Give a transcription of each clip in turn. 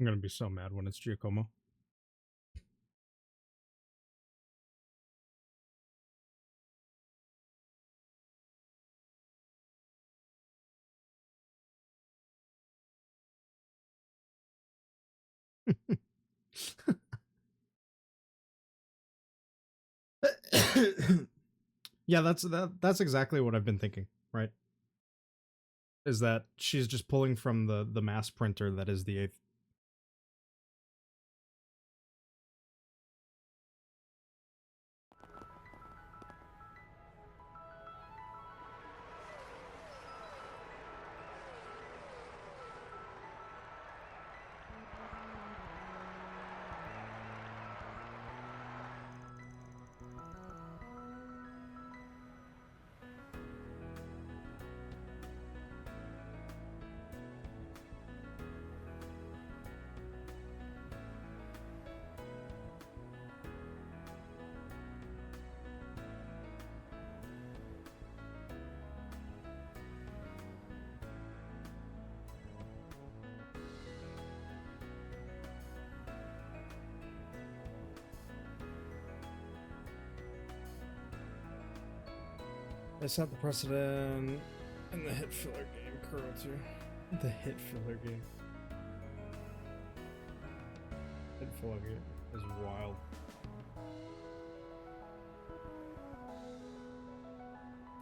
I'm gonna be so mad when it's Giacomo. Yeah, that's exactly what I've been thinking, right? Is that she's just pulling from the mass printer that is the 8th. They set the precedent in the hit filler game, Kuro 2. The hit filler game. Hit filler game is wild.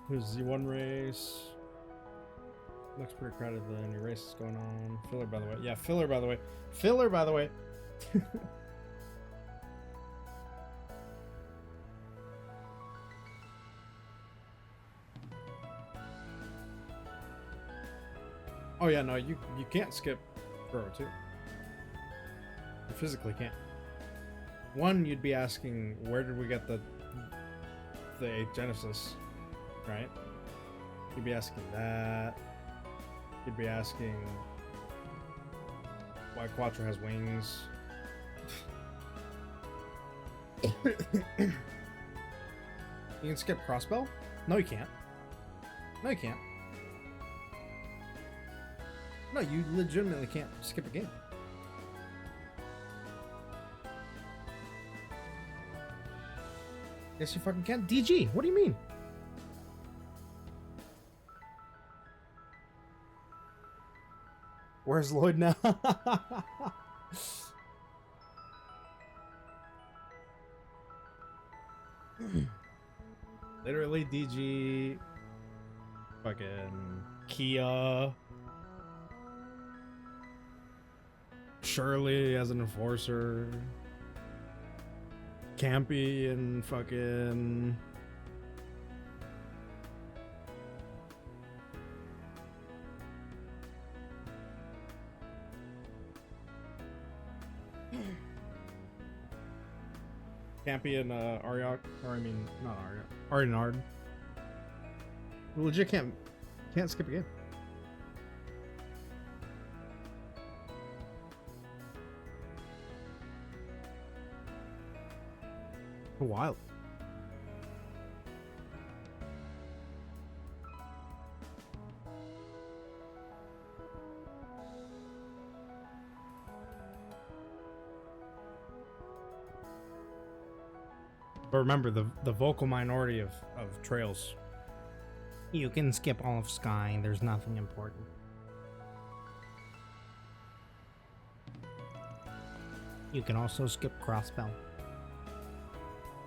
Here's Z1 race. Looks pretty crowded then. Your race is going on. Filler, by the way. Yeah, filler, by the way. Filler, by the way. Oh yeah, no, you can't skip Kuro 2. You physically can't. One, you'd be asking, where did we get the 8th Genesis, right? You'd be asking that. You'd be asking why Quattro has wings. You can skip Crossbow? No, you can't. No, you can't. No, you legitimately can't skip a game. Yes, you fucking can. DG, what do you mean? Where's Lloyd now? Literally DG, fucking Kia, Shirley as an enforcer, Campy and fucking Campy and Ariok, or I mean not Ariok, Arinard. We legit can't skip a game. Wild. But remember, the vocal minority of trails. You can skip all of Sky. There's nothing important. You can also skip Crossbell.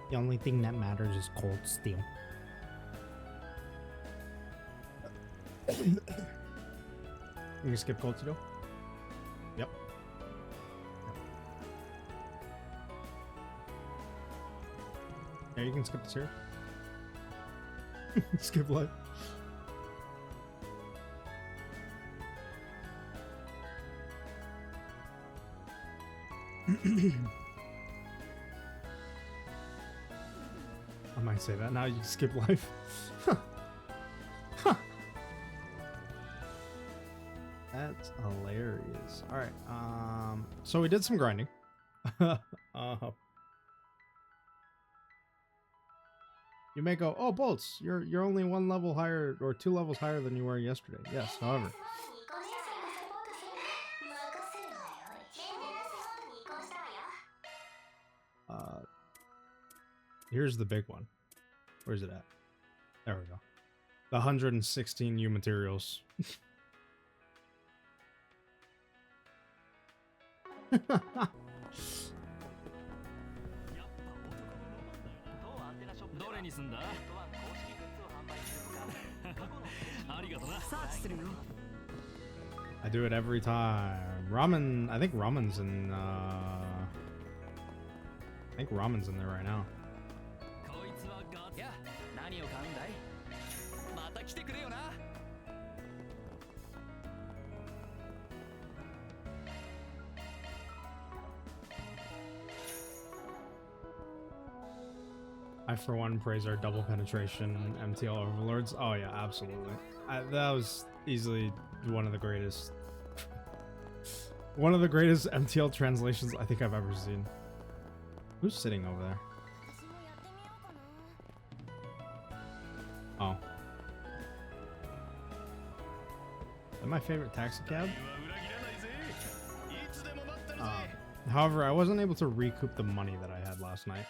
The only thing that matters is Cold Steel. You can skip Cold Steel? Yep. Yeah, you can skip this here. Skip life. I might say that now. You skip life. Huh. That's hilarious. All right. So we did some grinding. You may go, oh, Bolts, you're only 1 level higher or 2 levels higher than you were yesterday. Yes, however. Here's the big one. Where's it at? There we go. The 116 new materials. I do it every time. Ramen, I think ramen's in there right now. I, for one, praise our double penetration MTL overlords. Oh yeah, absolutely. That was easily one of the greatest MTL translations I think I've ever seen. Who's sitting over there? Oh. Is that my favorite taxi cab? However, I wasn't able to recoup the money that I had last night.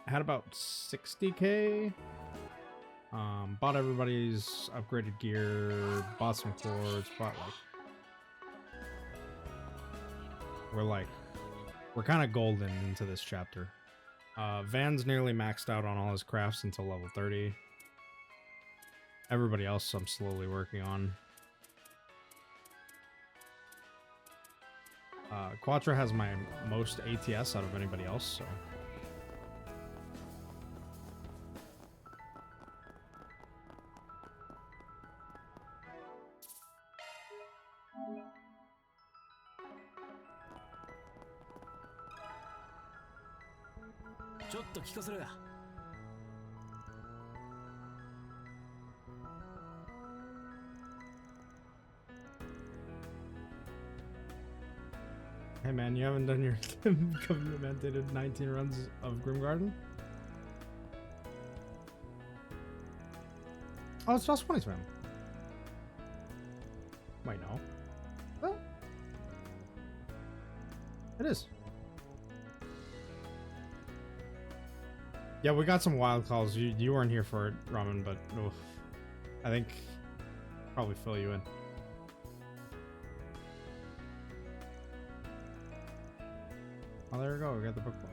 I had about 60k. Bought everybody's upgraded gear, bought some cords, bought we're kind of golden into this chapter. Van's nearly maxed out on all his crafts until level 30. Everybody else I'm slowly working on. Quattro has my most ATS out of anybody else, so. Hey man, you haven't done your covenant-mandated 19 runs of Grim Garden? Oh, it's just 20 spam. Wait, no. Oh. It is. Yeah, we got some wild calls. You weren't here for it, Ramen, but oof. I think probably fill you in. Oh, there we go. We got the book one.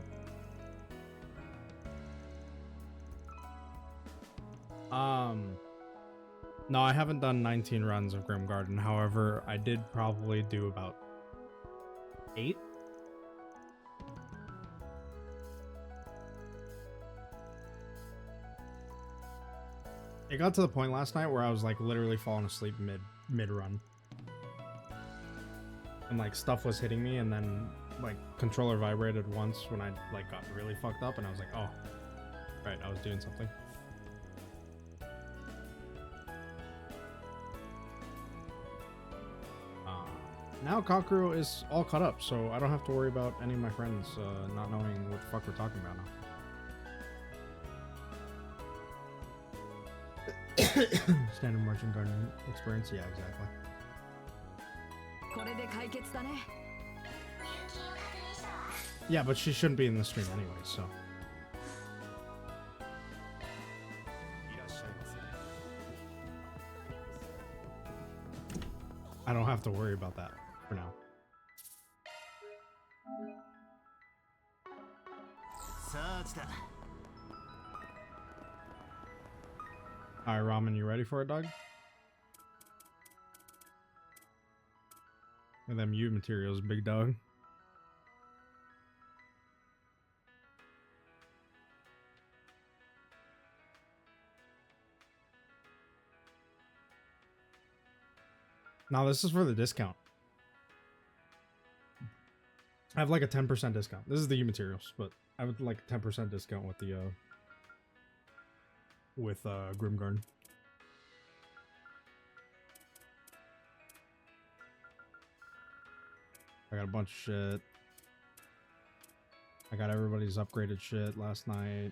No, I haven't done 19 runs of Grim Garden. However, I did probably do about 8. It got to the point last night where I was like literally falling asleep mid run. And like stuff was hitting me, and then like controller vibrated once when I like got really fucked up, and I was like, oh, right, I was doing something. Now Kakuro is all caught up, so I don't have to worry about any of my friends not knowing what the fuck we're talking about now. Standard Marching Garden experience, yeah, exactly. Yeah, but she shouldn't be in the stream anyway, so. I don't have to worry about that for now. Alright, Ramen, you ready for it, dog? And them U materials, big dog. Now this is for the discount. I have like a 10% discount. This is the U materials, but I would like a 10% discount with the Grim Garden. I got a bunch of shit. I got everybody's upgraded shit last night.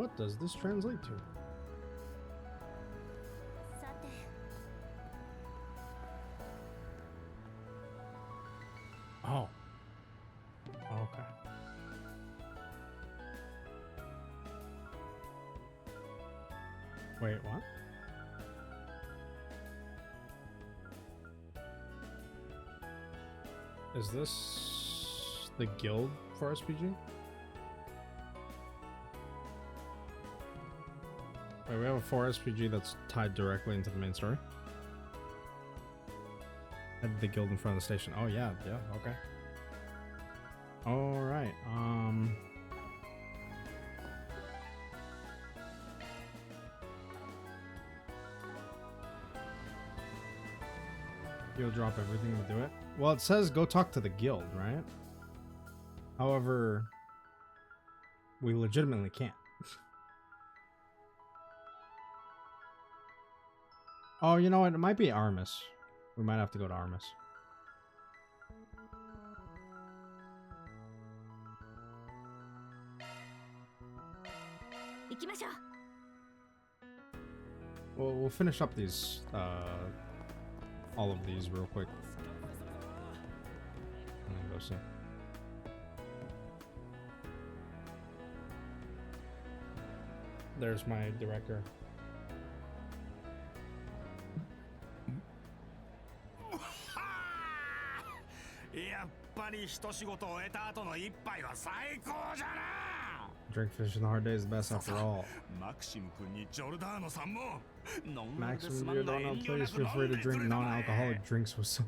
What does this translate to? Oh. Okay. Wait, what? Is this the guild for SPG? Wait, we have a 4 SPG that's tied directly into the main story. Head to the guild in front of the station. Oh yeah, okay. Alright, you'll drop everything to do it? Well, it says go talk to the guild, right? However, we legitimately can't. Oh, you know what? It might be Armis. We might have to go to Armis. Well, we'll finish up these, all of these real quick. And then go see. There's my director. Drink fish in the hard days is the best after all. Maximum Giordano, please feel free to drink non-alcoholic drinks with some.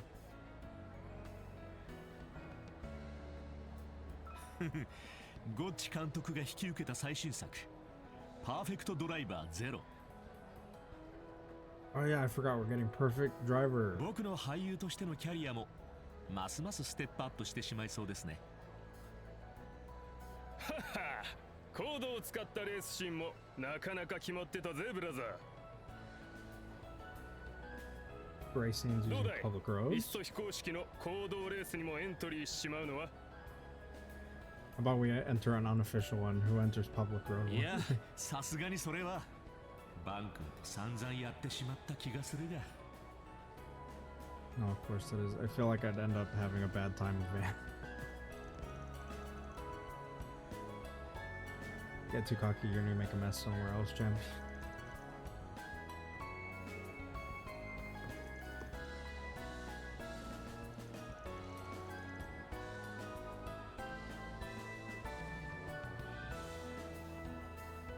Gochi監督が引き受けた最新作パーフェクトドライバーゼロ Oh yeah, I forgot we're getting perfect driver. 僕の俳優としてのキャリアもますますステップアップしてしまいそうですね。はは、コードを使ったレースシーンもなかなか決まってたぜブラザー。 Race scenes using public roads. いっそ非公式の公道レースにもエントリーしまうのは How about we enter an unofficial one? Who enters public road? いや、さすがにそれはバン君と散々やってしまった気がするが。No, of course it is. I feel like I'd end up having a bad time with Van. Get too cocky, you're gonna make a mess somewhere else, Jim.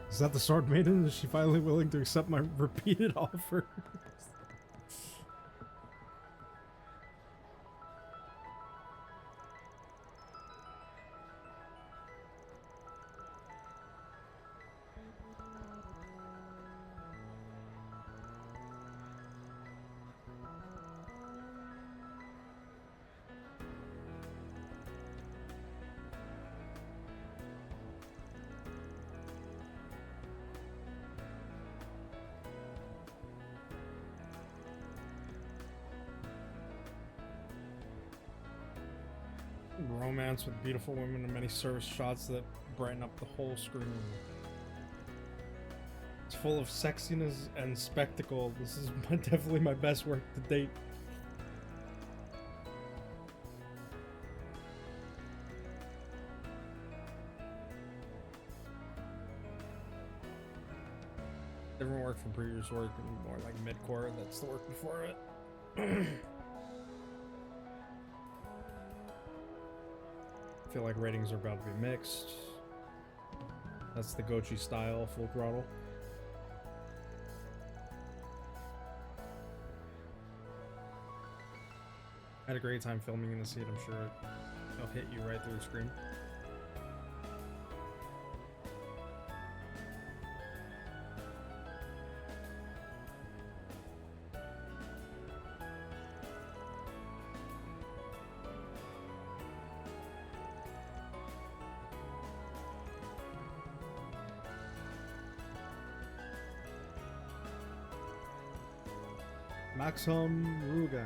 Is that the Sword Maiden? Is she finally willing to accept my repeated offer? Romance with beautiful women and many service shots that brighten up the whole screen. It's full of sexiness and spectacle. This is definitely my best work to date. Different work from previous work and more like mid-core. That's the work before it. I feel like ratings are about to be mixed. That's the Gochi style, full throttle. I had a great time filming in the seat. I'm sure it'll hit you right through the screen. Maxim Rugen.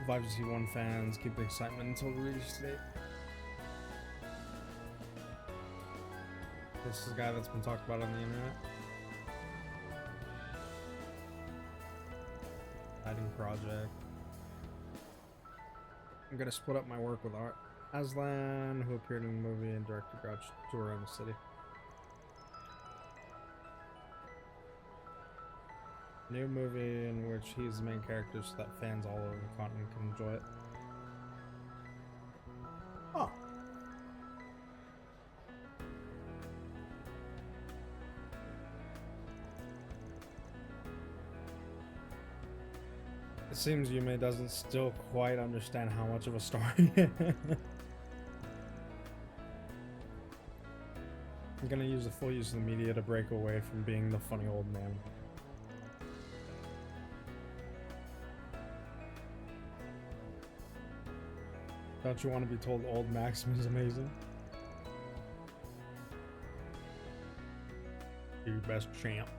Vibes to see one fans, keep the excitement until release date. This is the guy that's been talked about on the internet. Hiding project. I'm gonna split up my work with Aslan, who appeared in the movie and directed Garage Tour in the city. New movie in which he's the main character so that fans all over the continent can enjoy it. Oh. It seems Yume doesn't still quite understand how much of a star he is. I'm gonna use the full use of the media to break away from being the funny old man. Don't you want to be told old Maxim is amazing? You're your best champ.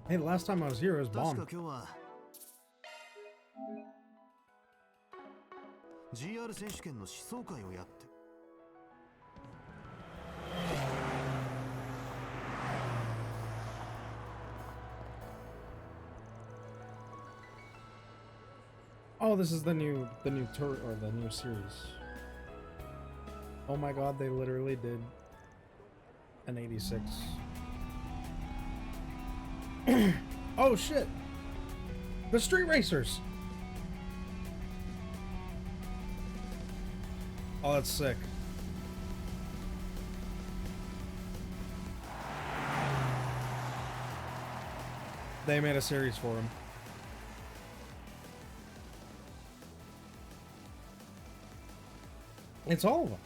Hey, the last time I was here, it was bombed. GR 選手権の思想会をやって Oh, this is the new tour or the new series. Oh my god, they literally did an 86. Oh shit! The Street Racers! Oh, that's sick. They made a series for him. It's all of them.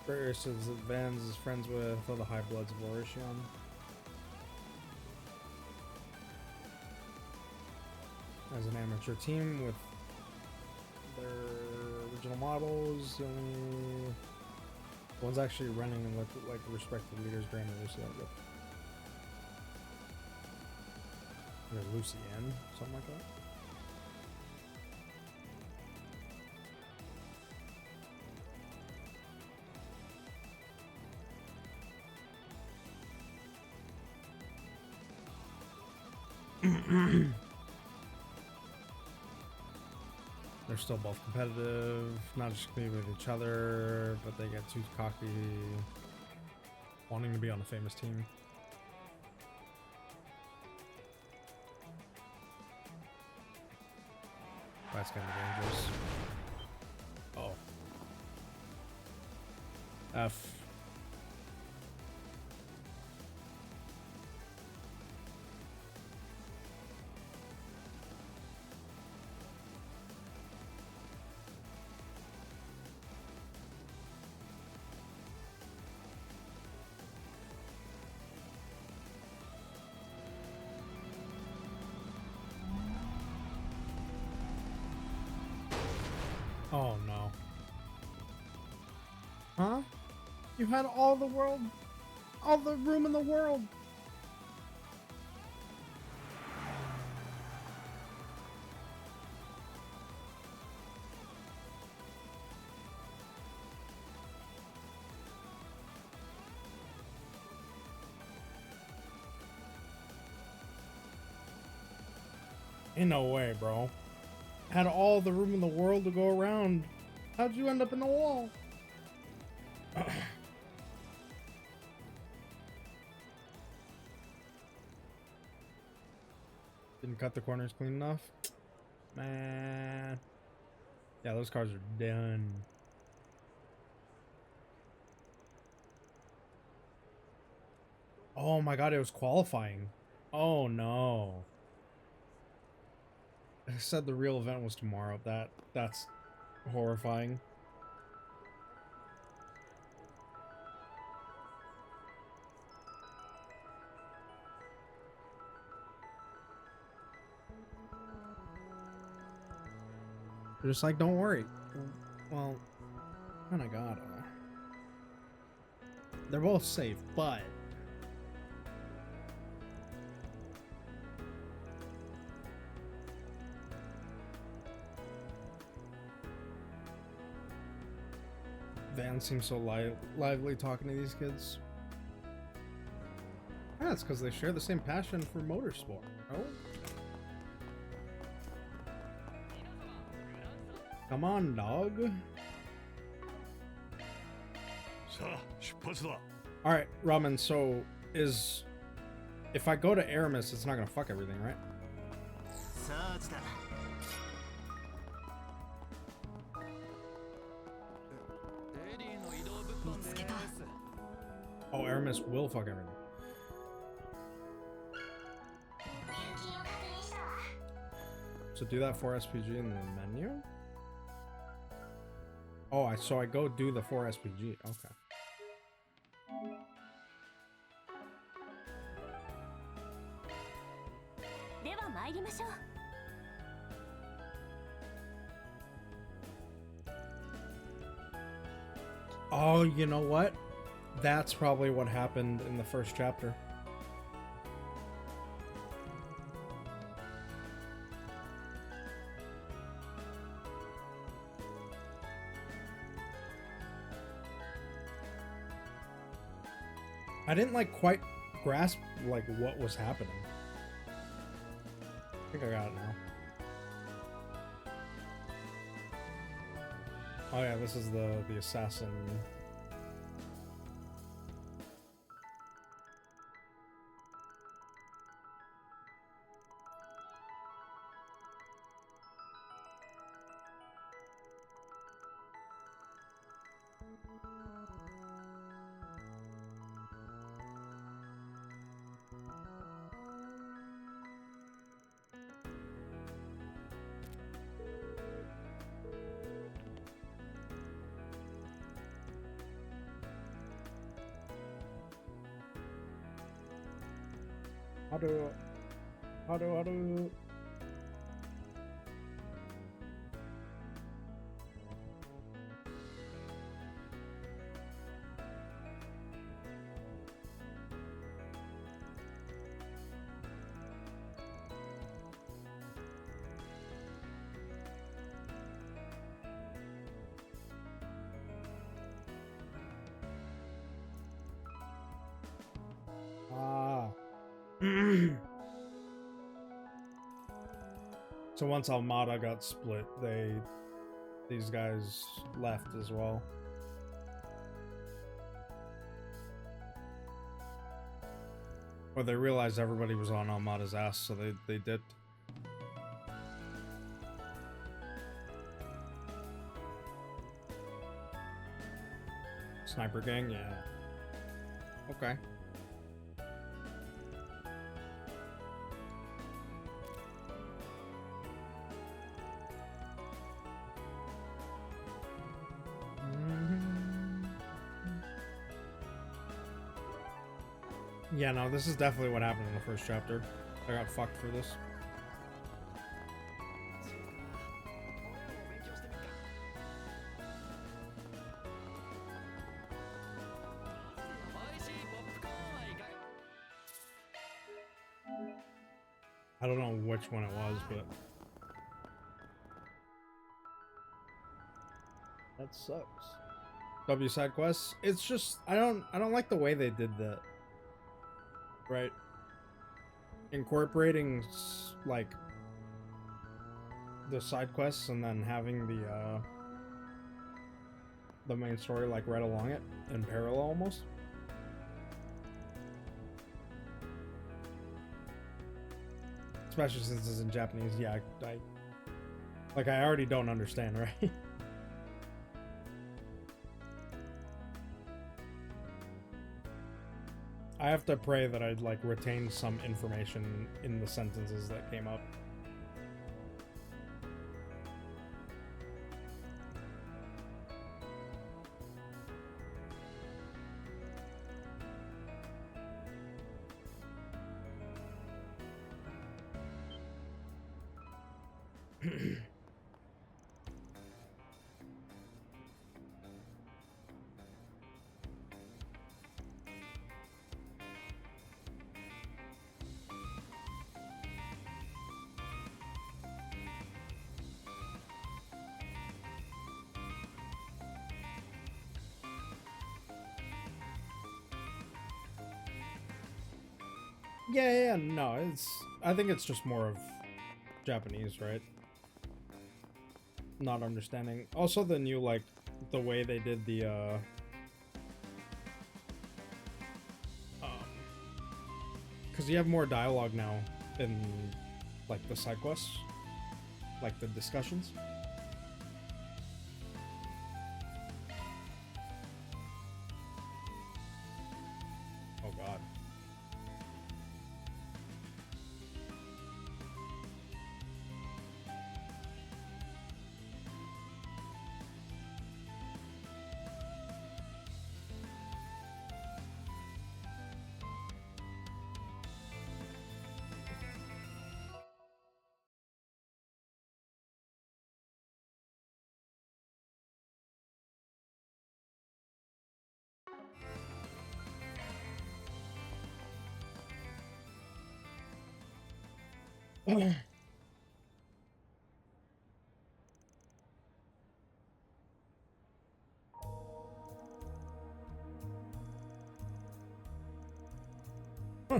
Various says that Vans is friends with all the High Bloods of Orishon. As an amateur team with their original models, the only one's actually running and look like respected leaders, Grand and Lucy. Lucienne, something like that. They're still both competitive, not just competing with each other, but they get too cocky, wanting to be on a famous team. That's kind of dangerous. Oh. F. Oh no. Huh? You had all the world, all the room in the world. Ain't no way, bro. Had all the room in the world to go around. How'd you end up in the wall? Didn't cut the corners clean enough? Man. Yeah, those cars are done. Oh my god, it was qualifying. Oh no. I said the real event was tomorrow. That's horrifying. They're just like, don't worry. Well, kinda gotta. They're both safe, but Van seems so lively talking to these kids. Yeah, it's because they share the same passion for motorsport. Oh. Come on, dog. さあ出発だ Alright, Ramen, so if I go to Aramis, it's not gonna fuck everything, right? さあ来た Oh, Aramis will fuck everything. So do that 4 SPG in the menu? Oh, so I go do the 4 SPG. Okay. Oh, you know what? That's probably what happened in the first chapter. I didn't like quite grasp like what was happening. I think I got it now. Oh yeah, this is the assassin. How do. So once Almada got split, these guys left as well. Or they realized everybody was on Almada's ass, so they dipped. Sniper gang, yeah. Okay. Yeah, no, this is definitely what happened in the first chapter. I got fucked for this. I don't know which one it was, but that sucks. W side quests. It's just I don't like the way they did that. Right, incorporating like the side quests and then having the main story like right along it in parallel almost. Especially since it's in Japanese. Yeah, I already don't understand, right? I have to pray that I'd like retain some information in the sentences that came up. Yeah, no, I think it's just more of Japanese, right? Not understanding. Also the new, like, the way they did the, because you have more dialogue now in, like, the side quests. Like, the discussions. Oh, God.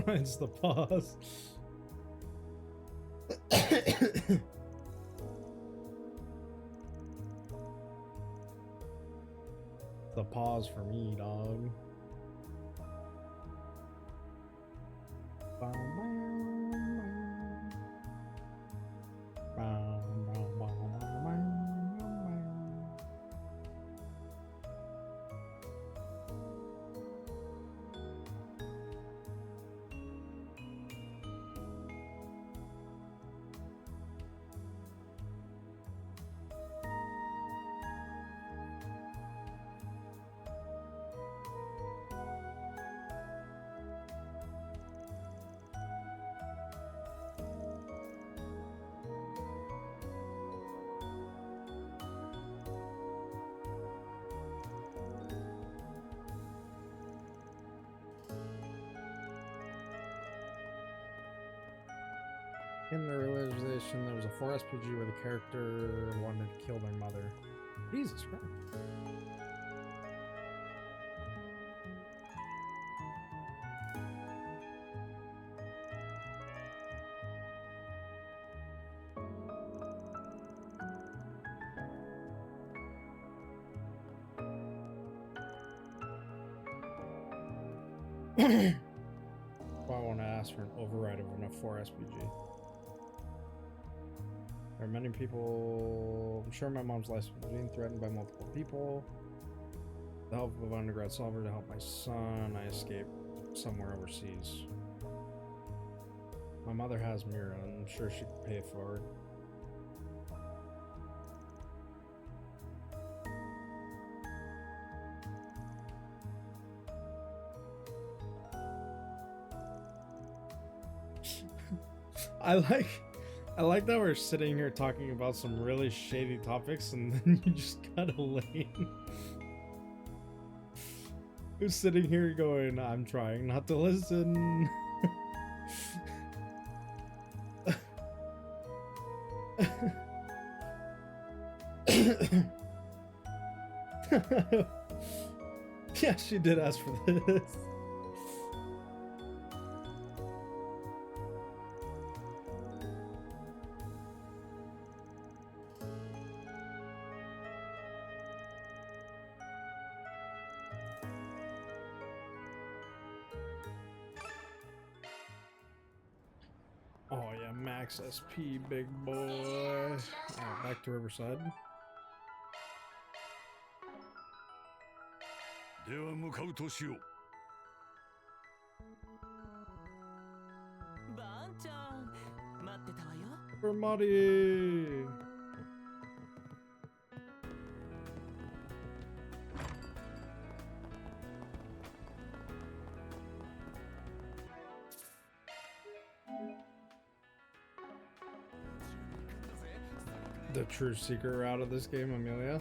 It's the pause. The pause for me, dog. In the realization, there was a 4 SPG where the character wanted to kill their mother. Jesus Christ. I want to ask for an override of an F4 SPG. There are many people. I'm sure my mom's life is being threatened by multiple people. With the help of an undergrad solver to help my son, I escaped somewhere overseas. My mother has Mira, and I'm sure she could pay it forward. I like that we're sitting here talking about some really shady topics and then you just got a lane. Who's sitting here going, I'm trying not to listen. Yeah, she did ask for this. Oh yeah, max SP, big boy. Alright, back to Riverside. では向かうとしよう。バンちゃん待ってたわよ。 Everybody! The true secret route of this game, Amelia.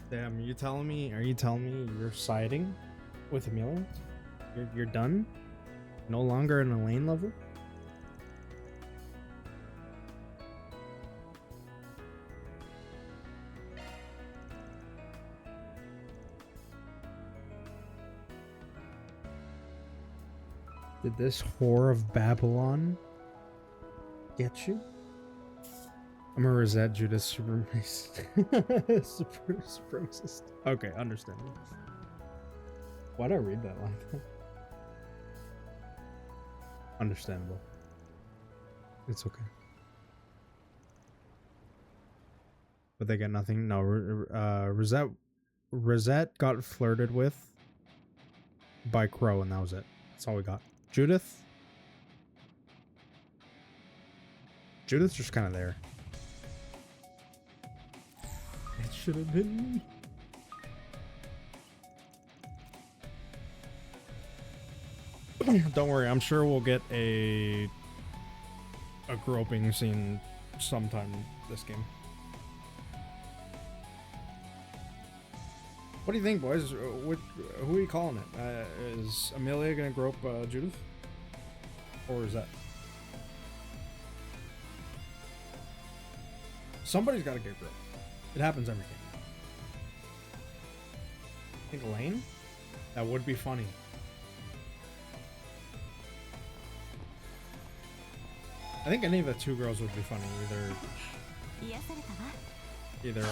Damn, are you telling me you're siding with Amelia? You're done? No longer in a lane level? Did this whore of Babylon get you? I'm a Rosette Judas supremacist. Supremacist. Okay, understandable. Why'd I read that like that? Understandable. It's okay. But they got nothing. No, Rosette got flirted with by Crow, and that was it. That's all we got. Judith's just kind of there. It should have been me. Don't worry, I'm sure we'll get a groping scene sometime this game. What do you think, boys? Who are you calling it? Is Amelia gonna grope Judith? Or is that... Somebody's gotta get groped. It happens every game. I think Lane? That would be funny. I think any of the two girls would be funny. Either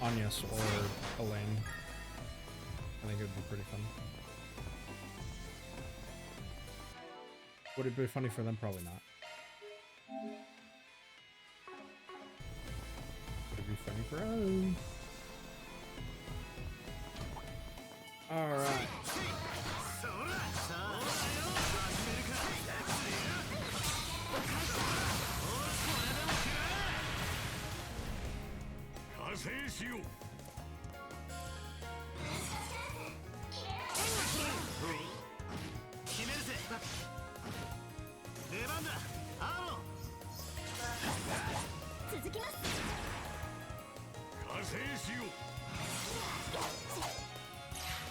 Agnes or Elaine. I think it would be pretty fun. Would it be funny for them? Probably not. Would it be funny for us? Alright.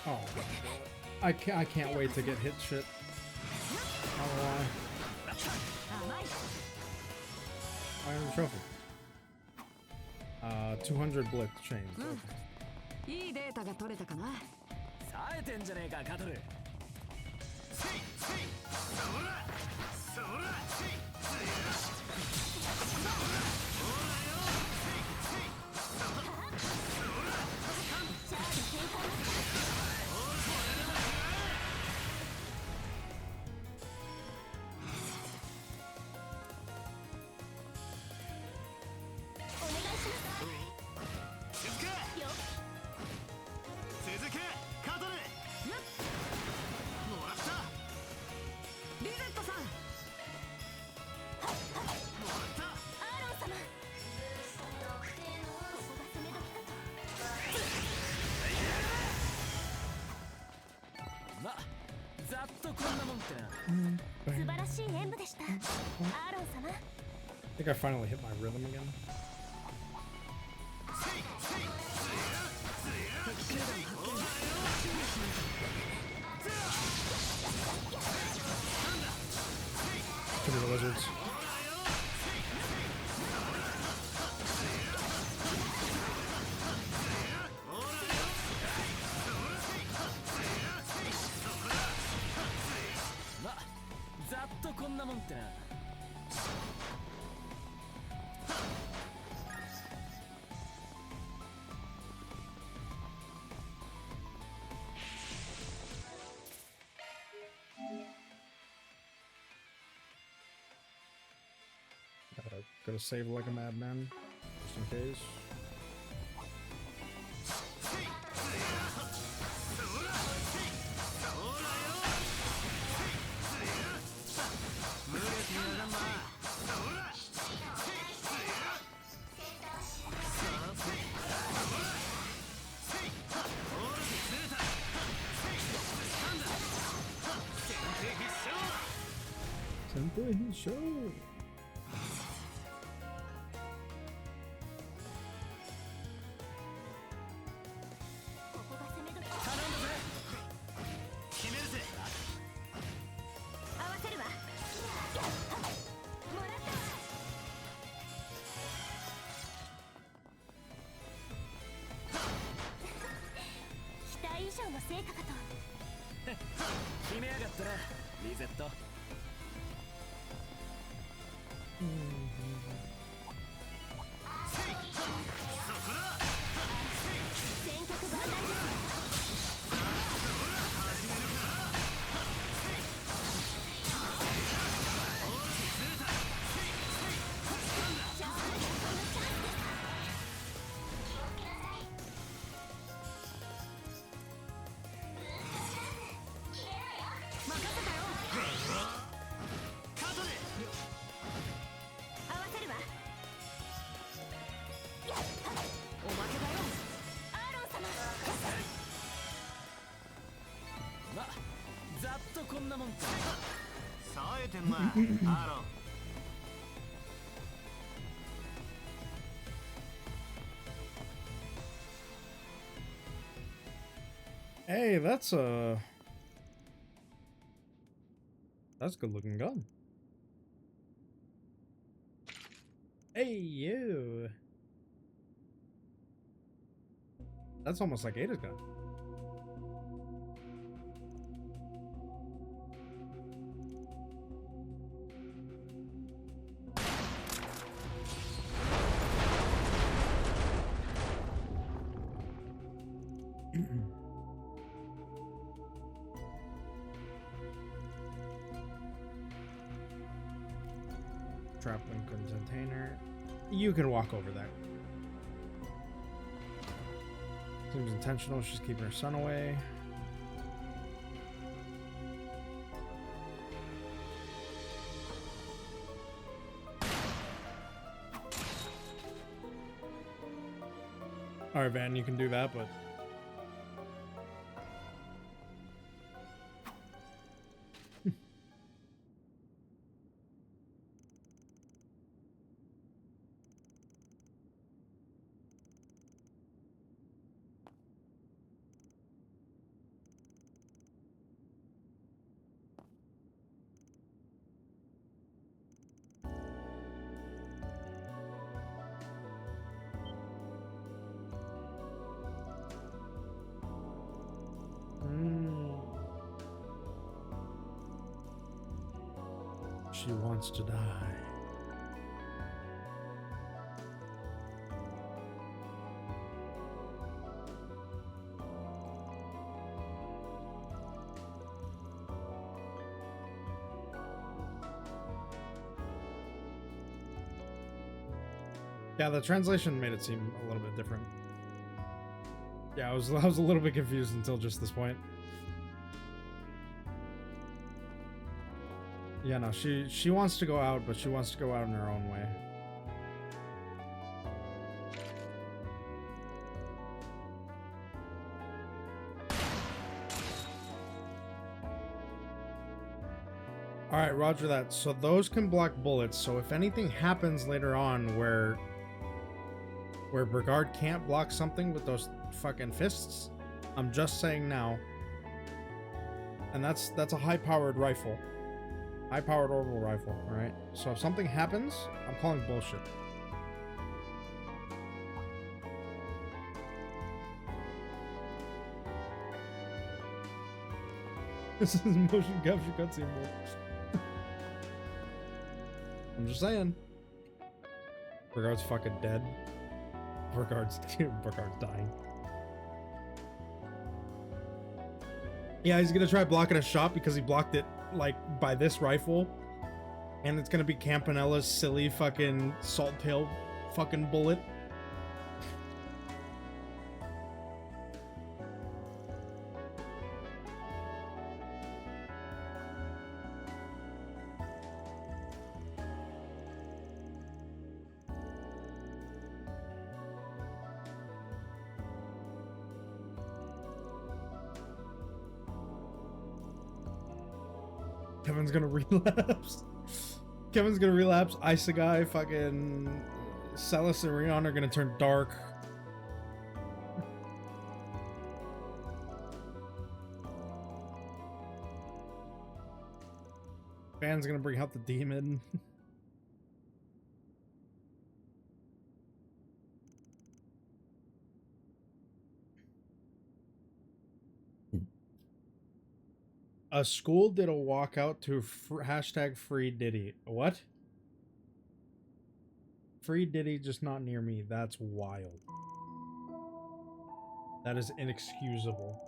Oh, I can't wait to get hit shit. Oh, I have a trophy. 200 blitz chains. Okay. いいデータが取れたかな。冴えてんじゃねえか、カトル。I think I finally hit my rhythm again. Could be the lizards. Gotta save like a madman, just in case. Senpai show. 決めやがったなリゼット。ま、ざっとこんなもんか。冴えてんな、アーロン。Hey, that's a good looking gun. Hey, you. That's almost like Ada's gun. Trap Lincoln container. You can walk over there. Seems intentional. She's keeping her son away. Alright, Van, you can do that, but... She wants to die. Yeah, the translation made it seem a little bit different. Yeah, I was a little bit confused until just this point. Yeah, no, she wants to go out, but she wants to go out in her own way. Alright, roger that. So those can block bullets, so if anything happens later on where Brigard can't block something with those fucking fists, I'm just saying now. And that's a high-powered rifle. High-powered orbital rifle, alright? So if something happens, I'm calling bullshit. This is motion capture cutscene mode. I'm just saying. Brigard's fucking dead. Brigard's dying. Yeah, he's gonna try blocking a shot because he blocked it, like, by this rifle. And it's gonna be Campanella's silly fucking salt tail fucking bullet. Kevin's gonna relapse. Kevin's gonna relapse. Isegai, fucking Celis and Rion are gonna turn dark. Van's gonna bring out the demon. A school did a walkout to hashtag free Diddy. What? Free Diddy, just not near me. That's wild. That is inexcusable.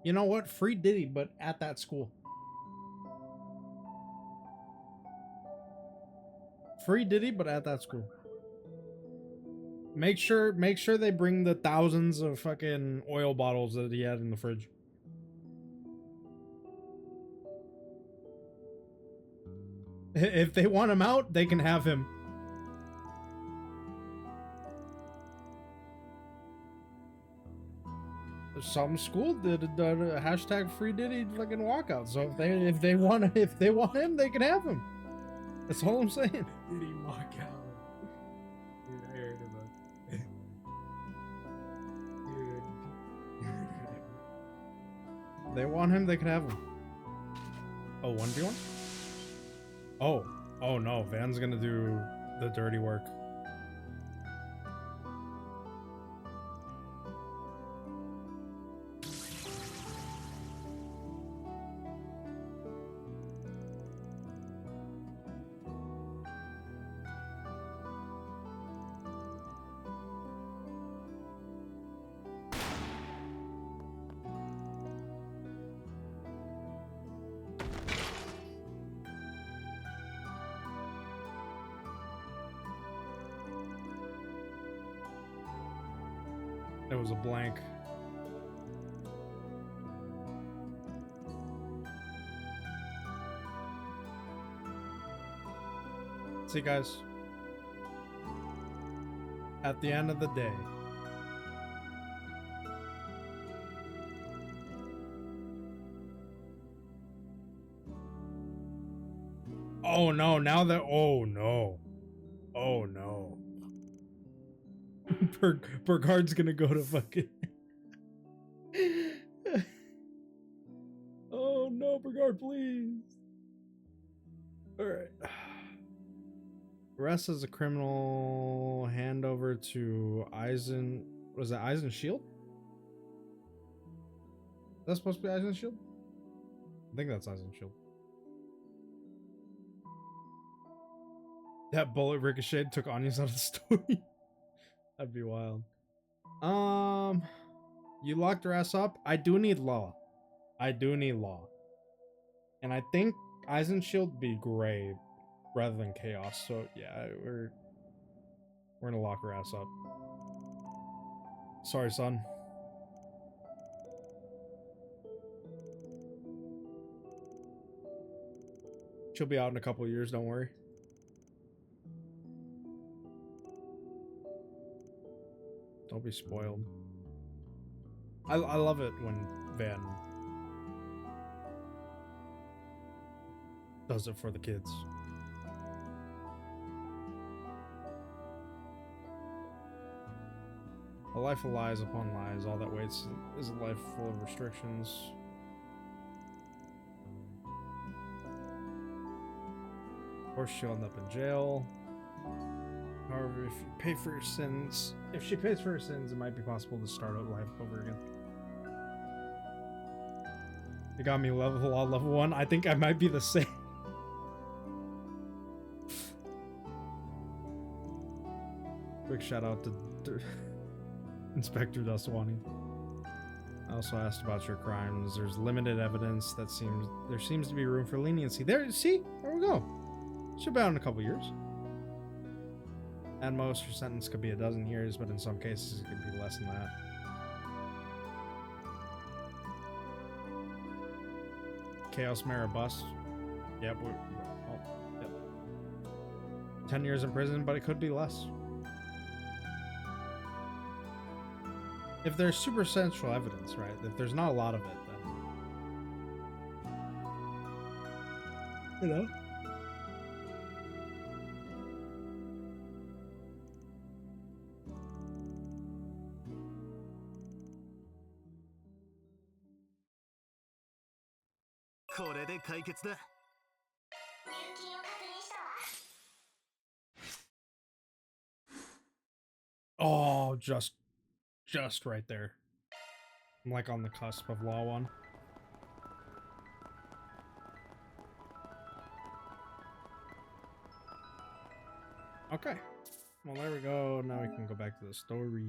You know what? Free Diddy, but at that school. Free Diddy, but at that school. Make sure they bring the thousands of fucking oil bottles that he had in the fridge. If they want him out, they can have him. Some school did a hashtag free Diddy fucking walkout. So if they want him, they can have him. That's all I'm saying. Did he walk out? Dude, I heard about it. Dude. They want him, they can have him. Oh, 1v1? Oh no, Van's gonna do the dirty work. It was a blank. See, guys, at the end of the day, oh no, now that, oh no. Burgard's gonna go to fucking. Oh no, Burgard, please. Alright. Arrest as a criminal, hand over to Eisen. Was that Eisen Shield? That's supposed to be Eisen Shield? I think that's Eisen Shield. That bullet ricocheted, took onions out of the story. That'd be wild. You locked her ass up? I do need law. And I think Eisen Shield be gray rather than chaos. So yeah, we're gonna lock her ass up. Sorry, son. She'll be out in a couple of years, don't worry. Don't be spoiled. I love it when Van does it for the kids. A life of lies upon lies. All that waits is a life full of restrictions. Of course, she'll end up in jail. However, if you pay for your sins, if she pays for her sins, it might be possible to start out life over again. You got me level 1. I think I might be the same. Quick shout out to Inspector Daswani. I also asked about your crimes. There's limited evidence that there seems to be room for leniency. There we go. Should be out in a couple years. At most, your sentence could be 12 years, but in some cases, it could be less than that. Chaos Mara bust. Yep, yep. 10 years in prison, but it could be less. If there's super central evidence, right? If there's not a lot of it, then... You know? Oh, just right there. I'm like on the cusp of Law 1. Okay. Well, there we go. Now we can go back to the story.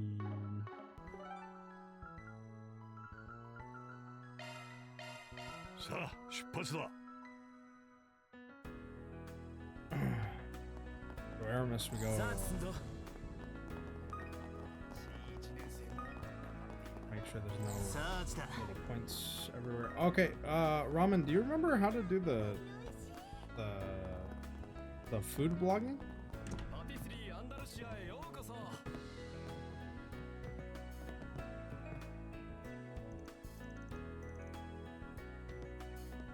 Sa, 出発だ. To Aramis we go. さあ進んぞ Make sure there's no さあ来た little points everywhere. Okay, Ramen, do you remember how to do the food blogging? パティスリーアンダルシアへようこそ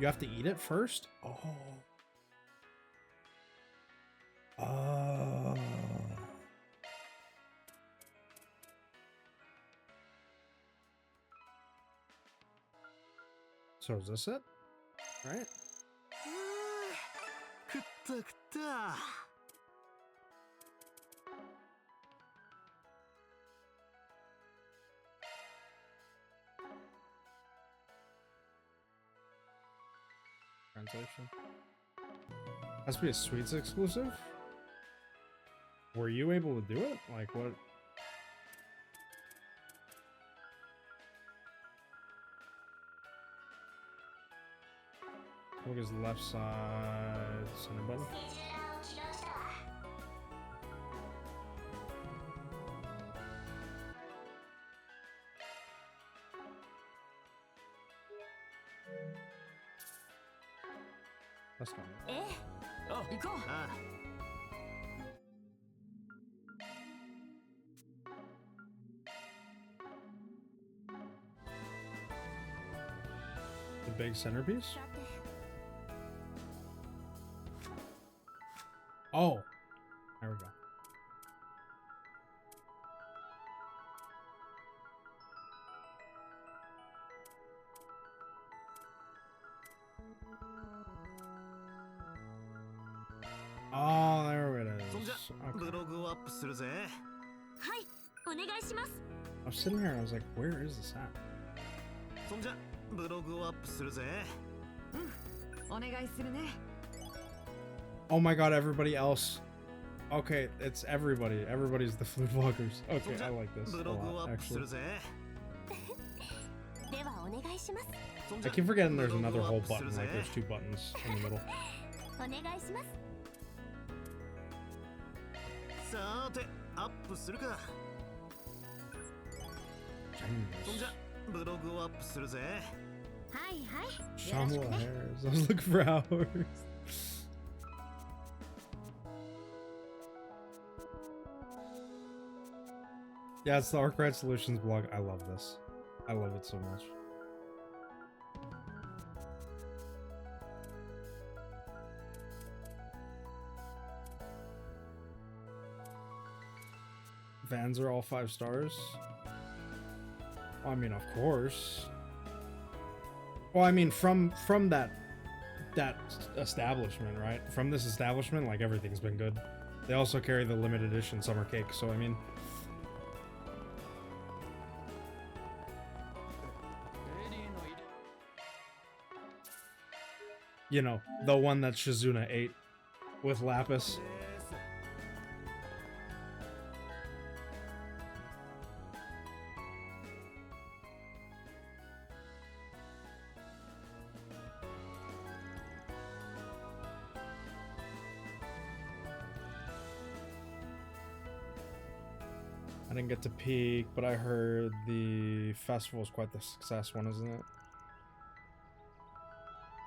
You have to eat it first? Oh. Oh. So is this it? Right? 食った食った Translation. Has to be a Sweets exclusive? Were you able to do it? Like what? Look at his left side center button. That's not it. えあ行こう あ The big centerpiece? Oh! There we go. Oh, there it そんじゃ is. ブ Okay. ログをアップするぜはいお願いします I was sitting here and I was like, where is this at? そんじゃブログをアップするぜお願いするね Oh my god, everybody else. Okay, it's everybody. Everybody's the food vloggers. そん Okay, じ I ゃ like this a ブログをア lot, ップする actually. ぜではお願いしますそん I じゃ keep forgetting ブ there's ログ another をア whole ップする button, ぜ like there's two buttons in the middle. お願いしますさーてアップするかそんじゃ Genius. ブログをアップするぜはいはい Shamla hairs. I was looking for hours. Yeah, it's the Arkwright Solutions blog. I love this. I love it so much. Vans are all 5 stars. Well, I mean, of course. Well, I mean, from that establishment, right? From this establishment, like everything's been good. They also carry the limited edition summer cake, so I mean, you know, the one that Shizuna ate with Lapis. I didn't get to peek, but I heard the festival's quite the success one, isn't it?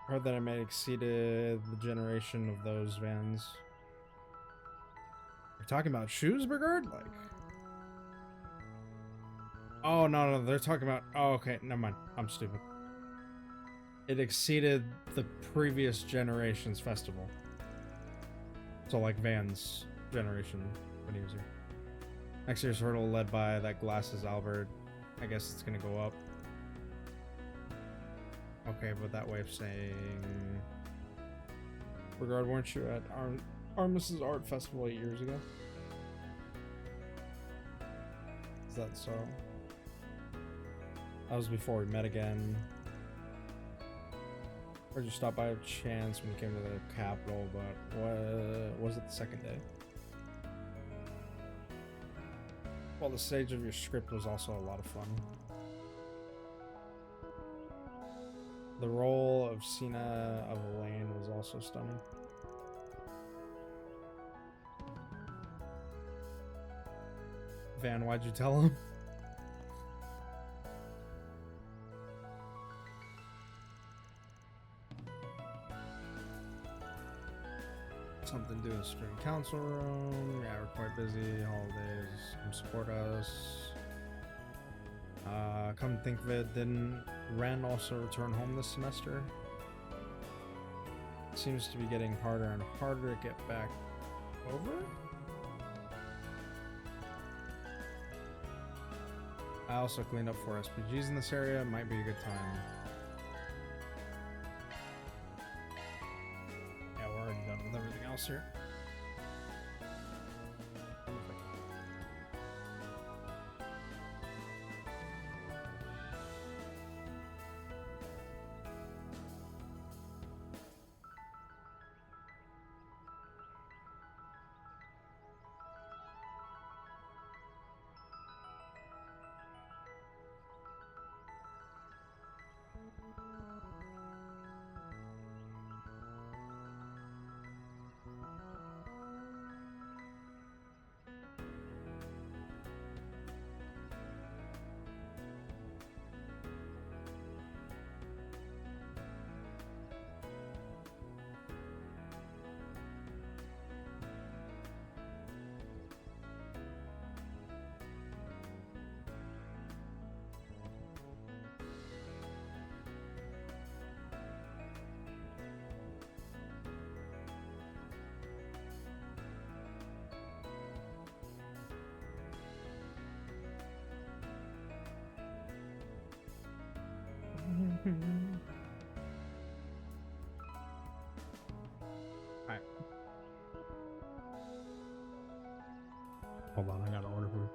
Heard that it may exceeded the generation of those vans. You're talking about shoes, Bergard? Like, oh no, they're talking about. Oh, okay, never mind. I'm stupid. It exceeded the previous generation's festival. So like Vans generation when he was here. Next year's hurdle led by that Glasses Albert. I guess it's gonna go up. Okay, but that way of saying... Regard, weren't you at Armis's Art Festival 8 years ago? that so? That was before we met again. Or just stop by a chance when you came to the capital, but was it the second day? Well, the stage of your script was also a lot of fun. The role of Cena of Elaine was also stunning. Van, why'd you tell him? Something to do with student council room. Yeah, we're quite busy. Holidays. Come support us. Come think of it, didn't Ren also return home this semester? It seems to be getting harder and harder to get back over? I also cleaned up 4 SPGs in this area. Might be a good time. Yeah, we're already done with everything else here. Alright. Hold on, I gotta order food.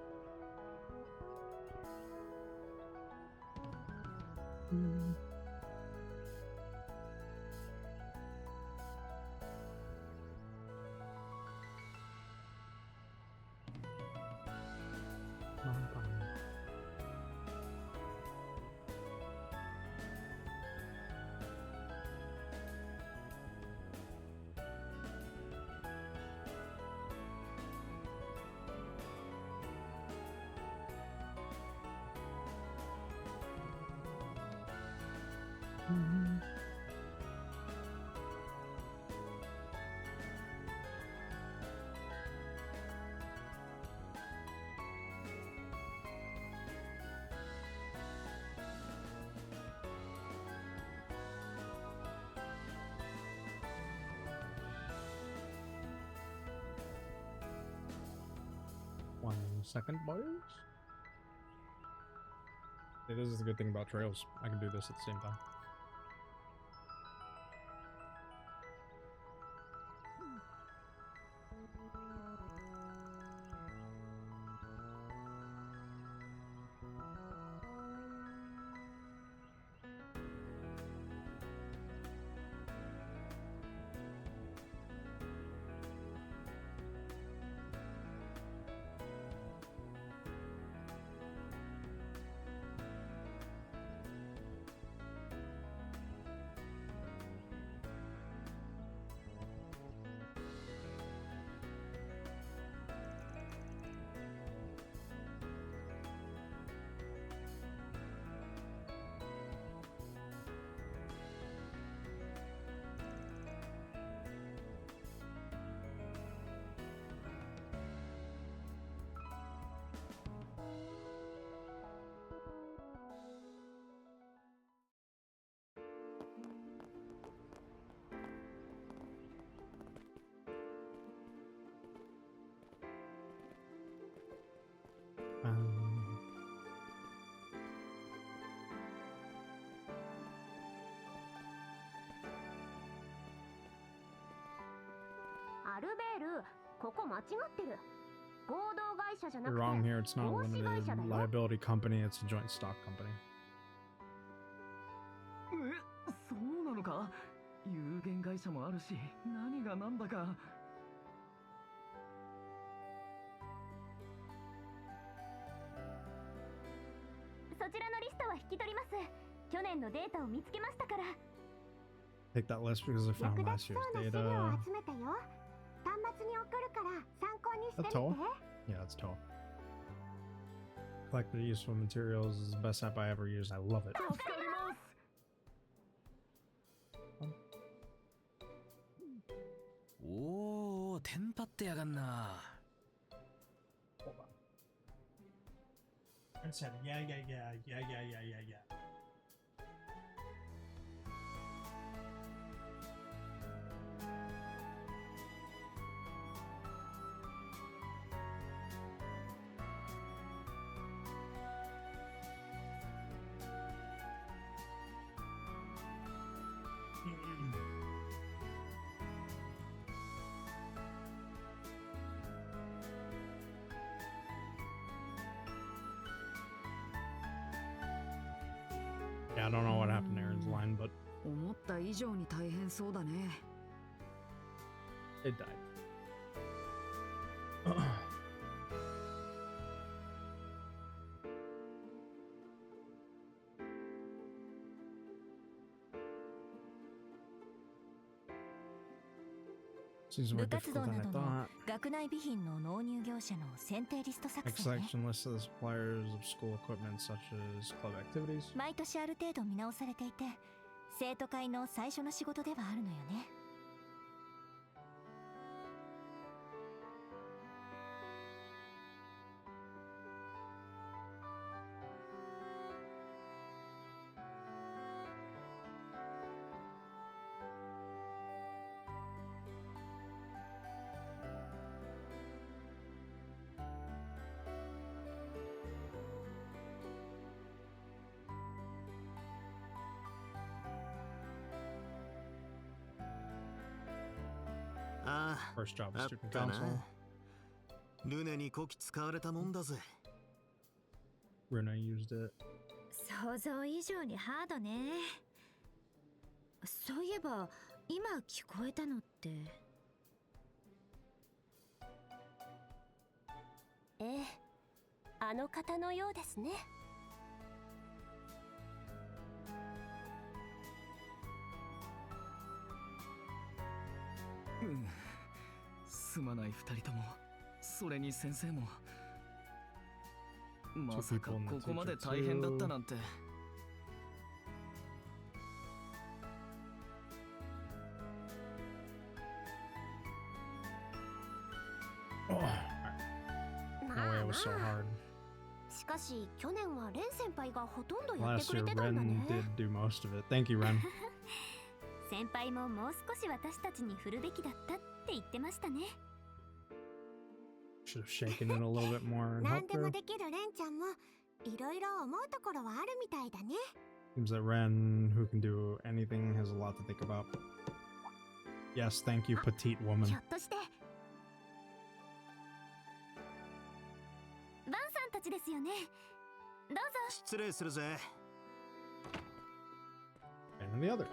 One second, boys. Hey, this is the good thing about trails. I can do this at the same time.アルベール、ここ間違ってる。You're wrong here. It's not a limited liability company. It's a joint stock company. そうなのか。有限会社もあるし、何がなんだか。そちらのリストは引き取ります。去年のデータを見つけましたから。 Take that list because I 役 found 立ち last そう year's な資料を data. 集めたよ。端末に送るから参考にしてみ That's て。 all? Yeah, that's tall. Collected useful materials is the best app I ever used. I love it. 助かります。おお、テンパってやがんな。 I said, yeah. Yeah, I don't know what happened to Aaron's line, but 思った以上に大変そうだね。 it died. Seems 部 more 活 difficult 動 than な I どの thought. 学内備品の納入業者の選定リスト作 Next 成ね。 section lists of the suppliers of school equipment such as club activities. 毎年ある程度見直されていて、生徒会の最初の仕事ではあるのよね。あ First job あ、 of あっ student た council. な。ルネにこき使われたもんだぜ。 Runa used it. 想像以上にハードね。そういえば今聞こえたのって。ええ、あの方のようですね。うん。すまない二人とも、それに先生も。まさかここまで大変だったなんて。 Oh, no way it was so hard. しかし去年はレン先輩がほとんどやって Last く year, れてたんだ Ren ね。 did do most of it. Thank you, Ren. 先輩ももう少し私たちに振るべきだったって言ってましたね。 Should have shaken it a little bit more and 何 helped でも her. できるレンちゃんもいろいろ思うところはあるみたいだね。 Seems that Ren, who can do anything, has a lot to think about. Yes, thank you, petite ひ woman. ょっとしてバンさんたちですよね。どうぞ。失礼するぜ。 And then the others.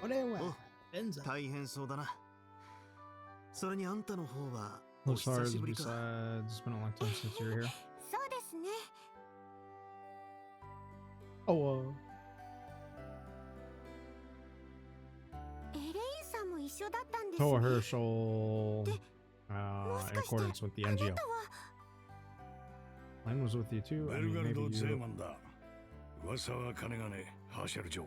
お、大変そうだな。それにあんたの方はお Those 久 stars しぶりか。 besides, it's been a long time since you were here. そうですね。 Oh, エレインさんも一緒だったんです Toa ね。 Herschel, もし in かして accordance with the あな NGO. たは Len was with you too. ベ I ル mean, ガルド・ maybe ゼー you マンだ。噂は金がね、ハーシャル城。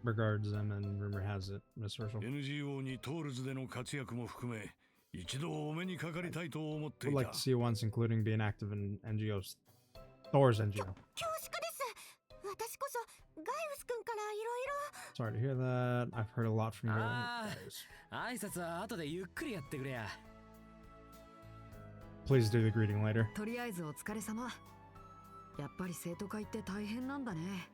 regards them and rumor has it, Miss Herschel. NGO にトールズでの活躍も含め、一度お目にかかりたいと思ってい Would た like to。see you once, including being active in NGOs. Thor's NGO. 恐縮です。私こそガイウス君からいろいろ。 Sorry to hear that. I've heard a lot from you Ah. guys. 挨拶は後でゆっくりやってくれや。 Please do the greeting later. とりあえずお疲れ様。やっぱり生徒会って大変なんだね。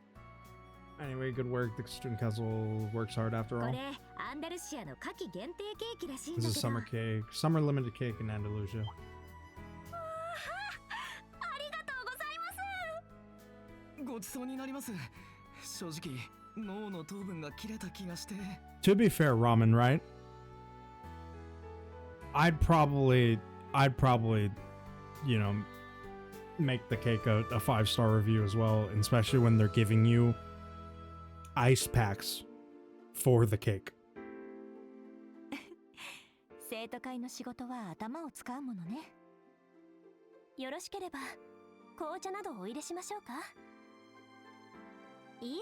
Anyway, good work. The student council works hard after こ all. れあンダルシアの夏季限定ケーキらしいん This だ is けど。 summer cake, summer limited cake in Andalusia. ありがとうございます。ごちそうになります。正直脳の糖分が切れた気がして。 To be fair, ramen, right? I'd probably, you know, make the cake a 5-star review as well, especially when they're giving you ice packs for the cake. 生徒会の仕事は頭を使うものね。よろしければ紅茶などお入れしましょうか。いえい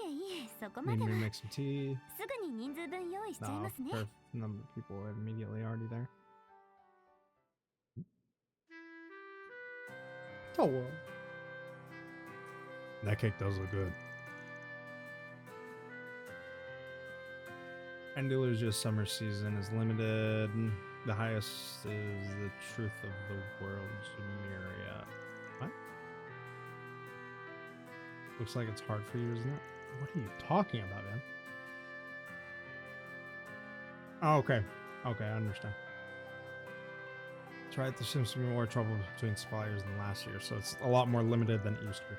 え、そこま Maybe では。 make some tea. すぐに人数分用意しちゃい No, ますね。 perfect number of people are immediately already there. Oh well. That cake does look good. Andalusia's summer season is limited. The highest is the truth of the world's myriad. What? Looks like it's hard for you, isn't it? What are you talking about, man? Oh, okay. Okay, I understand. That's right, there seems to be more trouble between suppliers than last year, so it's a lot more limited than it used to be.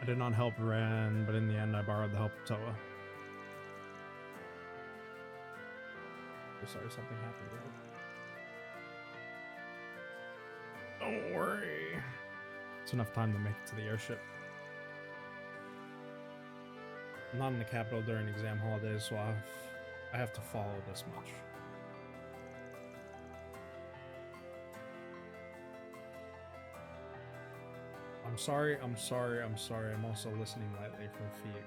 I did not help Ren, but in the end I borrowed the help of Toa. Oh, sorry, something happened, Ren. Don't worry. It's enough time to make it to the airship. I'm not in the capital during exam holidays, so I have to follow this much. I'm sorry. I'm also listening lightly from Fee.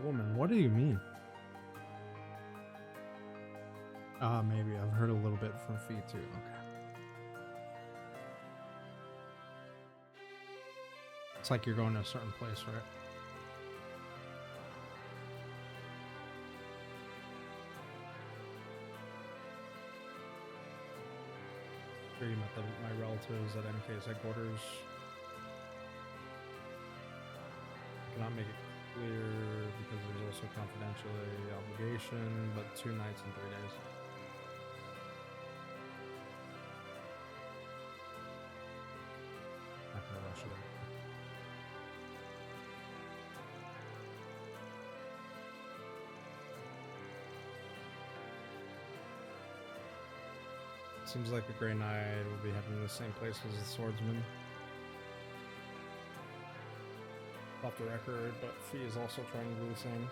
Woman, what do you mean? Maybe. I've heard a little bit from Fee too. Okay. It's like you're going to a certain place, right? Sure you met my relatives at MK's headquarters. I cannot make it clear because there's also confidentiality obligation, but 2 nights and 3 days. Not gonna rush it. Seems like the Grey Knight will be heading to the same place as the Swordsman. Off the record, but Fee is also trying to do the same.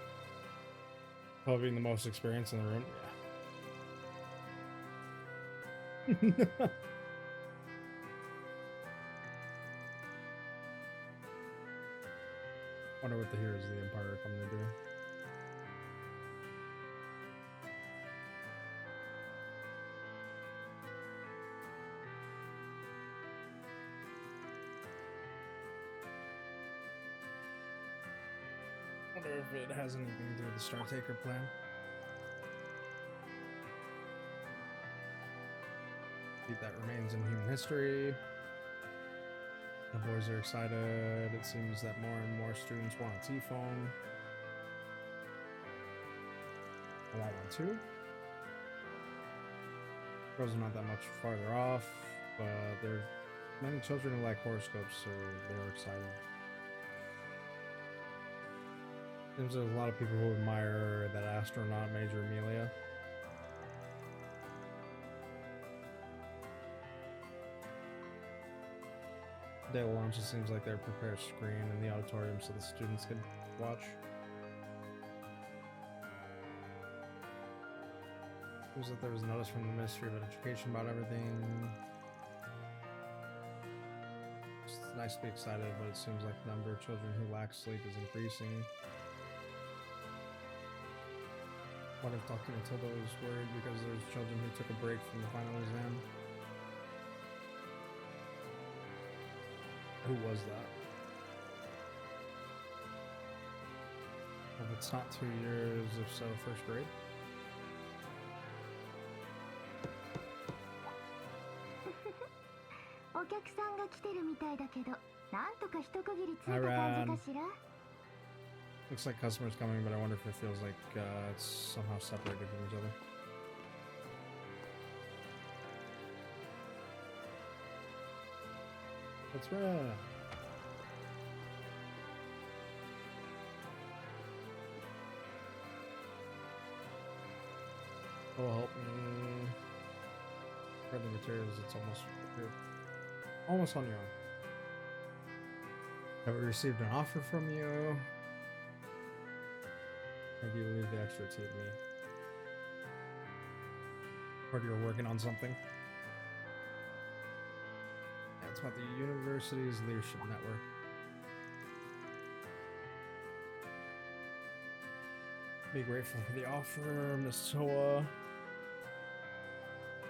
Probably being the most experienced in the room. Yeah. Wonder what the heroes of the Empire are coming to do. Wonder if it has anything to do with the Star Taker plan. Feat that remains in human history. The boys are excited. It seems that more and more students want a T-phone. I want one too. Girls are not that much farther off, but there are many children who like horoscopes, so they were excited. Seems there's a lot of people who admire that astronaut, Major Amelia. Day of launch, it seems like they prepared a screen in the auditorium so the students could watch. Seems like there was a notice from the Ministry of Education about everything. It's nice to be excited, but it seems like the number of children who lack sleep is increasing. What if Dr. Matilda was worried because there's children who took a break from the final exam? Who was that? Well, if it's not 2 years, if so, first grade?お客さんが来てるみたいだけど、なんとか一区切りつい I た感 ran. じかしら。 Looks like customers coming, but I wonder if it feels like it's somehow separated from each other. Let's run. Oh, help me. Spread the materials. It's almost on your own. Have we received an offer from you? Maybe you leave the extra tea to me. Or you're working on something. Yeah, it's about the university's leadership network. Be grateful for the offer, Miss Toa.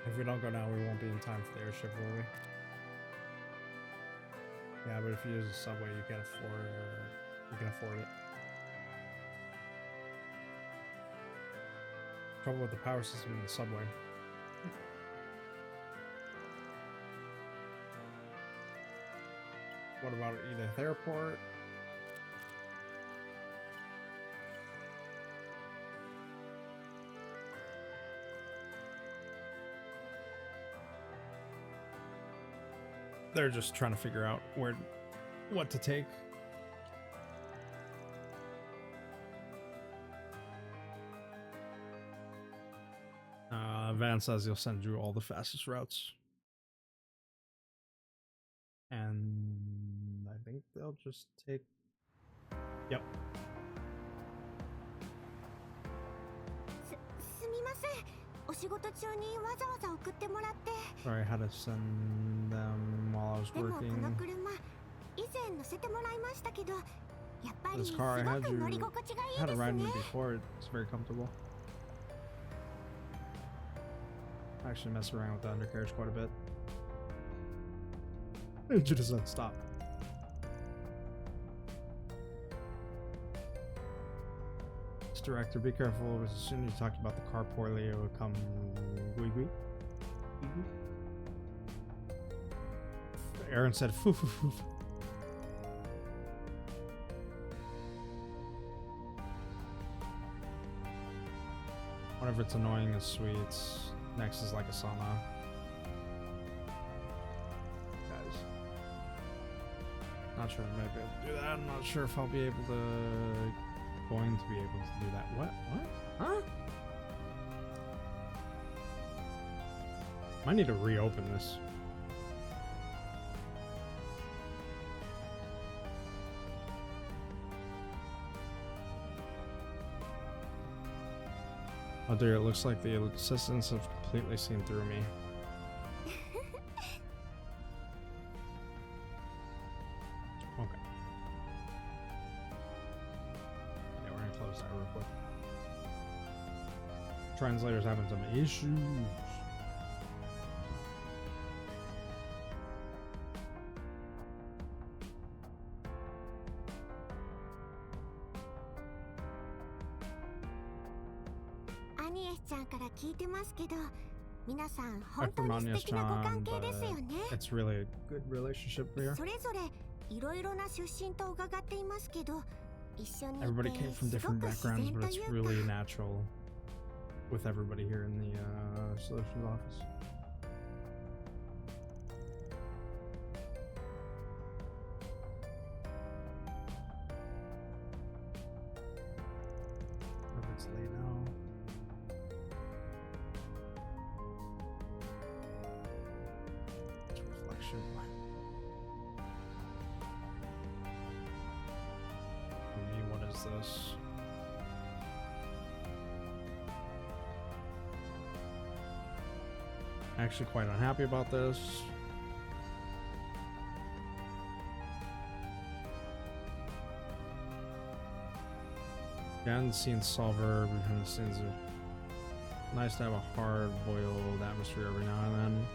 If we don't go now, we won't be in time for the airship, will we? Yeah, but if you use the subway, you can afford it. Trouble with the power system in the subway. What about Edith Airport? They're just trying to figure out what to take. Van says he'll send you all the fastest routes. And I think they'll just take... Yep. すみません。お仕事中にわざわざ送ってもらって。 Sorry, I had to send them while I was でもこ working. の車、以前乗せてもらいましたけど、やっぱり This す car, I ご had く you 乗り心地がいい had で a す ride in ね。 it before. It's very comfortable. I actually mess around with the undercarriage quite a bit. It just doesn't stop. This director, be careful. As soon as you talk about the car poorly, it will come gui. Aaron said foo foo foo. Whenever it's annoying, it's sweet. Next is like a sauna. Guys. Not sure if I might be able to do that. I'm not sure if I'll be able to... Going to be able to do that. What? Huh? I need to reopen this. Oh dear, it looks like the assistants have completely seen through me. Okay. Yeah, we're gonna close that real quick. Translators having some issues. I'm from Anya-chan, but it's really a good relationship here. Everybody came from different backgrounds, but it's really natural with everybody here in the solutions office. It's late now. Reflection. For me, what is this? Actually quite unhappy about this. Behind the scenes solver, behind the scenes nice to have a hard-boiled atmosphere every now and then.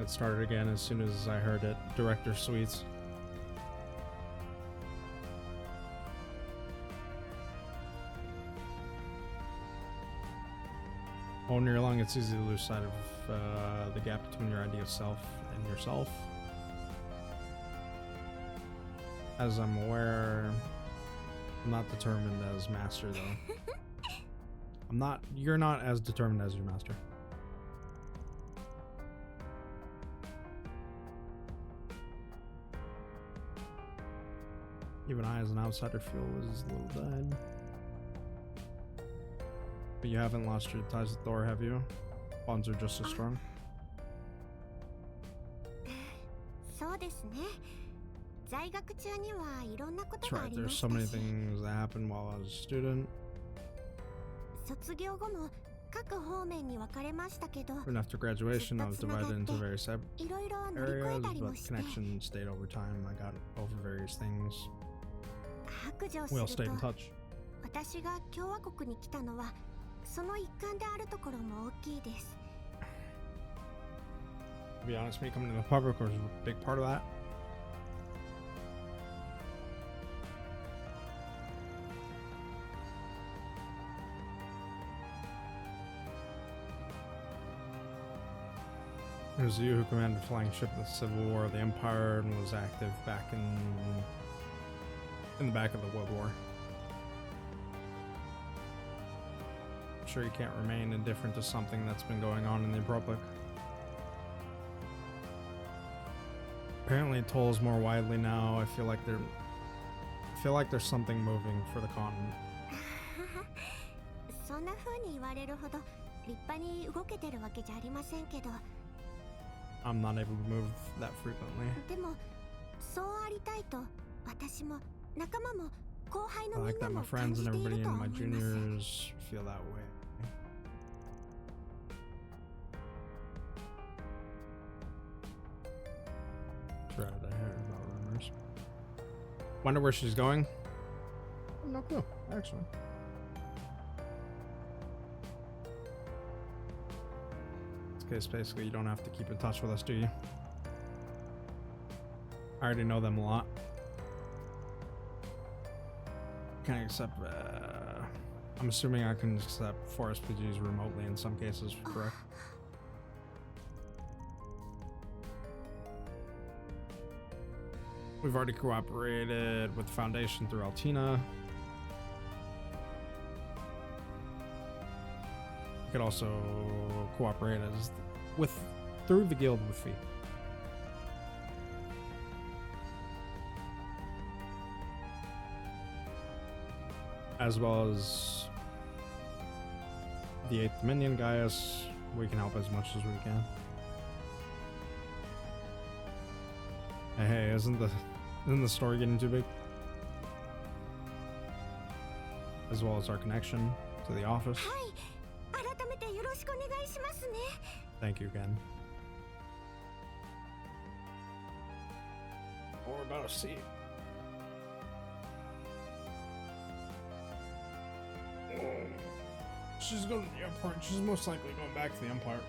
It started again as soon as I heard it. Director Suites. Oh, when you're young, it's easy to lose sight of the gap between your idea of self and yourself. As I'm aware, I'm not determined as master, though. You're not as determined as your master. Even I, as an outsider, feel is a little dead. But you haven't lost your ties with Thor, have you? Bonds are just as strong. そうですね。在学中にはいろんなこと That's があ right, りま there's し so た many し、 things that happened while I was a student. 卒業後も各方面に分かれましたけど、 Even after graduation, I was divided into various いろいろ乗り越え areas, たり but も the して、 connection stayed over time. I got over various things. 白状す We all る stayed in と、 touch. 私が共和国に来たのはその一環であるところも大きいです。 To be honest, me coming to the public was a big part of that. It was you who commanded the flying ship in the Civil War of the Empire and was active back in the back of the World War. I'm sure you can't remain indifferent to something that's been going on in the Republic. Apparently it tolls more widely now. I feel like there's something moving for the continent. そんな風に言われるほど立派に動けてるわけじゃありませんけど、 I'm not able to move that frequently. でもそうありたいと私も仲間も後輩 I のみ like んな that my も感 friends じ and てい everybody ると in 思 my います。 juniors feel that way. Try to hear about rumors. Wonder where she's going? No clue, actually. In this case, basically, you don't have to keep in touch with us, do you? I already know them a lot. Can I accept, I'm assuming I can accept forest PGs remotely in some cases, correct? We've already cooperated with the Foundation through Altina. We could also cooperate through the guild with Fee. As well as the 8th Minion Gaius, we can help as much as we can. Hey, isn't the story getting too big? As well as our connection to the office. はい、改めてよろしくお願いしますね。 Thank you again. What we're about to see. She's going to the Empire. She's most likely going back to the Empire.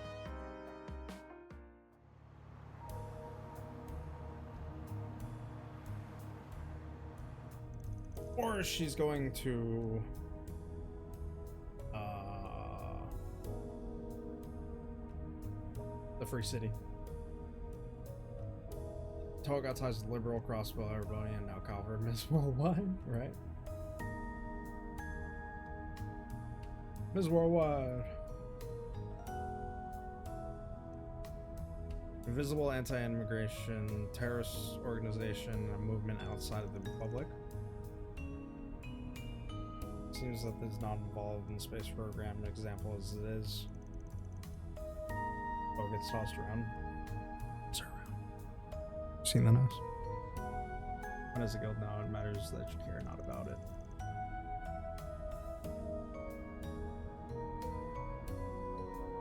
Or she's going to the Free City. Toa got ties with Liberal, Crossbow, everybody, and now Calvert, Miss Worldwide, right? Miss Worldwide. Invisible anti-immigration terrorist organization, a movement outside of the Republic. Seems that it's not involved in the space program. An example as it is. Oh, gets tossed around. It's around. Seen the nose. When as a guild now, it matters that you care not about it.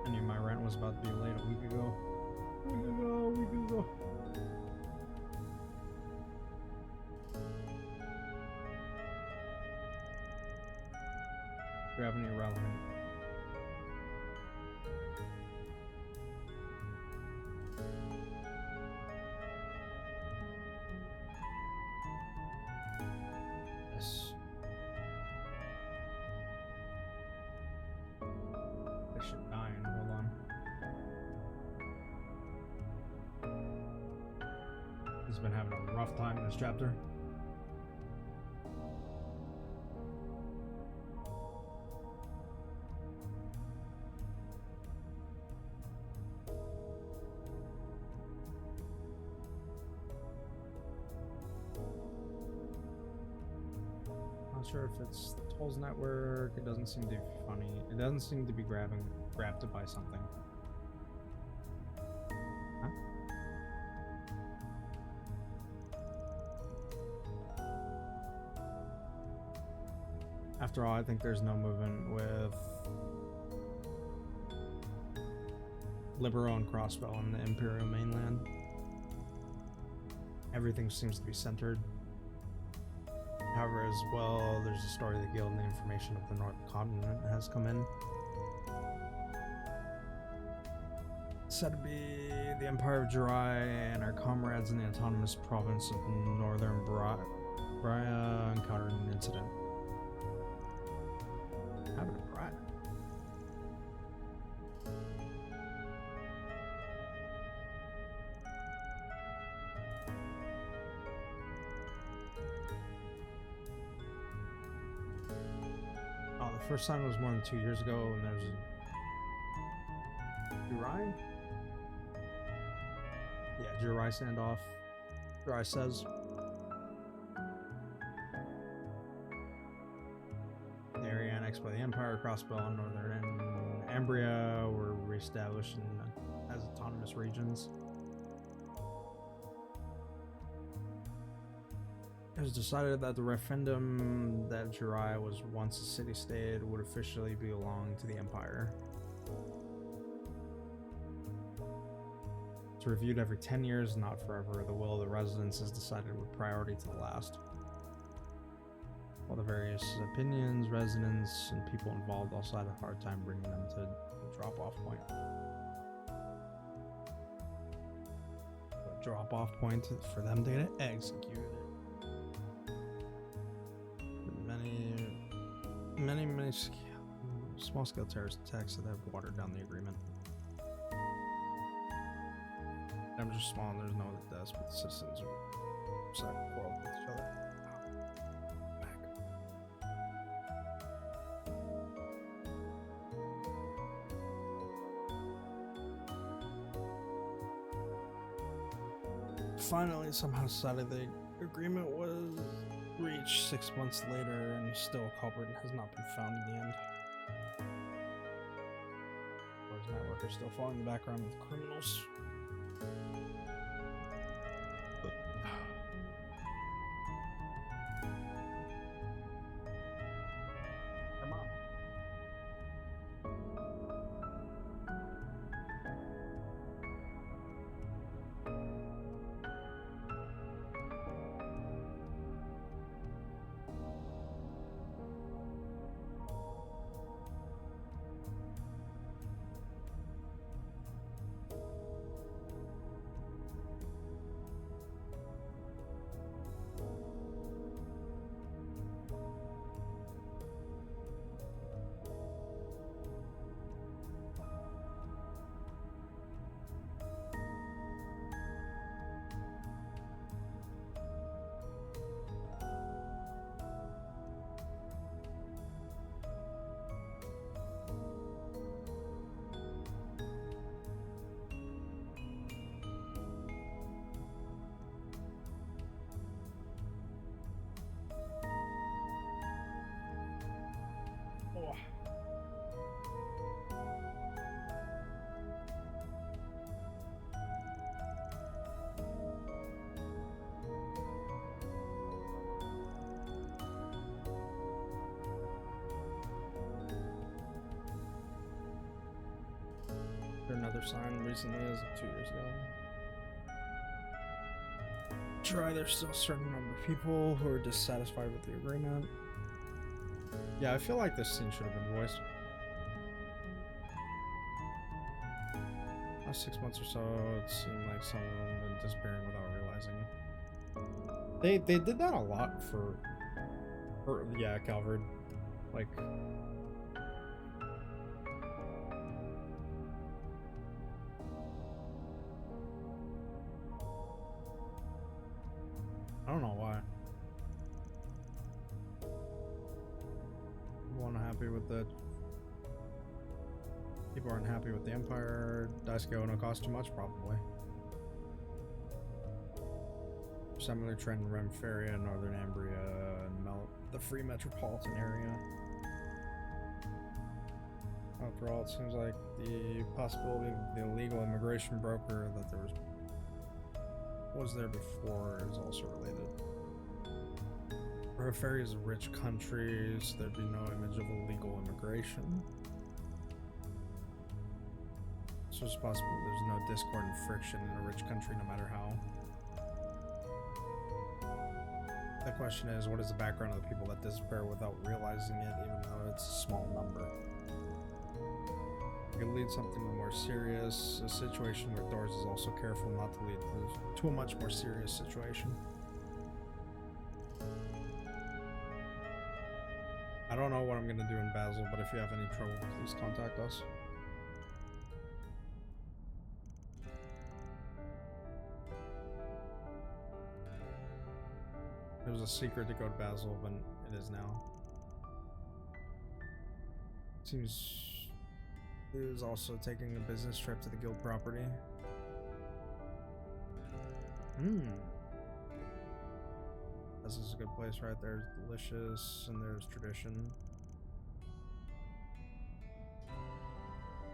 I knew my rent was about to be late a week ago. A week ago. Do you have any relevant? Yes. I should die. been having a rough time in this chapter. Not sure if it's the tolls network. It doesn't seem to be funny. It doesn't seem to be grabbed by something. Huh? After all, I think there's no movement with Libero and Crossbow on the Imperial mainland. Everything seems to be centered. However, as well, there's a story the guild and the information of the North Continent has come in. It's said to be the Empire of Jirai and our comrades in the autonomous province of Northern Bria encountered an incident. What happened to Bria? Oh, the first time was more than 2 years ago, and there's a Jirai? Yeah, Jirai standoff. Jirai says. The area annexed by the Empire, Crossbow, and Northern Ambria were reestablished as autonomous regions. It was decided that the referendum that Jirai was once a city-state would officially belong to the Empire. It's reviewed every 10 years, not forever. The will of the residents is decided with priority to the last. While the various opinions, residents, and people involved also had a hard time bringing them to the drop-off point. A drop-off point for them to get executed. Many small-scale terrorist attacks that have watered down the agreement. Numbers are small and there's no other deaths, but the citizens are starting to quarrel with each other. Finally, somehow decided the agreement was reached 6 months later, and still a culprit has not been found in the end. His network is still following the background with criminals. Come on. Another sign recently as of 2 years ago. Try, there's still a certain number of people who are dissatisfied with the agreement. Yeah, I feel like this scene should have been voiced. Last 6 months or so, it seemed like some of them have been disappearing without realizing. They did that a lot for yeah, Calvard. Like, I don't know why. People aren't happy with it. People aren't happy with the Empire. Daisuke no cost too much, probably. Similar trend in Remferia, Northern Ambria, and the Free Metropolitan area. After all, it seems like the possibility of the illegal immigration broker that there was there before is also related. Remferia is a rich country, so there'd be no image of illegal immigration. So it's possible there's no discord and friction in a rich country, no matter how. The question is, what is the background of the people that disappear without realizing it, even though it's a small number? It could lead something more serious, a situation where Doors is also careful not to lead to a much more serious situation. I don't know what I'm gonna do in Basel, but if you have any trouble, please contact us. It was a secret to go to Basel, but it is now. Seems he was also taking a business trip to the guild property. This is a good place right there. It's delicious, and there's tradition.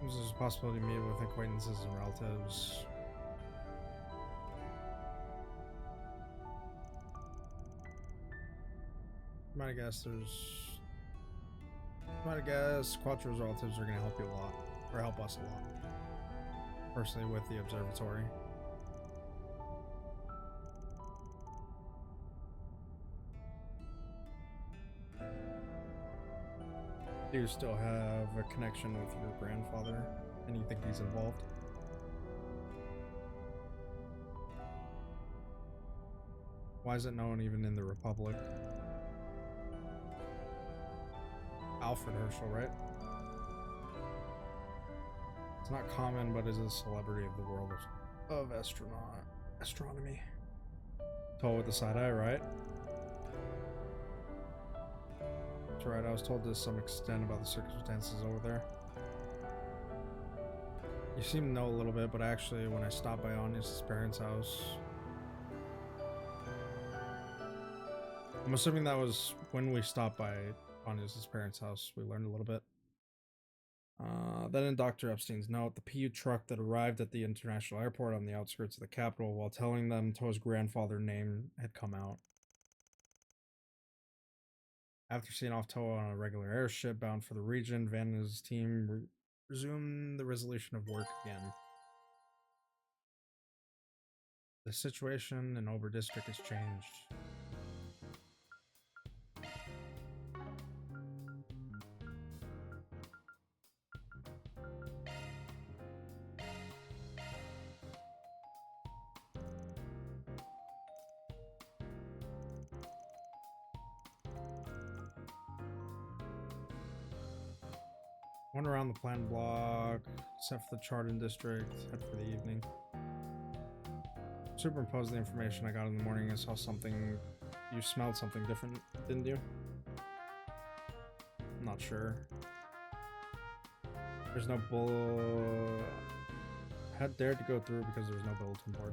There's a possibility to meet with acquaintances and relatives. Might guess Quattro's relatives are gonna help you a lot, or help us a lot. Personally, with the observatory. Do you still have a connection with your grandfather, and you think he's involved? Why is it known even in the Republic? Alfred Herschel, right? It's not common, but is a celebrity of the world of astronomy. Tall with the side eye, right? That's right, I was told to some extent about the circumstances over there. You seem to know a little bit, but actually, when I stopped by Anya's parents' house, I'm assuming that was when we stopped by Anya's parents' house, we learned a little bit. Then in Dr. Epstein's note, the PU truck that arrived at the international airport on the outskirts of the capital while telling them Toa's grandfather's name had come out. After seeing off Toa on a regular airship bound for the region, Van and his team resumed the resolution of work again. The situation in Over District has changed. Went around the planned block, except for the Chardon district, head for the evening. Superimposed the information I got in the morning and saw something. You smelled something different, didn't you? I'm not sure. There's no had dared to go through because there's no bulletin board.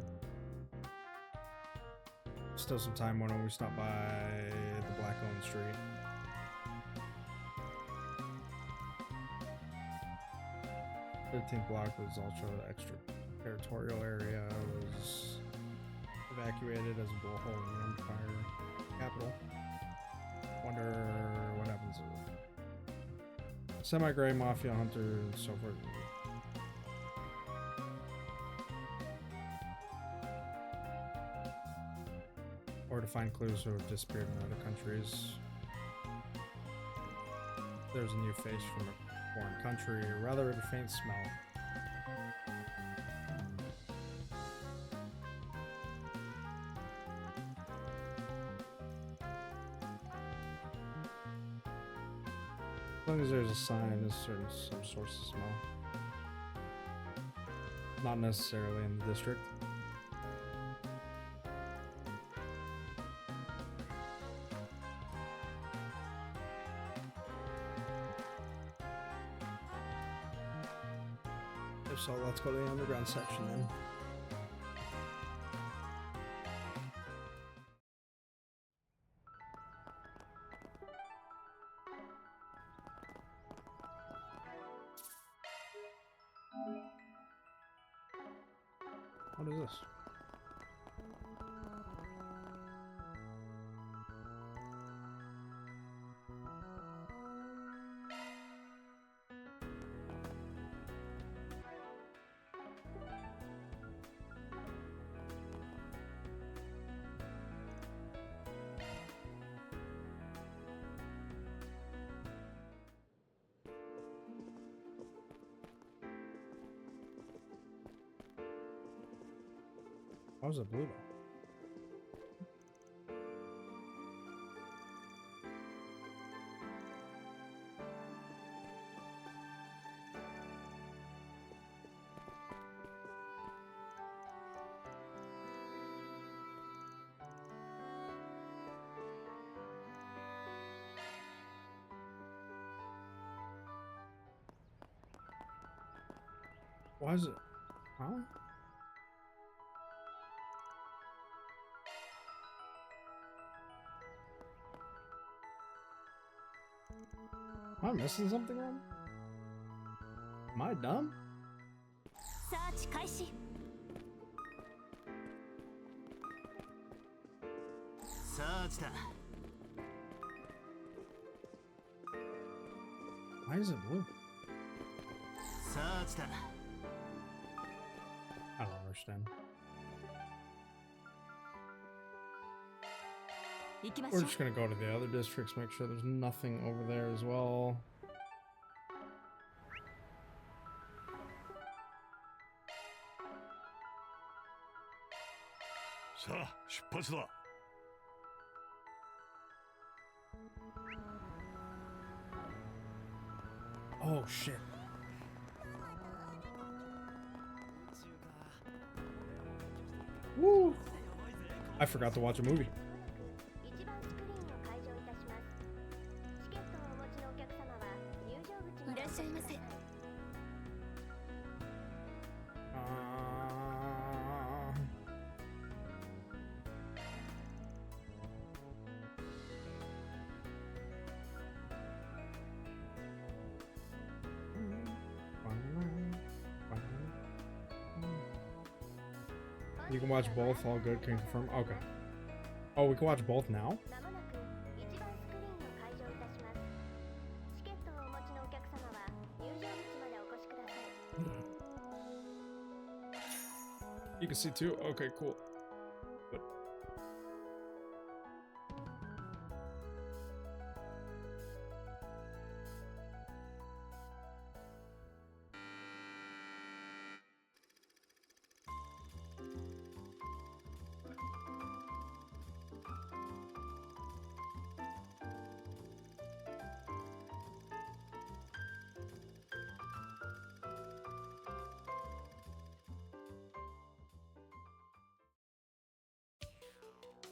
Still some time when we stopped by the Black-owned street. The 13th block was also extraterritorial area, was evacuated as a blowhole in the Empire capital. Wonder what happens to semi-gray mafia hunter and so forth. Or to find clues who have disappeared in other countries. There's a new face from a foreign country, or rather a faint smell. As long as there's a sign, there's some source of smell. Not necessarily in the district. so let's go to the underground section then. What is this? Why was it blue though? Why is it? Huh? Am I missing something wrong? Am I dumb? サーチ開始。サーチだ。 Why is it blue? サーチだ。 I don't understand. 行きましょ We're う。 just gonna go to the other districts, make sure there's nothing over there as well. さあ出発だ。 Oh shit. Woo! I forgot to watch a movie. 一番スクリーンを開場いたします。チケットをお持ちのお客様は入場口までいらっしゃいませ。 You can watch both, all good, can confirm. Okay. Oh, we can watch both now? まもなく一番スクリーンを開場いたします。チケットをお持ちのお客様は入場口までお越しください。 You can see too? Okay, cool. Good.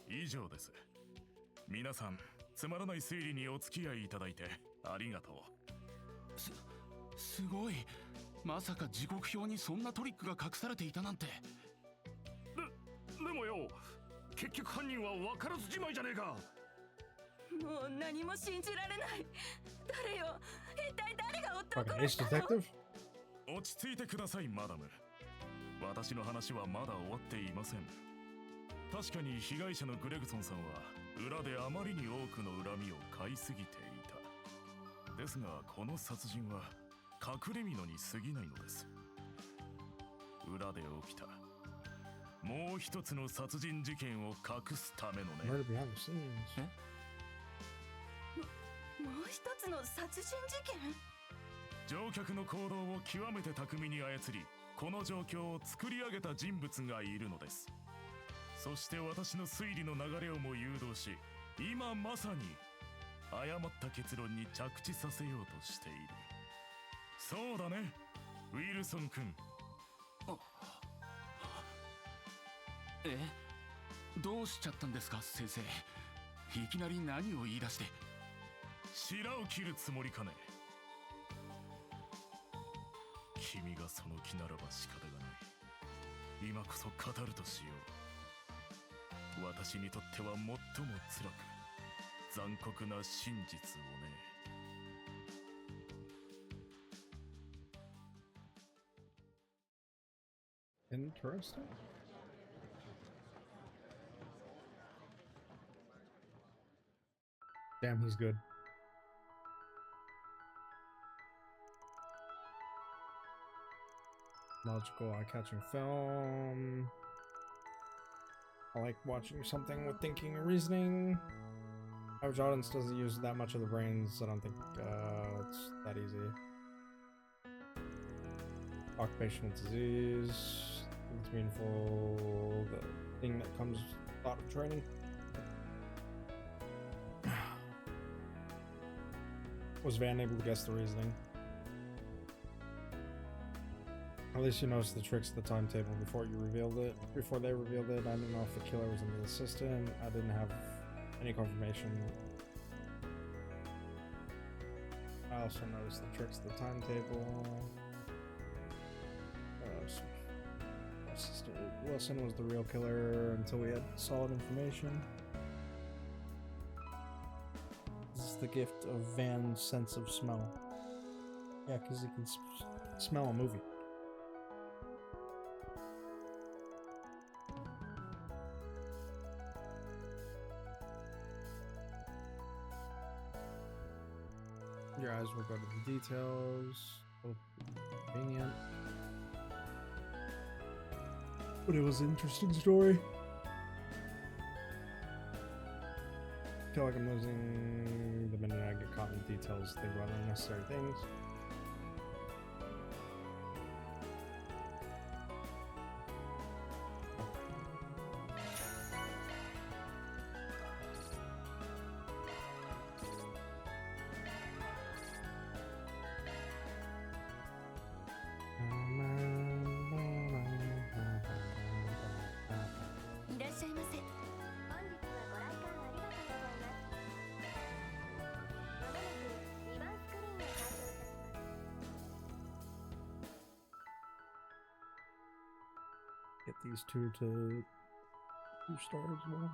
「以上です。皆さんつまらない推理にお付き合いいただいてありがとう。すごい。まさか時刻表にそんなトリックが隠されていたなんて。でもよ、結局犯人は分からずじまいじゃねえか。もう何も信じられない。誰よ、一体誰が夫を Fucking 殺 Ace したの？ Detective? 落ち着いてくださいマダム。私の話はまだ終わっていません。確かに被害者のグレグソンさんは裏であまりに多くの恨みを買いすぎていた。ですがこの殺人は隠れ蓑に過ぎないのです。裏で起きたもう一つの殺人事件を隠すためのね。 Murder behind the scenes. もう一つの殺人事件？乗客の行動を極めて巧みに操り、この状況を作り上げた人物がいるのです。そして私の推理の流れをも誘導し、今まさに誤った結論に着地させようとしている。そうだね、ウィルソン君。え？どうしちゃったんですか先生。いきなり何を言い出して。白を切るつもりかね。君がその気ならば仕方がない。今こそ語るとしよう。私にとっては最も辛く残酷な真実をね。Interesting. Damn, he's good. Logical eye-catching film. I like watching something with thinking and reasoning. Average audience doesn't use that much of the brains. I don't think it's that easy. Occupational disease. It's meaningful. The thing that comes with a lot of training. Was Van able to guess the reasoning? At least you noticed the tricks of the timetable before you revealed it. Before they revealed it, I didn't know if the killer was in the assistant. I didn't have any confirmation. I also noticed the tricks of the timetable. Assistant Wilson was the real killer until we had solid information. This is the gift of Van's sense of smell. Yeah, because he can smell a movie. Your eyes will go to the details. Oh, convenient. But it was an interesting story. I feel like I'm losing the minute I get caught in the details, think about unnecessary things. Get these two to 2 stars more.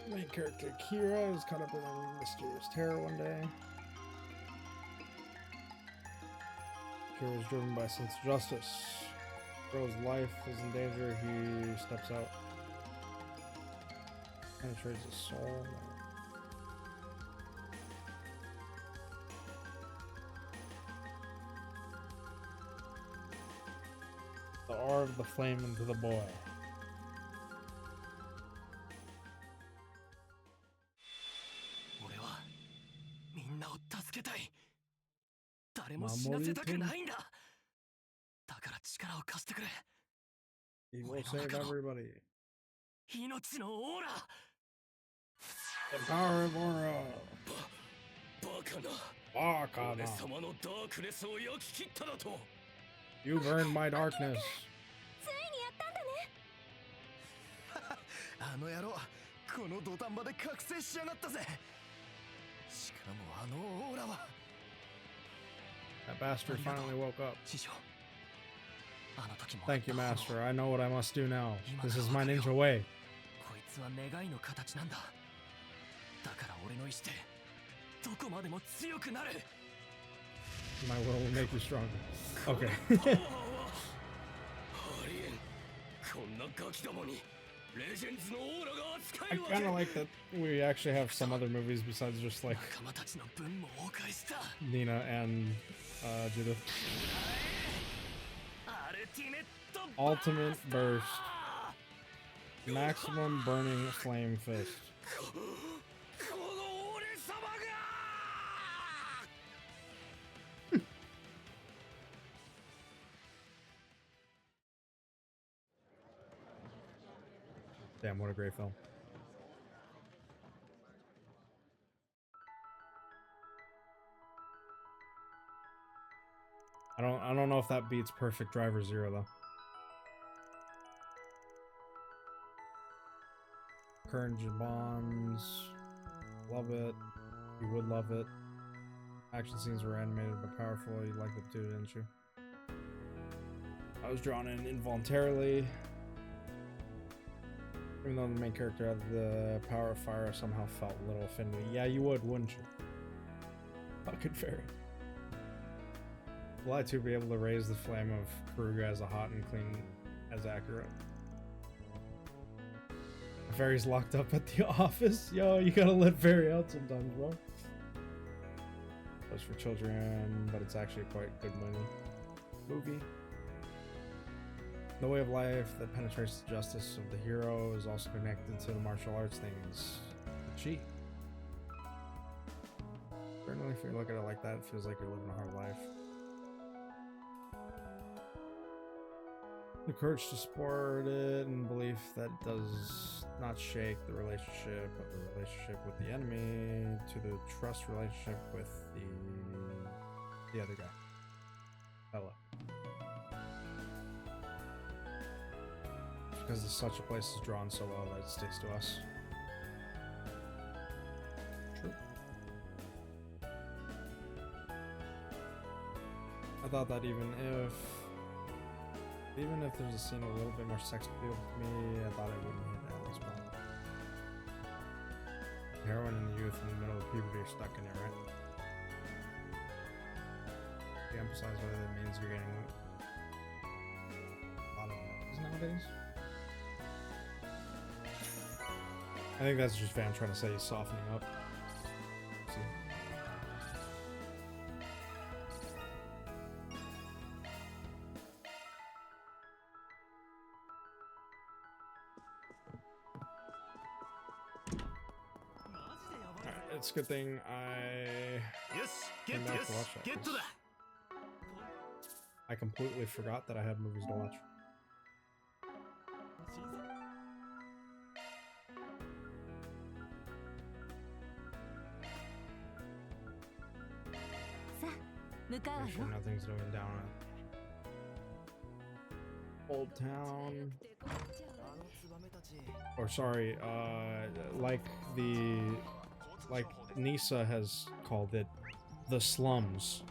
Main character Kira is caught up in a mysterious terror one day. Kira is driven by a sense of justice. Girl's life is in danger. He steps out. Penetrates his soul. The aura of the flame into the boy. He will save everybody. The power of aura. Bakana. You burned my darkness. あの野郎、この土壇場で覚醒しやがったぜ。しかもあのオーラは。That bastard finally woke up. Thank you, Master. I know what I must do now. This is my ninja way. こいつは願いの形なんだ。だから俺の意志でどこまでも強くなる。My will will make you stronger. Okay. ありえん。こんなガキどもにレジェンズのオーラが扱 I えるわけ。 kind of like that we actually have some other movies besides just like 仲間たちの分もお返しだ。 Nina and Judith. Ultimate burst. Maximum burning flame fist. Damn, what a great film. I don't know if that beats Perfect Driver Zero though. Courage and Bonds. Love it. You would love it. Action scenes were animated but powerful. You liked it too, didn't you? I was drawn in involuntarily. Even though the main character had the power of fire, I somehow felt little affinity. Yeah, you would, wouldn't you? Fucking fairy. Will I too be able to raise the flame of Karuga as a hot and clean as accurate? Fairy's locked up at the office. Yo, you gotta let Fairy out sometimes, bro. It's for children, but it's actually quite a good movie. The way of life that penetrates the justice of the hero is also connected to the martial arts things. The chi. Certainly, if you look at it like that, it feels like you're living a hard life. The courage to support it and belief that it does not shake the relationship of the relationship with the enemy to the trust relationship with the other guy. Hello. Because such a place is drawn so well that it sticks to us. True. I thought that even if there's a scene a little bit more sex appeal to me, I thought it wouldn't hit at this point. Heroine and the youth in the middle of puberty are stuck in it, right? You emphasize whether that means you're getting a lot of movies nowadays. I think that's just Van trying to say he's softening up. See? Alright, it's a good thing I came back to watch that. 'Cause I completely forgot that I had movies to watch. Pretty sure nothing's going down at Old Town. Or sorry, like Nisa has called it, the slums.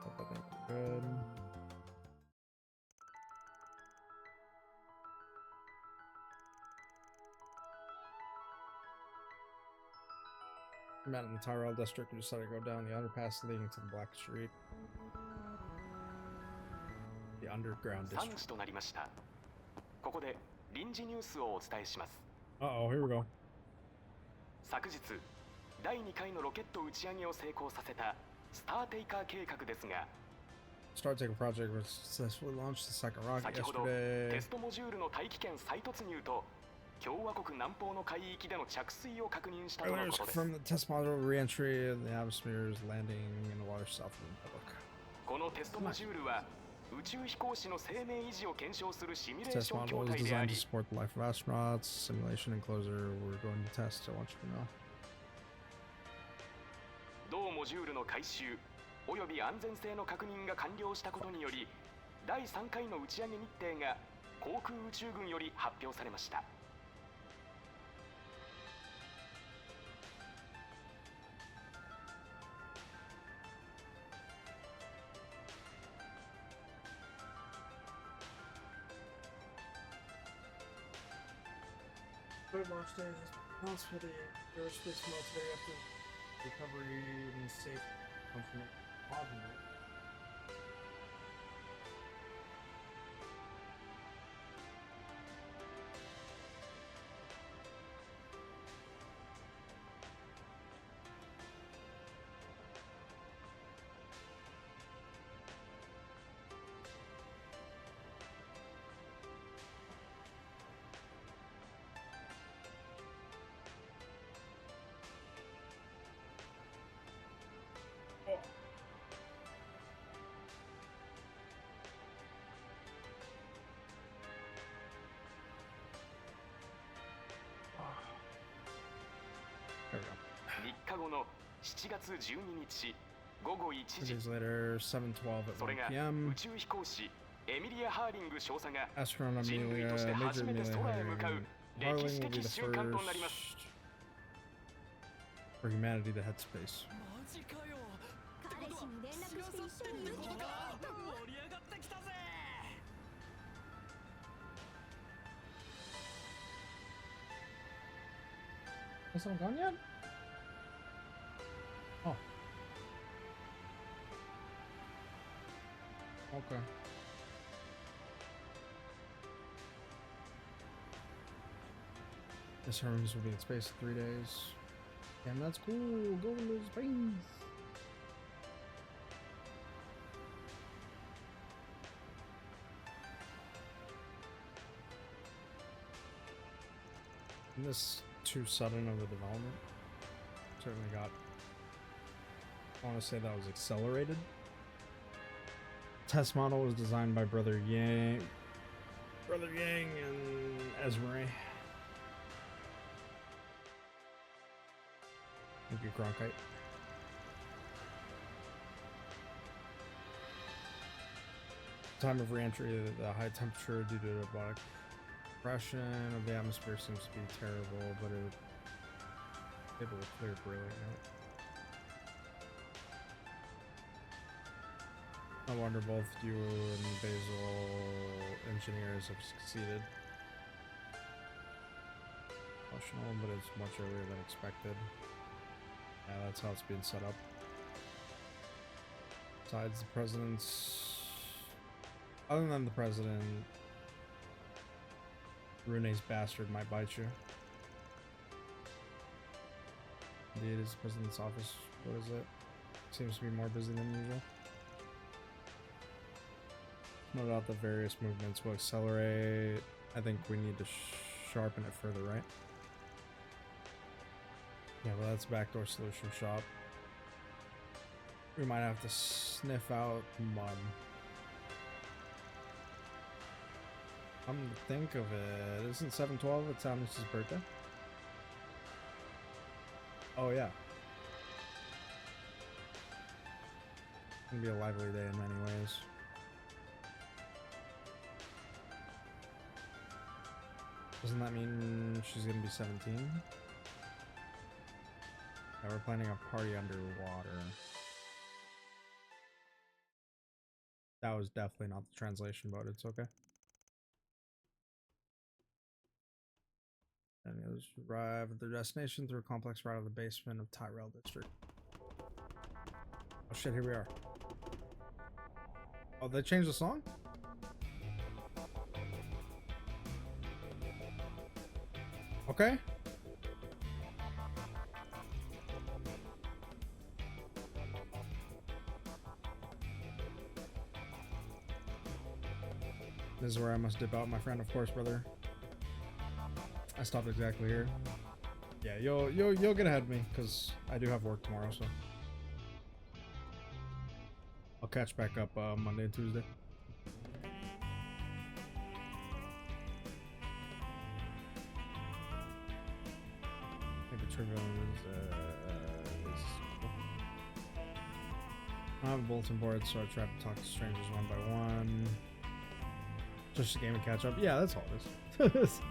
Hope I think we're good. Met in the Tyrell district, we decided to go down the underpass leading to the Black Street. The underground district. Uh-oh, here we go. 昨日、第2回のロケット打ち上げを成功させたスターテイカー計画ですが、 Star Taker project was successfully launched the second rocket 先ほど yesterday. テストモジュールの大気圏再突入と共和国南方の海域での着水を確認したとの Earlier ことです。 from the test module re-entry in the atmospheres landing in the water south of the Republic. このテストモジュールは宇宙飛行士の生命維持を検証するシミュ The レー test ション module 筐 is 体であ designed り to、support the life of astronauts. Simulation enclosure we're going to test, I want you to know. 同モジュールの回収および安全性の確認が完了したことにより、第3回の打ち上げ日程が航空宇宙軍より発表されました。Third launch day is announced for the aerospace military after recovery and safe comfort modular.3日後の7月12日午後1 2 時 days later, 7:12 at それ 1 が p.m. 宇宙飛行士エミリア・ハーリング少佐が Astronaut 人類 Amelia, として Major 初めて Amelia 空へ向かう Harling 歴史 will be 的 the 瞬間となります。 first for humanity to head space. マジかよ。彼氏に連絡して一緒に行く盛り上がってきたぜ。 Has someone gone yet? Oh. Okay. This Hermes will be in space in 3 days. Damn, that's cool. Go to space. Isn't this too sudden of a development? Certainly got. I want to say that was accelerated. Test model was designed by Brother Yang and Esmeri. Thank you, Cronkite. Time of re-entry, the high temperature due to robotic compression of the atmosphere seems to be terrible, but it able to clear brilliantly. No wonder both you and Basil engineers have succeeded. Emotional, but it's much earlier than expected. Yeah, that's how it's being set up. Besides the president's... Other than the president, Rune's bastard might bite you. Indeed, is the president's office. What is it? Seems to be more busy than usual. No doubt the various movements will accelerate. I think we need to sharpen it further, right? Yeah, well, that's backdoor solution shop. We might have to sniff out mud. Come to think of it, isn't 7/12 it's Amis's birthday? Oh yeah. It's gonna be a lively day in many ways. Doesn't that mean she's gonna be 17? Yeah, we're planning a party underwater. That was definitely not the translation, but it's okay. And the others arrive at their destination through a complex route of the basement of Tyrell District. Oh shit, here we are. Oh, they changed the song? Okay. This is where I must dip out, my friend, of course, brother. I stopped exactly here. Yeah, you'll get ahead of me because I do have work tomorrow, so I'll catch back up Monday and Tuesday. I think the trivial is I have a bulletin board, so I try to talk to strangers one by one. Just a game of catch up. Yeah, that's all it is.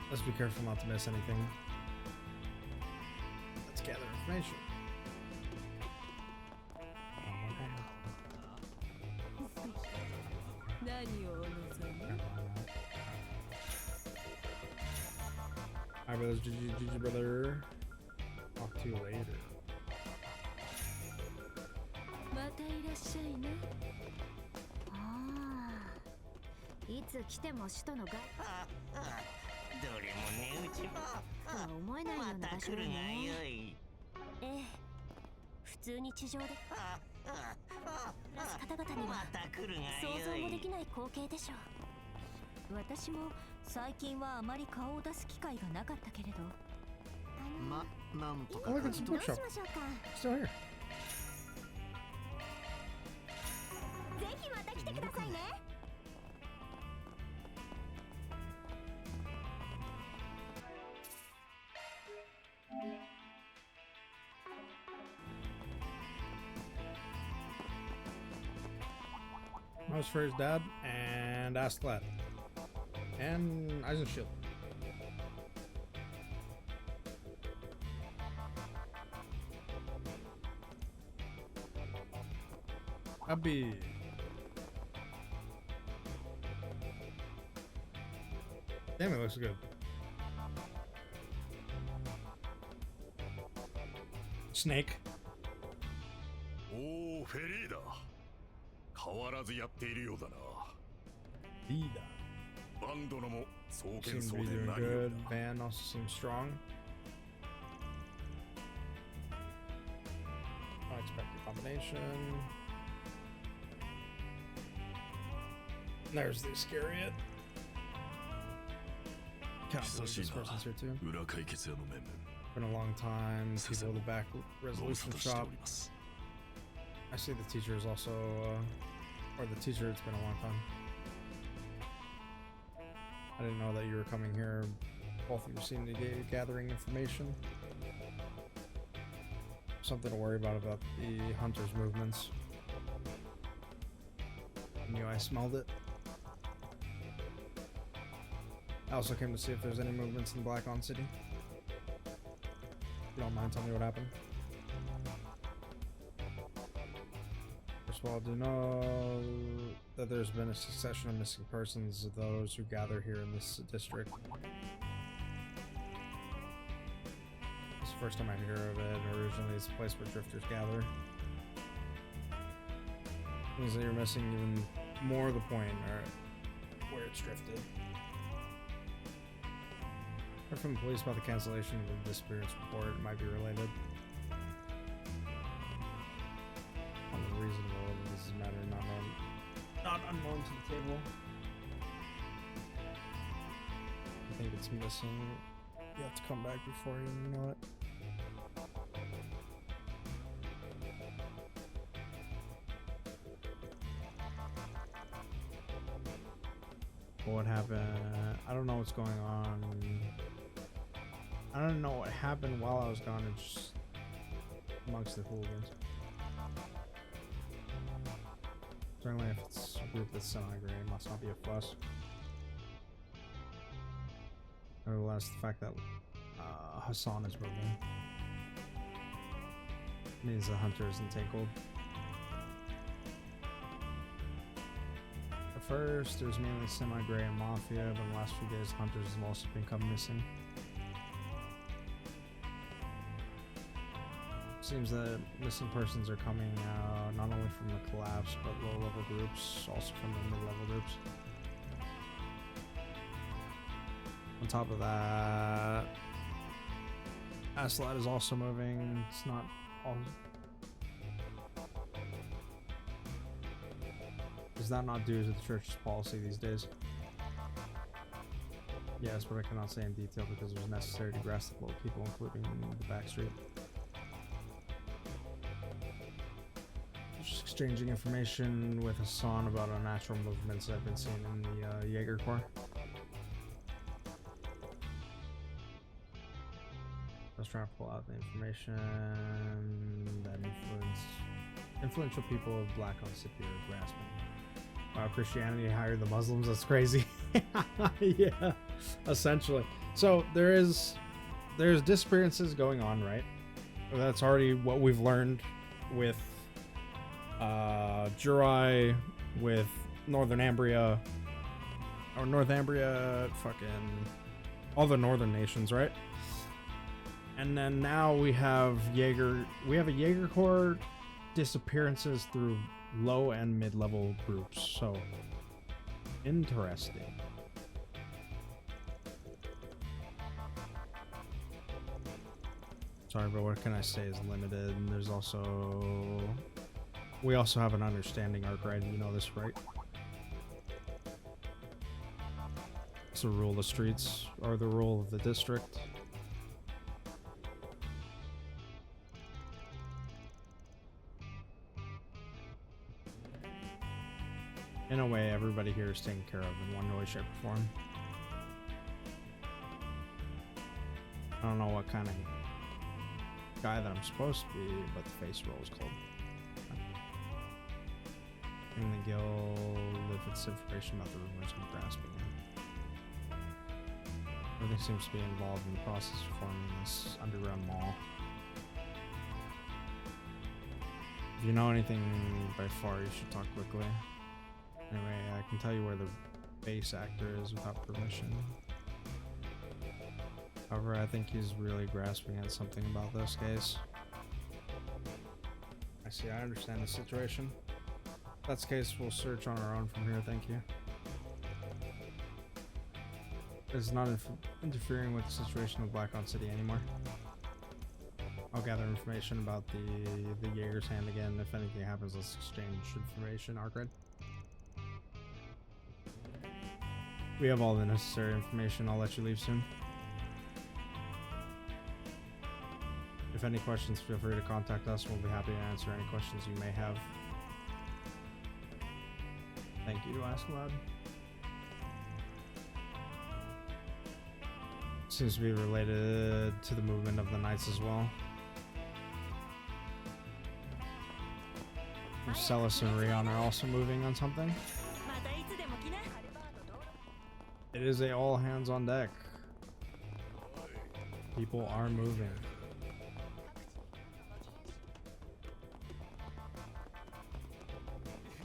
Let's be careful not to miss anything. Let's gather information. Alright, brothers. GG, brother. Talk to you later. またいらっしゃいね。ああ、いつ来ても首都のどれも値打ちばとは思えないような場所だね。ええ、普通に地上で暮らす方々には想像もできない光景でしょう。私も最近はあまり顔を出す機会がなかったけれど、なんとか Oh, look, it's a どう bookshop. しましょうか。 Still here. ぜひまた来てくださいね。I was for his dad and Askeladd. And Eisenshield. Abby. Damn, it looks good. Snake. おお、フェリーダ。変わらずやっているようだな。リーダバンドのも双ー。剣 Seems そう to be で doing 何よ good. りだ。 Van also seems strong. Unexpected combination. There's the Iscariot. Can't 久 believe しい this な。 person's here too. 裏解決屋の面々。 Been a long time. 先生 People も at the back ご無沙 resolution 汰してお shop. ります。 I see the teacher is also, or the teacher, it's been a long time. I didn't know that you were coming here. Both of you seem to be gathering information. Something to worry about the hunter's movements. I knew I smelled it. I also came to see if there's any movements in Black On City. If you don't mind, tell me what happened. First of all, I do know that there's been a succession of missing persons of those who gather here in this district. It's the first time I hear of it. Originally, it's a place where drifters gather. Means that you're missing even more of the point, or where it's drifted. Heard from the police about the cancellation of the disappearance report. It might be related. Unreasonable. This is a matter not unknown to the table. I think it's missing. You have to come back before you know it. What happened? I don't know what's going on. I don't know what happened while I was gone. It's just amongst the hooligans. Certainly, if it's a group that's semi-gray, it must not be a fuss. Nevertheless, the fact that Hassan is moving means the hunter isn't tangled. At first, it was mainly semi-gray and mafia, but in the last few days, hunters have also become missing. Seems that missing persons are coming not only from the collapse, but low-level groups, also from the mid-level groups. On top of that, Askeladd is also moving. It's not all. Is that not due to the church's policy these days? Yes, but I cannot say in detail because it was necessary to grasp the local people, including the backstreet. Just exchanging information with Hassan about unnatural movements I've been seeing in the Jaeger Corps. I was trying to pull out the information that influential people of Black on City are grasping. Wow, Christianity hired the Muslims. That's crazy. Yeah, essentially. So there's disappearances going on, right? That's already what we've learned with Jurai, with Northambria, fucking all the northern nations, right? And then now we have a Jaeger Corps disappearances through low and mid-level groups. So interesting. Sorry, but what can I say is limited. And there's also, we also have an understanding arc, right? You know this, right? It's the rule of the streets, or the rule of the district. In a way, everybody here is taken care of in one way, shape, or form. I don't know what kind of guy that I'm supposed to be, but the face roll is cold. In the guild, if it's information about the rumors I'm grasping it. Everything seems to be involved in the process of forming this underground mall. If you know anything by far, you should talk quickly. Anyway, I can tell you where the base actor is without permission. However, I think he's really grasping at something about this case. I see, I understand the situation. If that's the case, we'll search on our own from here, thank you. It's not interfering with the situation of Blackout City anymore. I'll gather information about the Jaeger's hand again. If anything happens, let's exchange information. Arcade. We have all the necessary information. I'll let you leave soon. If any questions, feel free to contact us. We'll be happy to answer any questions you may have. Thank you to Ask Aloud. Seems to be related to the movement of the Knights as well. Celis and Rion are also moving on something. It is a all hands on deck. People are moving.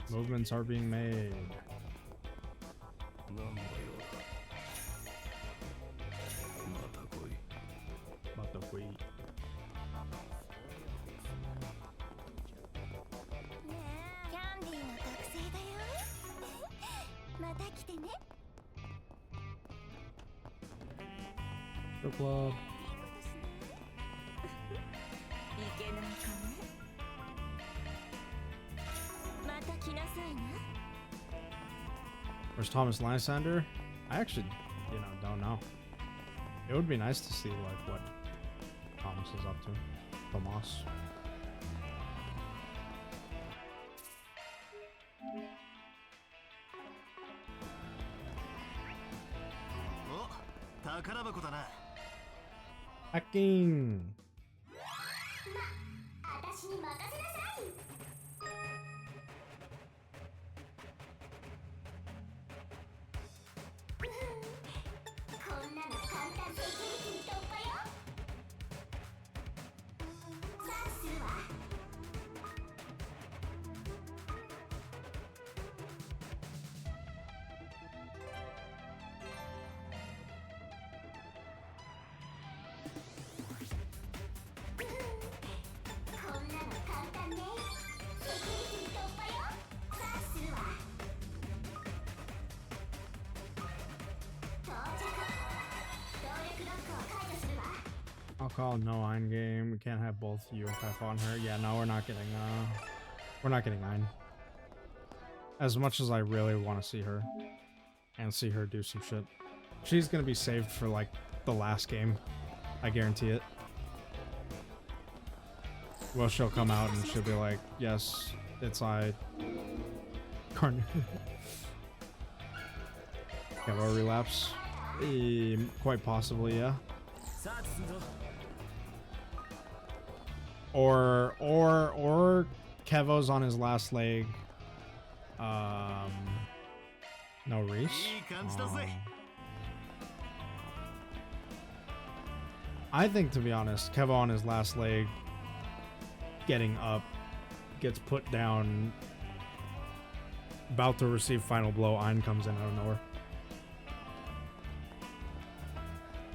Movements are being made. Club. Where's Thomas Lysander? I actually, don't know. It would be nice to see like what Thomas is up to. Tomas. Hacking. I'll call no Ein game. We can't have both you and Pep on her. Yeah, no, we're not getting Ein. As much as I really want to see her and see her do some shit. She's gonna be saved for like the last game. I guarantee it. Well, she'll come out and she'll be like, yes, it's I. Carn. Kevo relapse? Quite possibly, yeah. Or Kevo's on his last leg. No Reese. I think, to be honest, Kevo on his last leg, getting up, gets put down, about to receive final blow. Ein comes in out of nowhere.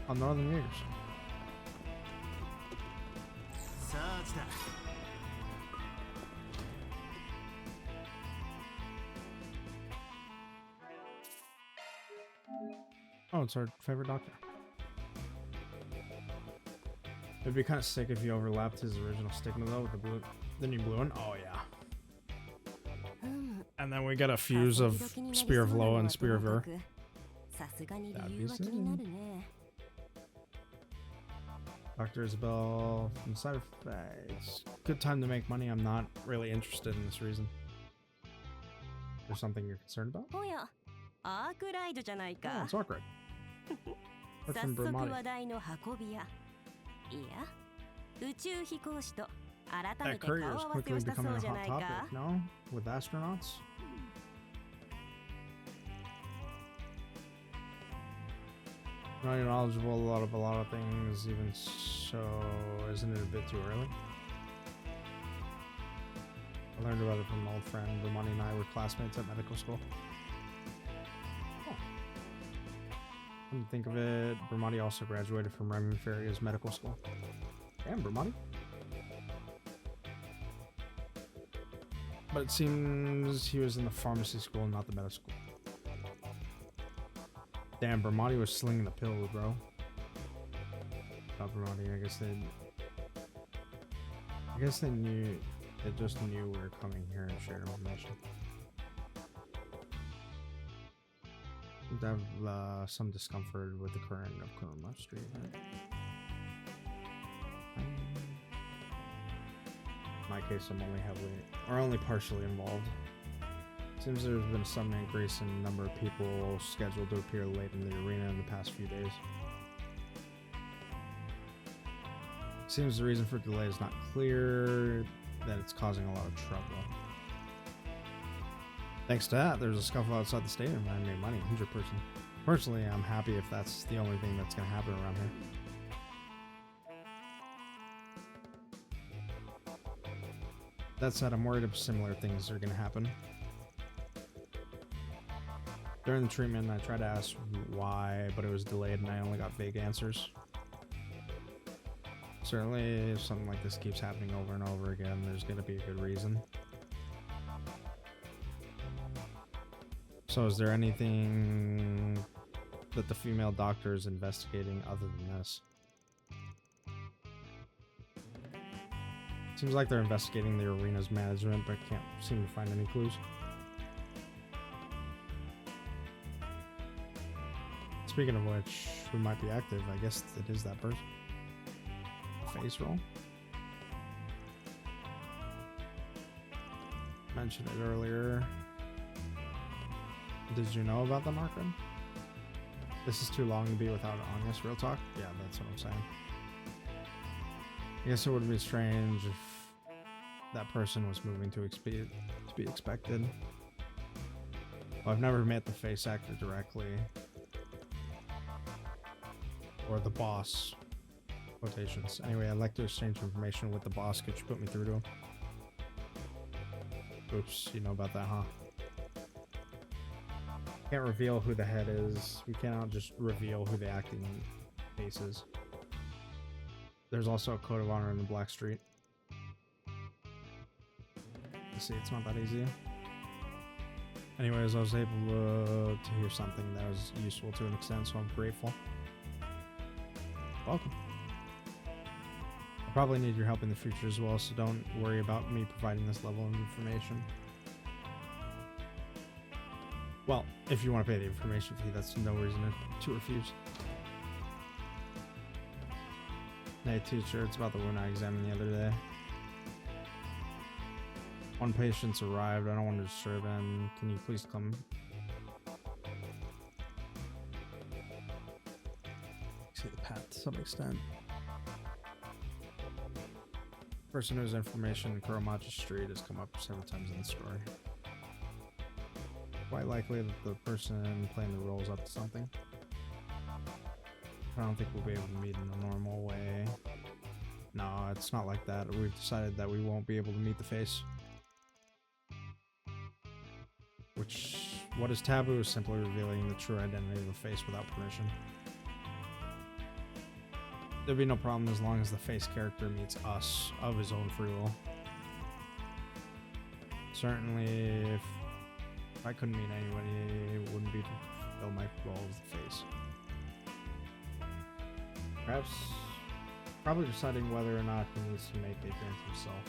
On Northern Years. Oh, it's our favorite doctor. It'd be kind of sick if he overlapped his original stigma though with the new blue one. Oh yeah. And then we get a fuse of Spear of Loa and Spear of Ur. That'd be sick. Dr. Isabel from side effects. Good time to make money. I'm not really interested in this reason. There's something you're concerned about? Oh, it's awkward. We're from Brahmati. That courier is quickly becoming a hot topic, no? With astronauts? Now you're knowledgeable about a lot of things, even so, isn't it a bit too early? I learned about it from an old friend. Romani and I were classmates at medical school. Oh. Come to think of it, Romani also graduated from Raymond Ferria's medical school. Damn, Romani. But it seems he was in the pharmacy school, not the medical school. Damn, Bramati was slinging the pills, bro. Not Bramati, I guess they knew. They just knew we were coming here and shared information. To have some discomfort with the current of Kuruma Street. In my case, I'm only partially involved. Seems there's been some increase in the number of people scheduled to appear late in the arena in the past few days. Seems the reason for delay is not clear, that it's causing a lot of trouble. Thanks to that, there's a scuffle outside the stadium and I made money, 100%. Personally, I'm happy if that's the only thing that's going to happen around here. That said, I'm worried if similar things are going to happen. During the treatment, I tried to ask why, but it was delayed and I only got vague answers. Certainly, if something like this keeps happening over and over again, there's going to be a good reason. So is there anything that the female doctor is investigating other than this? Seems like they're investigating the arena's management, but can't seem to find any clues. Speaking of which, who might be active? I guess it is that person. Face roll. Mentioned it earlier. Did you know about the marker? This is too long to be without it on this. Real talk? Yeah, that's what I'm saying. I guess it would be strange if that person was moving to be expected. Well, I've never met the face actor directly. Or the boss. Quotations. Anyway, I'd like to exchange information with the boss. Could you put me through to him? Oops, you know about that, huh? Can't reveal who the head is. We cannot just reveal who the acting face is. There's also a code of honor in the Black Street. You see, it's not that easy. Anyways, I was able to hear something that was useful to an extent, so I'm grateful. Welcome. I'll probably need your help in the future as well, so don't worry about me providing this level of information. Well, if you want to pay the information fee, that's no reason to refuse. Hey teacher, it's about the wound I examined the other day. One patient's arrived, I don't want to disturb him. Can you please come? See the path to some extent. Person whose information in Kuromachi Street has come up several times in the story. Quite likely that the person playing the role is up to something. I don't think we'll be able to meet in a normal way. No, it's not like that. We've decided that we won't be able to meet the face. What is taboo is simply revealing the true identity of the face without permission. There'd be no problem as long as the face character meets us of his own free will. Certainly, if I couldn't meet anybody, it wouldn't be to fulfill my role as the face. Perhaps, probably deciding whether or not he needs to make the appearance himself.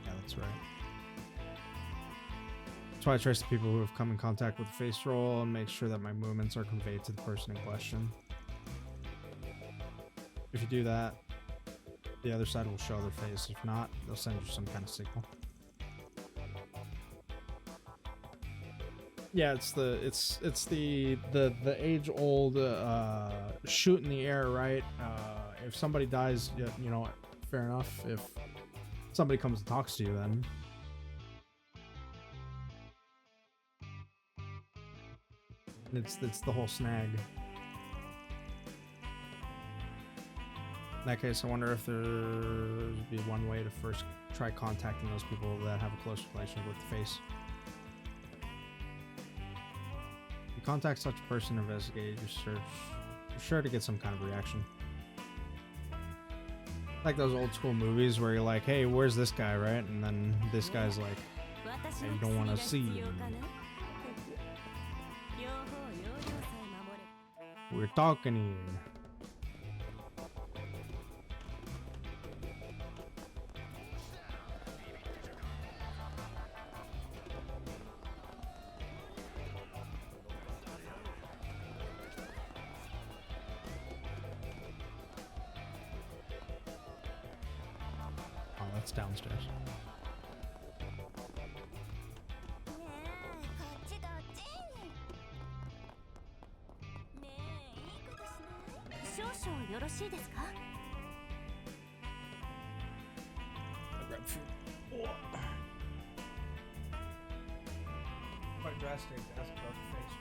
Yeah, that's right. That's why I trace the people who have come in contact with the face roll and make sure that my movements are conveyed to the person in question. If you do that, the other side will show their face. If not, they'll send you some kind of signal. Yeah, it's the age-old shoot in the air, right? If somebody dies, you know, fair enough. If somebody comes and talks to you, then it's the whole snag. In that case, I wonder if there'd be one way to first try contacting those people that have a close relationship with the face. If you contact such a person, investigate your search, you're sure to get some kind of reaction. Like those old school movies where you're like, hey, where's this guy, right? And then this guy's like, hey, you don't want to see him. We're talking here. Oh, that's downstairs. I grabbed food. Oh. Quite drastic to ask about the face.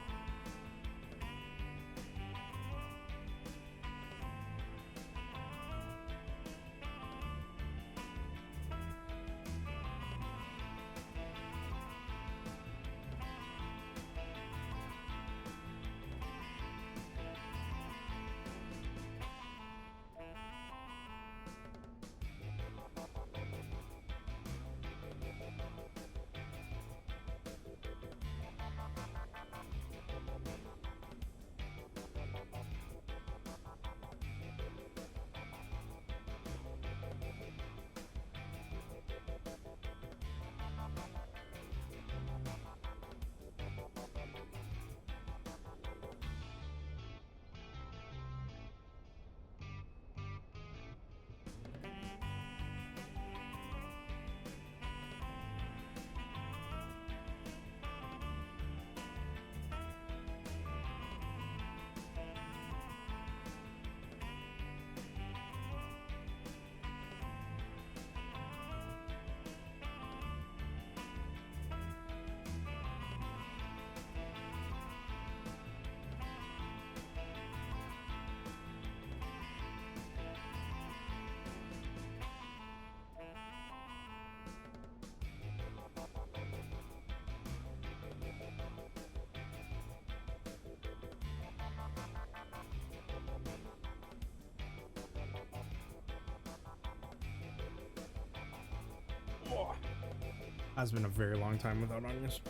Has been a very long time without onions.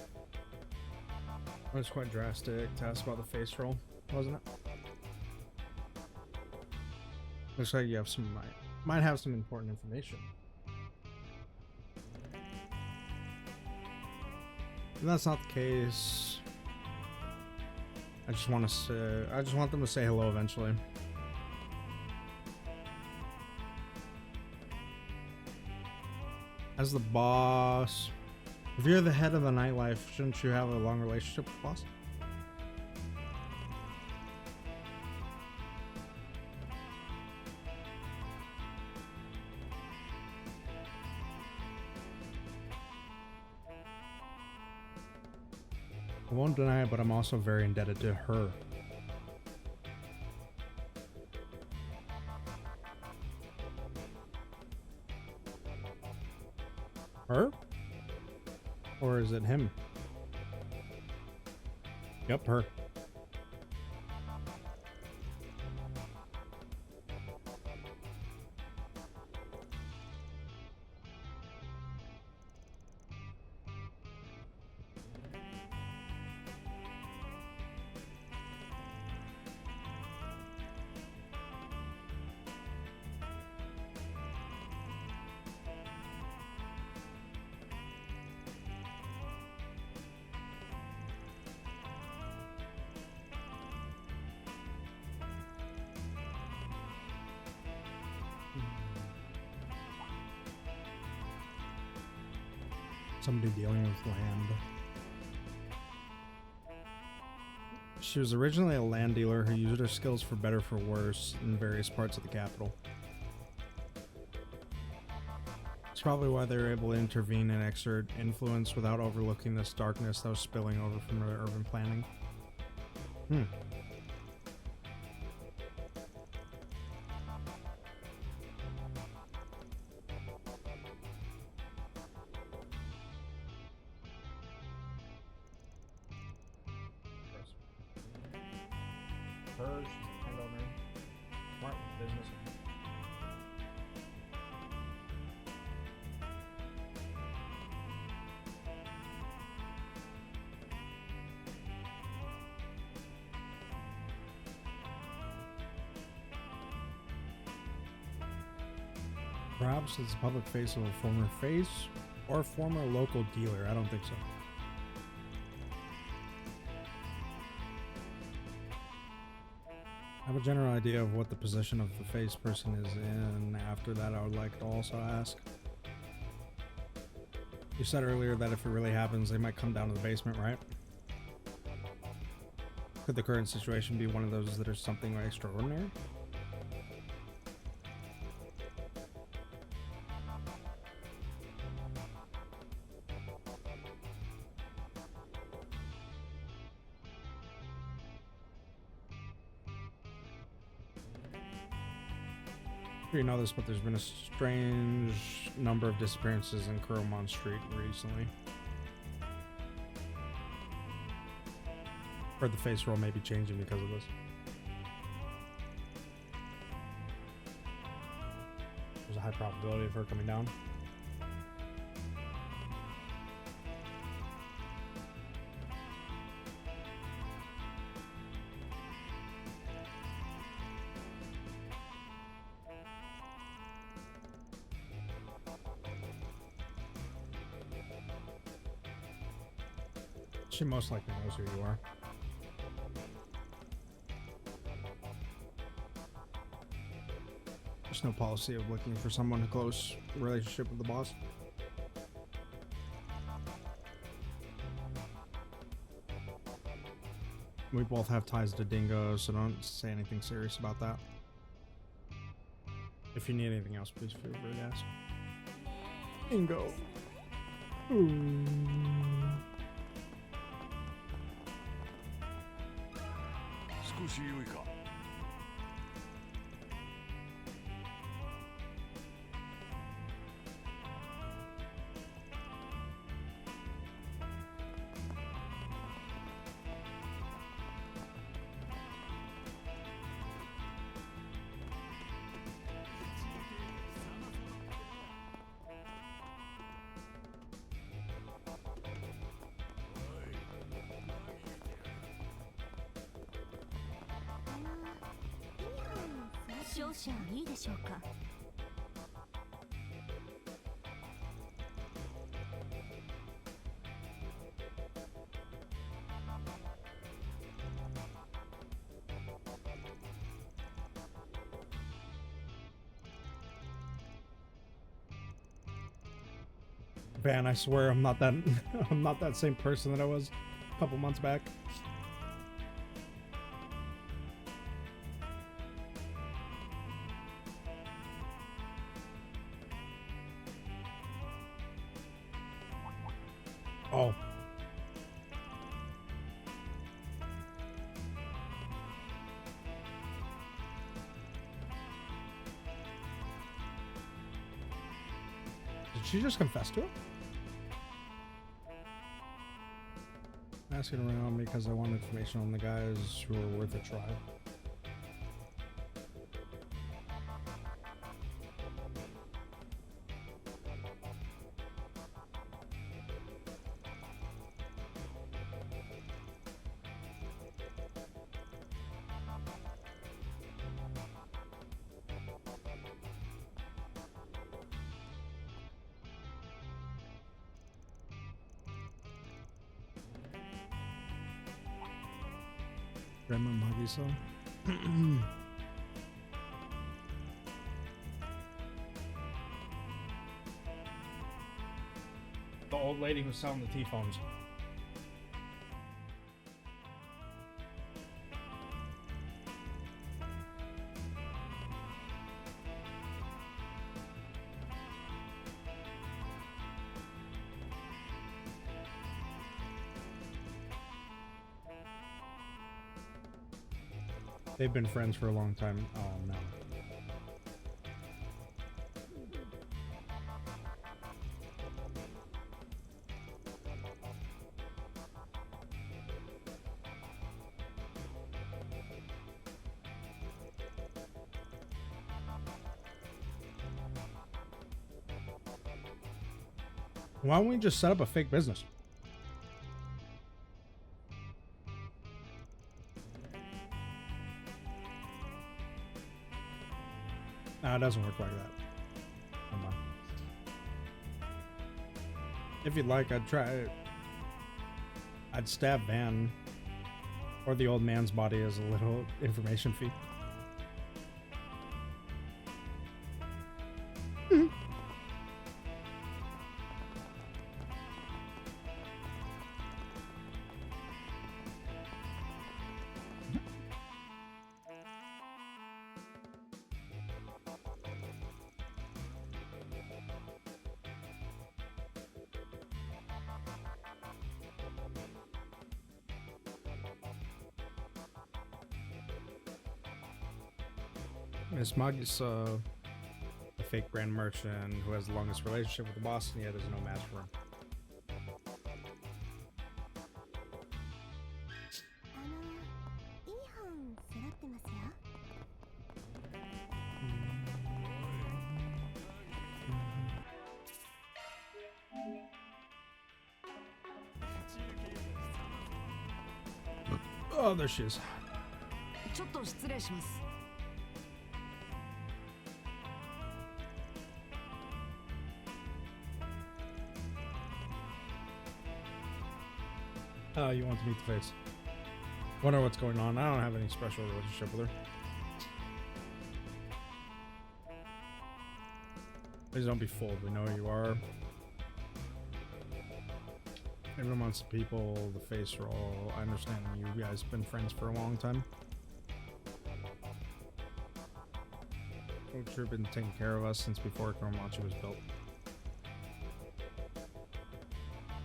It was quite drastic to ask about the face roll, wasn't it? Looks like you have some might have some important information. If that's not the case, I just want them to say hello eventually. As the boss, if you're the head of the nightlife, shouldn't you have a long relationship with the boss? I won't deny it, but I'm also very indebted to her. Her? Or is it him? Yep, her. Somebody dealing with land. She was originally a land dealer who used her skills for better or for worse in various parts of the capital. It's probably why they were able to intervene and exert influence without overlooking this darkness that was spilling over from their urban planning. her. She's a pet owner. Smart with business. Perhaps it's the public face of a former face or former local dealer. I don't think so. I have a general idea of what the position of the face person is in. After that, I would like to also ask. You said earlier that if it really happens, they might come down to the basement, right? Could the current situation be one of those that are something extraordinary? You know this, but there's been a strange number of disappearances in Kuromon Street recently. Heard the face roll may be changing because of this. There's a high probability of her coming down. She most likely knows who you are. There's no policy of looking for someone in a close relationship with the boss. We both have ties to Dingo, so don't say anything serious about that. If you need anything else, please feel free to ask. Dingo. Ooh. 少し良いか。少々いいでしょうか。Van, I swear I'm not that I'm not that same person that I was a couple months back. Oh. Did she just confess to it? Asking around because I want information on the guys who are worth a try. Grandma Magisa. The old lady who's selling the T-phones. They've been friends for a long time. Oh no. Why don't we just set up a fake business? Nah, it doesn't work like that. Come on. If you'd like, I'd try it. I'd stab Van or the old man's body as a little information fee. Miss Mug is a fake brand merchant who has the longest relationship with the boss, and yet there's no match for him. Oh, there she is. ちょっと失礼します。 Oh, you want to meet the face. Wonder what's going on. I don't have any special relationship with her. Please don't be fooled. We know who you are. Everyone wants the people, the face roll. I understand you guys have been friends for a long time. Culture been taking care of us since before Koromachi was built.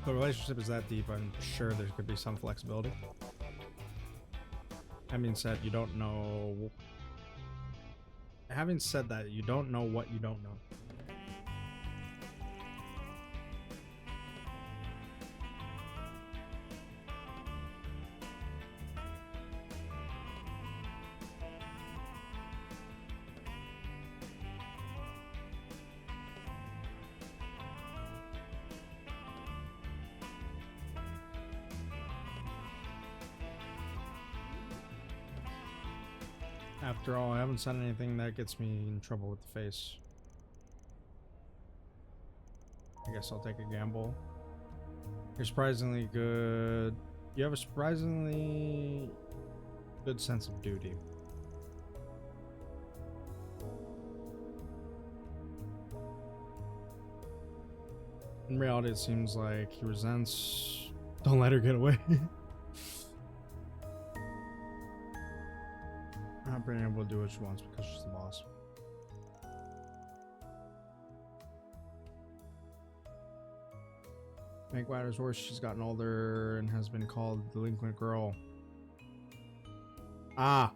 The relationship is that deep, I'm sure there could be some flexibility. Having said you don't know... Having said that, you don't know what you don't know. After all, I haven't said anything that gets me in trouble with the face. I guess I'll take a gamble. You're surprisingly good. You have a surprisingly good sense of duty. In reality, it seems like he resents... Don't let her get away. Not being able to do what she wants because she's the boss. Make matters worse, she's gotten older and has been called delinquent girl. Ah.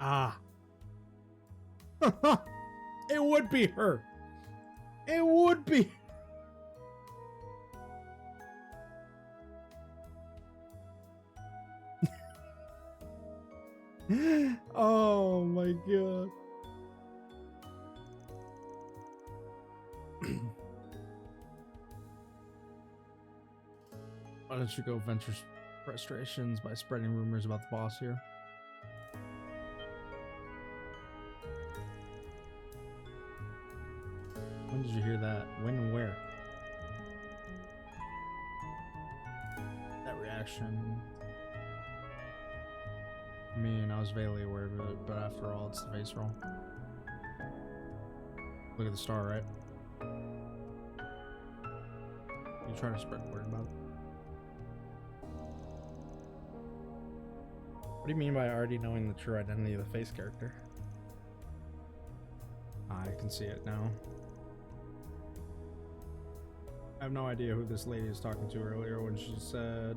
Ah. It would be her. It would be. Oh my god. Why don't you go vent your frustrations by spreading rumors about the boss here? When did you hear that? When and where? That reaction. I mean, I was vaguely aware of it, but after all, it's the face roll. Look at the star, right? You trying to spread word about it? What do you mean by already knowing the true identity of the face character? I can see it now. I have no idea who this lady is talking to earlier when she said...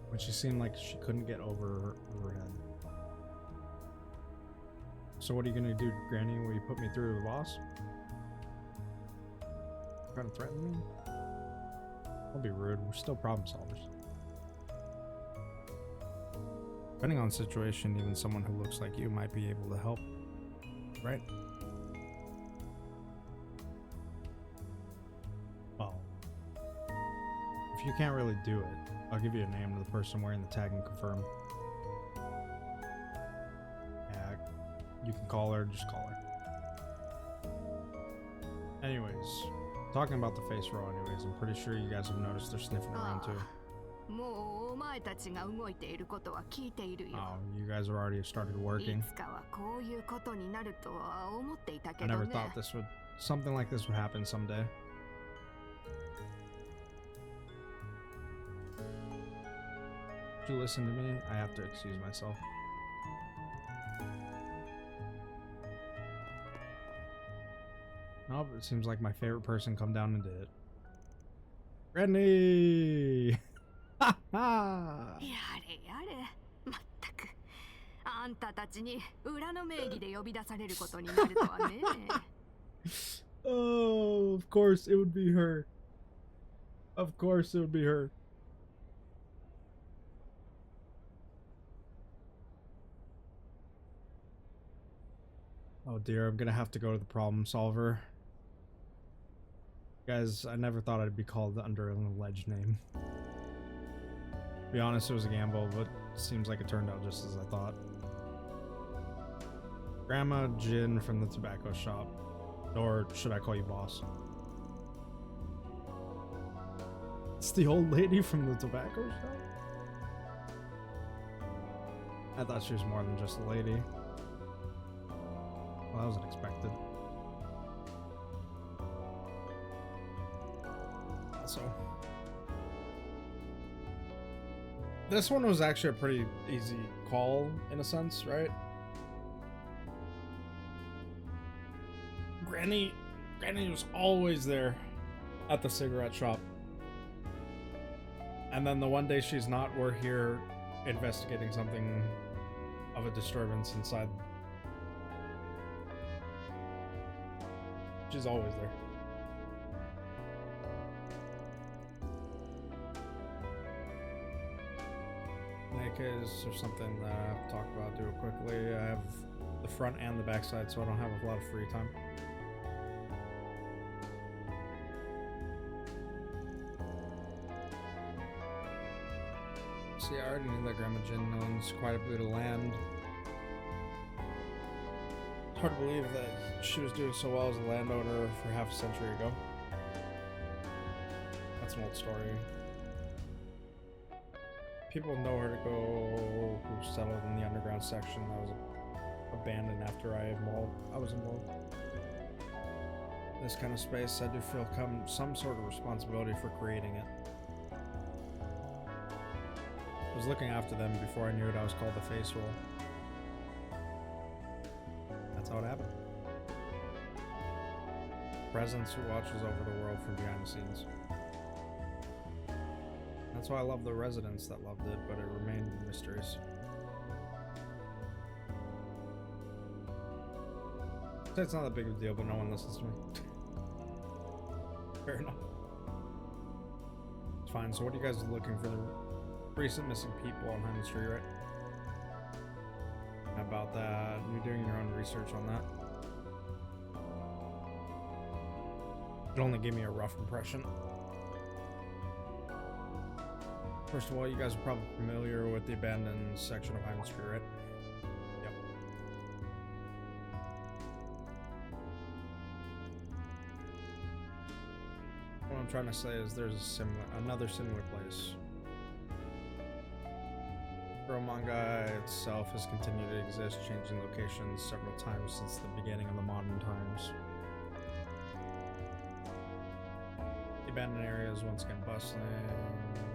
When she seemed like she couldn't get over her head. So what are you gonna do, Granny? Will you put me through to the boss? Trying to threaten me? Don't be rude. We're still problem solvers. Depending on the situation, even someone who looks like you might be able to help. Right? If you can't really do it, I'll give you a name of the person wearing the tag and confirm. Yeah, you can call her, just call her. Anyways, talking about the face roll anyways, I'm pretty sure you guys have noticed they're sniffing around too. もうお前たちが動いていることは聞いているよ。 Oh, you guys have already started working. いつかはこういうことになるとは思っていたけ I ど never ね。 thought something like this would happen someday. Would you listen to me? I have to excuse myself. Nope, it seems like my favorite person come down and did it. Randy! Ha ha! やれやれ、まったく。あんたたちに裏の名義で呼び出されることになるとはね。Oh, of course it would be her. Of course it would be her. Oh dear, I'm gonna have to go to the problem solver. Guys, I never thought I'd be called under an alleged name. To be honest, it was a gamble, but it seems like it turned out just as I thought. Grandma Jin from the tobacco shop. Or should I call you boss? It's the old lady from the tobacco shop? I thought she was more than just a lady. Well, that was unexpected. So, this one was actually a pretty easy call, in a sense, right? Granny was always there at the cigarette shop. And then the one day she's not, we're here investigating something of a disturbance inside. She's always there. In any case, there's something that I have to talk about, do it quickly. I have the front and the back side, so I don't have a lot of free time. See, I already knew that Grandma Jin owns quite a bit of land. It's hard to believe that she was doing so well as a landowner for half a century ago. That's an old story. People know where to go who settled in the underground section that was abandoned after I was involved. This kind of space, I do feel some sort of responsibility for creating it. I was looking after them before I knew it. I was called the face roll. That's how it happened. Presence who watches over the world from behind the scenes. That's why I love the residents that loved it, but it remained mysterious. It's not that big of a deal, but no one listens to me. Fair enough. It's fine. So what are you guys looking for? The recent missing people on Hyman Street, right? How about that? You're doing your own research on that. It only gave me a rough impression. First of all, you guys are probably familiar with the abandoned section of Hyman Street, right? Yep. What I'm trying to say is there's another similar place. Manga itself has continued to exist, changing locations several times since the beginning of the modern times. The abandoned area is once again bustling.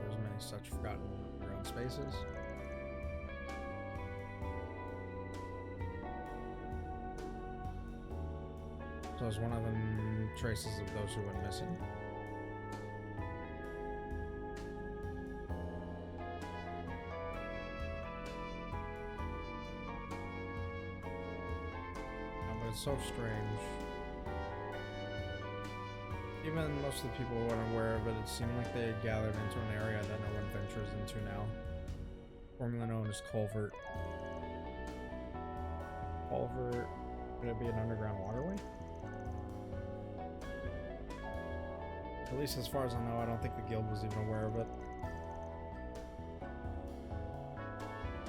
There's many such forgotten underground spaces. So is one of them traces of those who went missing? It's so strange. Even most of the people who weren't aware of it, it seemed like they had gathered into an area that no one ventures into now, formerly known as Culvert. Culvert, could it be an underground waterway? At least as far as I know, I don't think the guild was even aware of it.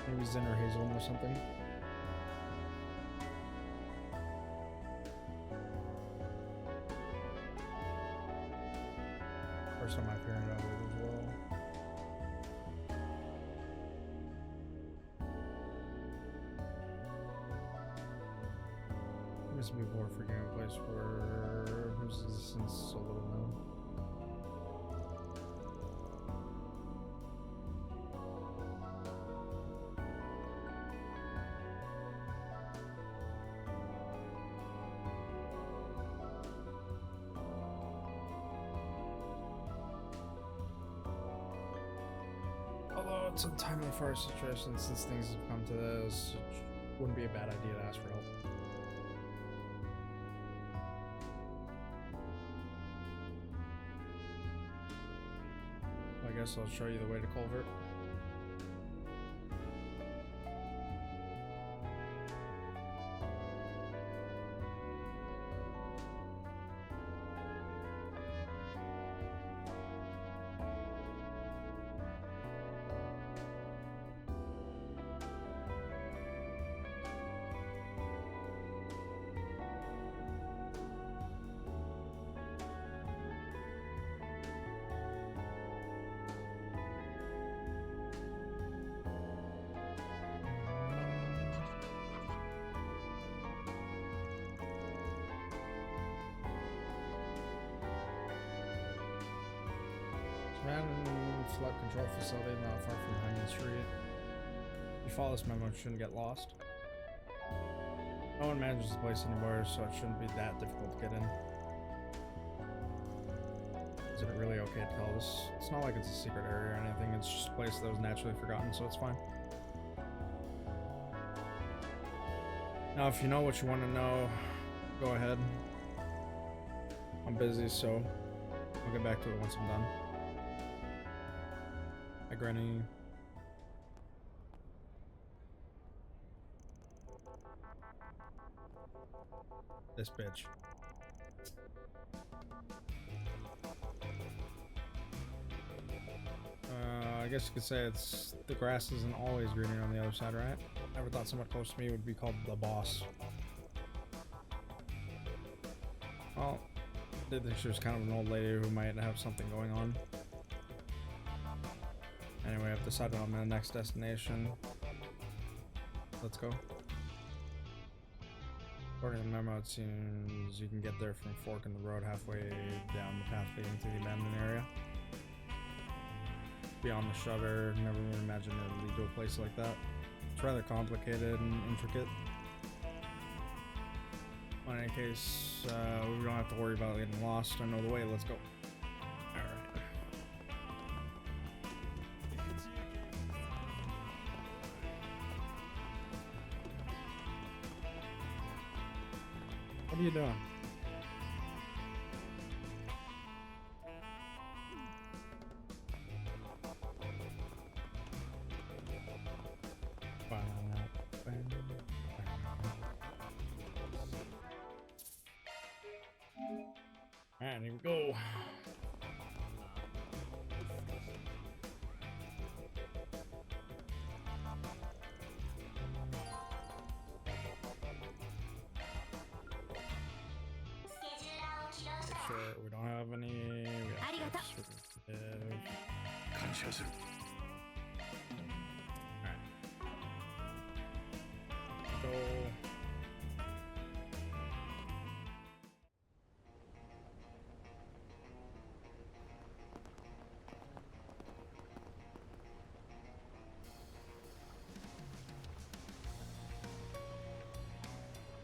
Maybe Zen or Hazelin or something. First time I've heard about it as well. Must be more forgetting a place where whose existence is so little known. Although it's untimely for our situation since things have come to this, it wouldn't be a bad idea to ask for help. I guess I'll show you the way to Culvert. Random flood control facility not far from Hyman Street. If you follow this memo, it shouldn't get lost. No one manages the place anymore, so it shouldn't be that difficult to get in. Is it really okay to tell us? It's not like it's a secret area or anything, it's just a place that was naturally forgotten, so it's fine. Now, if you know what you want to know, go ahead. I'm busy, so I'll get back to it once I'm done. Hi, Granny. This bitch. I guess you could say it's the grass isn't always greener on the other side, right? Never thought someone close to me would be called the boss. Well, I did think she was kind of an old lady who might have something going on. Anyway, I've decided on my next destination. Let's go. According to the memo, it seems you can get there from a fork in the road halfway down the path leading to the abandoned area. Beyond the shutter, never would imagine it would lead to a place like that. It's rather complicated and intricate. In any case, we don't have to worry about getting lost. I know the way. Let's go. Alright. What are you doing? And here we go. Sure, we don't have any. Alright. Go.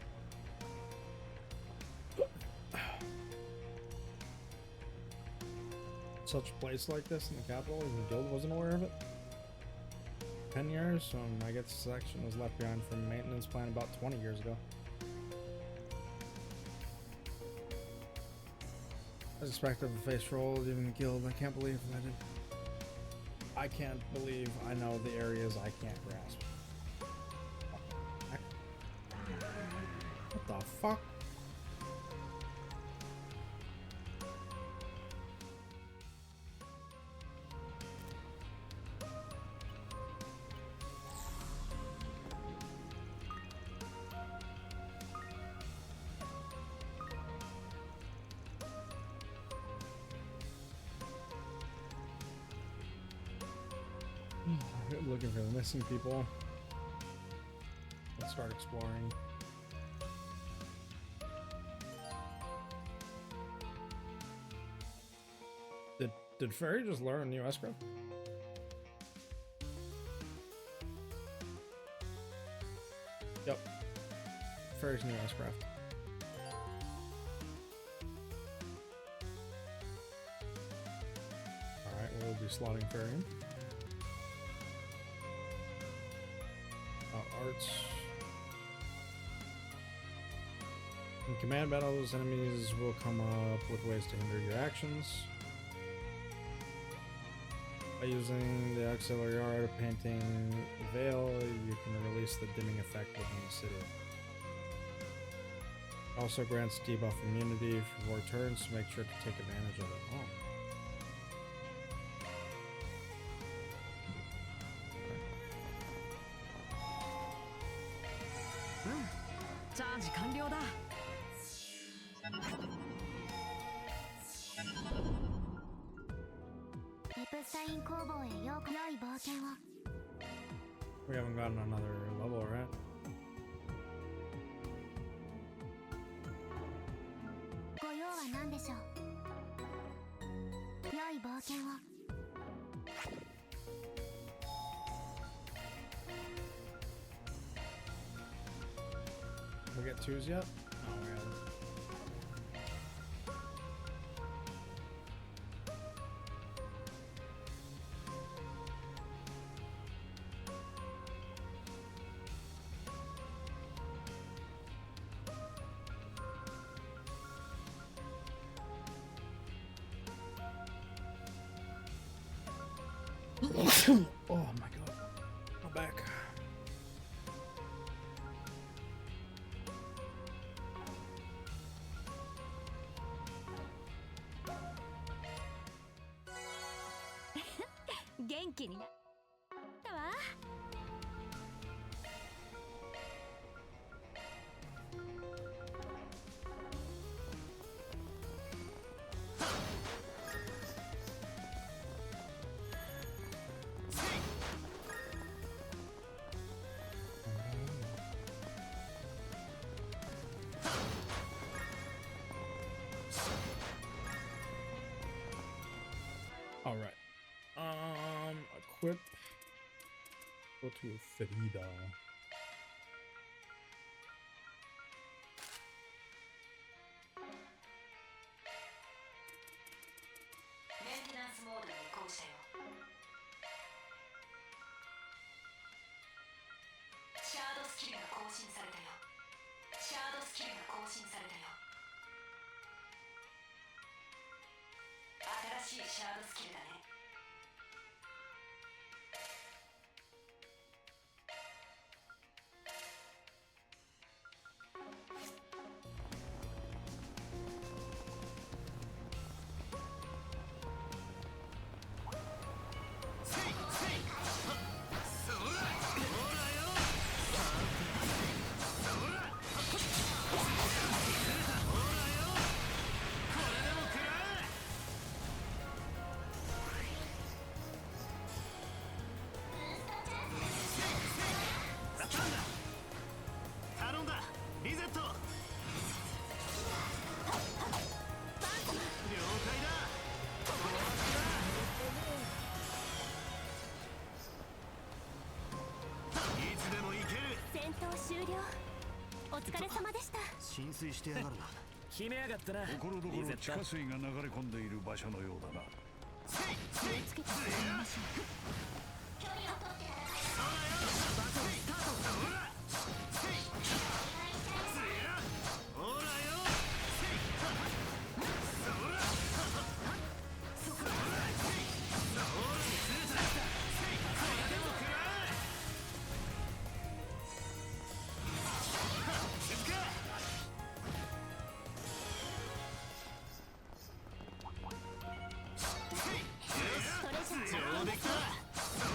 Such a place like this in the capital, the guild wasn't aware of it. 10 years, so I guess the section was left behind from a maintenance plan about 20 years ago. I suspect of a face roll, even the guild. I can't believe I know the areas I can't grasp. What the fuck? looking for the missing people. Let's start exploring. Did Fairy just learn new S-Craft? Yep. Fairy's new S-Craft. Alright, we'll be slotting Fairy in. Arts. In command battles, enemies will come up with ways to hinder your actions. By using the auxiliary art of painting veil, you can release the dimming effect within the city. It also grants debuff immunity for 4 turns, so make sure to take advantage of it. Oh. チャージ完了だ。エプスタイン工房へようこ良い冒険を。 We haven't gotten another level, right? ご用は何でしょう。良い冒険を。 We get 2s yet? Oh, we haven't. Oh my god. Go back. Genki 元気になったわ。All right. Equip. Go to Frida. Maintenance mode に移行したよ。シャードスキルが更新されたよ。シャードスキルが更新されたよ。新しいシャードスキルだね。 終了。お疲れ様でした。浸水してやがるな。決めやがったな。ところどころ地下水が流れ込んでいる場所のようだな。気をつけて進みましょう。距離を取ってください。バトルスタート。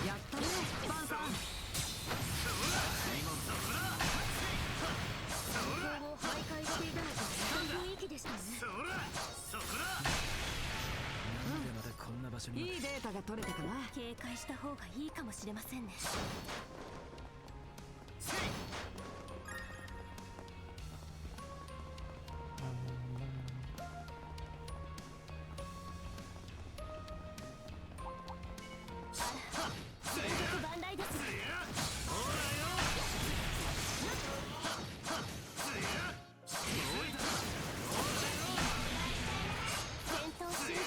やったね、バンさん。場所にいいデータが取れたかな。警戒した方がいいかもしれませんね。万来です。戦闘終了。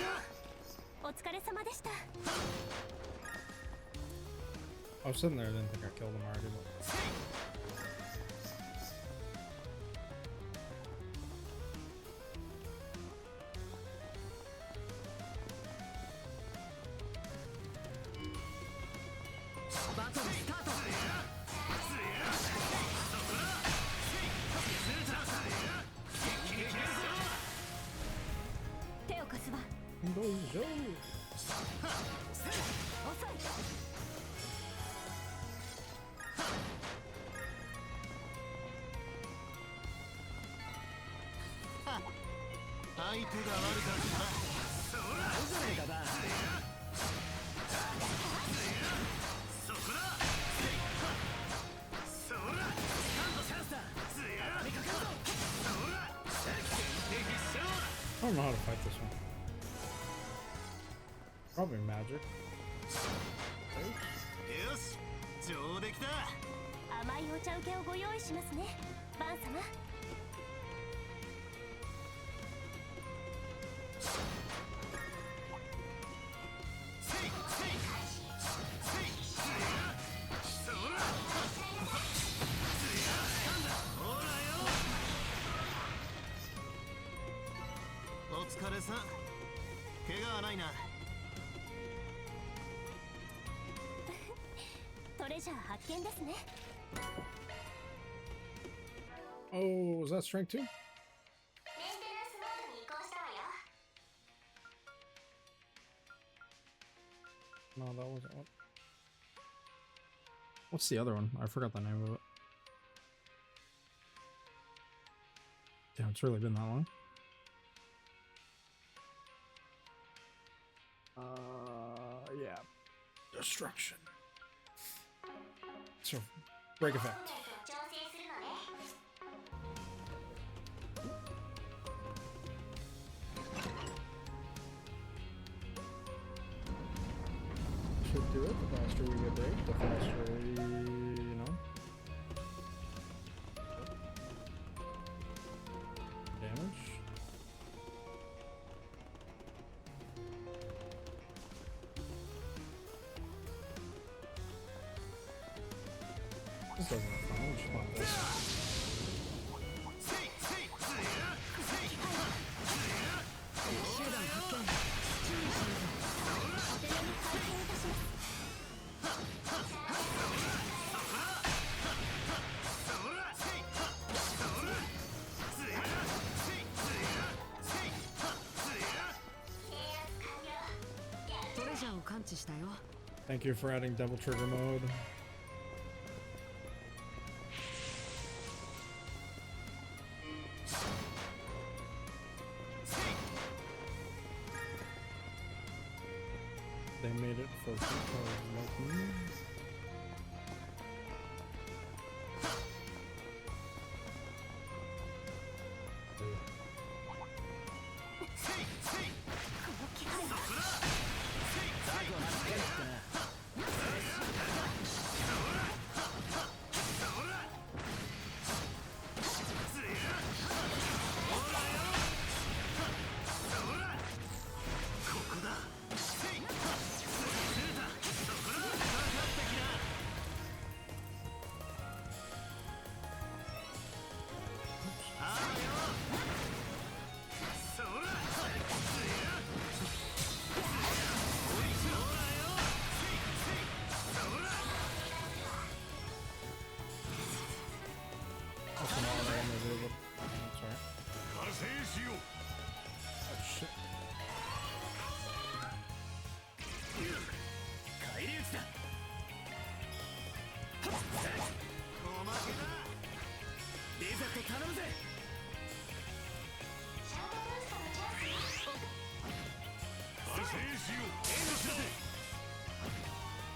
お疲れ様でした。I was sitting there, I didn't think I killed him already, but... I don't know how to fight this one. Probably magic. よし、上出来だ。甘いお茶受けをご用意しますね、バン様。お疲れさん。怪我はないな。トレジャー発見ですね。Oh, was that strength too? メンテナンスモードに移行したわよ。 No, that wasn't one. What's the other one? I forgot the name of it. Damn, it's really been that long. Yeah. Destruction. So, break effect. Should do it. The faster we get break, the faster we, you know. Damage. This doesn't have fun. I just want this. Thank you for adding double trigger mode. They made it for people like me.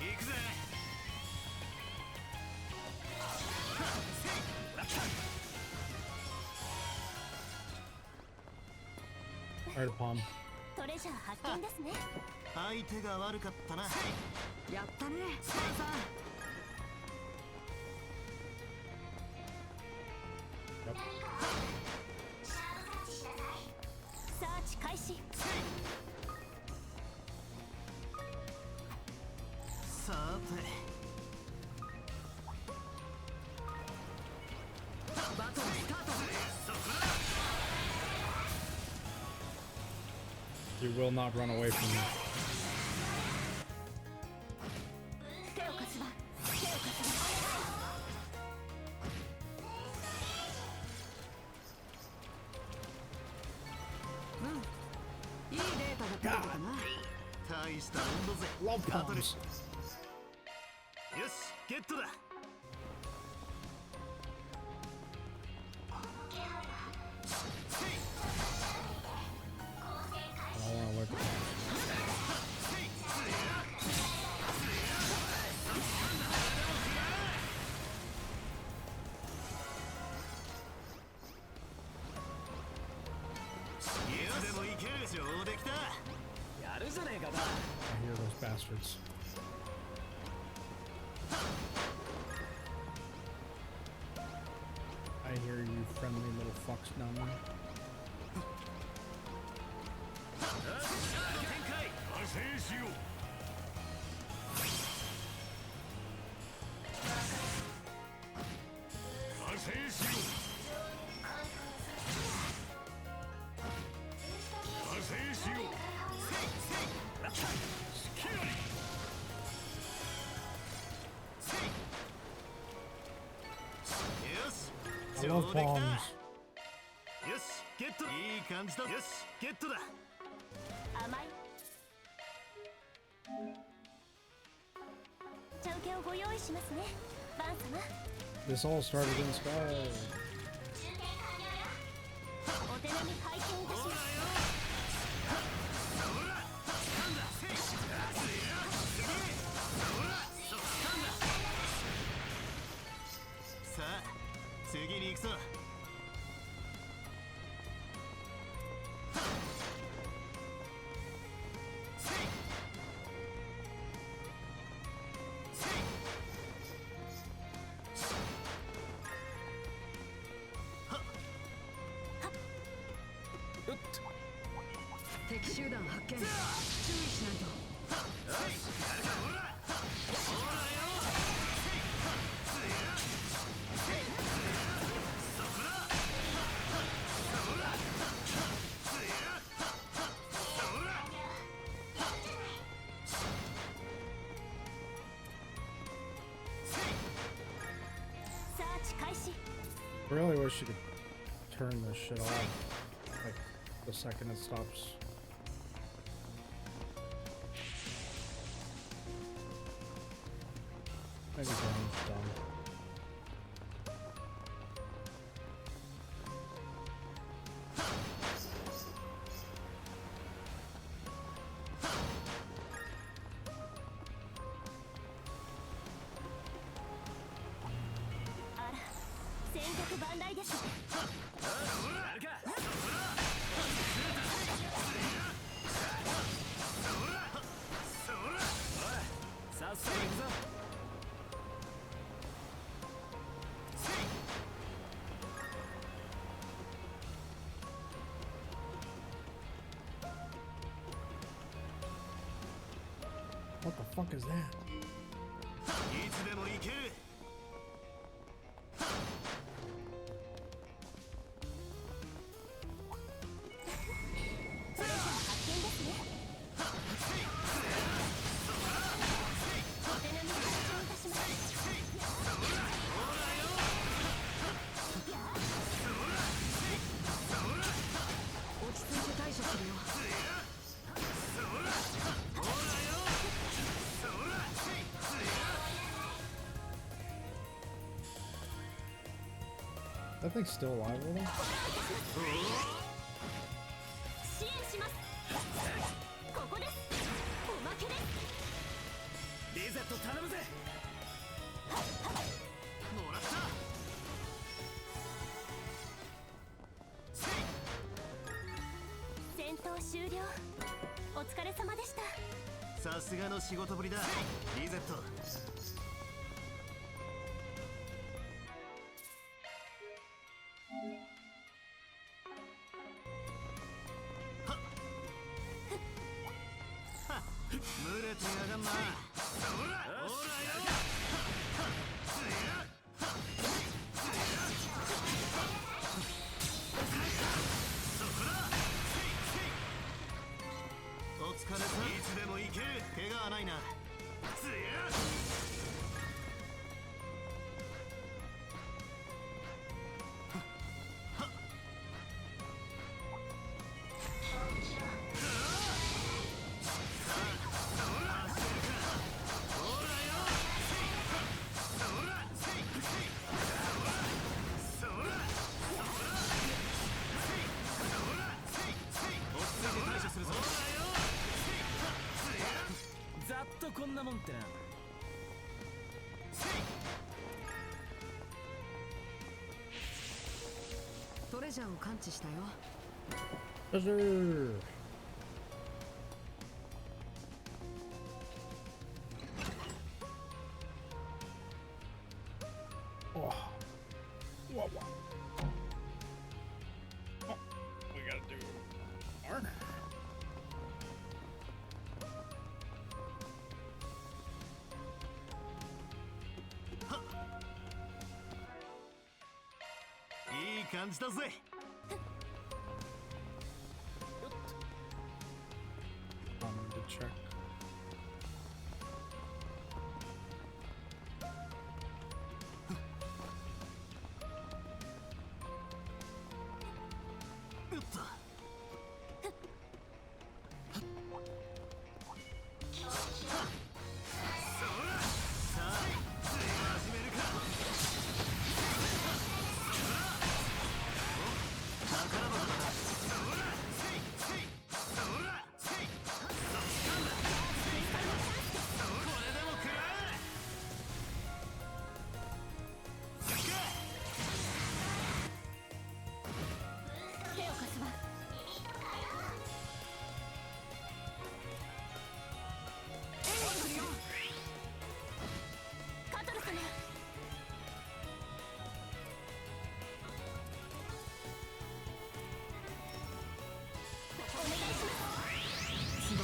行くぜ。Alright, palm. トレジャー発見ですね。相手が悪かったな。やったねスパンさん。サーチ開始。さてバトルスタート。 You will not run away from me. 手を貸すわ。手を貸すわ。いいデータが取れたかな。大したもんだぜ。 Love バトル。 palms. よしゲットだ。 I don't wanna look at palms. いつでも行ける。上出来だ。やるじゃねえかだ。 I hear those bastards. I hear you friendly little fucks down there. 加勢しよう。加勢しよう。加勢しよう。スキラリ。 よし I 上 love 出来だ。 palms. よしゲット。いい感じだ。よしゲットだ。甘い。茶受けをご用意しますね。バン様。 This all started in Sky. お手並み拝見いたします。 さあ次に行くぞ。 敵集団発見。注意しないと。 サーチ開始。 I really wish you could turn this shit off. Like, the second it stops. Maybe Brown's done. Ara, 戦国万来です。 さっさと行くぞ。 What the fuck is that? いつでも行ける。 発見ですね。お手並み拝見いたします。 落ち着いて対処するよ。 That thing's still alive over there? 支援します。ここです。けです。リゼット頼むぜ。もらった。戦闘終了。お疲れ様でした。さすがの仕事ぶりだリゼット。群れてやがんな。ほらほらよ。お疲れさん。いつでも行ける。怪我はないな。つや。ざっとこんなもんってな。トレジャーを感知したよ。よっしゃー。Oh. Whoa, whoa. Oh, we gotta do more. いい感じだぜ。To check.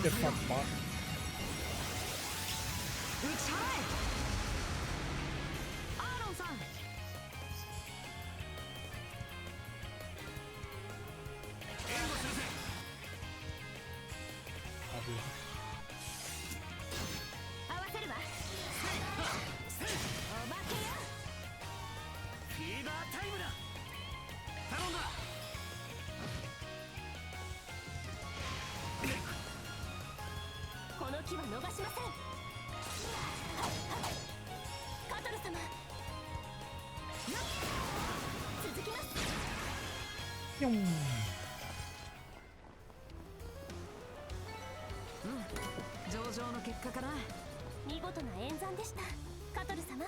Get fucked, bot. 打ち払え。アーロンさん。合わせるわ。おまけよ。フィーバータイムだ。頼んだ。この木は逃しません。カトル様。続きます。上々の結果かな。見事な演算でした、カトル様。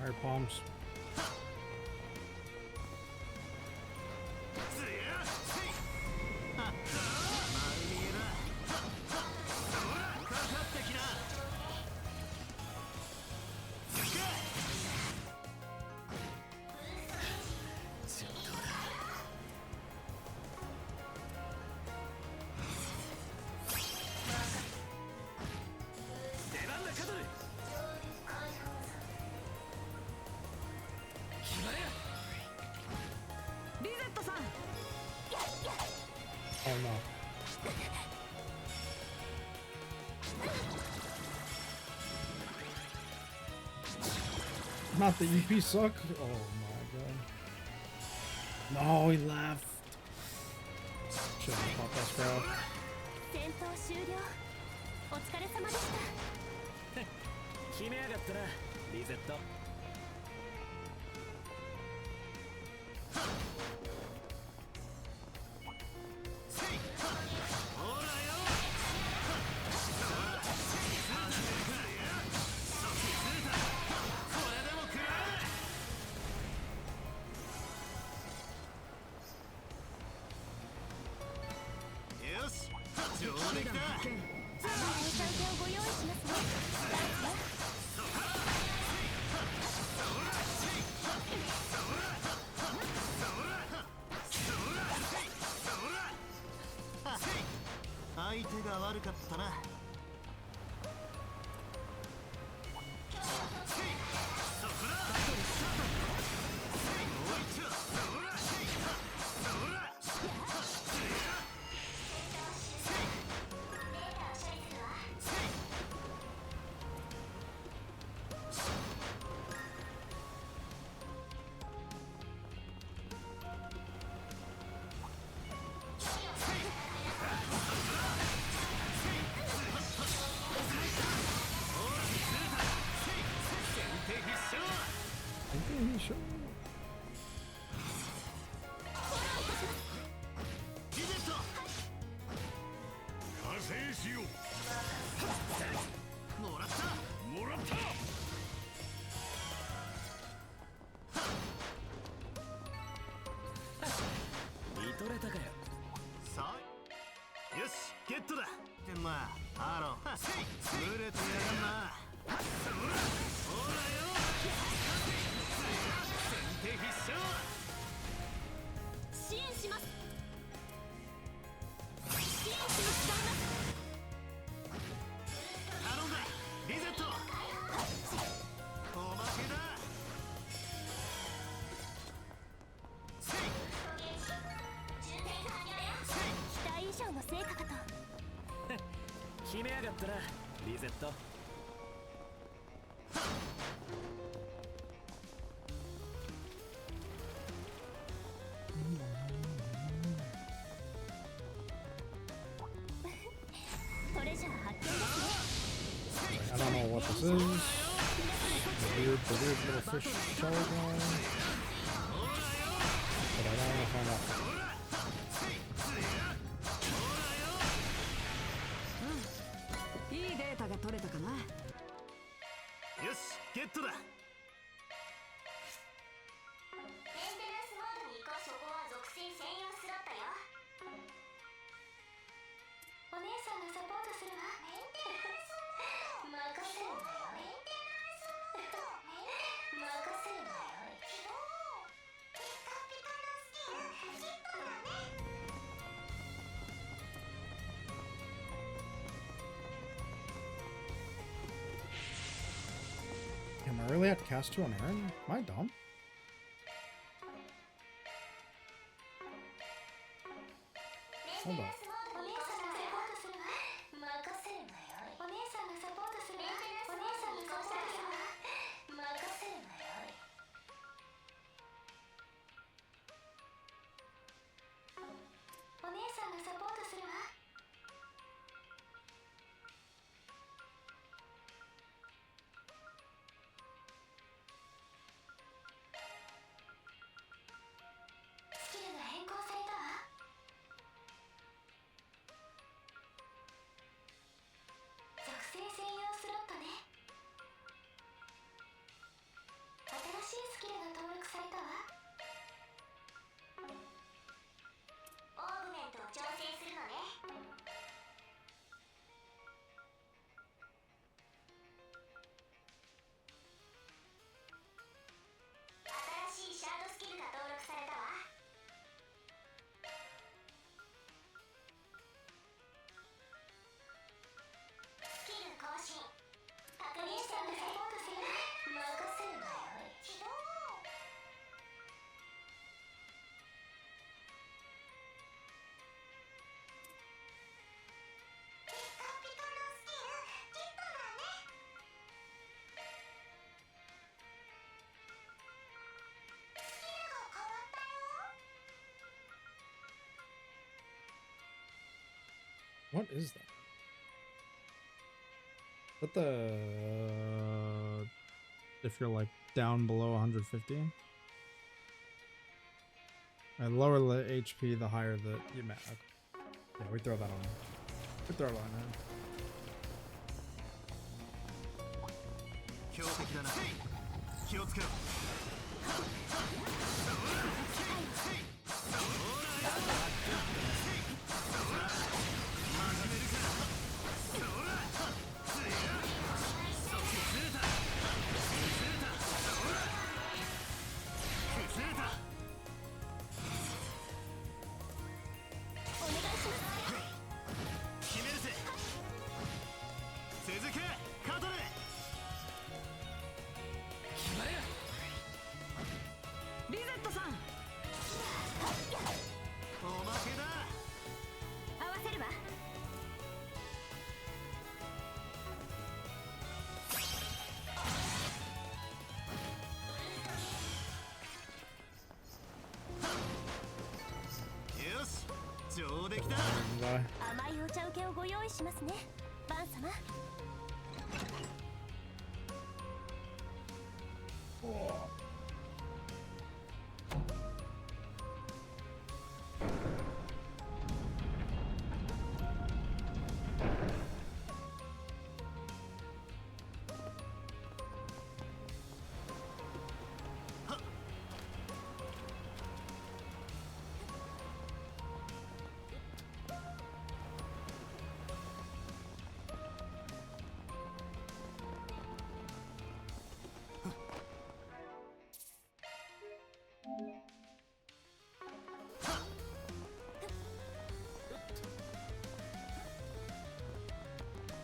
Fire palms. Oh no. Not the EP suck. Oh my god. No, he left. Should have caught that scrap. 戦闘終了。お疲れ様でした。決めやがったな、リゼット。相手が悪かったな。取れたかよ。さあ、よし、ゲットだ。ってんな、アロン。ブレてやがんな。ほらよ。先手必勝。支援します。支援します。頼んだ。リゼット。おまけだ。以上の成果かと。決めやがったな、リゼット。トレジャー発見ですね。I don't know what this is. The weird little fish shell going. But I don't want to find out. いいデータが取れたかな。よし、ゲットだ。メンテナンスモードに移行。そこは属性専用スロットよ。お姉さんがサポートするわ。メンテナンスモード任せるわよ。メンテナンスモード任せるわよ。ピカピカのスキンヒットだね。Am I really at cast 2 on Aaron? Am I dumb? Hold on. スキルが変更されたわ。What is that? But the if you're like down below 150, and lower the HP, the higher the you okay. Yeah, we throw that on. We throw it on him. 強敵だな。気をつけろ。甘いお茶受けをご用意しますね、バン様。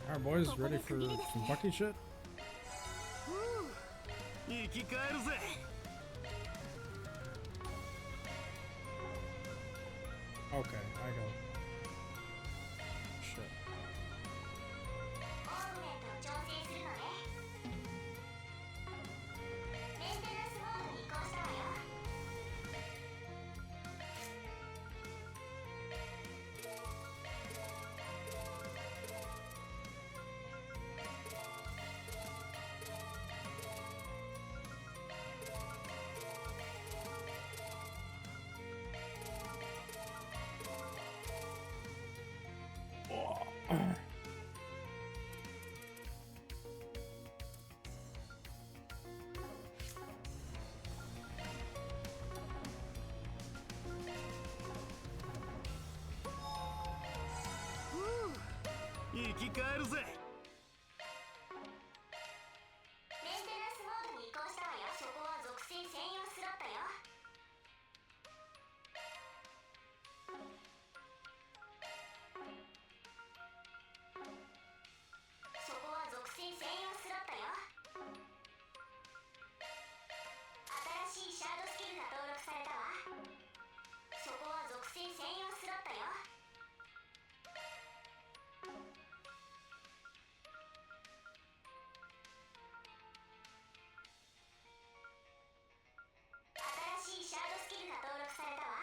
Alright, boys, ready for some Bucky shit? 生き返るぜ。Okay, I go. Shit. オーグメントを調整するのね。メンテナンスモードに移行したわよ。生き返るぜ。メンテナンスモードに移行したわよ。そこは属性専用スロットよ。そこは属性専用スロットよ。新しいシャードスキルが登録されたわ。そこは属性専用スロットよ。新しいシャードスキルが登録されたわ。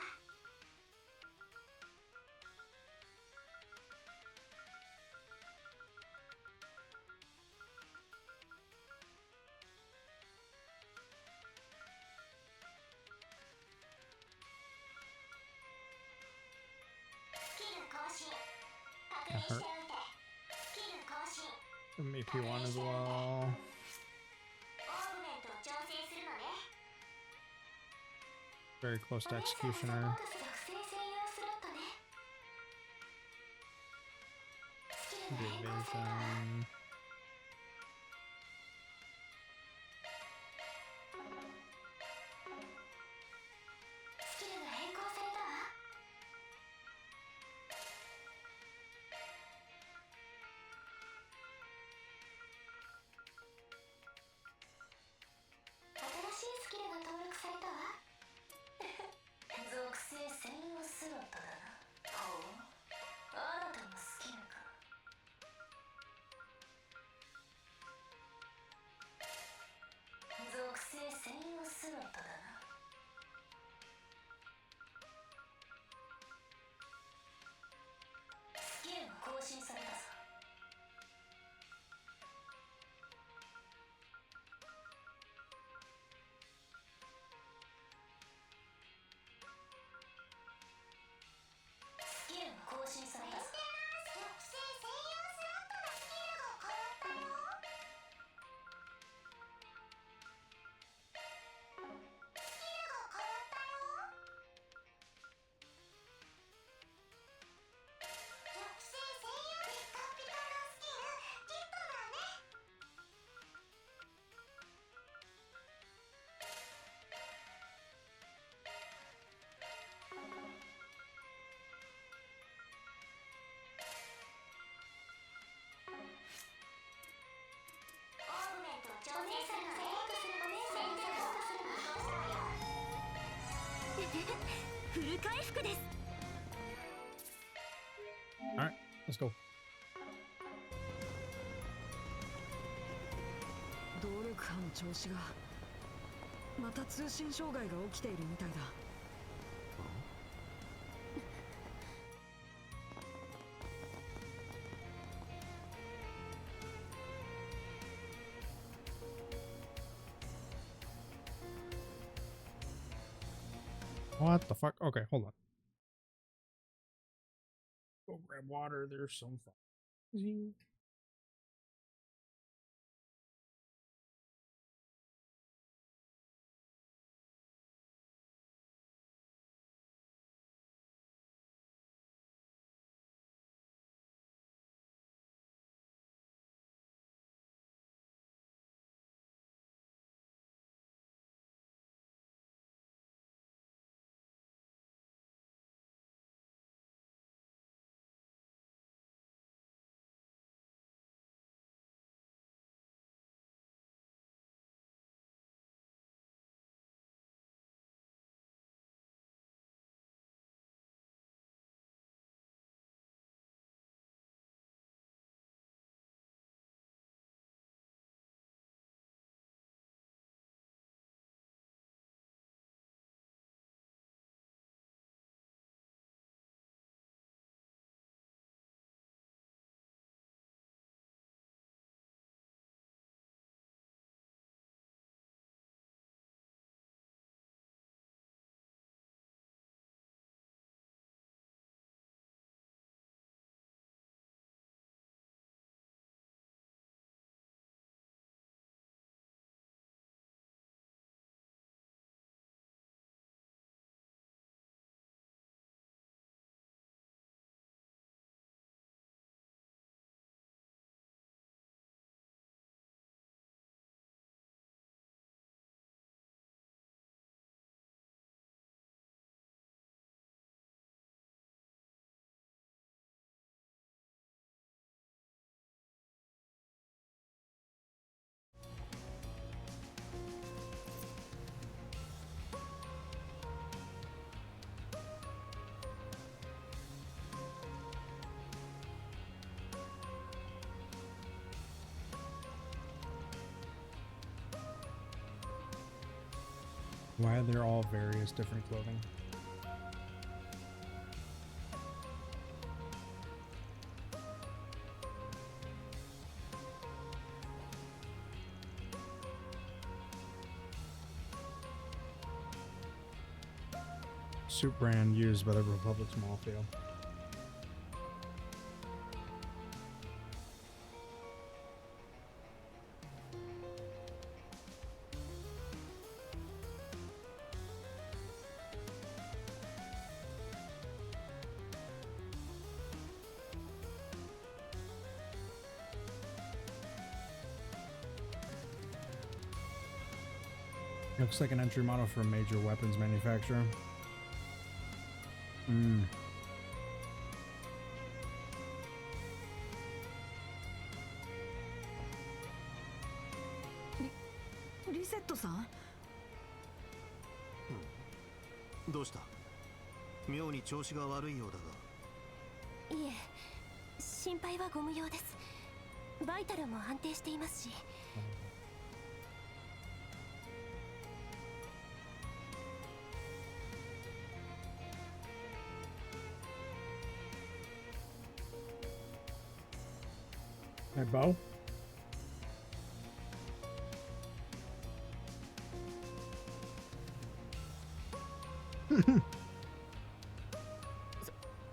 スキル更新。確認しておいて。スキル更新。MP1 as well. オーグメントを調整するのね。 Very close to お姉さんのサポ Executioner. ート属性専用スロットね。スキルが変更されたわ。 Division. スキルが変更されたわ。新しいスキルが登録されたわ。属性専用スロットだな。ほう、あなたのスキルか。属性専用スロットだな。スキルの更新フル回復です。 All right, let's go. 動力波の調子がまた通信障害が起きているみたいだ。What the fuck? Okay, hold on. Go grab water. There's some fun. Why are there all various different clothing? Suit brand used by the Republic's Mafia. Looks like an entry model for a major weapons manufacturer. Reset さん？どうした？妙に調子が悪いようだが。いえ、心配はご無用です。バイタルも安定していますし。My bow?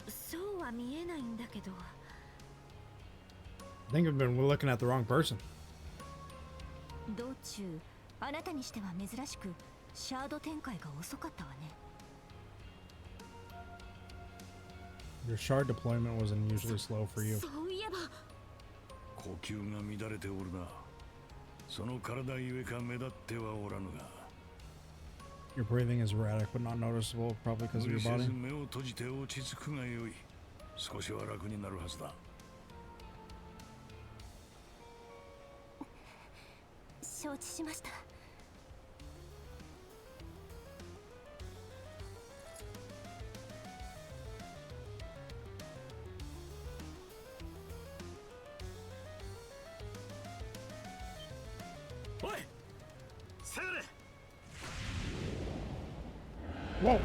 そうは見えないんだけど。I think I've been looking at the wrong person. 道中、あなたにしては珍しくシャード展開が遅かったわね。Your shard deployment was unusually slow for you. そういえば。呼吸が乱れておるな。その体ゆえか目立ってはおらぬが。Your breathing is erratic but not noticeable, probably because of your 無理せ body. ず目を閉じて落ち着くがよい。少しは楽になるはずだ。承知しました。Whoa.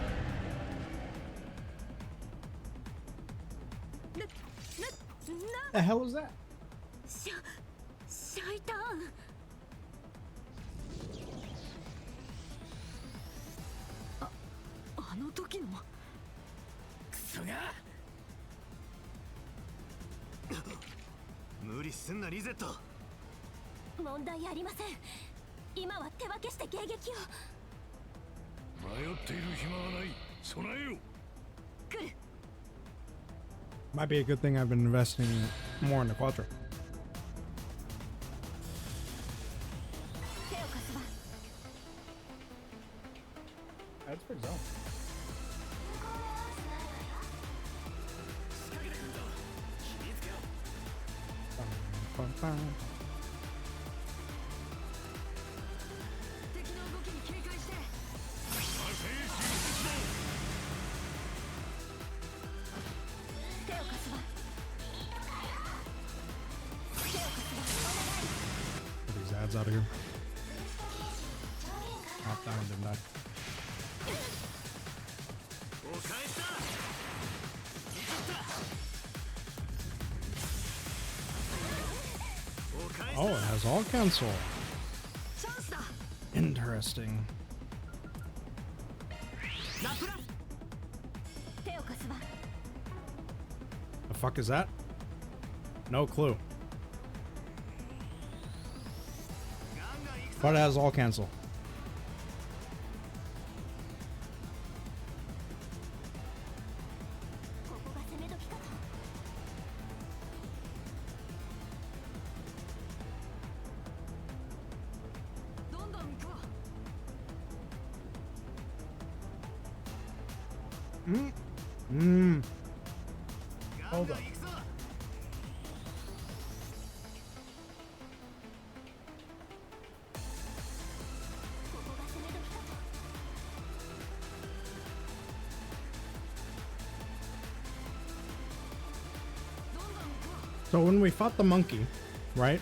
The hell is that? シャイターン。あの時のクソが無理すんなリゼット。問題ありません。今は手分けして迎撃を。迷っている暇はない。備えよ。来る。 Might be a good thing I've been investing more in the Quattro. 手を貸すわ。 That's pretty zone. 仕掛けてくんぞ。気ぃつけろ。 敵の動きに警戒して。手を貸すわ。手を貸すわ。お願い。 Get these ads out of here. Hop down, didn't I? お返しだ。いくった。お返しだ。 Oh, it has all cancel. チャンスだ。 Interesting. ラプラ。手を貸すわ。 The fuck is that? No clue. But it has all cancel. ここが攻め時かと。どんどん行こう。Hold up. ここが攻め時かと。 So when we fought the monkey, right?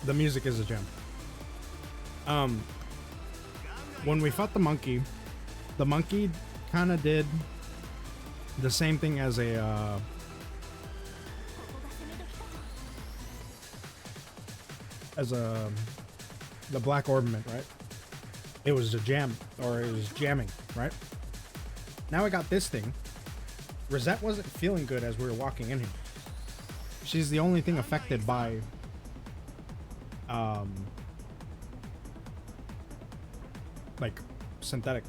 The music is a gem. When we fought the monkey kind of did the same thing as a the Black Orbment, right? It was a jam, or it was jamming, right? Now I got this thing. Rosette wasn't feeling good as we were walking in here. She's the only thing affected by like synthetic.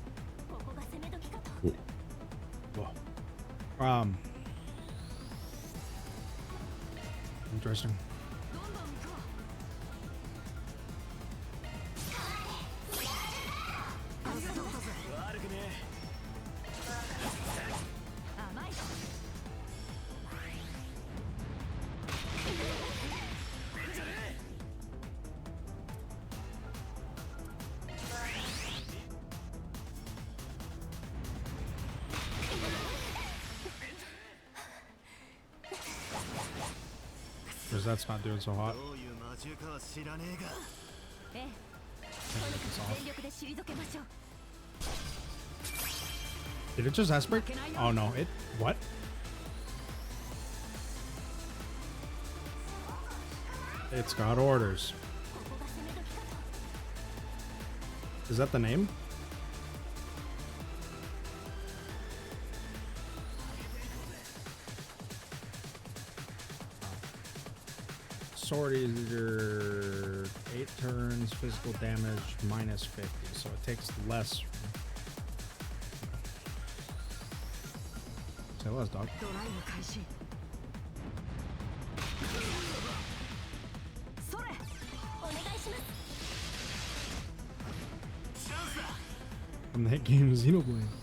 Whoa. Interesting. 悪くねえ。甘い。 Because that's not doing so hot. どういう魔獣かは知らねえが。ええ。とにかく全力で退けましょう。 Did it just aspirate? Oh no, it what? It's got orders. Is that the name? Sword Eater, 8 turns, physical damage minus 50, so it takes less. Say less, dog. ドライブ開始。それ。お願いします。 From that game, Xenoblade.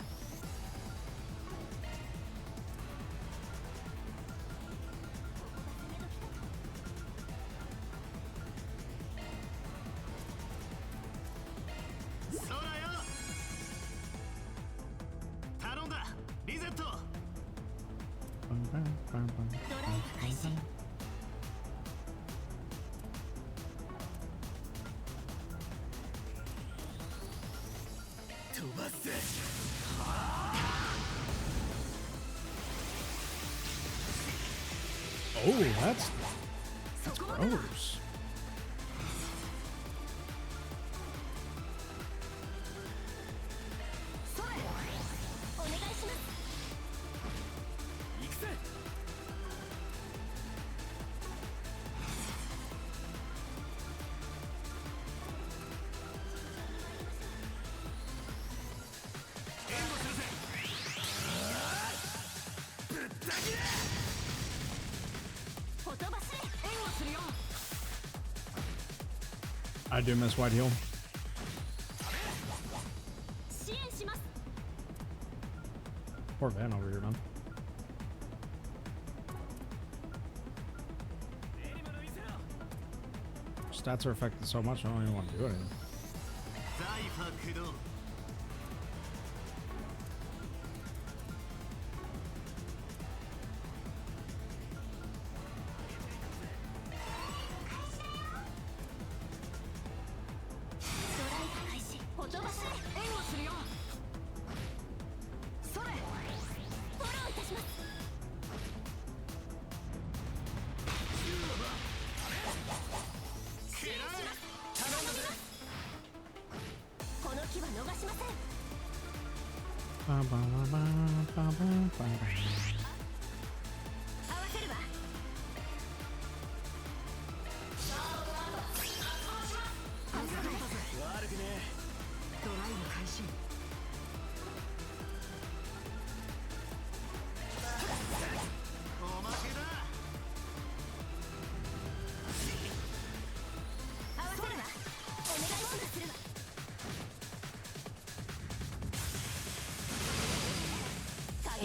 Oh, that's gross. I do miss White Heel. Poor Van over here, man. Stats are affected so much, I don't even want to do anything.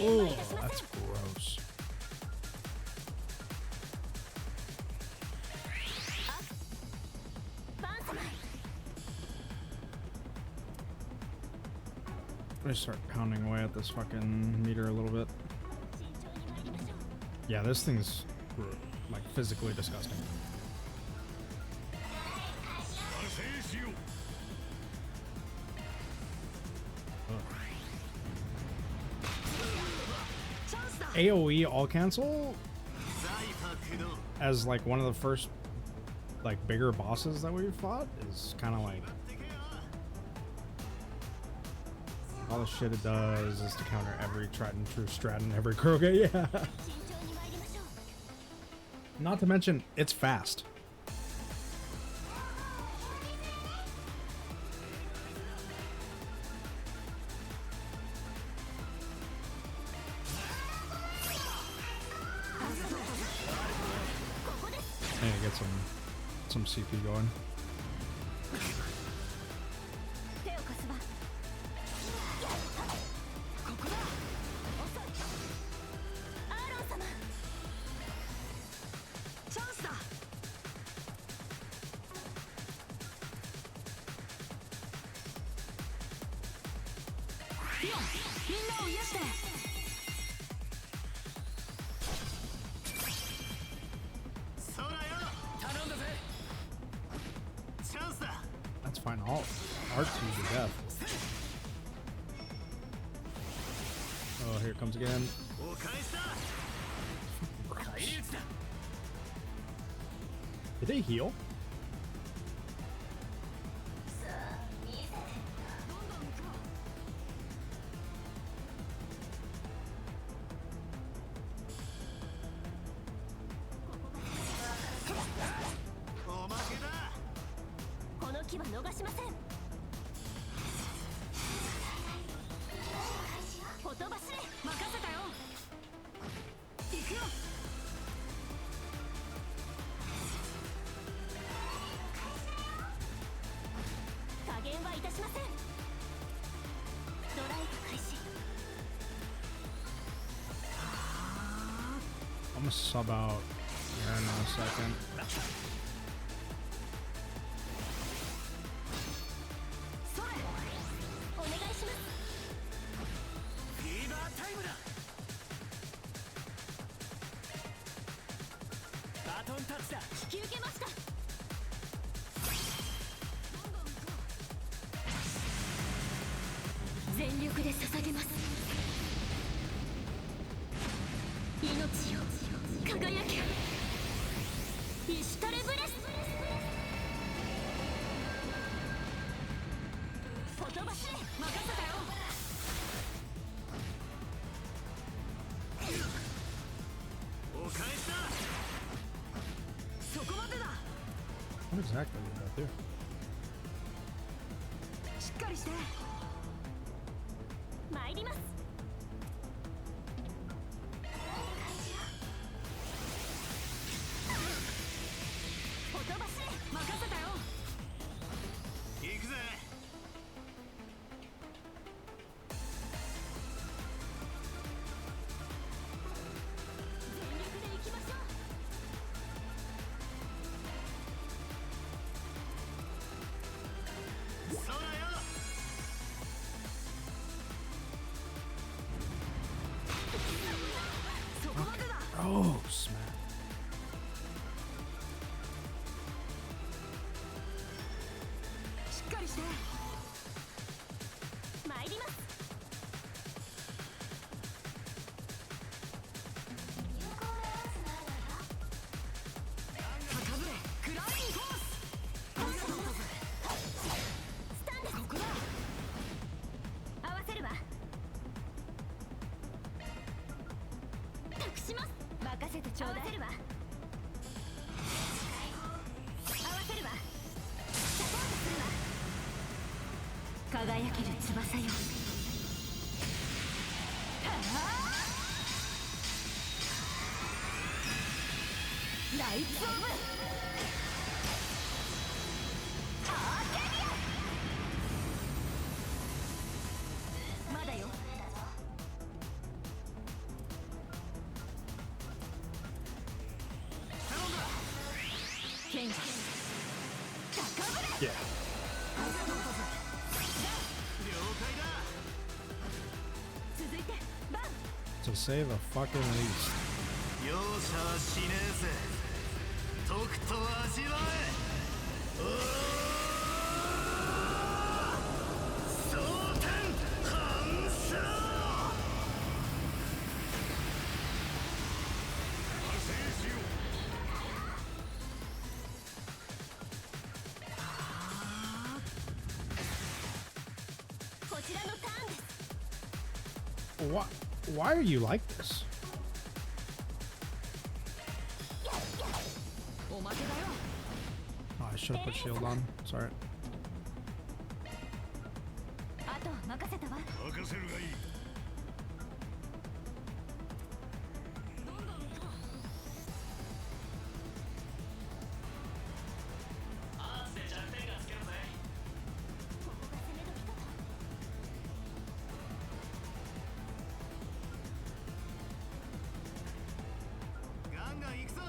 Oh, that's gross. Let me start pounding away at this fucking meter a little bit. Yeah, this thing's like physically disgusting. AoE all cancel as like one of the first like bigger bosses that we've fought is kind of like all the shit it does is to counter every tried and true strat and every Kroga. Yeah. Not to mention it's fast. Get some CP going. That's fine. I'll arc you to death. Oh, here it comes again. Did they heal? I'm gonna sub out here in a second. 全力で捧げます。命よ輝け、イシュタレブレス。ほとばしれ、任せたよ。お返しだ。そこまでだ。 What exactly did that do? しっかりして。参ります。ほとばしれ、任せたよ。行くぜ。全力で行きましょう。そうだよ。そこまでだ。 Oh, smack. しっかりして。参ります。高ぶれ、クラウンフォース。ありがとうございます。スタンです。ここだ。合わせるわ。託します。任せてちょうだい。合わせるわ。合わせるわ。サポートするわ。輝ける翼よ。ライツオブアーケディア。まだよ。賢者高ぶれ。 Yeah. 了解だ。続いてバン。 To say the fucking least. 容赦はしねえぜ。とくと味わえ。おー、蒼天反射。こちらのターンです。 Why are you like this? おまけだよ。 Oh, I should have put shield on. Sorry. あと任せたわ。任せるがいい。ガンガン行くぞ。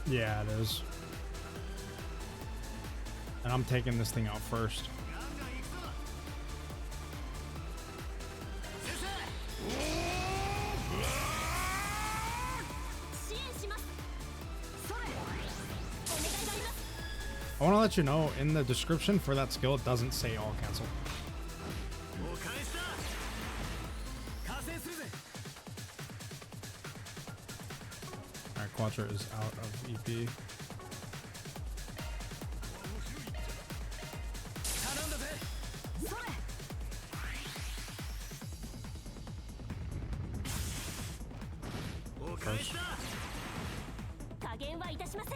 Yeah, it is. And I'm taking this thing out first. ガンガン行くぞ。先生。支援します。それ。お願いがあります。 I want to let you know, in the description for that skill, it doesn't say all cancel. お返しだ。加勢するぜ。 Alright, Quattro is out of EP. 頼んだぜ。それ。お返しだ。加減はいたしません。 お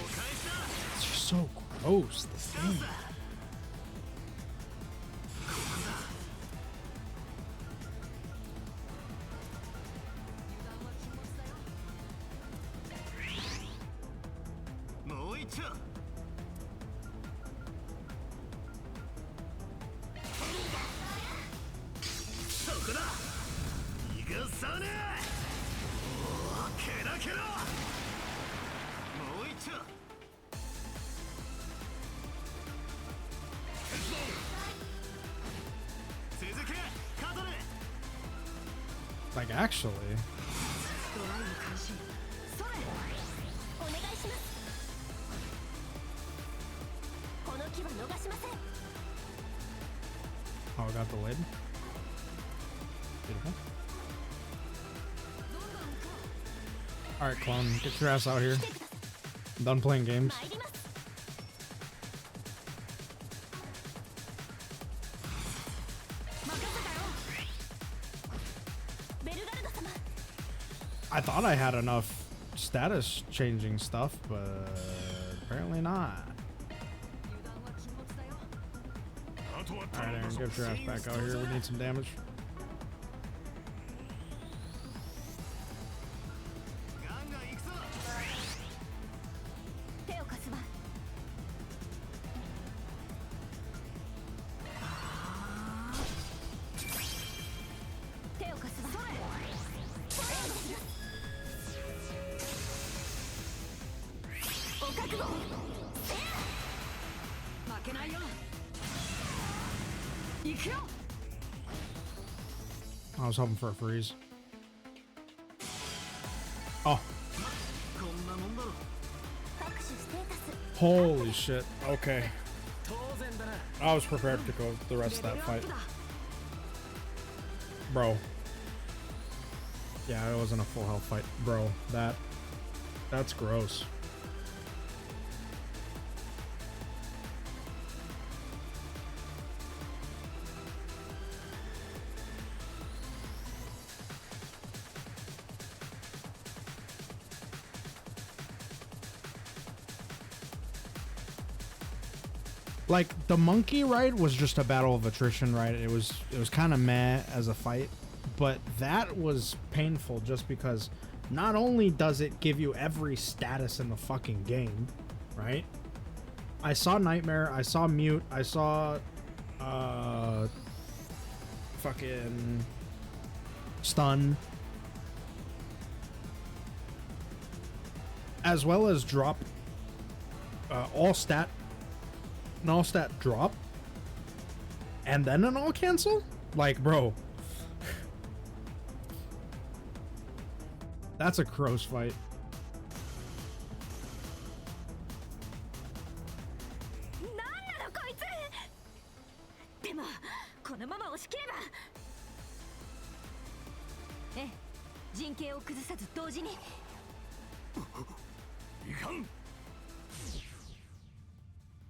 返しだ。 It's just so gross, this thing. もう一丁。そこだ。逃がさねえ。おお、ケラケラ。Like, actually. ドライブ開始。それ。お願いします。この木は逃しません。 Oh, I got the lid. Beautiful. Alright, clone, get your ass out here. I'm done playing games. 参ります。 I thought I had enough status changing stuff, but apparently not. Alright, Aaron, get your ass back out here. We need some damage. I was hoping for a freeze. Oh. Holy shit. Okay. I was prepared to go the rest of that fight. Bro. Yeah, it wasn't a full health fight. Bro, that's gross. Like, the monkey ride was just a battle of attrition, right? It was kind of meh as a fight, but that was painful just because not only does it give you every status in the fucking game, right? I saw Nightmare, I saw Mute, I saw fucking Stun, as well as drop all stat drop and then an all cancel. Like, bro, that's a crow's fight. でもこのまま押し切れば。ええ、陣形を崩さず同時に。いかん。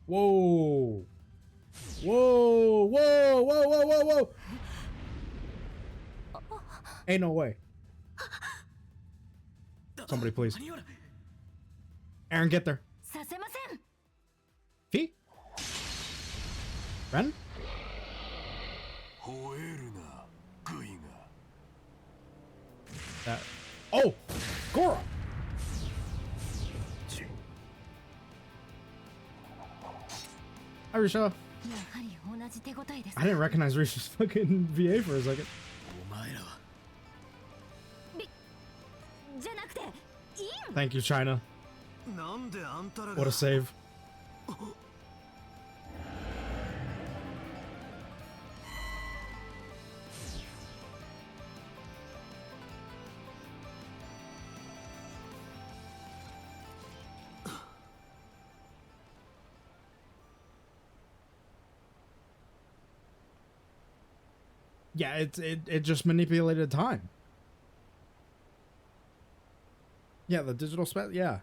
Whoa. Whoa, whoa, whoa, whoa, whoa, whoa. Ain't no way. Somebody please. Aaron, get there. Fee? Ren? That. Oh! Goro! Hi, Risha. I didn't recognize Risha's fucking VA for a second. Thank you, China. What a save. Yeah, it just manipulated time. Yeah, the digital spell, yeah.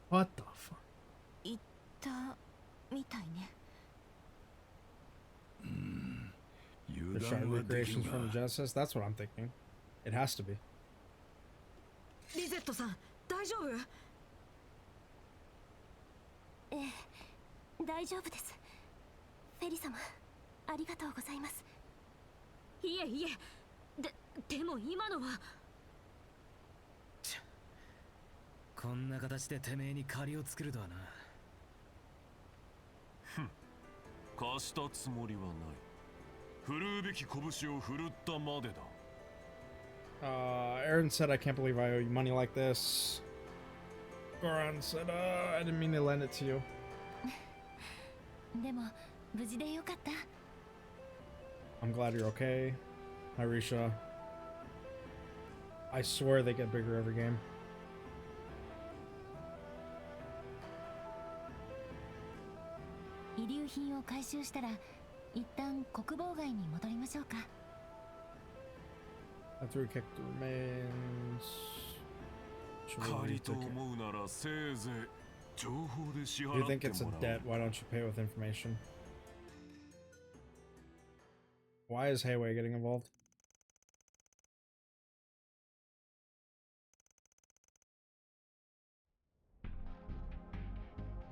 What the fuck? The shard recreations from Genesis? That's what I'm thinking. It has to be. リゼットさん、大丈夫？ええ、大丈夫です。フェリ様、ありがとうございます。いえいえ、でも今のは。こんな形でてめえに借りを作るとはな。ふん、貸したつもりはない。振るうべき拳を振るったまでだ。Aaron said, I can't believe I owe you money like this. Goran said, I didn't mean to lend it to you. でも無事でよかった。I'm glad you're okay. Hi, Risha. I swear they get bigger every game. After we kick the remains. You think it's a debt? Why don't you pay with information? Why is Hayway getting involved?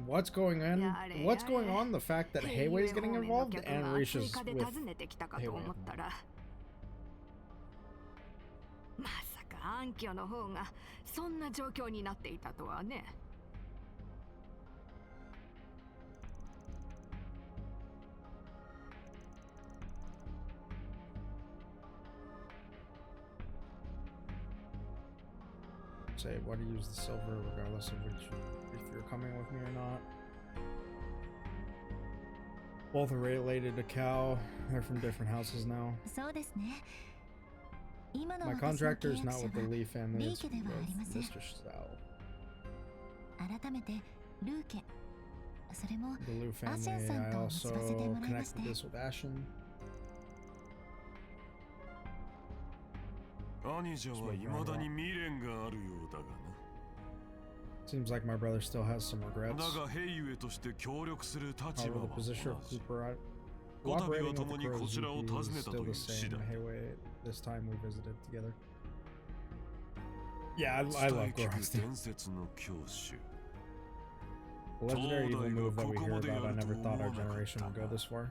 What's going on? What's going on? The fact that Hayway's getting involved and Risha's with Hayway. まさか暗渠の方がそんな状況になっていたとはね。Say what to use the silver regardless of which if you're coming with me or not. Both are related to Cow. They're from different houses now. My contractor is not with the Lee family, it's with Mr. Stow. The Liu family, I also connected this with Ashen. Seems like my brother still has some regrets. However, the position of Cooper, cooperating with the Crows GP is still the same. Hayway, this time we visited together. Yeah, I love Gorosty. The legendary evil move that we hear about, I never thought our generation would go this far.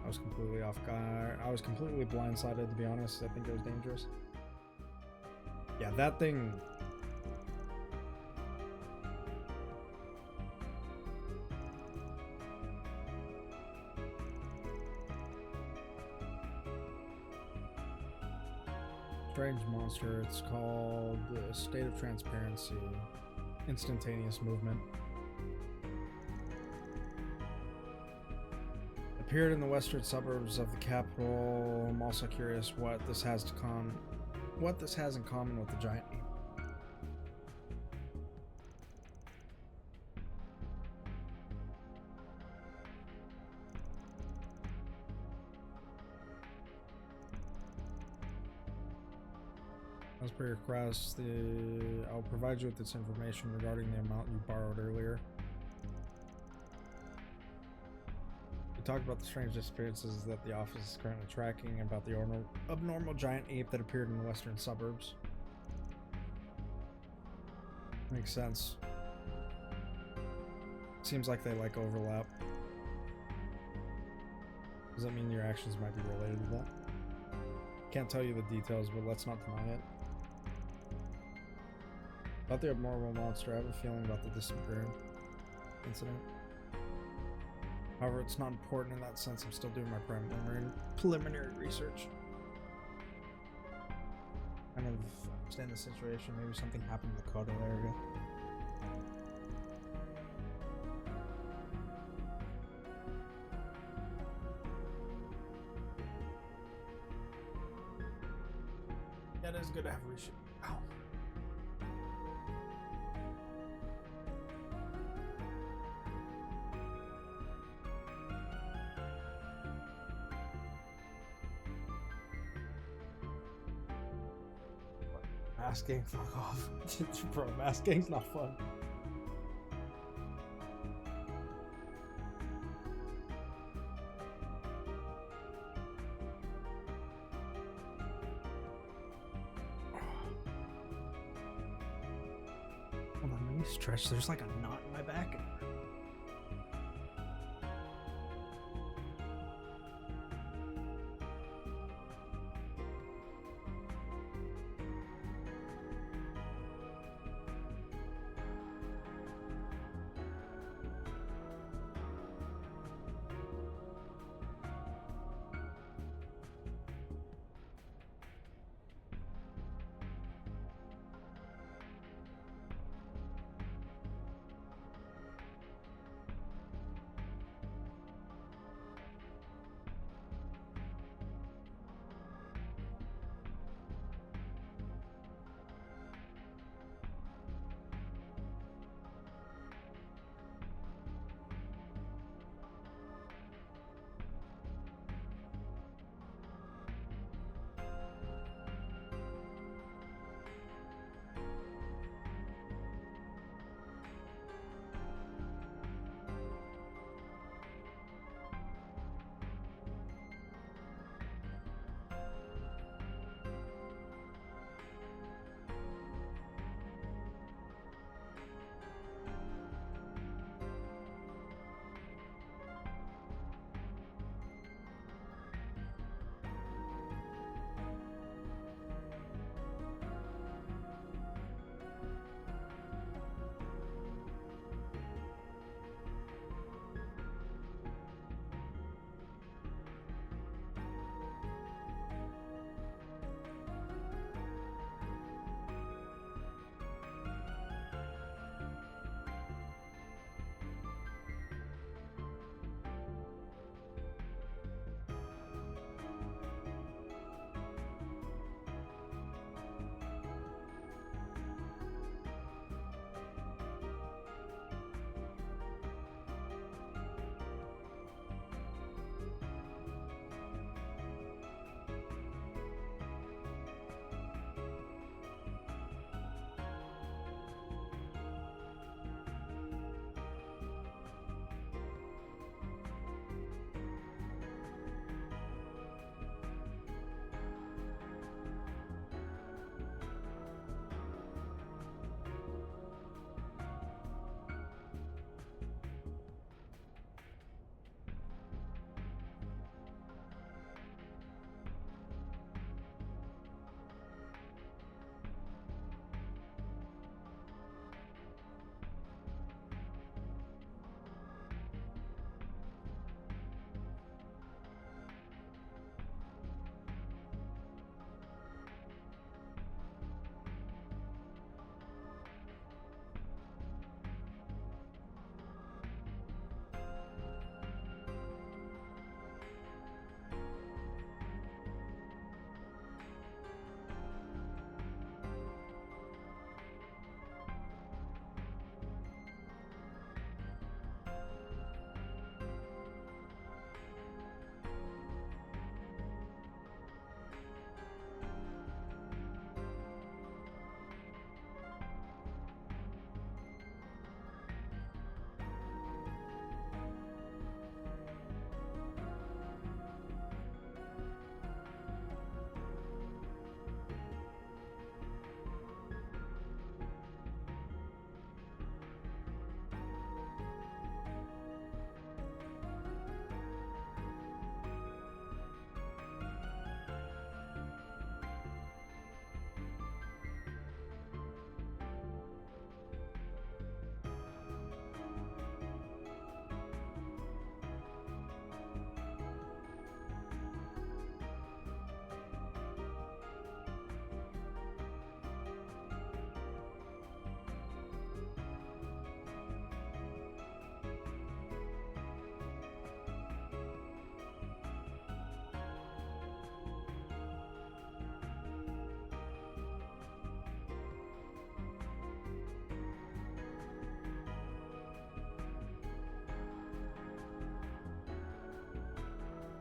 I was completely off guard. I was completely blindsided, to be honest. I think it was dangerous. Yeah, that thing... Strange monster. It's called the State of Transparency. Instantaneous movement. Appeared in the western suburbs of the capital. I'm also curious what this has in common with the giant ape. As per your request, I'll provide you with this information regarding the amount you borrowed earlier. Talked about the strange disappearances that the office is currently tracking, about the abnormal giant ape that appeared in the western suburbs. Makes sense. Seems like they like overlap. Does that mean your actions might be related to that? Can't tell you the details, but let's not deny it. About the abnormal monster, I have a feeling about the disappearing incident. However, it's not important in that sense. I'm still doing my preliminary research. Kind of understand the situation. Maybe something happened in the Kodo area. Yeah, it is good to have research. Ow. Masking, fuck off. Bro, masking's not fun. Hold on, let me stretch. There's like a knot in my back.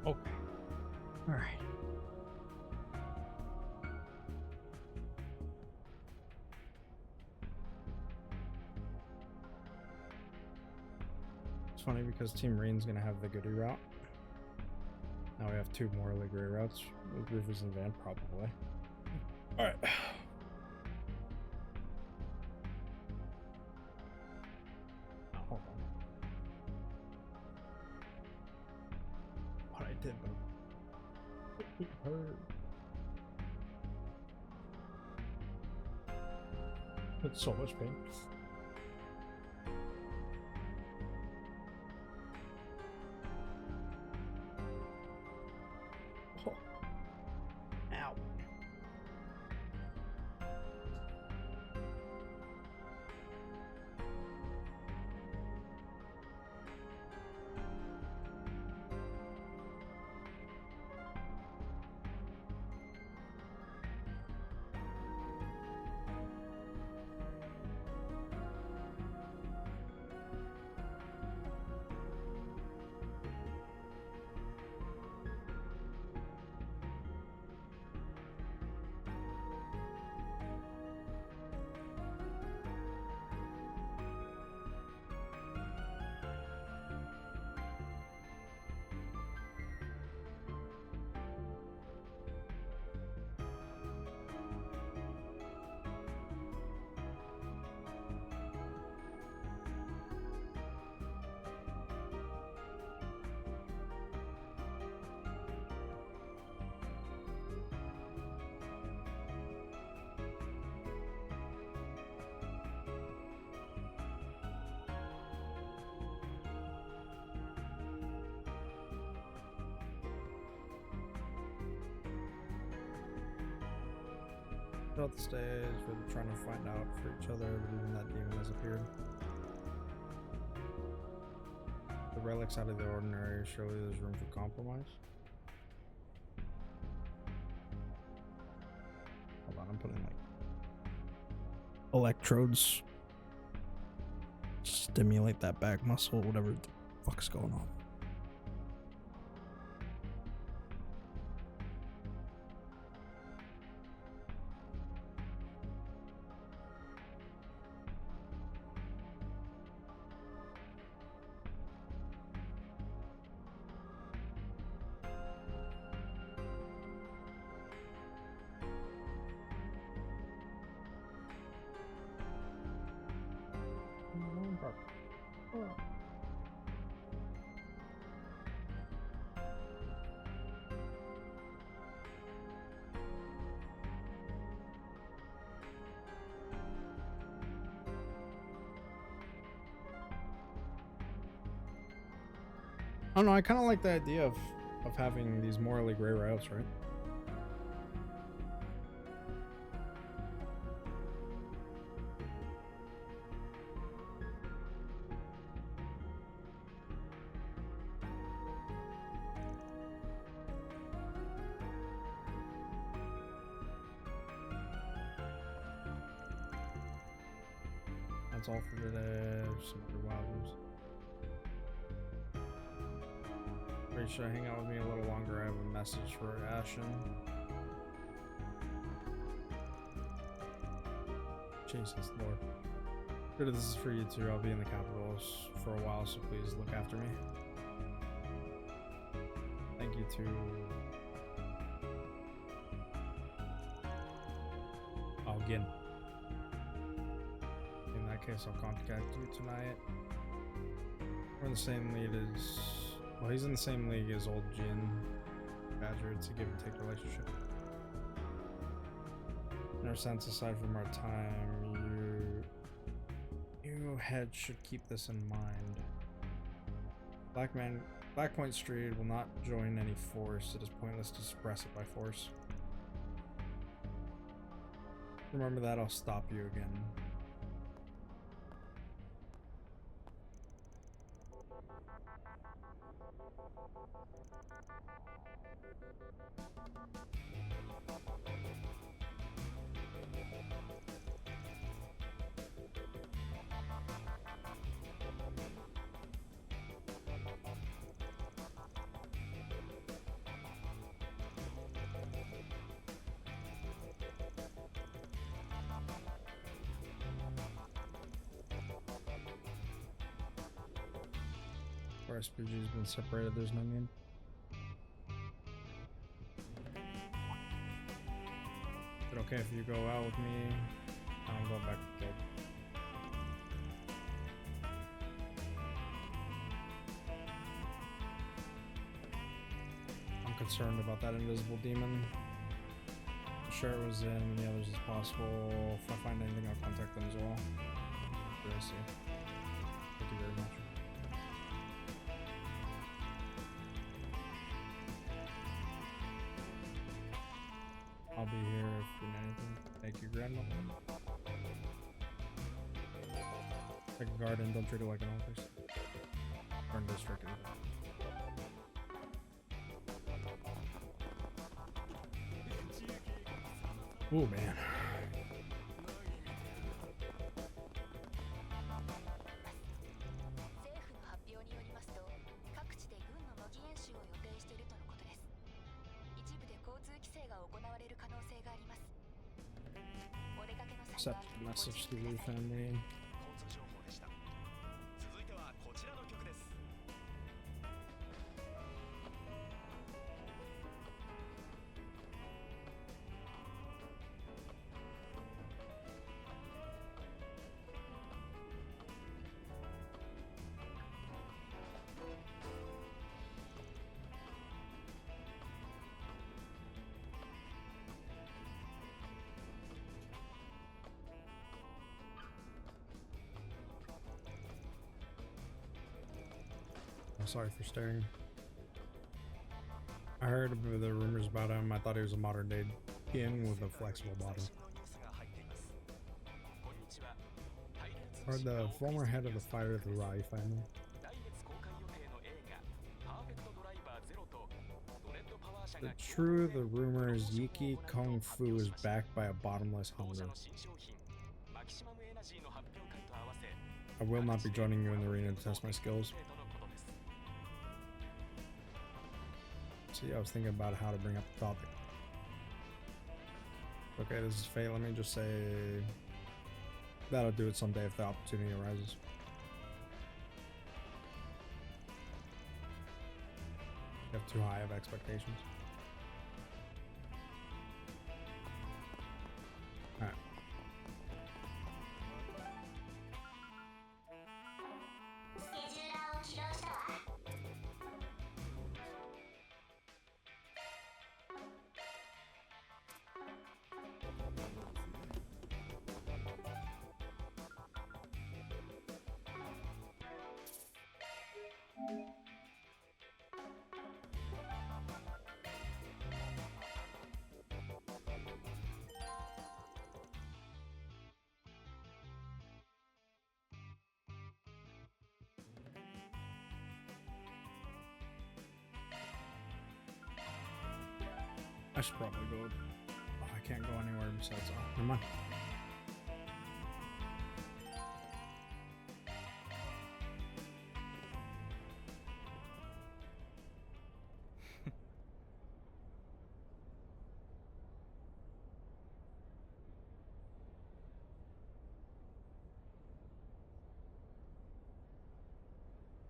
Okay. All right. It's funny because Team Marines gonna have the Goody route. Now we have two morally gray routes with Rufus and Van, probably. All right. Hold on. What I did, but it hurt. It's so much pain. Oh. Ow. Throughout the stage, we're trying to find out for each other, but even that demon has appeared. The relics out of the ordinary, surely there's room for compromise. Hold on, I'm putting like electrodes. Stimulate that back muscle, whatever the fuck's going on. I don't know, I kind of like the idea of having these morally gray routes, right? That's all for today. Some other wild ones. Pretty sure hang out with me a little longer. I have a message for Ashen. Jesus Lord. Good, this is for you too. I'll be in the capitals for a while, so please look after me. Thank you to Gin. In that case, I'll contact you tonight. We're in the same league as... Well, he's in the same league as old Jin Badger. It's a give and take relationship. In our sense, aside from our time, you head should keep this in mind. Black Point Street will not join any force. It is pointless to suppress it by force. Remember that, I'll stop you again. Our SPG's been separated, there's no need. Is it okay if you go out with me? I'm going back to guild. I'm concerned about that invisible demon. Sure it was in the others as possible. If I find anything, I'll contact them as well. I see. Thank you very much. I'll be here if you need anything. Thank you, Grandma. Like a garden, don't treat it like an office. Garden district. Oh man. 行われる可能性があります。お出かけの際 Accept は the message to the family. 交通情報でした。続いてはこちらの曲です。 I'm sorry for staring. I heard the rumors about him. I thought he was a modern day skin with a flexible bottom. Or the former head of the Fire of the Rai family. The true, the rumor is Yiki Kung Fu is backed by a bottomless hunger. I will not be joining you in the arena to test my skills. See, I was thinking about how to bring up the topic. Okay, this is fate. Let me just say that'll do it someday if the opportunity arises. You have too high of expectations. Alright. I should probably go. Oh, I can't go anywhere besides. Oh, never mind.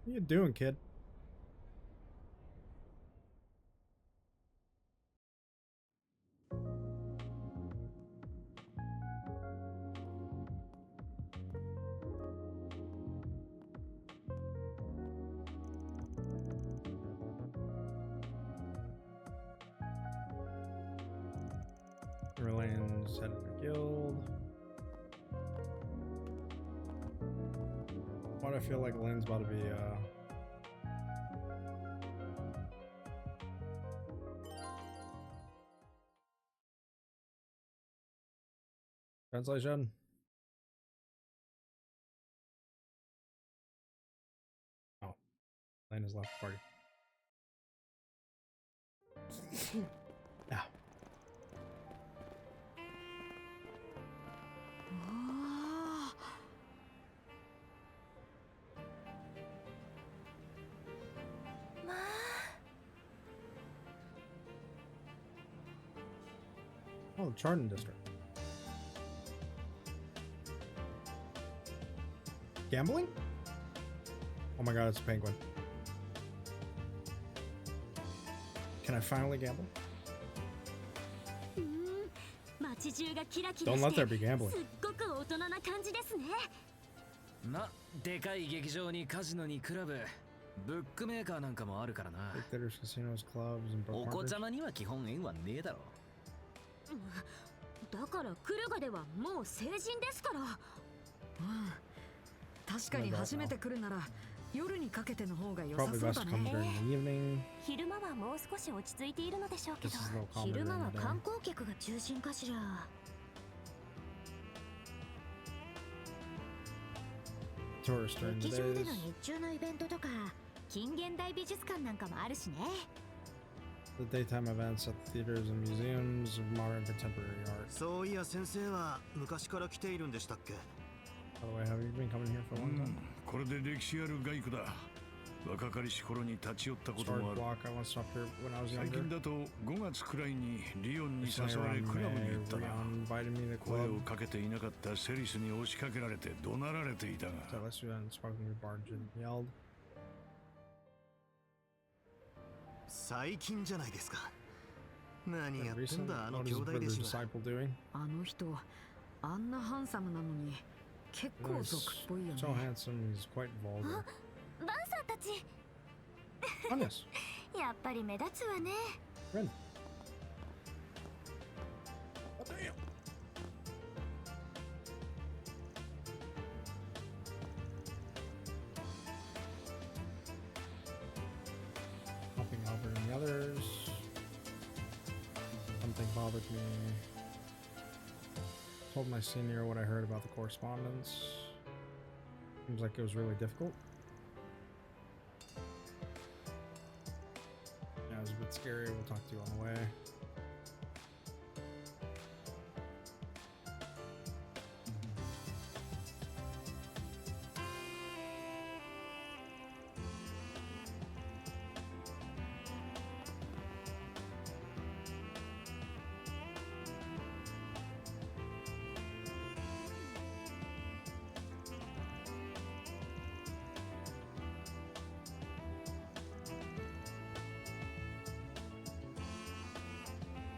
What are you doing, kid? Relane's head of the guild. Why do I feel like Lane's about to be translation? Oh, Lane has left the party. Yeah. Oh, the Chardon district. Gambling? Oh my god, it's a penguin. Can I finally gamble? 街中がキラキ Don't ラ let して there be gambling. すっごく大人な感じですね。ま、でかい劇場にカジノにクラブ、ブックメーカーなんかもあるからな。 Like theaters, casinos, clubs, and お子 bookmarkers. ちゃまには基本縁はねえだろ。だからクルガではもう成人ですから。確かに初めて来るなら夜にかけての方が良さ Probably そう best だ to come ね。 during the evening. 昼間はもう少し落ち着いているのでしょうけど This is a little calmer 昼間 during は the day. 観光客が中心かしら。 Tourists during 劇 the 場で days. の日中のイベントとか近現代美術館なんかもあるしね。 The daytime events at theaters and museums of modern contemporary art. そういや先生は昔から来ているんでしたっけ？ By the way, have you been coming here for a long time? これで歴史ある街区だ。若かりし頃に立ち寄ったこと Started もある。 block. I once stopped here when I was 最 younger. 近だと5月くらいにリヨンに Recently 誘われ around クラブに May, 行ったな。 Rion invited me to the 声 club. をかけていなかったセリスに押しかけられて怒鳴られていたが。 So let's do that and spoke to me, barged and yelled. 最近じゃないですか。何 Then やってん recently, だあの what 兄 is 弟 the 弟子は。 disciple doing? あの人あんなハンサムなのに結構 He's 俗っぽいよね。 so handsome, he's quite vulgar. バンさんたち Honest. やっぱり目立つわね。 Ren. Hopping over to the others. Something bothered me. Told my senior what I heard about the correspondence. Seems like it was really difficult. Yeah, it was a bit scary. We'll talk to you on the way.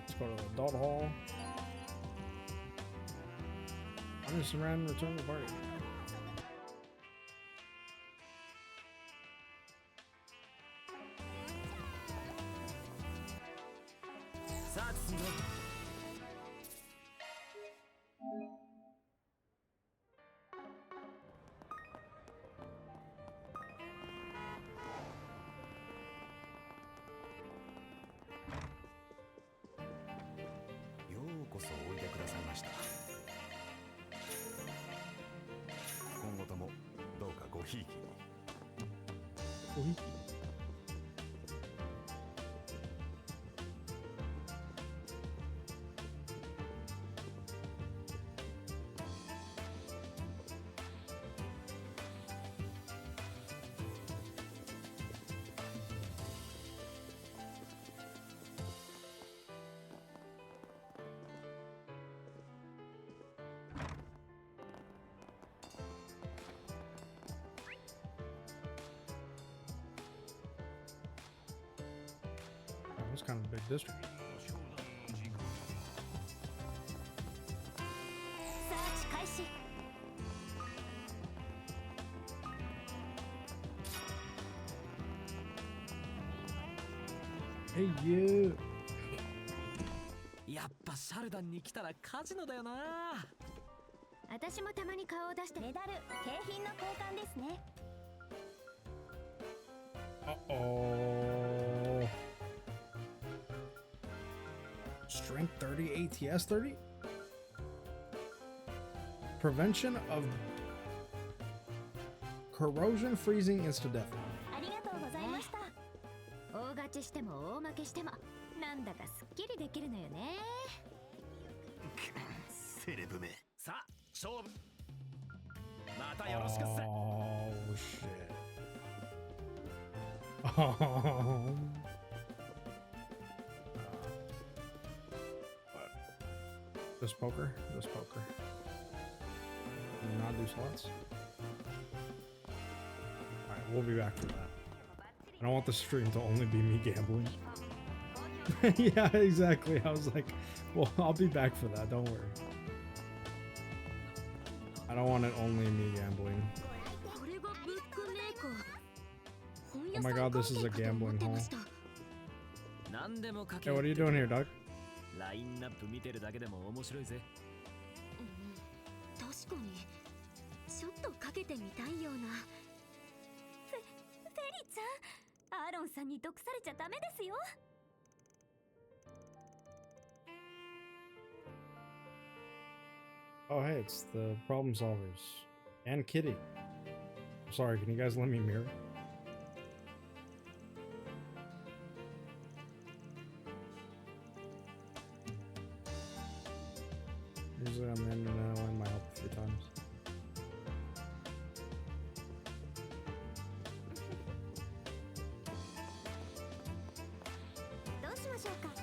Let's go to the adult hall. I'm just around return to the party. さあ進んで。ようこそおいでくださいました。今後ともどうかごひいきに。That was kind of a big district. サーチ開始。 Hey, you. やっぱシャルダンに来たらカジノだよな。私もたまに顔を出してメダル景品の交換ですね。 Uh-oh. Strength 30, ATS 30? Prevention of corrosion, freezing, insta-death. ありがとうございました。大勝ちしても大負けしてもなんだかすっきりできるのよね。セレブめ。さあ勝負。またよろしくっす。 Oh, shit. Oh. This poker? This poker. Can you not do slots? Alright, we'll be back for that. I don't want the stream to only be me gambling. Yeah, exactly. I was like, well, I'll be back for that. Don't worry. I don't want it only me gambling. Oh my god, this is a gambling hall. Hey, what are you doing here, Doug? ラインナップ見てるだけでも面白いぜ。確かにちょっとかけてみたいような。フェリちゃん、アーロンさんに毒されちゃダメですよ。Oh, hey, it's the problem solvers. And Kitty. Sorry, can you guys let me mirror? Usually I'm in and out in my help a few times. どうしましょうか。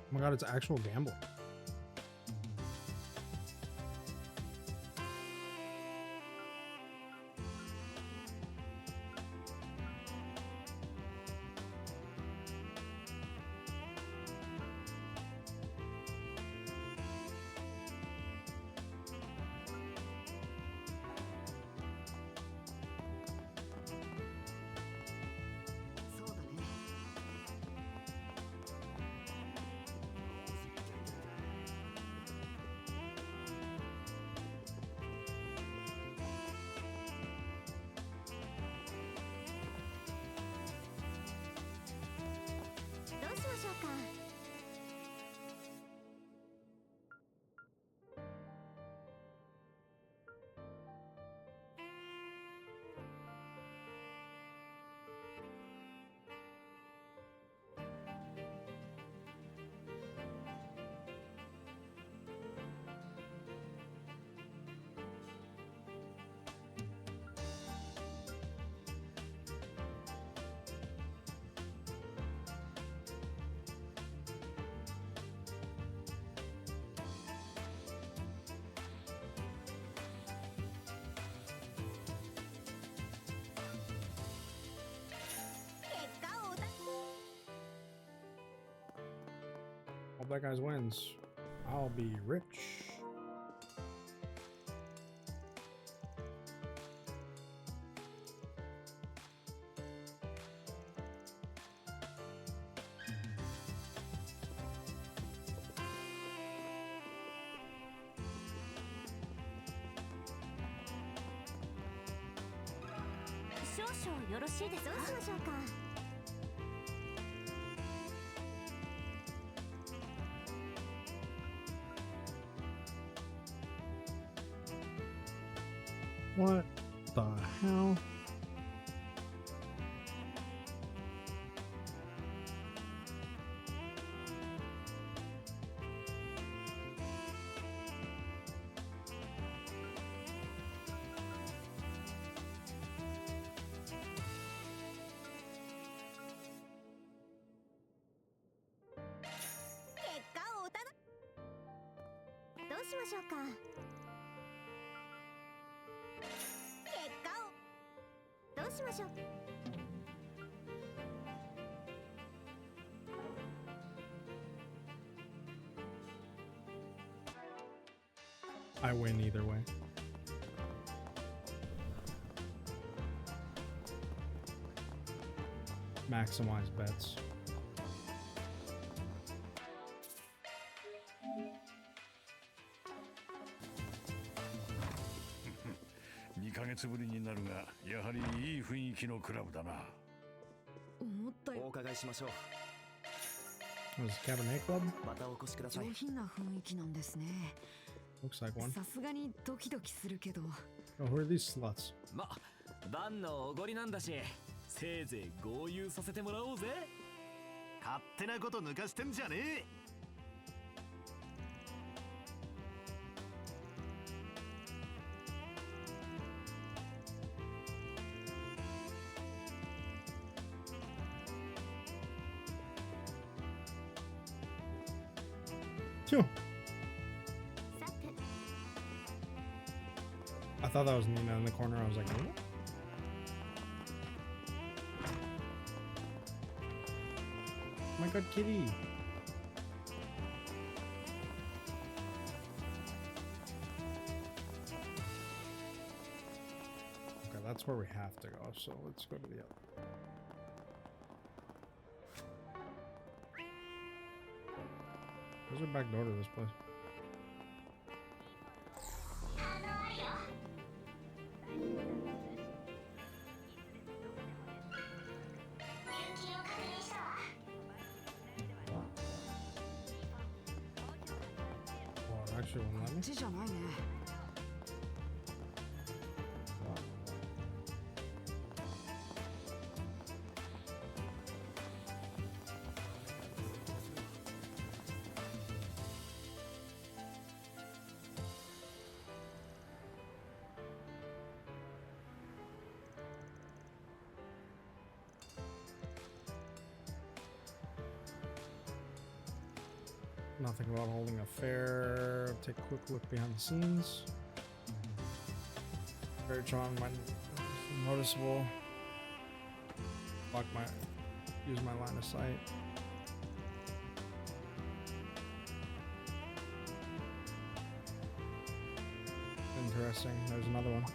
Oh my god, it's actual gambling. Hope that guy wins. I'll be rich. What the hell? I win either way. Maximize bets. Was Cabernet Club? またお越しください。上品な雰囲気なんですね。 Looks like one. さすがにドキドキするけど。Oh, who are these sluts? ま、バンのおごりなんだし、せいぜい豪遊させてもらおうぜ。勝手なこと抜かしてんじゃねえ。Phew. I thought that was Nina in the corner. I was like, what? Oh my god, kitty. Okay, that's where we have to go, so let's go to the other. There's a back door to this place. Well, actually won't let me. こっちじゃないね。 Nothing about holding a fair. Take a quick look behind the scenes. Very charm, noticeable. Use my line of sight. Interesting. There's another one.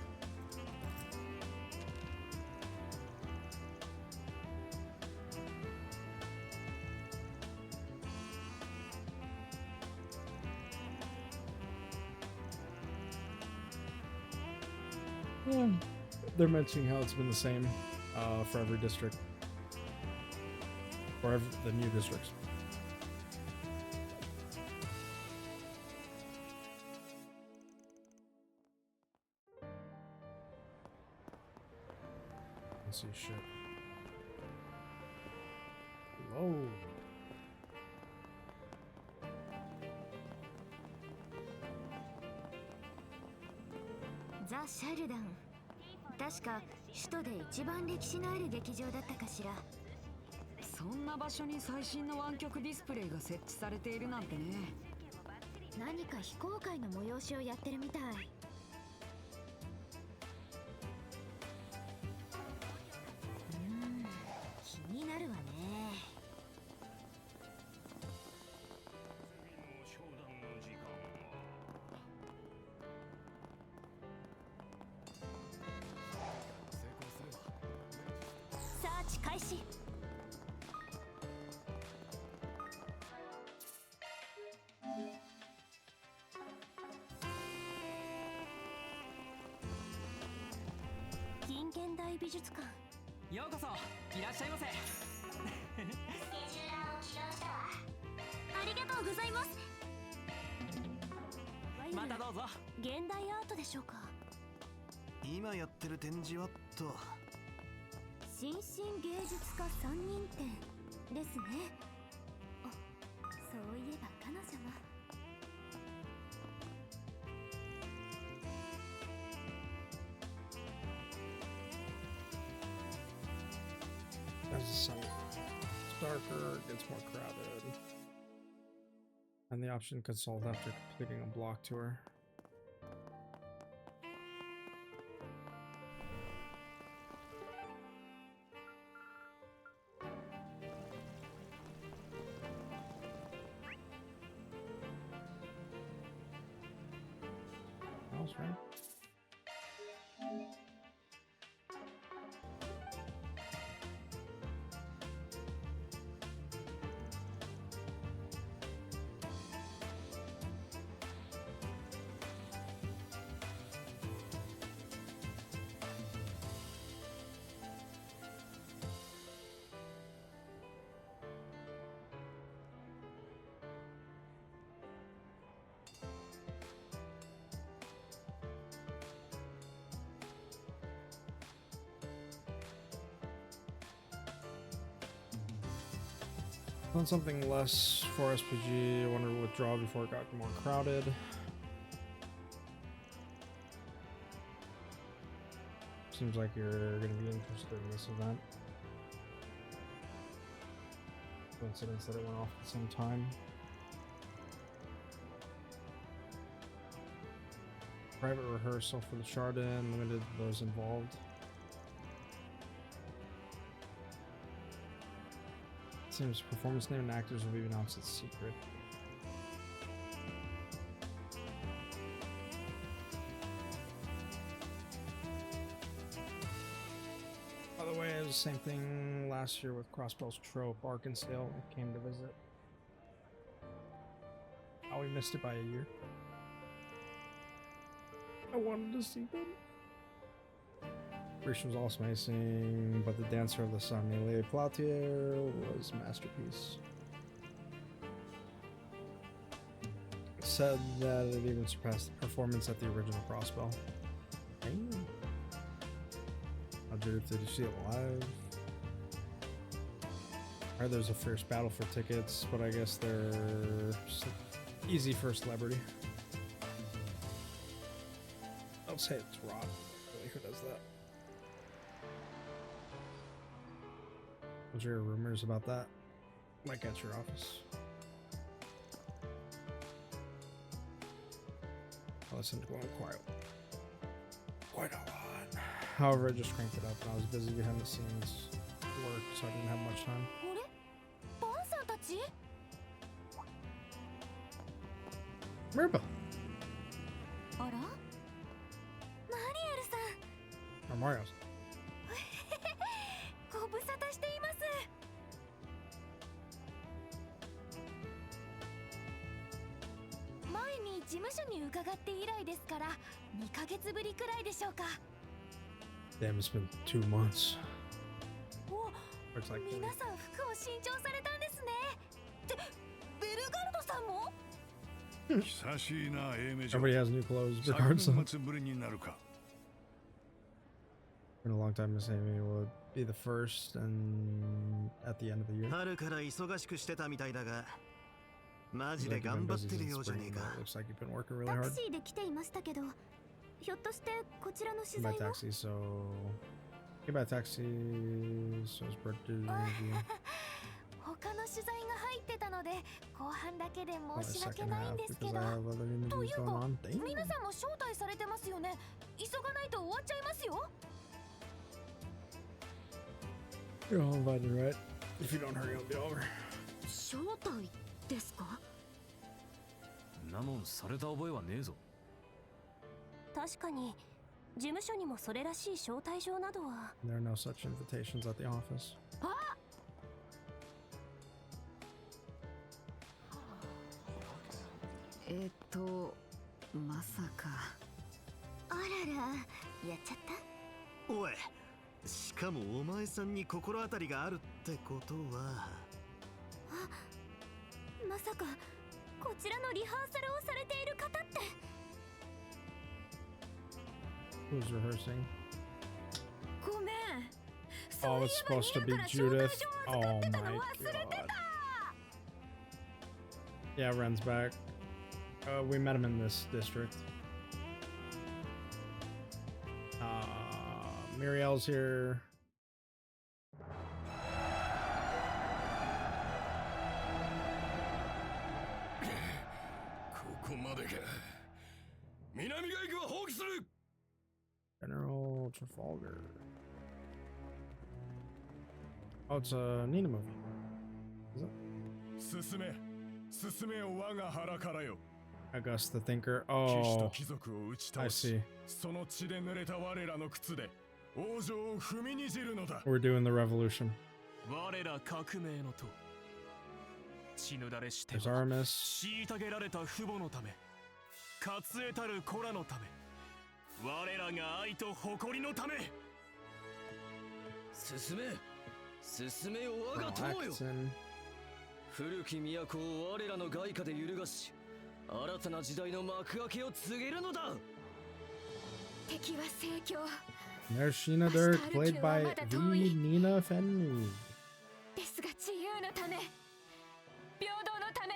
They're mentioning how it's been the same for every district, or the new districts. Let's see shit. Whoa.ザ・シャルダン。確か首都で一番歴史のある劇場だったかしら。そんな場所に最新の湾曲ディスプレイが設置されているなんてね。何か非公開の催しをやってるみたい。気になるわね。サーチ開始。近現代美術館。ようこそいらっしゃいませ。スケジューラーを起動したわ。ありがとうございます。またどうぞ。現代アートでしょうか。今やってる展示はと。新進芸術家3人展ですね。あ、そういえば彼女も。As the sun gets darker, it gets more crowded. And the option consult after completing a block tour. That's right. Want something less for SPG. I want to withdraw before it got more crowded. Seems like you're going to be interested in this event. Coincidence that it went off at the same time. Private rehearsal for the Chardin, limited to those involved. Seems performance name and actors will be announced as secret. By the way, it was the same thing last year with Crossbell's Trope. Arkansdale came to visit. Oh, we missed it by a year. I wanted to see them. Creation was also amazing, but the Dancer of the Sun, Elie Ploutier, was a masterpiece. It said that it even surpassed the performance at the original Crossbell. Damn. Did you see it live? I heard there's a fierce battle for tickets, but I guess they're easy for a celebrity. I'll say it's Rod. Really, who does that? Was there rumors about that? Like at your office? I listened to go on quite a lot. However, I just cranked it up and I was busy behind the scenes work, so I didn't have much time. Mirba! Or Mario's. Damn, it's been 2 months. It's like everybody has new clothes, regardless. Been a long time missing me. Will it be the first and at the end of the year? Looks like you've been working really hard. By taxi, so by taxi, so it's birthday review. Second half because I have other interviews going on. Damn. You're all invited, right? If you don't hurry, it'll be over. なもんされた覚えはねえぞ。確かに事務所にもそれらしい招待状などは。There are no such invitations at the office. まさか。あらら、やっちゃった。おい、しかもお前さんに心当たりがあるってことは。まさかこちらのリハーサルをされている方って。Who's rehearsing? ごめん。Oh, it's supposed to be Judith. Oh my god. Yeah, Ren's back. We met him in this district. Muriel's here. General Trafalgar. Oh, it's a Nina movie. Is it? August the Thinker. Oh, I see. We're doing the revolution. There's Aramis. 我らが愛と誇りのため進め進めよ我が友よ古き都を我らの外貨で揺るがし新たな時代の幕開けを告げるのだ敵は盛況 There's Sheena Dirk, played by the Nina Fenry. ですが自由のため平等のため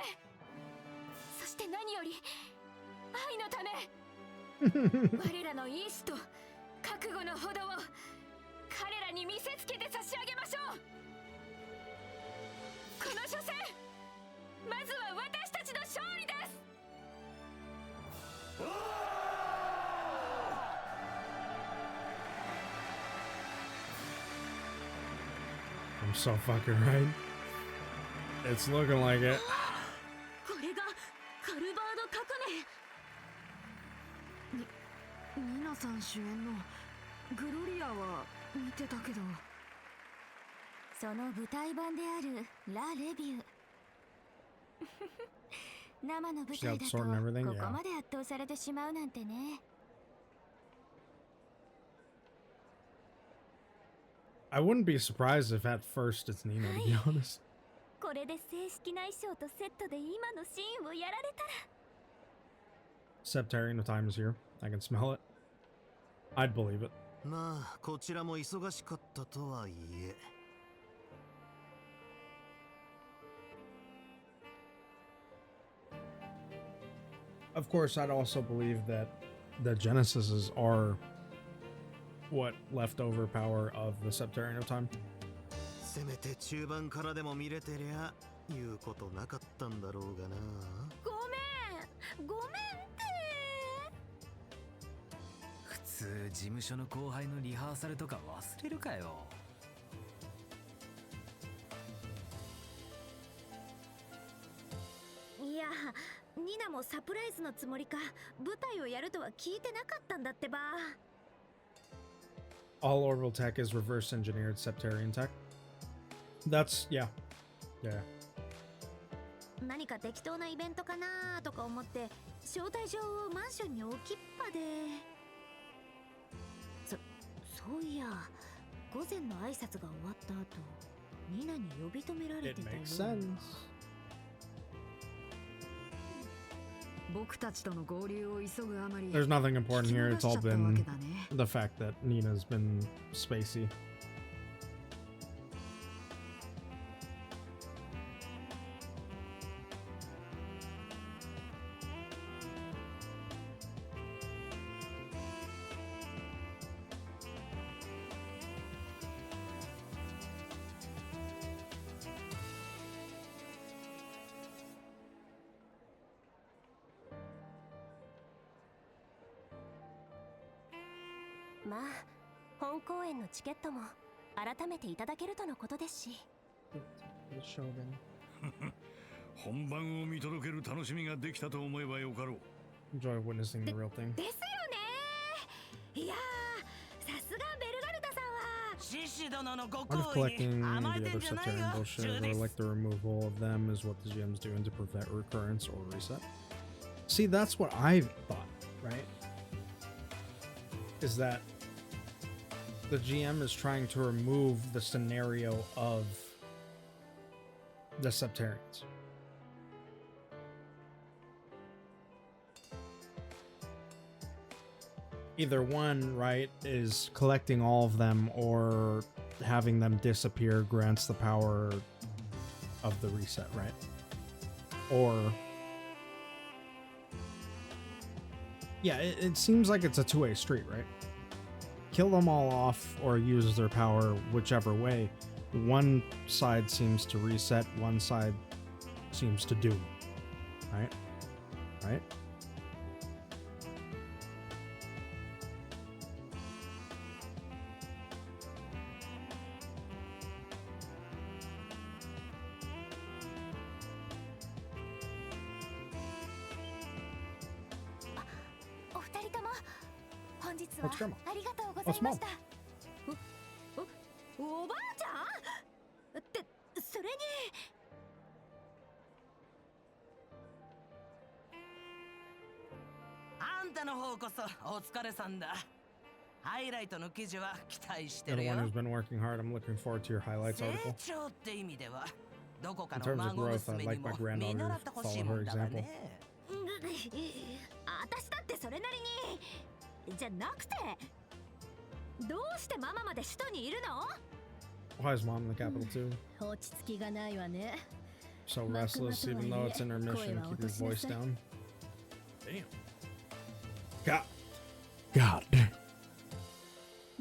そして何より愛のため我らの意志と覚悟のほどを彼らに見せつけて差し上げましょうこの初戦まずは私たちの勝利です so fucking right. It's looking like it. これがカルバード革命。ニナさん主演のグロリアは見てたけど、その舞台版であるラ・レビュー。生の舞台だとここまで圧倒されてしまうなんてね。I wouldn't be surprised if at first it's Nina, to be honest. これで正式な衣装とセットで今のシーンをやられたら。Septarianの time is here. I can smell it. I'd believe it. まあこちらも忙しかったとはいえ。Of course, I'd also believe that the Genesises are what leftover power of the Septarian of time. せめて中盤からでも見れてりゃ言うことなかったんだろうがな。ごめんって普通事務所の後輩のリハーサルとか忘れるかよ。いや、ニナもサプライズのつもりか舞台をやるとは聞いてなかったんだってば。 All orbital tech is reverse engineered Septarian tech. That's, yeah. 何か適当なイベントかなとか思って招待状をマンションに置きっぱで、そういや午前の挨拶が終わった後ニナに呼び止められてたよ。 It makes sense. 僕たちとの合流を急ぐあまり。 There's nothing important here. It's all been the fact that Nina's been spacey.まあ本公演のチケットも改めていただけるとのことですし。本番を見届ける楽しみができたと思えばよかろう。 Enjoy witnessing the real thing. ですよね。いやー、さすがベルガルタさんは。獅子殿のご Part of 好意 collecting に the 甘えて other んじゃない Septarian よ。 bullshit, or like the removal of them, is what the GM's doing to prevent recurrence or reset. See, that's what I thought, right? Is that the GM is trying to remove the scenario of the Septarians. Either one, right, is collecting all of them, or having them disappear grants the power of the reset, right? Or yeah, it seems like it's a two-way street, right? Kill them all off or use their power whichever way. One side seems to reset, one side seems to do. Right? Right? What's grandma? ありがとうございました。おばあちゃんってそれに。あんたの方こそお疲れさんだ。ハイライトの記事は期待して You're る the よ。 one who's been working hard. I'm looking forward to your highlights 成 article. 長って意味ではどこか In の terms of 孫 growth, 娘 I'd に like も my 見 granddaughter 習 to ってほしい follow も her んだが example. ね。私だってそれなりに。じゃなくてどうしてママまで首都にいるの？ Why is mom in the capital too? 落ち着きがないわね。 So restless, even though it's intermission. Keep your voice down. Damn. God.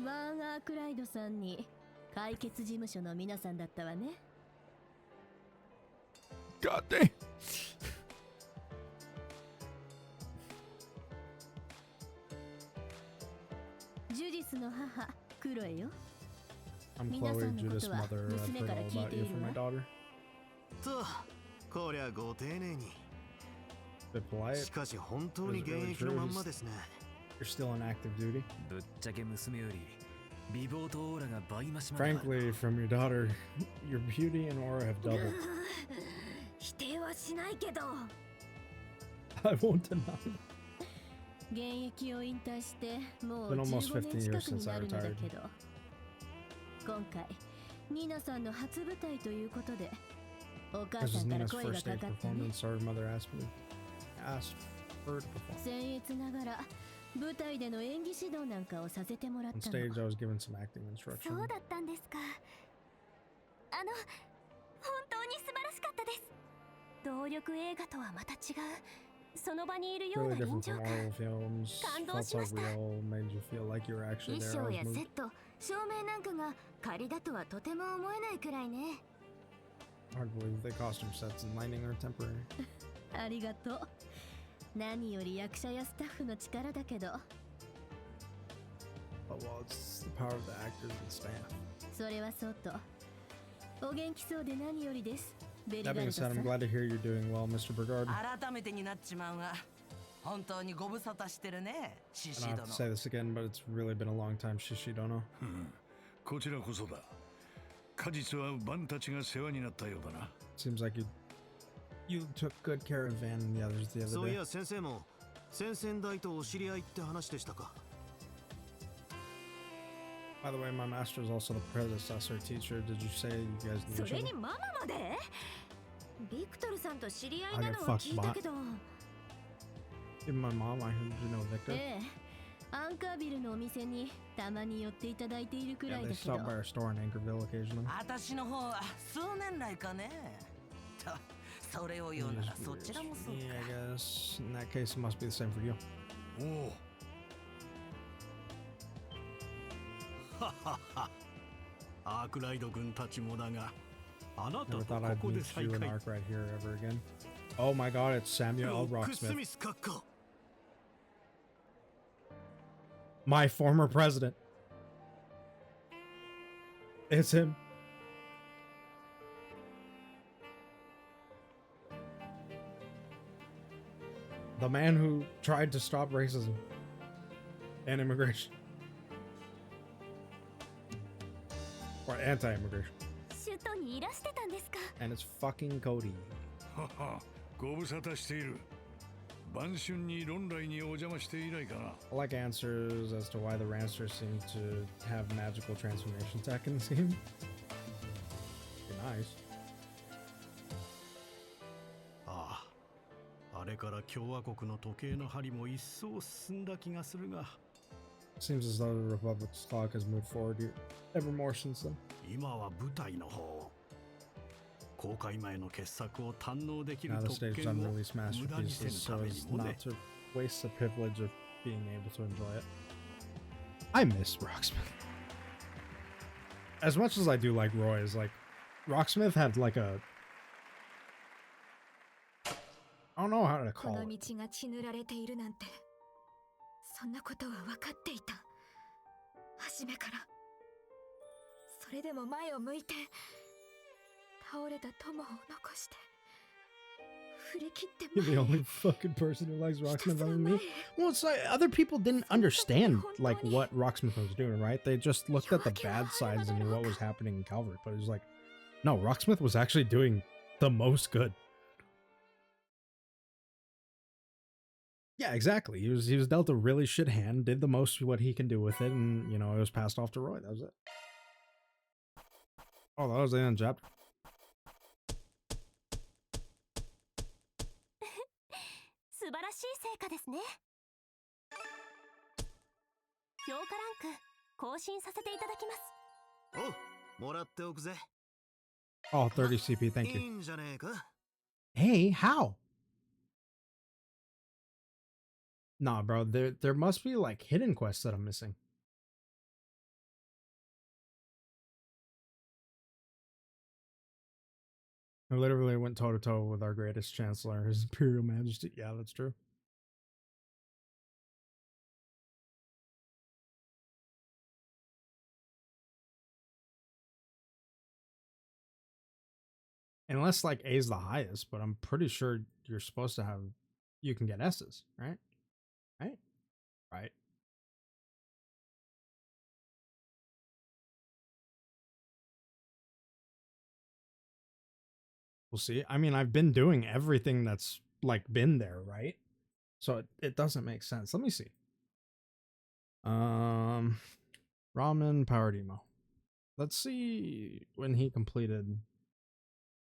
ワンアークライドさんに解決事務所の皆さんだったわね。God damn. ジュディスの母クロエよ。I'm Chloe, Judith's mother. I've heard all about you from my daughter. こりゃご丁寧に。 Bit polite. しかし本当に Is 現 it really 役の true? まんまですね。 You're still in active duty. ぶっちゃけ娘より美貌とオーラが倍増しました。 Frankly, from your daughter, your beauty and aura have doubled. 否定はしないけど I won't deny. 現役を引退してもう Been almost 15 15 years 年近くに since な I るのだ retired. けど今回ニーナさんの初舞台ということでお母 This さ is んから Nina's 声が first か stage かってね performance. Our mother asked her to perform. 僭越ながら舞台での演技指導なんかをさせてもらっ On たの stage, I was given some acting そ instruction. うだったんですか本当に素晴らしかったです動力映画とはまた違うその場にいるよう Really な臨 different 場 from 感 oral films. 感動 Felt しま so した real. Made you feel like you were actually 衣 there. 装 I や was セッ moved. ト照明なんかが仮だとはとても思えないくらいね Hard to believe the costume sets and lighting are temporary. ありがとう何より役者やスタッフの力だけど But well, it's the power of the actors and staff. それはそうとお元気そうで何よりですベリガ That ル being ドさ said, ん I'm glad to hear you're doing well, Mr. Brigard. 改めてになっちまうが本当にご無沙汰してるねシ I シ don't 殿 have to say this again, but it's really been a long time, Shishidono. こちらこそだ。果実はバンたちが世話になったようだな。 Seems like you took good care of Van and the others the そう other い day. や先生も先々代とお知り合いって話でしたか。 By the way, my master is also the predecessor teacher. Did you say you guys そ knew each れ other? にママまでビクトルさんと知り合い I な get のは fucked 聞いたけど Even my mom, I heard you know Victor. ええアンカービルのお店にたまに寄っていただいているく Yeah, らい they だけど stop by our store in Anchorville occasionally. 私の方は数年来かねとそれを言うなら Yes, そちらもそう yeah, か I guess in that case it must be the same for you. おお。ははは。アークライド軍たちもだが、あなた Never と thought こ I'd こで meet 再 you 会 and。Ark right here ever again. Oh my god, it's Samuel L. ロック・ス Rocksmith. ミス閣下。 My former president. It's him. The man who tried to stop racism and immigration. Or anti-immigration. 首都にいらしてたんですか And it's fucking Cody. はは、ご無沙汰している。晩春に論来にお邪魔して以来かな。 I like answers as to why the Ransters seem to have magical transformation tech in this game. Pretty nice. ああ、あれから共和国の時計の針も一層進んだ気がするが。 Seems as though the Republic's clock has moved forward ever more since then. 今は舞台の方。公開前の傑作を堪能できる Now the 特 stage 権を unreleased 無駄にせぬ masterpieces た so め as にもね not。to waste the privilege of being able to enjoy it. I miss Rocksmith. As much as I do like Roy's, like Rocksmith had like a I don't know how to こ call の it. 道が血塗られているなんてそんなことは分かっていた初めからそれでも前を向いて倒れた友を残して振り切って You're the only fucking person who likes Rocksmith other than me. Well, it's like other people didn't understand like what Rocksmith was doing, right? They just looked at the bad sides and knew what was happening in Calvary. But it was like, no, Rocksmith was actually doing the most good. Yeah, exactly. He was dealt a really shit hand, did the most what he can do with it, and you know it was passed off to Roy. That was it. Oh, that was the end chapter. 素晴らしい成果ですね評価ランク更新させていただきますおう、もらっておくぜ。 Oh, 30 CP, thank いい you. んじゃねえか。 Hey, how? Nah, bro, there must be like hidden quests that I'm missing. I literally went toe to toe with our greatest chancellor, His Imperial Majesty. Yeah, that's true. Unless like A is the highest, but I'm pretty sure you're supposed to have, you can get S's, right? Right? Right. We'll see. I mean, I've been doing everything that's like been there, right? So it doesn't make sense. Let me see. Ramen power demo. Let's see when he completed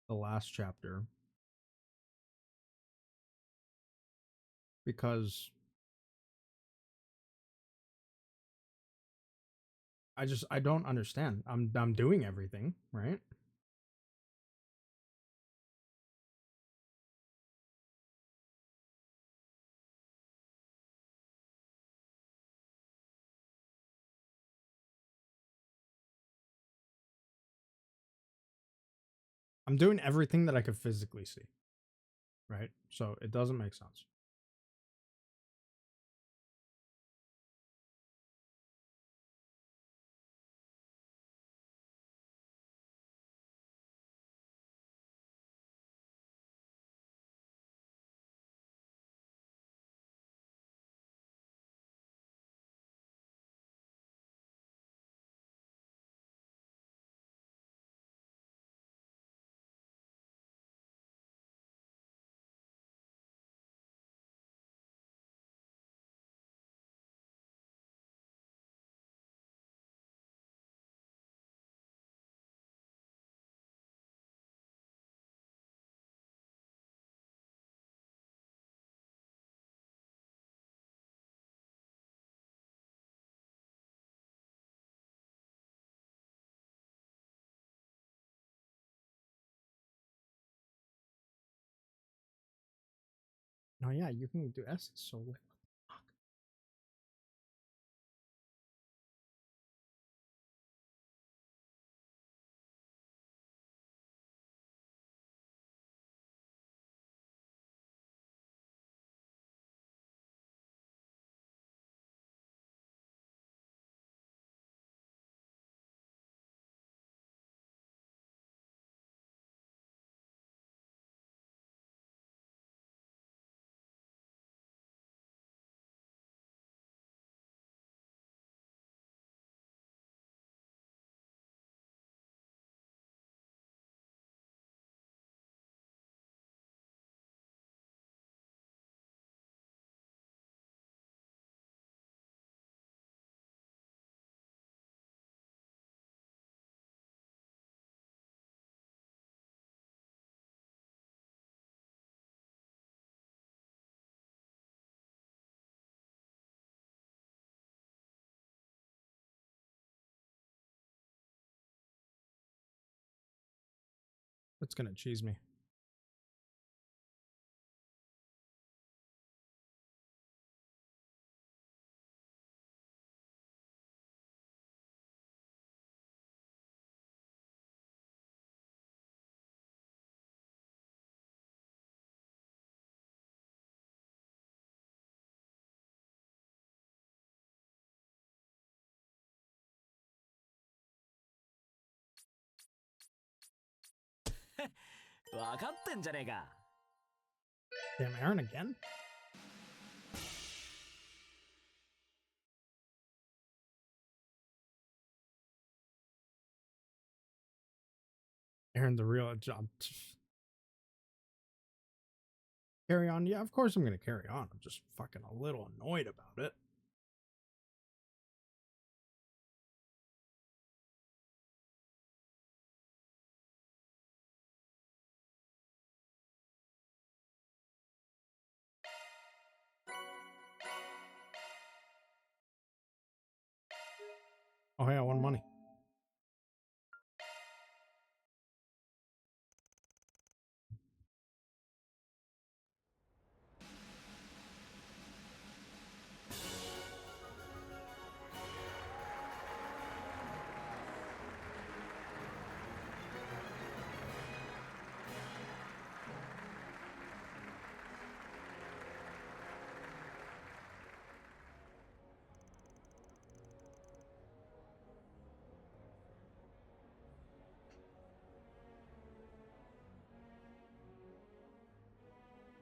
the last chapter. Because I don't understand. I'm doing everything, right? I'm doing everything that I could physically see. Right? So it doesn't make sense. Oh yeah, you can do S. So what? It's gonna cheese me. Damn, Aaron again? Aaron, the real job. Carry on? Yeah, of course I'm gonna carry on. I'm just fucking a little annoyed about it. Oh yeah, I won money.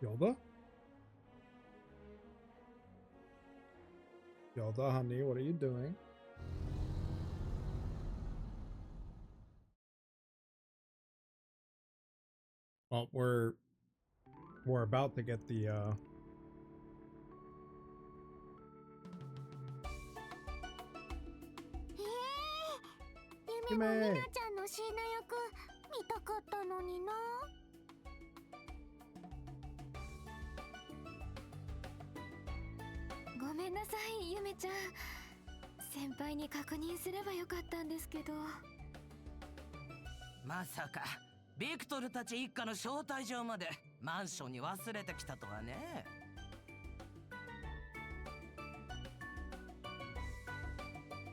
Yoda? Yoda, honey, what are you doing? Well, we're about to get the夢もみなちゃんの椎名役見たかったのにな。ごめんなさい、ゆめちゃん。先輩に確認すればよかったんですけど。まさかビクトルたち一家の招待状までマンションに忘れてきたとはね。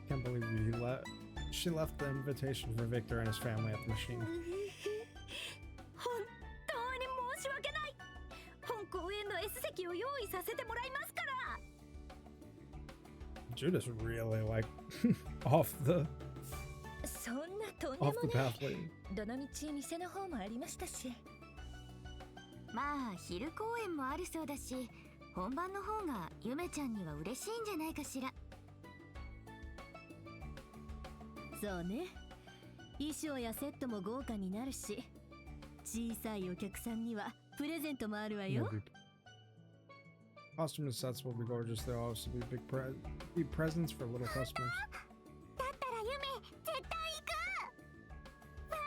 Can't believe she left the invitation for Victor and his family at the machine. 本当に申し訳ない。本公演の S 席を用意させてもらいますから。Judah's really like off the そんなとんでも off the ない。 pathway. どのみち店の方もありましたし。まあ昼公演もあるそうだし、本番の方がゆめちゃんには嬉しいんじゃないかしら。そうね。衣装やセットも豪華になるし、小さいお客さんにはプレゼントもあるわよ。 Costume and sets will be gorgeous. There'll also be be presents for little customers. だったらゆめ絶対行く。ワン、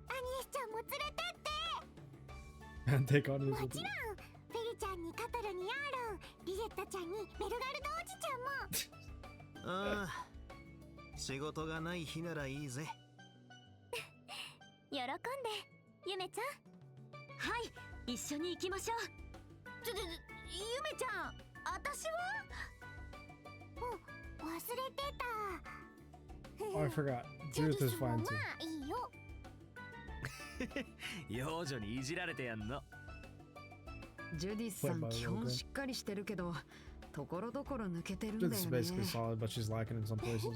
アニエスちゃんも連れてって。 And take on his もちろん、フェリちゃんにカトルにアーロン、リゼッタちゃんにベルガルドおじちゃんも。ああ、仕事がない日ならいいぜ。喜んで、ゆめちゃん。はい、一緒に行きましょう。ゆめちゃん、私は忘れてた。 Oh, I forgot. Judith is fine too. まあいいよ。幼女にいじられてやんの。ジュディスさん基本しっかりしてるけど、ところどころ抜けてるんだよね。 Judith's basically solid, but she's lacking in some places.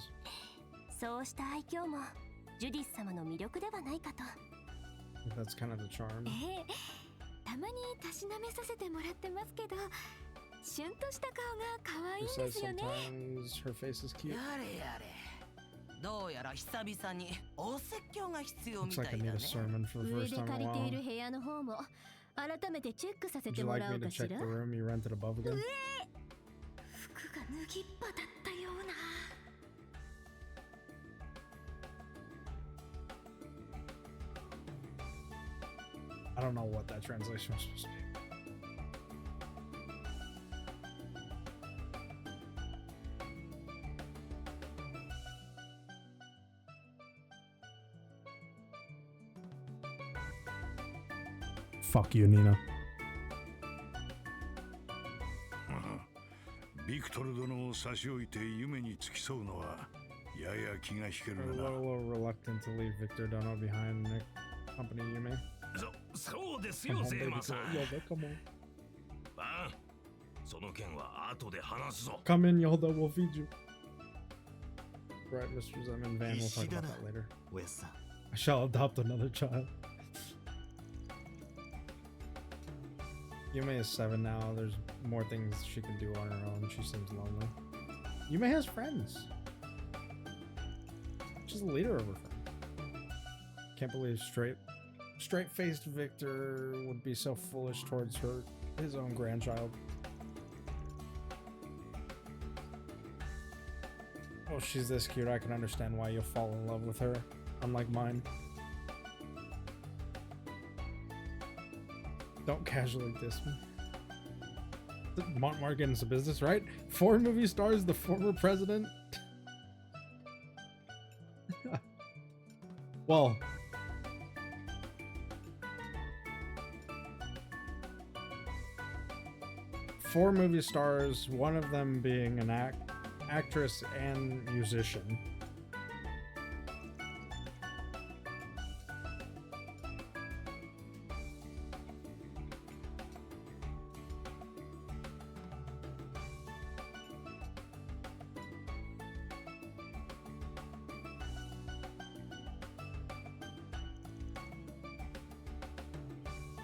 そうした愛嬌もジュディス様の魅力ではないかと。 That's kind of the charm. たまにたしなめさせてもらってますけど、シュンとした顔が可愛いん She で says すよね。 sometimes her face is cute. やれやれ。どうやら久々にお説教が必要み Looks た like I いだ need a ね。 sermon for the 上 first で time 借 in り a ている while. 部屋の方も改めてチェックさせ Would て you も like らお me う to かし check ら。 the room you rented above again? 服が脱ぎっぱだったような。I don't know what that translation was supposed to be. Fuck you, Nina. ビクトル殿を差し置いて夢に付き添うのはやや気が引け I'm る a な。 little reluctant to leave Victor Dono behind in the company, Yume. そうですよ、Come home, ゼー baby マさん。 girl. Yoda, come on. バン、その件は後で話すぞ。 Come in, Yoda, we'll feed you. Right, Mr. Zeman Van, we'll talk about that later. ウエスさん。 I shall adopt another child. Yume is 7 now. There's more things she can do on her own. She seems lonely. Yume has friends. She's the leader of her friend. Can't believe straight-faced Victor would be so foolish towards his own grandchild. Oh, she's this cute. I can understand why you'll fall in love with her, unlike mine. Don't casually diss me. Montmartre getting some business, right? 4 movie stars, the former president. Well, four movie stars, one of them being an actress and musician.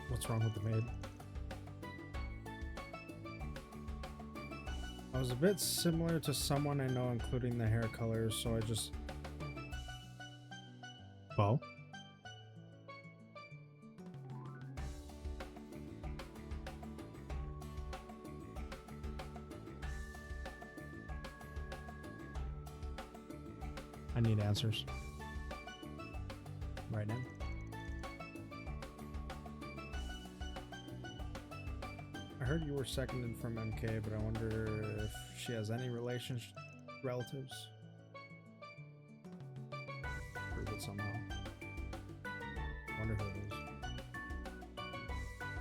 What's wrong with the maid? was a bit similar to someone I know, including the hair colors, so I just... Well? I need answers. Right now. I heard you were seconded from MK, but I wonder if she has any relatives. Prove it somehow. Wonder who it is.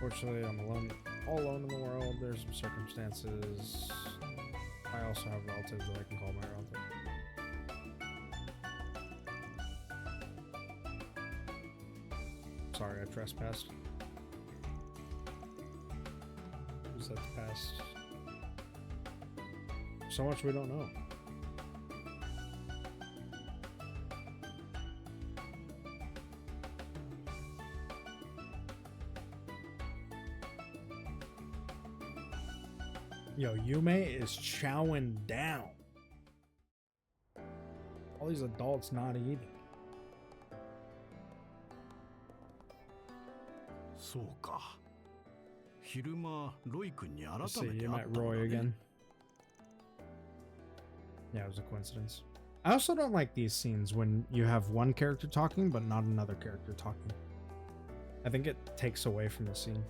Fortunately, I'm all alone in the world. There's some circumstances. I also have relatives that I can call my relative. Sorry, I trespassed. Who's that past? So much we don't know. Yo, Yume is chowing down. All these adults not eating. そうか。昼間ロイ君に改め See, て you 会 met ったの Roy だね again. Yeah, it was a coincidence. I also don't like these scenes when you have one character talking but not another character talking. I think it takes away from the scene.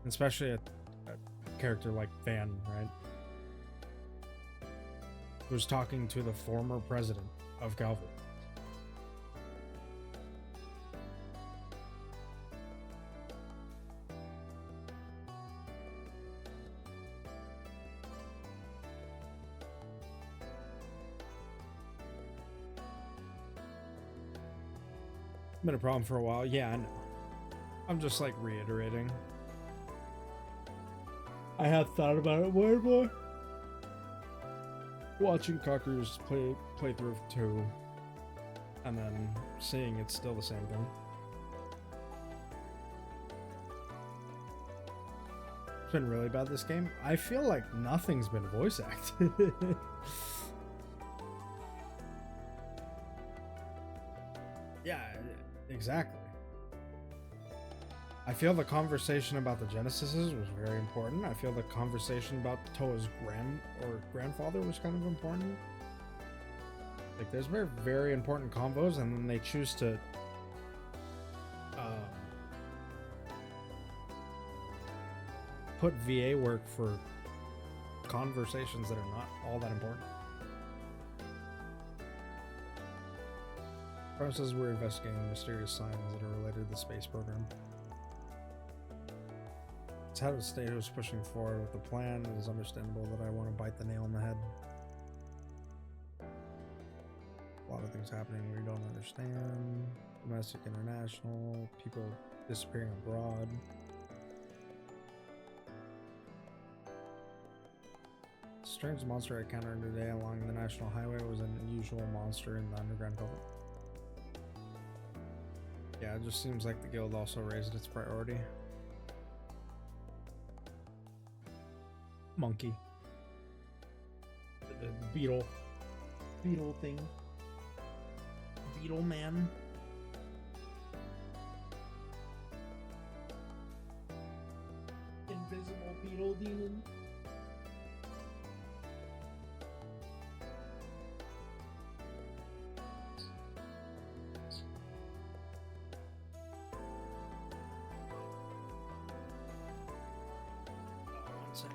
Especially a character like Van, right? Who's talking to the former president of Galvin. Been a problem for a while. Yeah, I know. I'm just like reiterating. I have thought about it more and more. Watching Cocker's playthrough 2 and then seeing it's still the same thing. It's been really bad this game. I feel like nothing's been voice acted. Yeah, exactly. I feel the conversation about the Genesises was very important. I feel the conversation about Toa's grandfather was kind of important. Like, there's very important combos, and then they choose to put VA work for conversations that are not all that important. Prime says we're investigating mysterious signs that are related to the space program. It's how the state was pushing forward with the plan. It is understandable that I want to bite the nail on the head. A lot of things happening we don't understand. Domestic, international, people disappearing abroad. The strange monster I encountered today along the national highway was an unusual monster in the underground culvert. Yeah, it just seems like the guild also raised its priority. Monkey. The beetle thing. Beetle man. Invisible beetle demon. Second.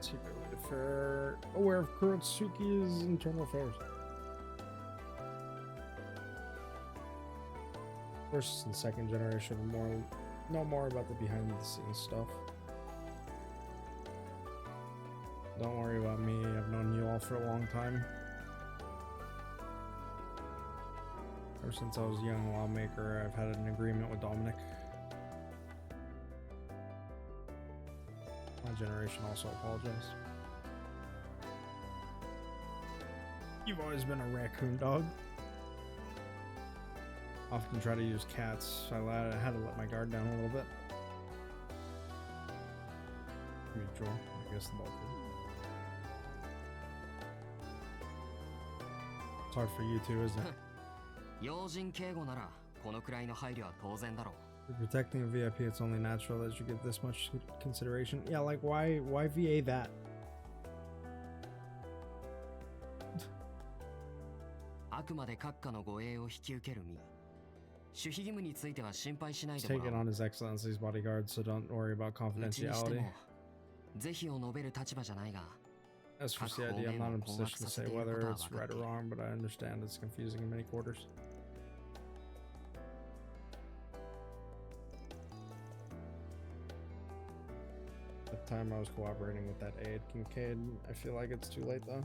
Secretly aware of Kurotsuki's internal affairs. First and second generation know more about the behind the scenes stuff. Don't worry about me, I've known you all for a long time. Ever since I was a young lawmaker, I've had an agreement with Dominic. My generation also apologized. You've always been a raccoon dog. Often try to use cats. I had to let my guard down a little bit. Mutual, I guess the both of them. It's hard for you too, isn't it? 要人警護ならこのくらいの配慮は当然だろう。 For protecting a VIP, it's only natural that you get this much consideration. Yeah, like why VA that? あくまで閣下の護衛を引き受ける身。守秘義務については心配しないでも Take ら it おう。 on His Excellency's bodyguard, so don't worry about うちにして confidentiality. も是非を述べる立場じゃないが。 As for CID, I'm not in a position to say whether it's right or wrong, but I understand it's confusing in many quarters. At the time I was cooperating with that aide, Kincaid. I feel like it's too late though.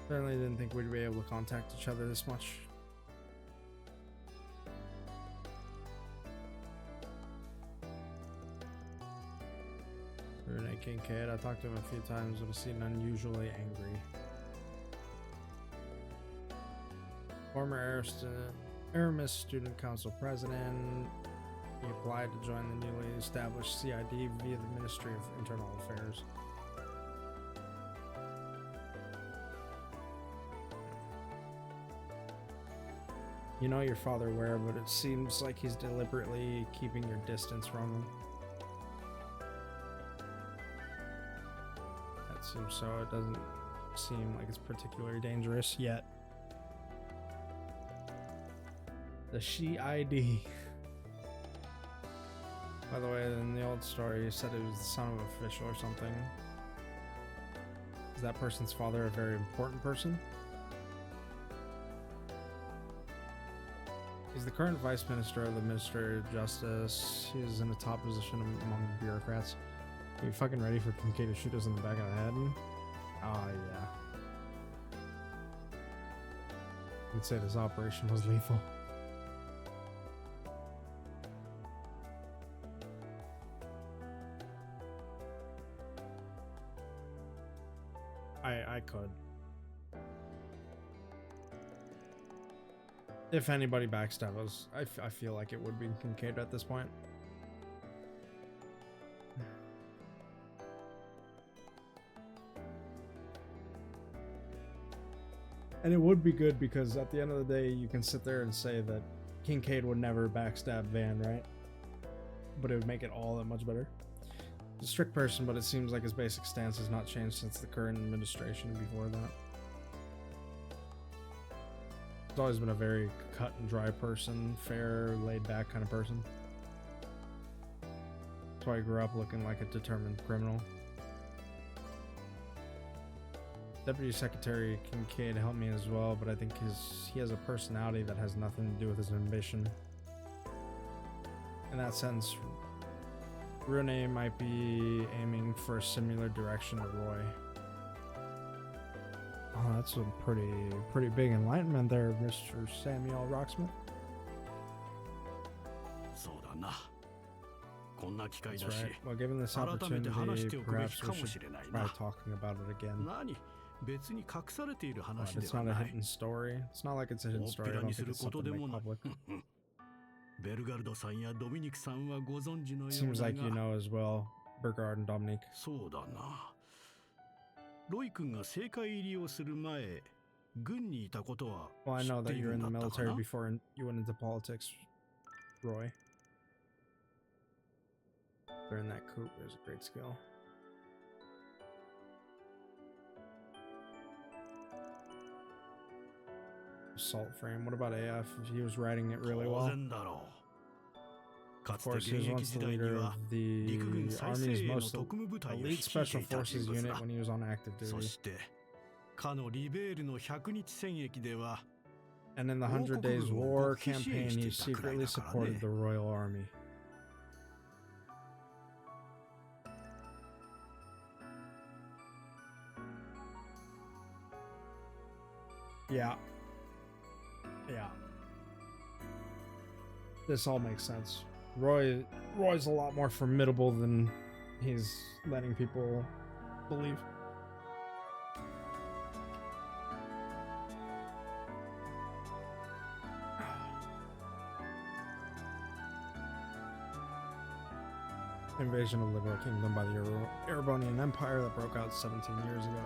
Certainly didn't think we'd be able to contact each other this much. Rene Kincaid, I talked to him a few times, but he seemed unusually angry. Former Aramis Student Council President, he applied to join the newly established CID via the Ministry of Internal Affairs. You know your father where, but it seems like he's deliberately keeping your distance from him. That seems so. It doesn't seem like it's particularly dangerous yet. The She ID. By the way, in the old story, you said it was the son of an official or something. Is that person's father a very important person? He's the current Vice Minister of the Ministry of Justice. He's in a top position among the bureaucrats. Are you fucking ready for Kincaid to shoot us in the back of the head? Oh, yeah. You'd say this operation was lethal. I could. If anybody backstab us, I feel like it would be Kincaid at this point. And it would be good because at the end of the day, you can sit there and say that Kincaid would never backstab Van, right? But it would make it all that much better. He's a strict person, but it seems like his basic stance has not changed since the current administration before that. He's always been a very cut and dry person, fair, laid back kind of person. That's why he grew up looking like a determined criminal. Deputy Secretary Kincaid helped me as well, but I think he has a personality that has nothing to do with his ambition. In that sense, Rune might be aiming for a similar direction to Roy. Oh, that's a pretty big enlightenment there, Mr. Samuel Rocksmith. That's right. Well, given this opportunity, perhaps we should try talking about it again. But it's not a hidden story. It's not like it's a hidden story. I don't think it's something to make public. Seems like you know as well, Burgard and Dominique. Well, I know that you're in the military before you went into politics, Roy. During that coup, it was a great skill. Assault frame. What about AF? He was writing it really well. Of course, he was once the leader of the Army's most elite special forces unit when he was on active duty. And in the 100 Days War campaign, he secretly supported the Royal Army. Yeah. This all makes sense. Roy's a lot more formidable than he's letting people believe. Invasion of Liberal Kingdom by the Erebonian Empire that broke out 17 years ago.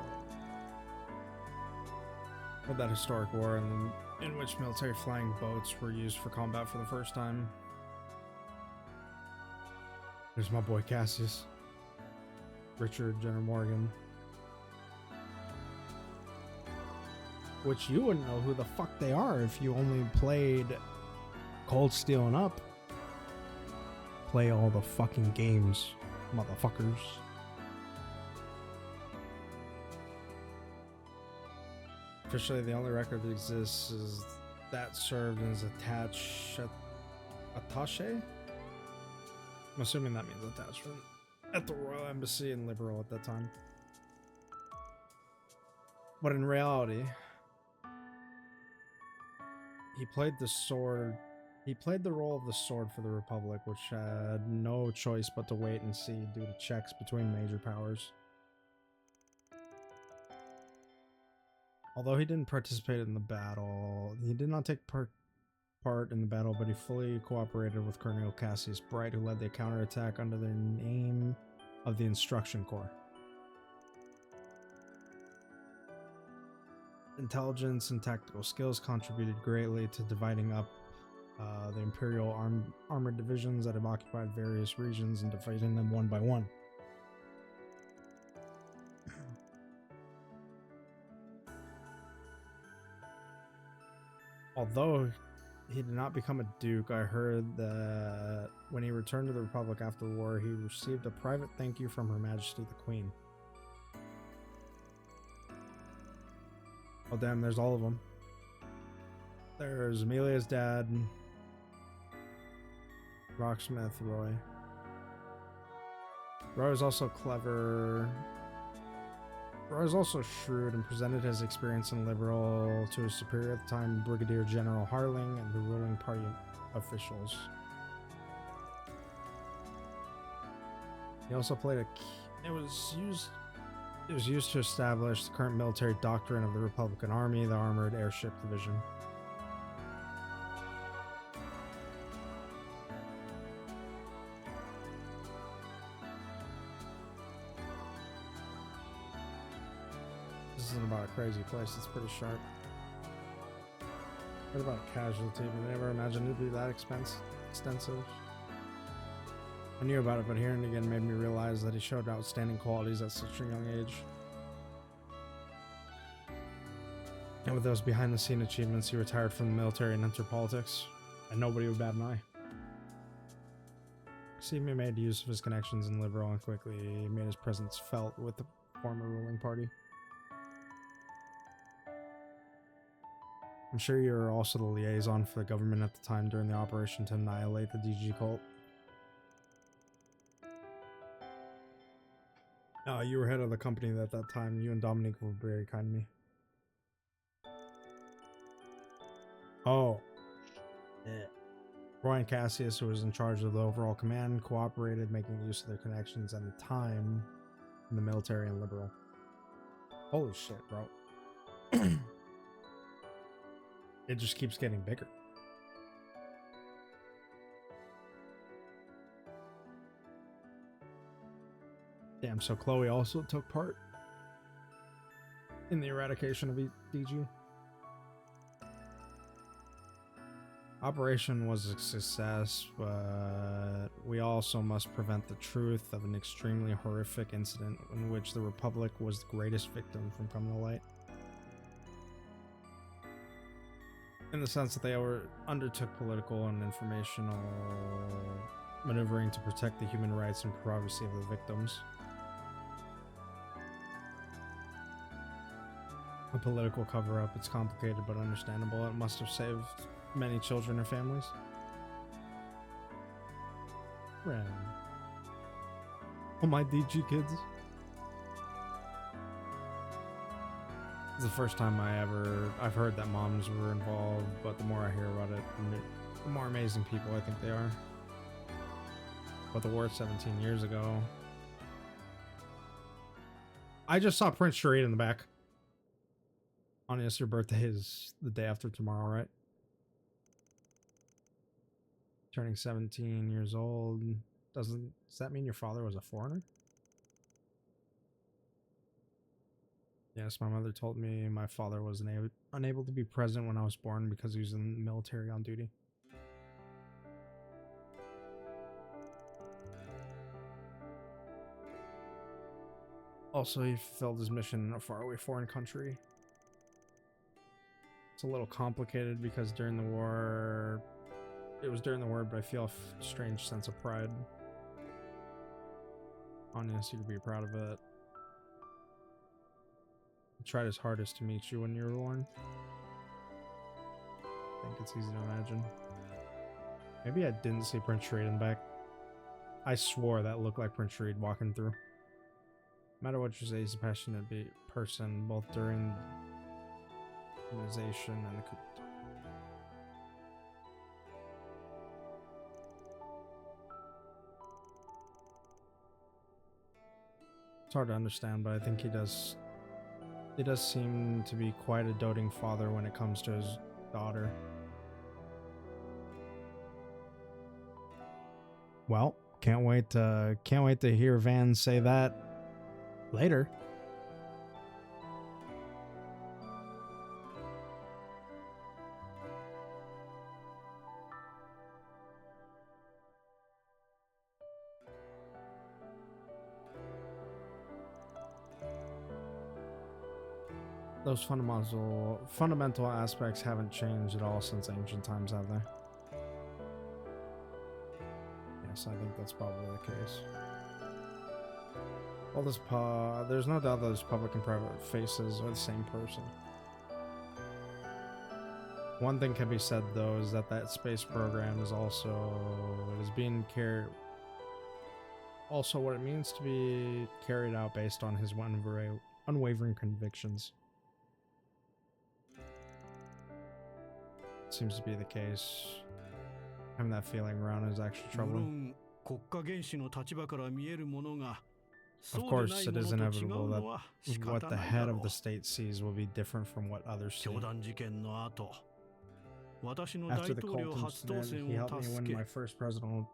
Of that historic war in which military flying boats were used for combat for the first time. There's my boy Cassius. Richard, Jenner Morgan. Which you wouldn't know who the fuck they are if you only played Cold Steel and up. Play all the fucking games, motherfuckers. Officially, the only record that exists is that served as attaché. I'm assuming that means attachment at the Royal Embassy in Liberal at that time. But in reality, he played the sword. He played the role of the sword for the Republic, which had no choice but to wait and see due to checks between major powers. Although he didn't participate in the battle, he did not take part in the battle, but he fully cooperated with Colonel Cassius Bright, who led the counterattack under the name of the Instruction Corps. Intelligence and tactical skills contributed greatly to dividing up the Imperial armored divisions that have occupied various regions and defeating them one by one. Although he did not become a duke, I heard that when he returned to the Republic after the war, he received a private thank you from Her Majesty the Queen. Oh damn, there's all of them. There's Amelia's dad, Rocksmith Roy. Roy was also clever. Roy was also shrewd and presented his experience in Liberal to his superior at the time, Brigadier General Harling, and the ruling party officials. He also played a key. It was used to establish the current military doctrine of the Republican Army, the Armored Airship Division. This isn't about a crazy place, it's pretty sharp. What about a casualty? Did I never imagine it'd be that extensive? I knew about it, but hearing it again made me realize that he showed outstanding qualities at such a young age. And with those behind-the-scene achievements, he retired from the military and entered politics, and nobody would bat an eye. Stephen made use of his connections in Liberal and quickly made his presence felt with the former ruling party. I'm sure you were also the liaison for the government at the time during the operation to annihilate the DG cult. You were head of the company at that time. You and Dominique were very kind to me. Oh. Yeah. Roy and Cassius, who was in charge of the overall command, cooperated, making use of their connections at the time in the military and Liberal. Holy shit, bro. It just keeps getting bigger. Damn, so Chloe also took part in the eradication of DG. Operation was a success, but we also must prevent the truth of an extremely horrific incident in which the Republic was the greatest victim from coming to light. In the sense that they undertook political and informational maneuvering to protect the human rights and privacy of the victims. A political cover-up. It's complicated but understandable. It must have saved many children and families. Ren. Oh, my DG kids. It's the first time I've heard that moms were involved, but the more I hear about it, the more amazing people I think they are. But the war 17 years ago. I just saw Prince Sharif in the back. Honest, your birthday is the day after tomorrow, right? Turning 17 years old. Does that mean your father was a foreigner? Yes, my mother told me my father was unable to be present when I was born because he was in the military on duty. Also, he fulfilled his mission in a faraway foreign country. It's a little complicated because during the war... It was during the war, but I feel a strange sense of pride. Honest, you could be proud of it. He tried his hardest to meet you when you were born. I think it's easy to imagine. Maybe I didn't see Prince Sharif in the back. I swore that looked like Prince Sharif walking through. No matter what you say, he's a passionate person, both during the organization and the coup. It's hard to understand, but I think he does seem to be quite a doting father when it comes to his daughter. Well, can't wait to hear Van say that later. Those fundamental aspects haven't changed at all since ancient times, have they? Yes, I think that's probably the case. All there's no doubt those public and private faces are the same person. One thing can be said though is that space program is being carried. Also, what it means to be carried out based on his unwavering convictions. Seems to be the case. Having that feeling around is actually troubling. Of course, it is inevitable that what the head of the state sees will be different from what others see. After the Colton incident, he helped me win my first presidential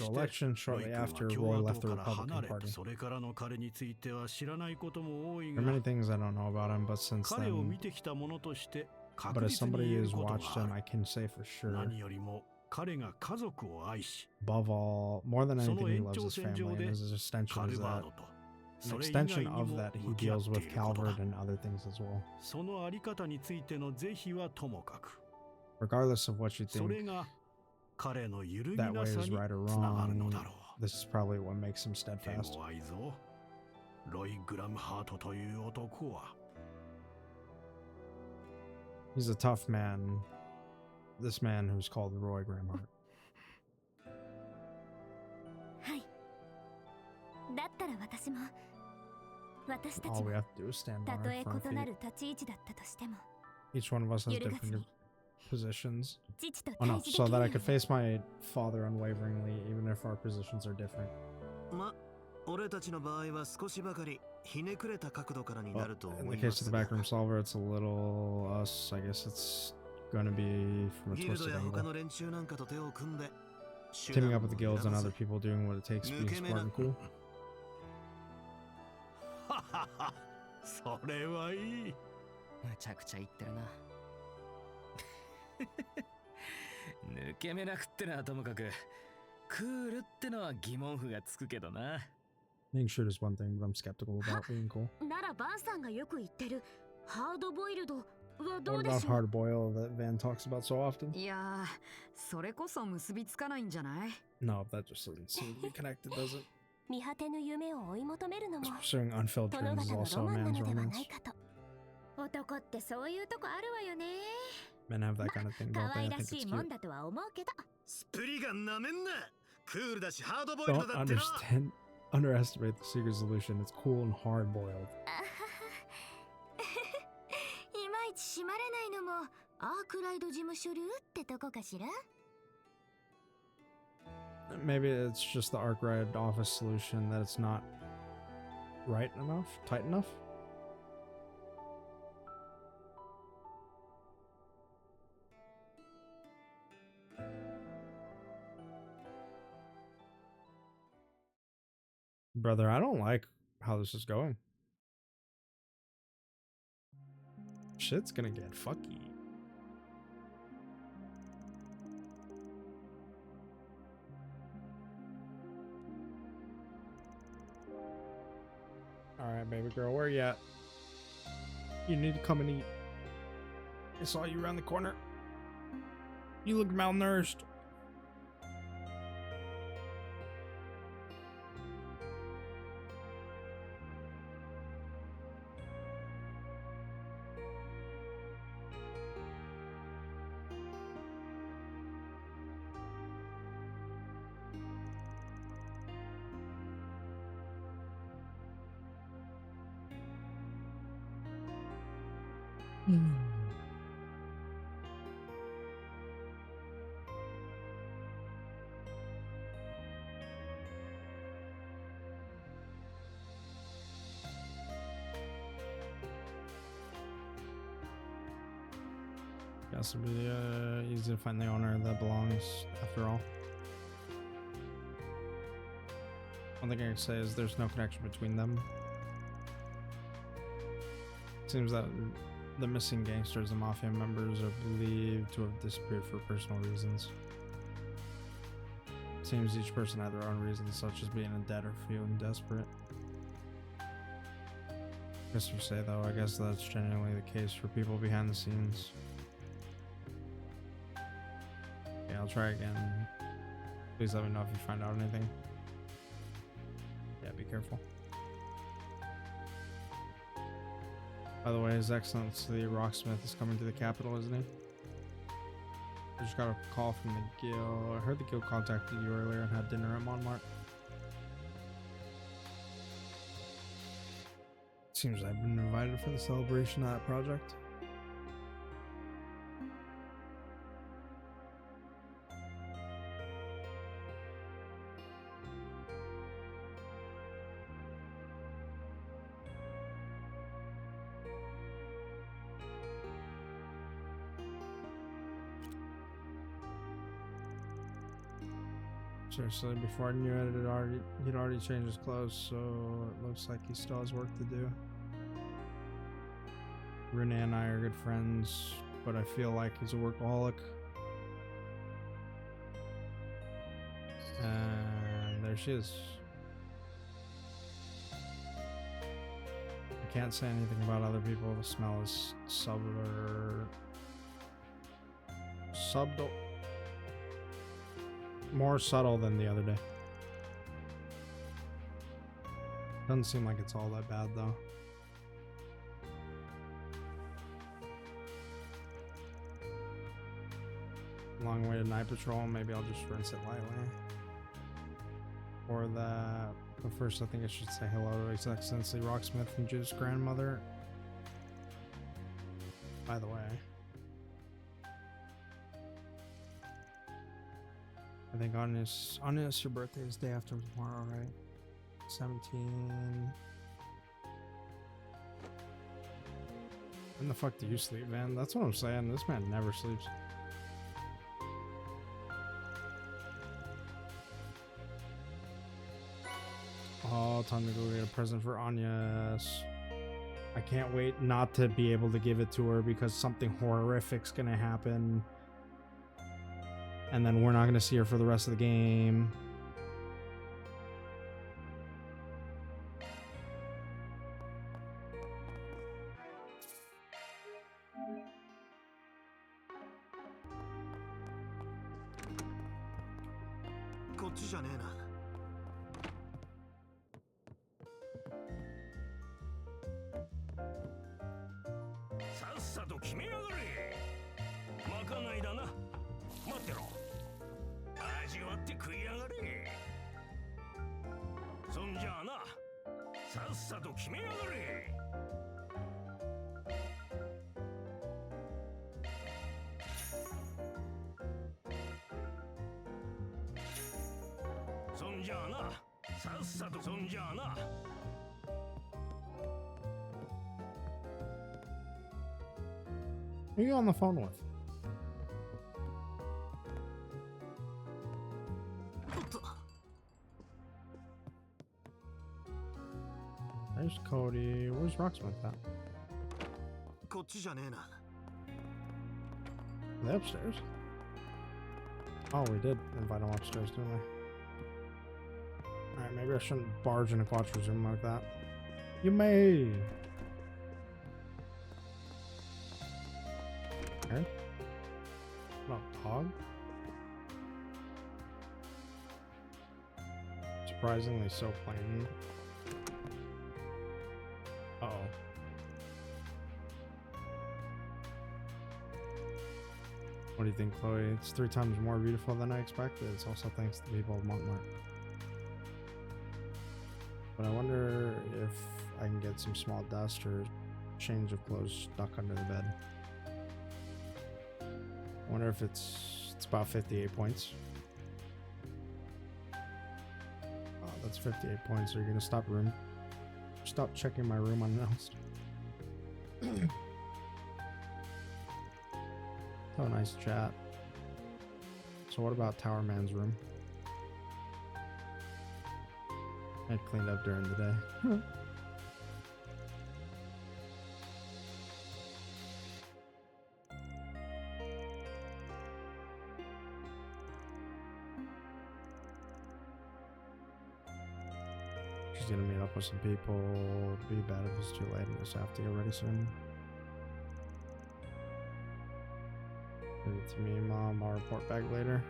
election shortly after Roy left the Republican Party. There are many things I don't know about him, but since then... But as somebody who's watched him, I can say for sure, above all, more than anything, he loves his family, and his extension is that. An extension of that, he deals with Calvert and other things as well. Regardless of what you think that way is right or wrong, this is probably what makes him steadfast. He's a tough man. This man who's called Roy Gramhart. All we have to do is stand on our front feet. Each one of us has different positions. Oh no, so that I could face my father unwaveringly, even if our positions are different. Well, in the case of the backroom solver, it's a little us. I guess it's going to be from a twisted angle. Teaming up with the guilds and other people doing what it takes to be smart and cool. それはいい。むちゃくちゃ言ってるな。抜け目なくってのはともかく、クールってのは疑問符がつくけどな。Being sure is one thing, but I'm skeptical about being cool. ならバンさんがよく言ってるハードボイルド What about hard boil that Van talks about so often? いやー、それこそ結びつかないんじゃない？ No, that just doesn't seem to be connected, does it? 見果てぬ夢を追い求めるのも Pursuing unfilled 殿 dreams is 方の also ロ a マンな man's のではな romance. いかと。男ってそういうとこあるわよね。 Men have that kind of thing, 可 don't they? 愛 I ら think し it's いもん cute. だとは思うけど。スプリガンなめんな。クールだしハードボイルド Don't だってな。 underestimate the secret solution. It's cool and hard boiled. いまいち締まらないのもアークライド事務所流ってとこかしら。 Maybe it's just the Arc Ride office solution that it's not right enough, tight enough. Brother, I don't like how this is going. Shit's gonna get fucky. Alright, baby girl, where you at? You need to come and eat. I saw you around the corner. You look malnourished. Guess it'll be easy to find the owner that belongs after all. One thing I can say is there's no connection between them. Seems that the missing gangsters and mafia members are believed to have disappeared for personal reasons. Seems each person had their own reasons, such as being in debt or feeling desperate. Guess you say though, I guess that's genuinely the case for people behind the scenes. Yeah, I'll try again. Please let me know if you find out anything. Yeah, be careful. By the way, His Excellency Rocksmith is coming to the capital, isn't he? I just got a call from the guild. I heard the guild contacted you earlier and had dinner at Montmartre. Seems I've been invited for the celebration of that project. Seriously, before I knew it, he'd already changed his clothes, so it looks like he still has work to do. Renee and I are good friends, but I feel like he's a workaholic. And there she is. I can't say anything about other people. The smell is subtle. More subtle than the other day. Doesn't seem like it's all that bad though. Long way to night patrol, maybe I'll just rinse it lightly. Or that, but first I think I should say hello to His Excellency Rocksmith and Judith's grandmother. By the way, I think Anya's your birthday is day after tomorrow, right? 17. When the fuck do you sleep, man? That's what I'm saying. This man never sleeps. Oh, time to go get a present for Anya. I can't wait not to be able to give it to her because something horrific's gonna happen. And then we're not gonna see her for the rest of the game. っちじゃねえな。さっさと決めやがれ。まかないだな。待ってろ。味わって食いやがれ。そんじゃあな、さっさと決めやがれ。そんじゃあな、さっさとそんじゃあな。Who are you on the phone with? There's Cody. Where's Rocksmith at? こっちじゃねえな。 Are they upstairs? Oh, we did invite him upstairs, didn't we? Alright, maybe I shouldn't barge into Quattro's room like that. You may! Okay. What up, dog? Surprisingly so plain. Uh-oh. What do you think, Chloe? It's 3 times more beautiful than I expected. It's also thanks to the people of Montmartre. But I wonder if I can get some small dust or change of clothes stuck under the bed. I wonder if it's about 58 points. Oh, that's 58 points. Are you gonna stop checking my room unannounced? Oh, nice chat. So what about Tower Man's room? I cleaned up during the day. She's gonna meet up with some people. It'd be bad if it's too late and I just have to get ready soon. Give it to me, Mom. I'll report back later.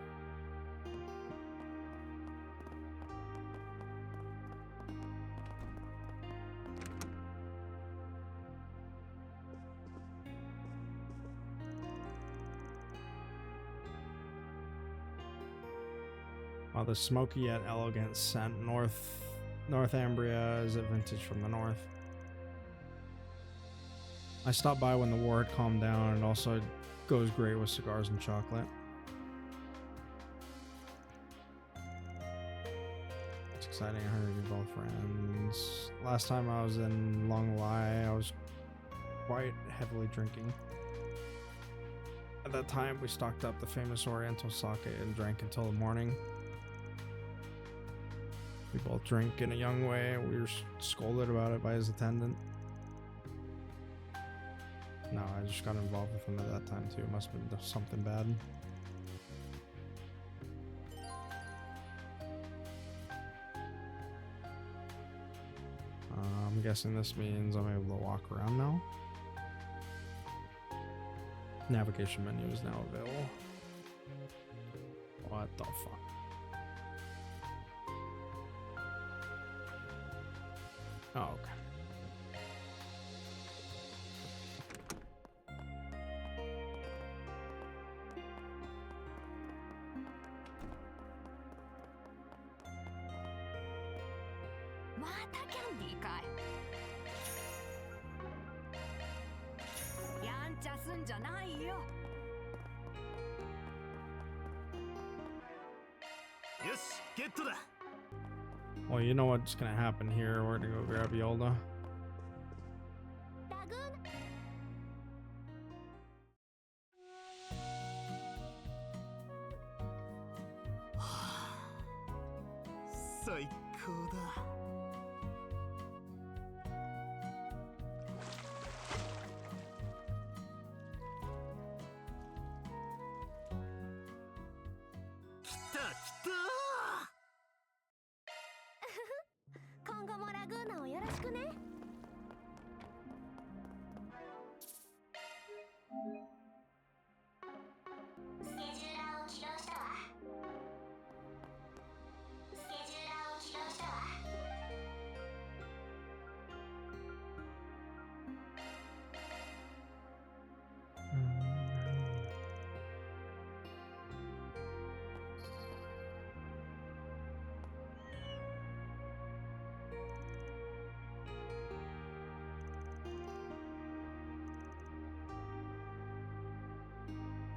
Oh, the smoky yet elegant scent. Northumbria is a vintage from the north. I stopped by when the war had calmed down, and also goes great with cigars and chocolate. It's exciting. I heard you're both friends. Last time I was in Long Lai, I was quite heavily drinking. At that time, we stocked up the famous Oriental sake and drank until the morning. We both drink in a young way. We were scolded about it by his attendant. No, I just got involved with him at that time too. It must have been something bad. I'm guessing this means I'm able to walk around now. Navigation menu is now available. What the fuck? Oh, okay. Well, you know what's gonna happen here. We're gonna go grab Yolda.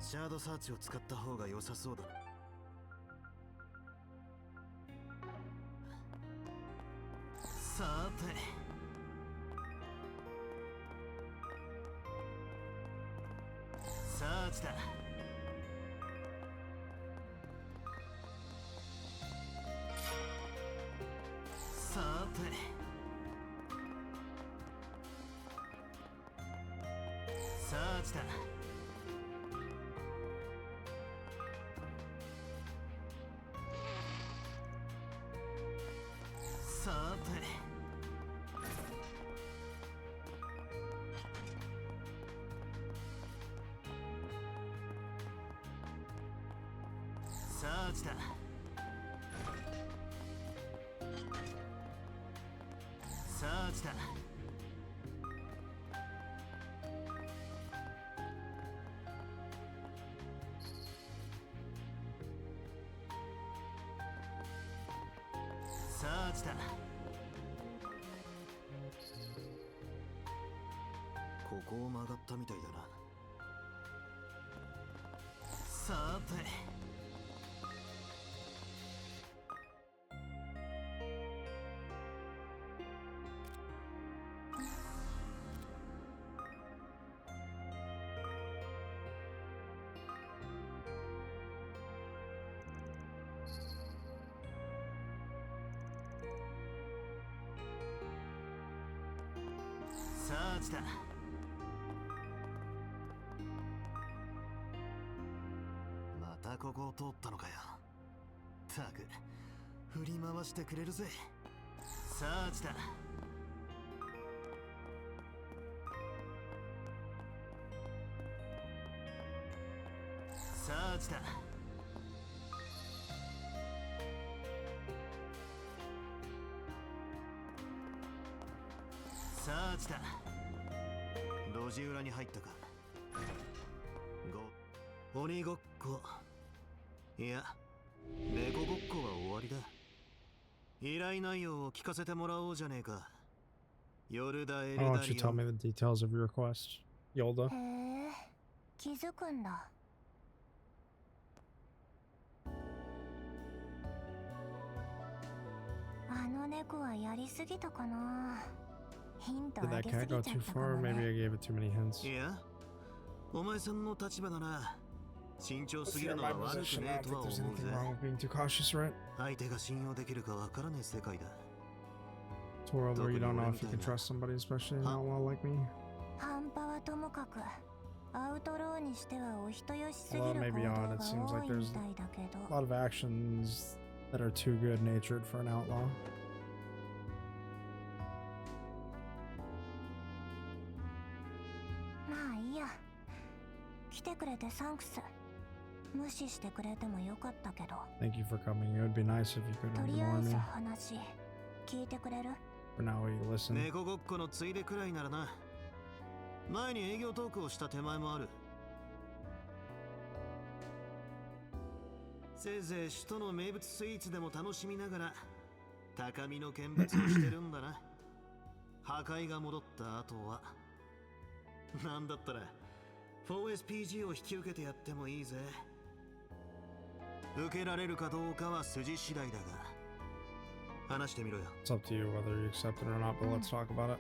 シャードサーチを使った方が良さそうだ。さて、サーチだ。さて、サーチだ。さて、サーチだ。サーチだ。サーチだ。ここを曲がったみたいだな。さて、サーチだ。またここを通ったのかよ。たく振り回してくれるぜ。サーチだ。サーチだ。サーチだ。路地裏に入ったか。鬼ごっこ、いや猫ごっこは終わりだ。依頼内容を聞かせてもらおうじゃねえか。ヨルダ・エルダリ Why オン。 don't you tell me the details of your request, Yolda? へえ、気づくんだ。あの猫はやりすぎたかな。ヒント Did あ that げす cat ぎちゃ go った too かも far? Maybe ね。 I gave it too many hints. いや、お前さんの立場なら慎重す If ぎ you're る in の my は悪く position, ね I え don't とは think there's 思うぜ。 anything wrong with being too cautious, right? 相手が信用できるかわからねえ世界だ。 It's a world where you don't know if you can trust somebody, especially an outlaw like me. 半端はともかく、アウトローにしてはお人よしすぎる Although 行 that may 動 be が odd, it seems 多 like いみ there's たいだけど。 a lot of actions that are too good-natured for an outlaw. まあいいや。来てくれてサンクス。無視してくれてもよかったけど。 Thank you for coming. It would be nice if you could とりあ ignore えず me. 話聞いてくれる？ For now, will you listen? 猫ごっこのついでくらいならな。前に営業トークをした手前もある。せいぜい首都の名物スイーツでも楽しみながら高みの見物をしてるんだな。破壊が戻った後はなんだったら 4SPG を引き受けてやってもいいぜ。受けられるかどうかは筋次第だが話してみろよ。 It's up to you whether you accept it or not, but let's talk about it.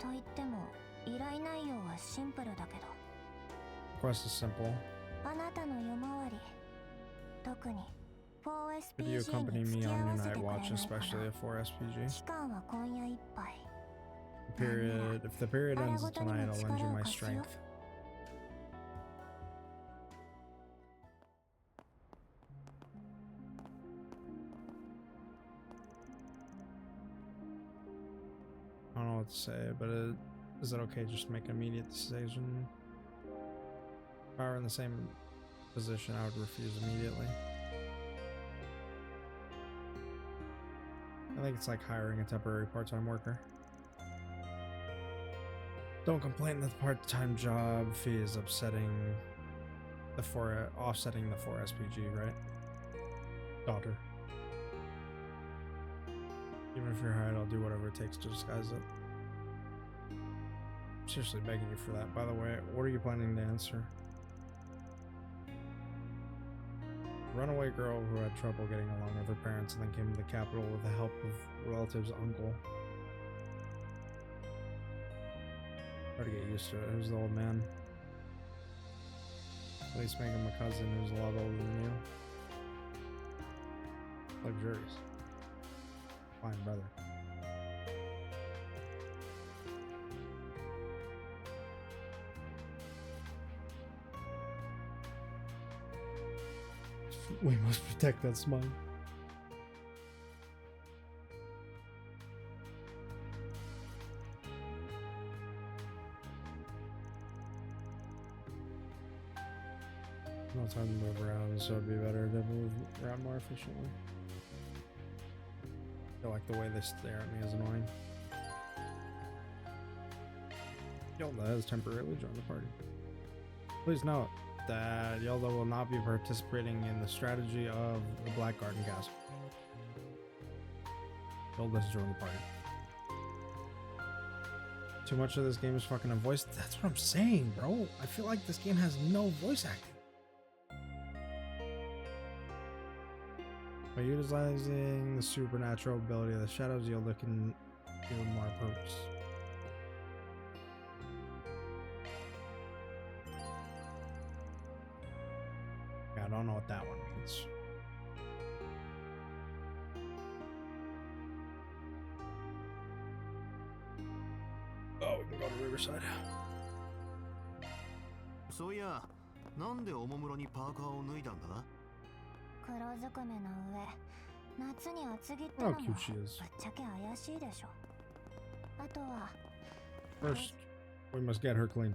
と言っても依頼内容はシンプルだけど。 Request is simple. あなたの夜回り、特に Could you4SPG accompany に me 付き合 on わ your せて night くれない watch, か especially な。 at 4SPG? 期間は今夜いっぱい。 The period, if the period ends tonight, I'll lend you my strength. I don't know what to say, but is it okay just to make an immediate decision? If I were in the same position, I would refuse immediately. I think it's like hiring a temporary part-time worker. Don't complain that the part-time job fee is offsetting the 4 SPG, right? Daughter. Even if you're hired, I'll do whatever it takes to disguise it. I'm seriously begging you for that. By the way, what are you planning to answer? Runaway girl who had trouble getting along with her parents and then came to the capital with the help of relative's uncle. Hard to get used to it. Who's the old man? At least make him a cousin who's a lot older than you. Luxurious. Fine brother. We must protect that smile. No time to move around, so it'd be better to move around more efficiently. I feel like the way they stare at me is annoying. Yolda has temporarily joined the party. Please note that Yolda will not be participating in the strategy of the Black Garden Castle. Yolda has joined the party. Too much of this game is fucking unvoiced. That's what I'm saying, bro. I feel like this game has no voice acting. By utilizing the supernatural ability of the shadows, Yolda can do more purpose. I don't know what that one means. Oh, we can go to Riverside. そういや、なんでおもむろにパーカーを脱いだんだ？黒ずくめの上、夏に厚着ってのもぶっ How cute she is. ちゃけ怪しいでしょ。あとは First, we must get her clean.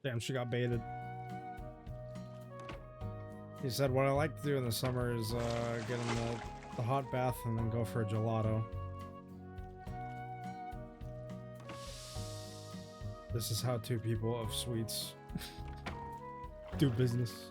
Damn, she got baited. He said, what I like to do in the summer is get in the hot bath and then go for a gelato. This is how two people of sweets do business.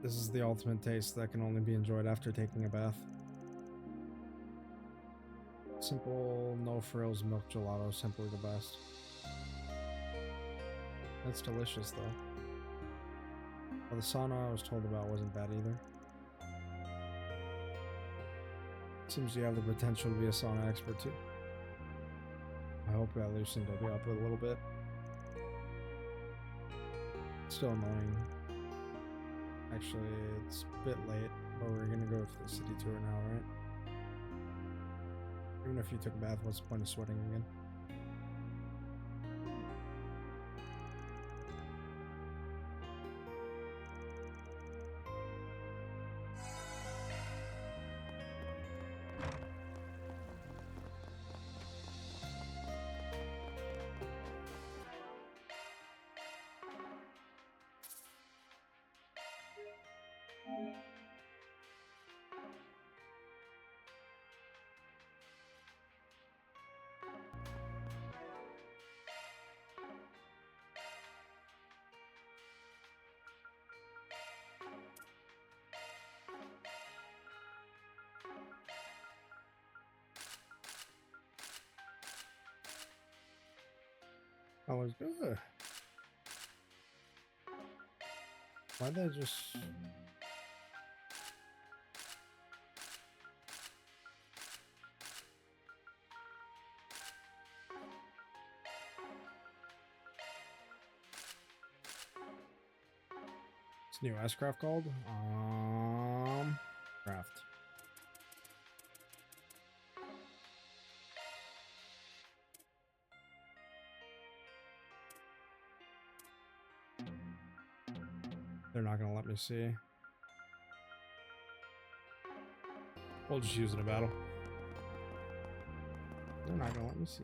This is the ultimate taste that can only be enjoyed after taking a bath. Simple, no frills milk gelato, simply the best. That's delicious though. Well, the sauna I was told about wasn't bad either. Seems you have the potential to be a sauna expert too. I hope that loosened Dobby up a little bit. Still annoying. Actually, it's a bit late, but we're gonna go for the city tour now, right? Even if you took a bath, what's the point of sweating again? I was good. Why'd they just... What's new S-Craft called? Craft. They're not gonna let me see. We'll just use it in a battle. They're not gonna let me see.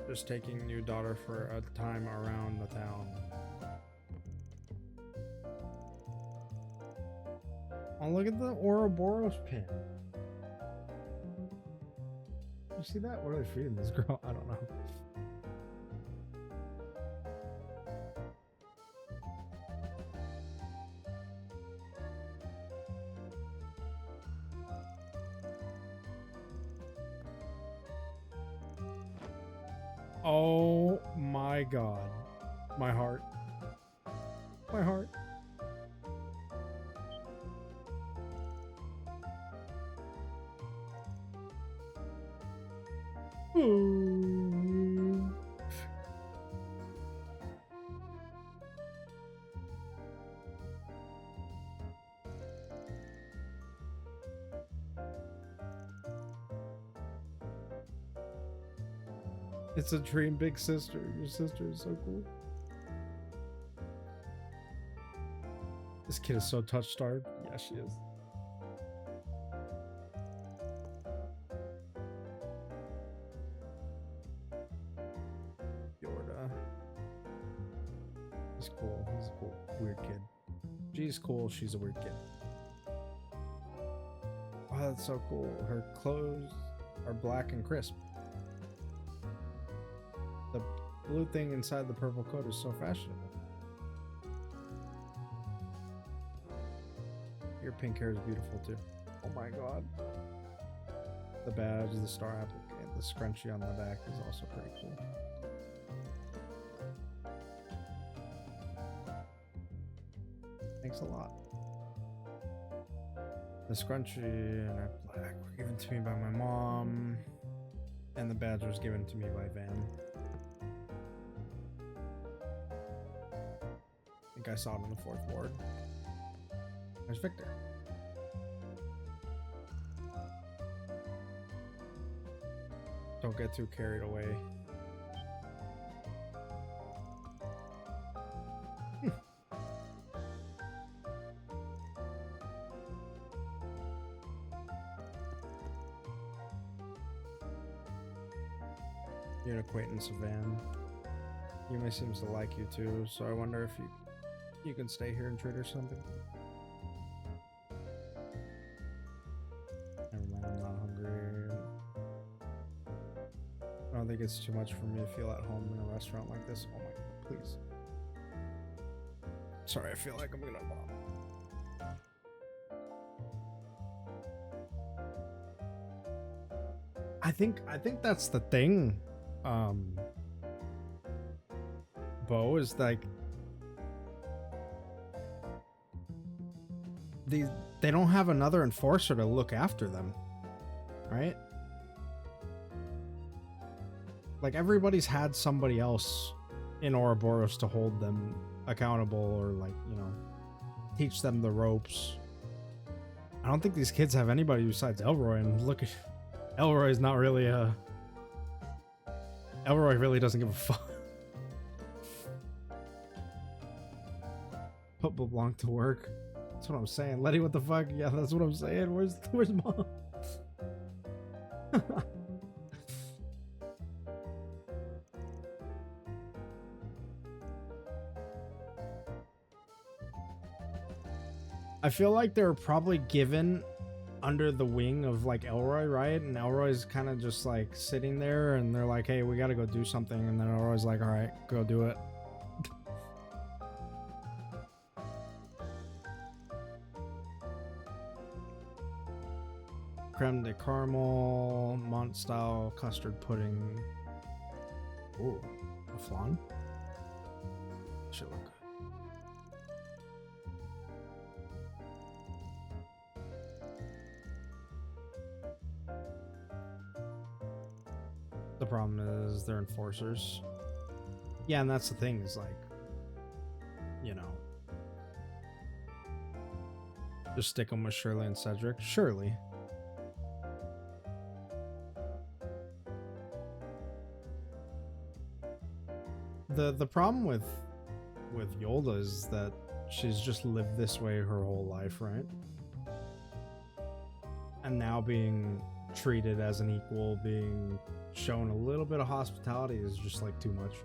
Just taking new daughter for a time around the town. Oh, look at the Ouroboros pin. You see that? What are they feeding this girl? I don't know. Oh my god. My heart. My heart. Ooh. It's a dream, big sister. Your sister is so cool. This kid is so touch-starved. Yeah, she is. Yorda. He's cool. He's a cool, weird kid. She's cool. She's a weird kid. Oh, that's so cool. Her clothes are black and crisp. The blue thing inside the purple coat is so fashionable. Your pink hair is beautiful too. Oh my god. The badge, the star applique, the scrunchie on the back is also pretty cool. Thanks a lot. The scrunchie and that black were given to me by my mom, and the badge was given to me by Van. I think I saw it in the 4th ward. There's Victor. Don't get too carried away. You're an acquaintance of Van. Yume seems to like you too, so I wonder if you can stay here and trade or something. Never mind, I'm not hungry. I don't think it's too much for me to feel at home in a restaurant like this. Oh my god, please. Sorry, I feel like I'm gonna bomb. I think that's the thing. Bo is like they don't have another enforcer to look after them, right? Like everybody's had somebody else in Ouroboros to hold them accountable or like, you know, teach them the ropes. I don't think these kids have anybody besides Elroy, and look at Elroy's not really Elroy really doesn't give a fuck. Put LeBlanc to work. That's what I'm saying. Letty, what the fuck? Yeah, that's what I'm saying. Where's mom? I feel like they were probably given under the wing of like Elroy, right? And Elroy's kind of just like sitting there and they're like, hey, we gotta go do something. And then Elroy's like, all right, go do it. Creme de caramel, Mont style custard pudding. Ooh, a flan? Should look good. The problem is they're enforcers. Yeah, and that's the thing is like, you know, just stick them with Shirley and Cedric. Shirley. The problem with Yolda is that she's just lived this way her whole life, right? And now being treated as an equal, being shown a little bit of hospitality is just like too much.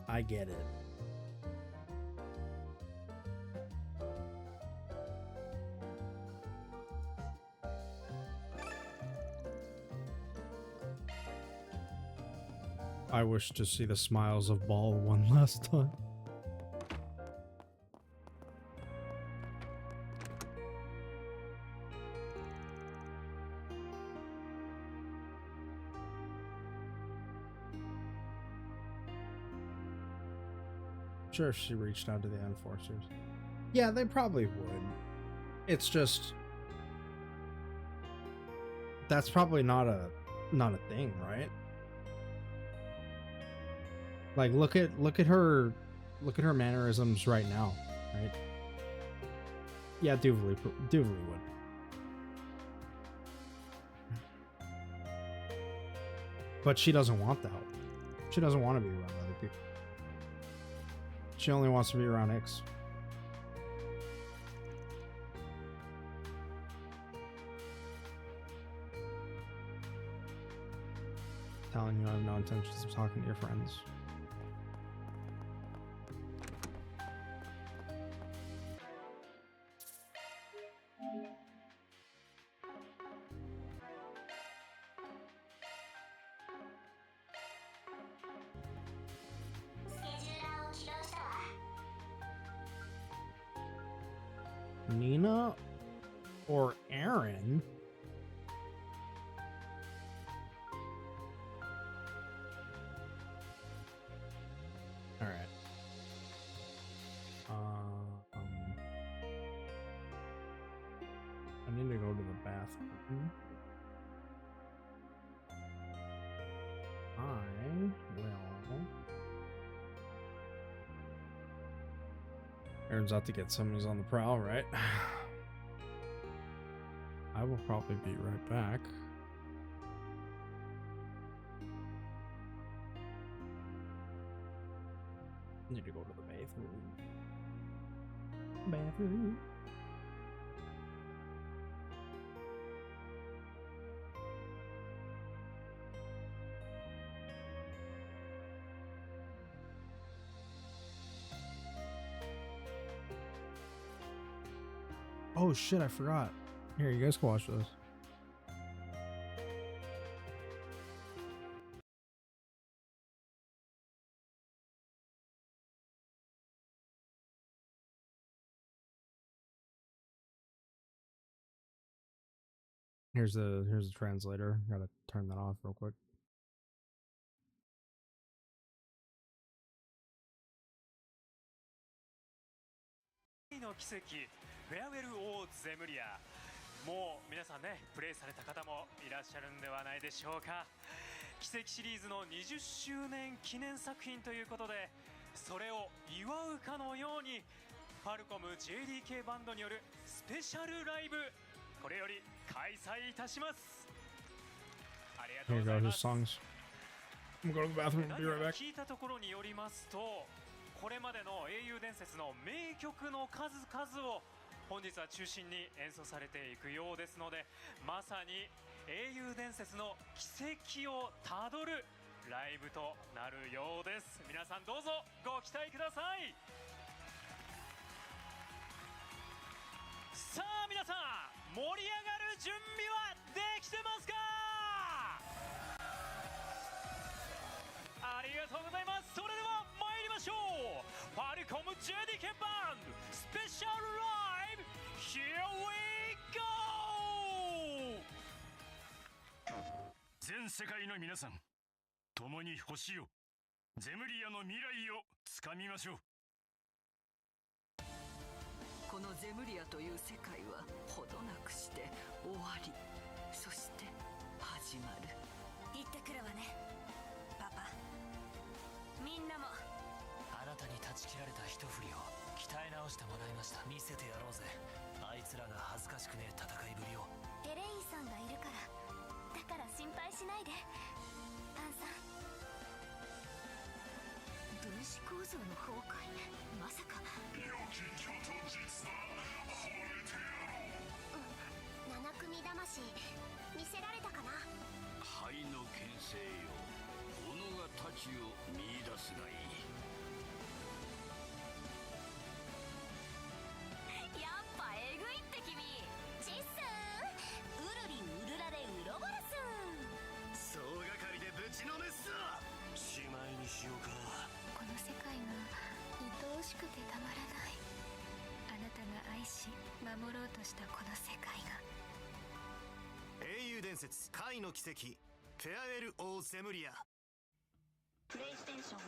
I get it. I wish to see the smiles of Ball one last time. Sure, if she reached out to the enforcers. Yeah, they probably would. It's just that's probably not a thing, right? Like look at her mannerisms right now, right? Yeah, Duvalie would. But she doesn't want the help. She doesn't want to be around other people. She only wants to be around X. Telling you I have no intentions of talking to your friends. Nina or Aaron? All right. I need to go to the bathroom. I will. Aaron's out to get some. He's on the prowl, right? I will probably be right back. Need to go to the bathroom. Bathroom. Oh shit, I forgot. Here, you guys can watch this. Here's the translator. Gotta turn that off real quick. kiseki フェアウェルオーツゼムリア、もう皆さんねプレイされた方もいらっしゃるんではないでしょうか。奇跡シリーズの20周年記念作品ということで、それを祝うかのようにファルコム JDK バンドによるスペシャルライブ、これより開催いたします。ありがとうございます。 I'm going to the bathroom. Be right back. 聞いたところによりますと、これまでの英雄伝説の名曲の数々を本日は中心に演奏されていくようですので、まさに英雄伝説の奇跡をたどるライブとなるようです。皆さんどうぞご期待ください。さあ皆さん、盛り上がる準備はできてますか？ありがとうございます。それでは参りましょう。ファルコム JDK バンドスペシャルライブ Here we go。 全世界の皆さん、共に星を、ゼムリアの未来をつかみましょう。このゼムリアという世界はほどなくして終わり、そして始まる。行ってくるわねパパ。みんなもあなたに断ち切られた一振りを鍛え直してもらいました。見せてやろうぜ、あいつらが恥ずかしくねえ戦いぶりを。エレインさんがいるから、だから層の崩壊、まさか。良き巨と実だ。惚れてやろう。七組魂見せられたかな。灰の牽制よ、己が太刀を見出すがいい。やっぱえぐいって君。チッスー、ウルリウルラでウロボロス。総がかりでぶちのめすぞ。しまいにしようか。この世界が愛おしくてたまらない。あなたが愛し守ろうとしたこの世界が。英雄伝説怪の奇跡フェアウェル・オー・ゼムリア。プレイステーション。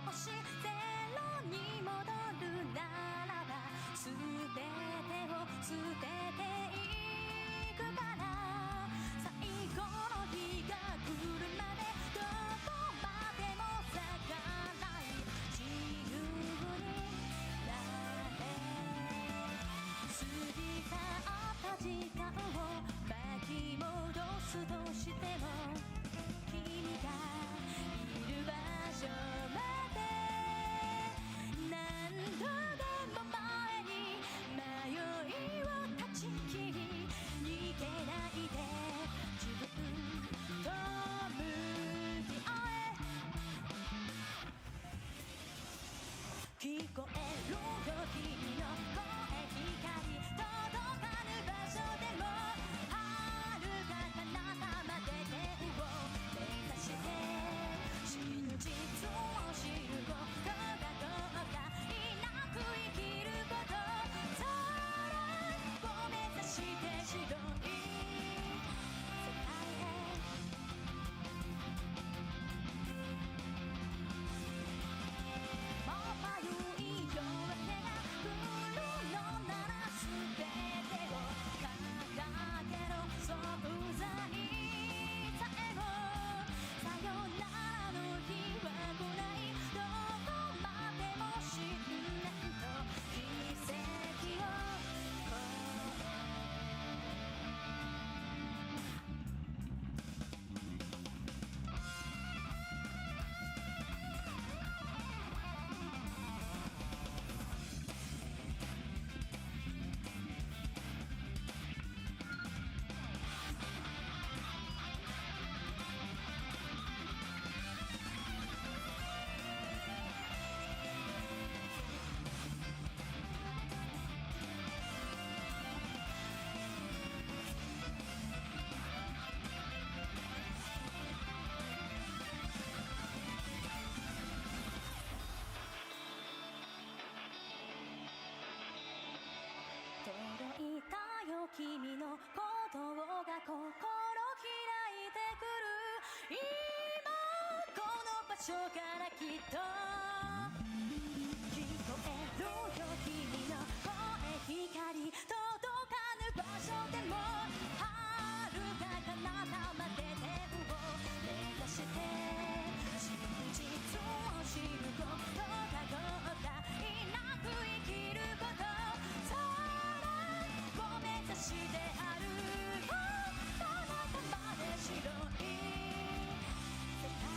星ゼロに戻るならば全てを捨てていくから最後の日が来るまでどこまでも咲かない自由に所からきっと聞こえるよ君の声光届かぬ場所でも遥か彼方まで天を目指して真実を知ることが後悔なく生きることさらを目指して歩こう彼方まで白い世界へ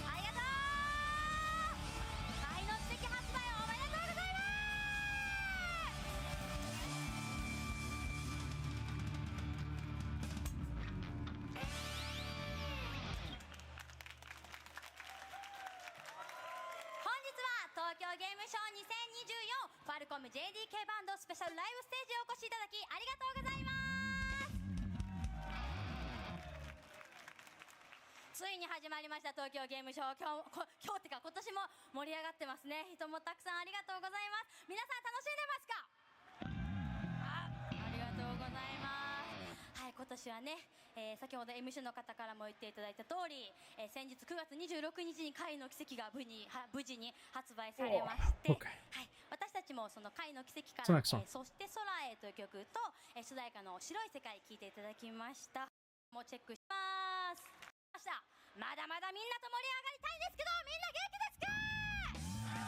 ありがとう愛の奇跡発売おめでとうございます本日は東京ゲームショー2024ファルコム JDK バンドスペシャルライブステージへお越しいただきありがとうございますついに始まりました東京ゲームショー。今日ってか今年も盛り上がってますね。人もたくさんありがとうございます。皆さん楽しんでますか？ありがとうございます。はい、今年はね、先ほど MC の方からも言っていただいた通り、先日9月26日に貝の奇跡が無事に発売されまして、はい、私たちもその貝の奇跡から、そして空へという曲と、主題歌の白い世界聴いていただきました。もうチェックします。まだまだみんなと盛り上がりたいんですけど、みんな元気ですか？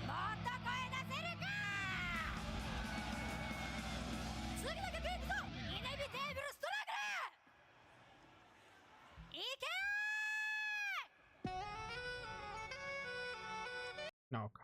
もっと声出せるか？次の曲いくぞ。イネビテーブルストラグルいけー。 No, okay.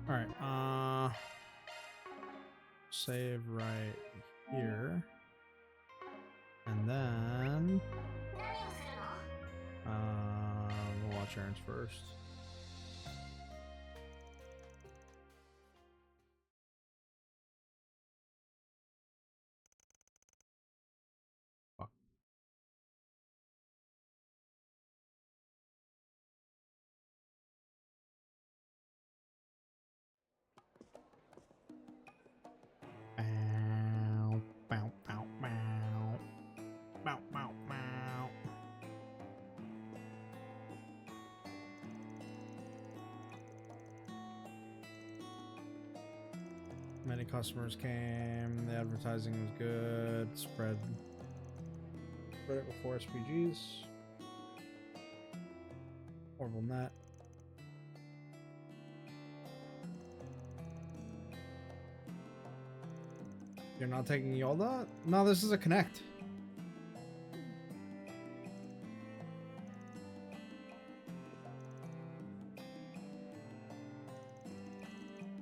All right, save right here, and then we'll watch errands first. Fuck. Bow, bow, bow, bow. Bow, bow, bow. Many customers came, the advertising was good, spread it before SPGs. Orbital net. You're not taking Yolda? No, this is a Connect.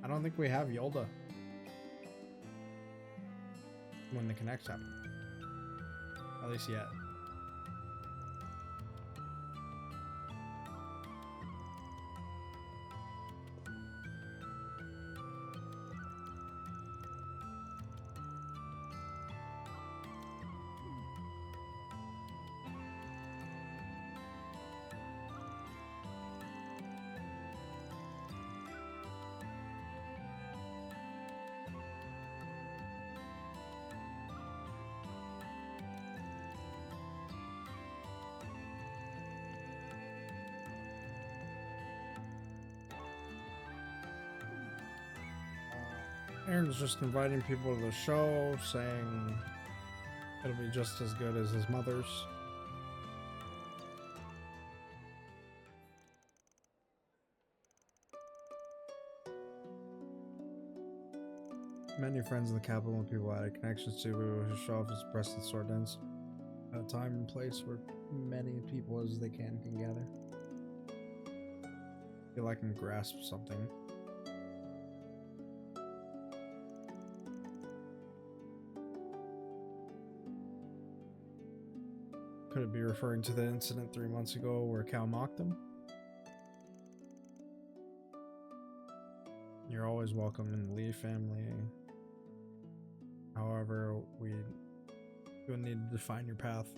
I don't think we have Yolda when the Connects happen. At least yet. Aaron's just inviting people to the show, saying it'll be just as good as his mother's. Many friends in the capital and people added connections to his show off his Preston sword dance at a time and place where many people as they can gather. Feel I can grasp something. Could it be referring to the incident 3 months ago where Cal mocked him? You're always welcome in the Lee family. However, you'll need to define your path.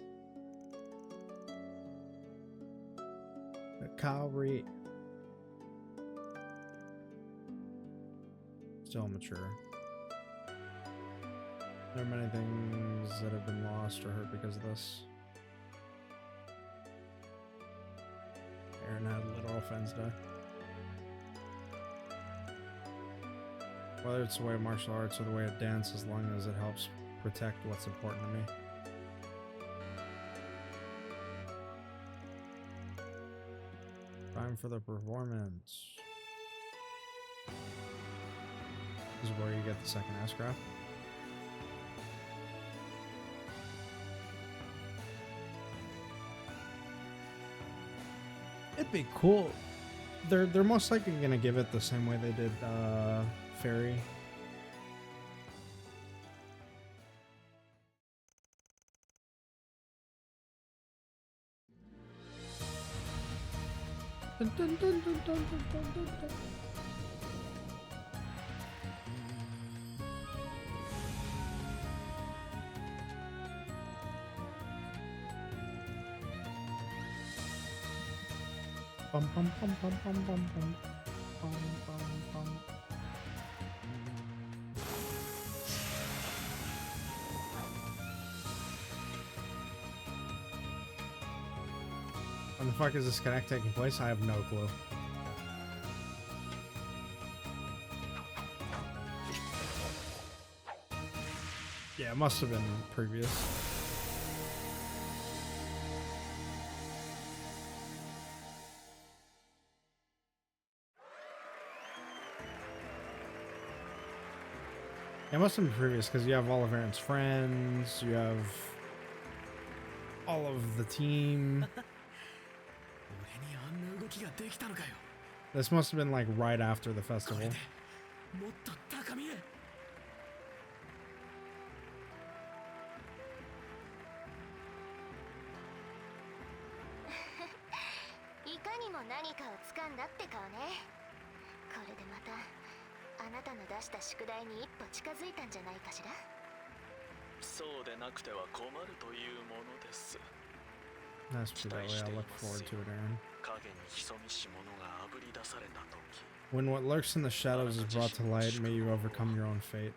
Kyle Reed. Still mature. There are many things that have been lost or hurt because of this. Aaron had literal friends die. Whether it's the way of martial arts or the way of dance, as long as it helps protect what's important to me. Time for the performance. This is where you get the second S-craft. It'd be cool. They're most likely gonna give it the same way they did Fairy. Dun, dun, dun, dun, dun, dun, dun, dun, dun. Bum bum bum bum bum bum bum bum bum bum. When the fuck is this connect taking place? I have no clue. Yeah, it must have been previous. It must have been previous because you have all of Aaron's friends, you have all of the team. This must have been like right after the festival. いかにも何かを掴んだって顔ね。これでまたあなたの出した宿題に一歩近づいたんじゃないかしら。そうでなくては困るというものです。 Nice to that way. I look forward to it, Aaron. When what lurks in the shadows is brought to light, may you overcome your own fate.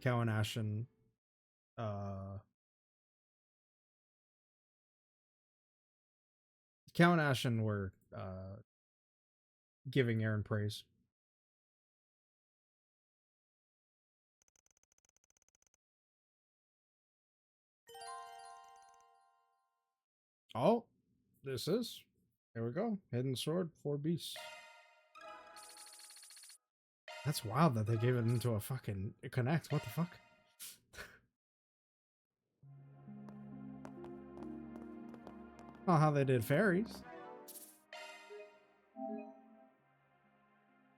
Cal and Ashen, Cal and Ashen were giving Aaron praise. Oh, this is. Here we go. Hidden Sword, 4 beasts. That's wild that they gave it into a fucking connect. What the fuck? Not how they did fairies.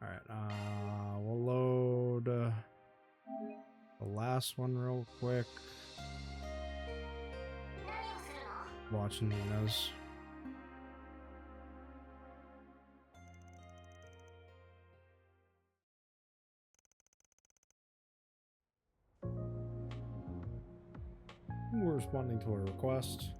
Alright, we'll load the last one real quick. Watching Nina's. We're responding to a request.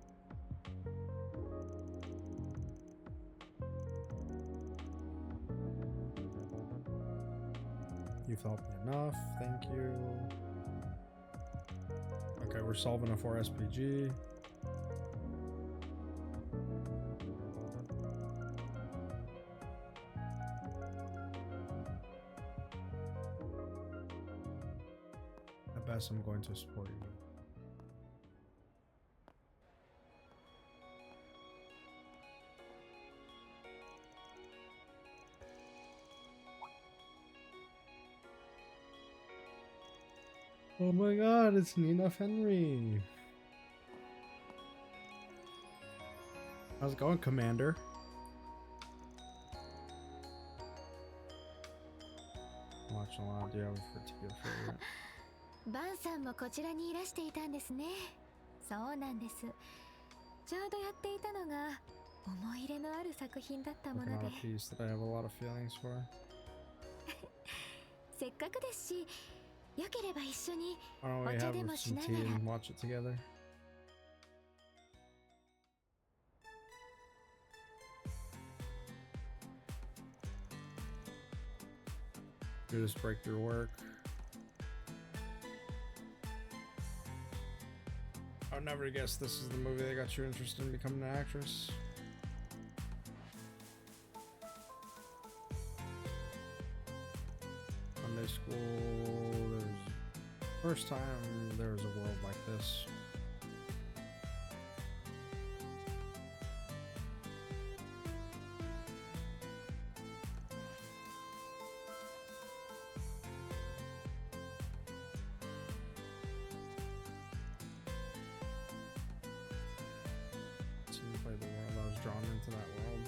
You've helped me enough, thank you. Okay, we're solving a 4 SPG. At best, I'm going to support you. Oh my god, it's Nina Henry. How's it going, Commander? Watch a lot. Do you have a particular favorite? バンさんもこちらにいらしていたんですね。そうなんです。ちょうどやっていたのが思い入れのある作品だったも Working の on で a piece that I have a lot of feelings for. せっかくですし、よければ一緒に Why don't お we 茶 have でもし some なが tea ら。 and watch it together? Do this break through work. I would never guess this is the movie that got you interested in becoming an actress. Sunday school, first time there was a world like this. Seems like the world I was drawn into that world.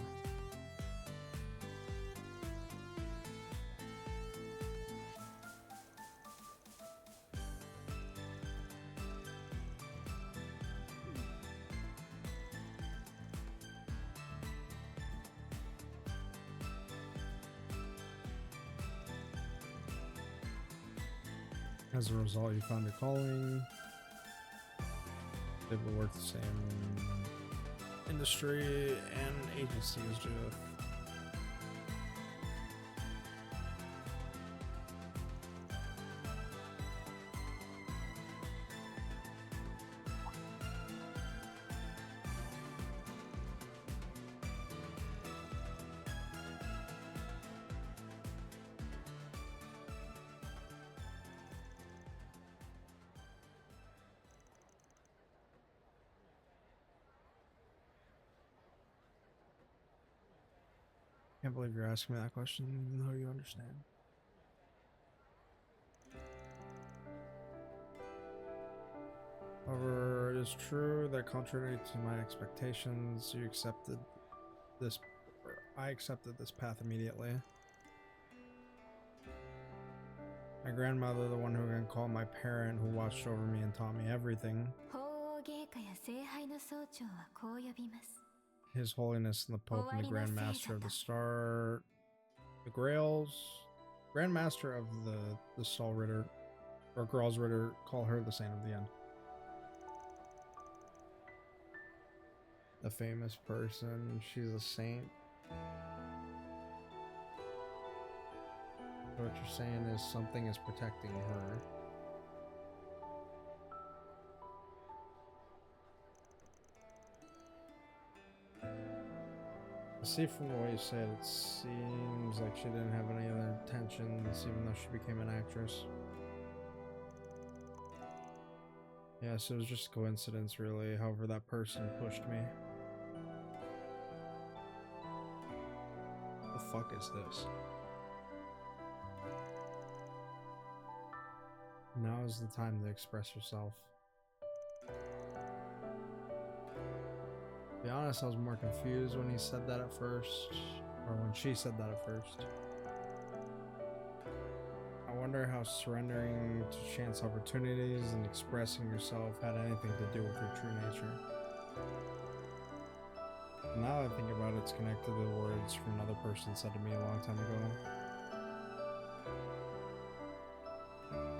As a result, you found your calling. They will work the same industry and agency as Judith. Can't believe you're asking me that question, even though you understand. However, it is true that contrary to my expectations, you accepted this, or I accepted this path immediately. My grandmother, the one who can call my parent, who watched over me and taught me everything. 法王芸家や聖杯の総長はこう呼びます。 His Holiness and the Pope and the Grand Master of the Star, the Grails, Grand Master of the Stall Ritter, or Gral's Ritter, call her the Saint of the End. The famous person, she's a saint. So what you're saying is something is protecting her. See, from the way you said it, seems like she didn't have any other intentions, even though she became an actress. Yes, it was just coincidence, really. However, that person pushed me. The fuck is this? Now is the time to express yourself. To be honest, I was more confused when he said that at first, or when she said that at first. I wonder how surrendering to chance opportunities and expressing yourself had anything to do with your true nature. Now that I think about it, it's connected to the words from another person said to me a long time ago.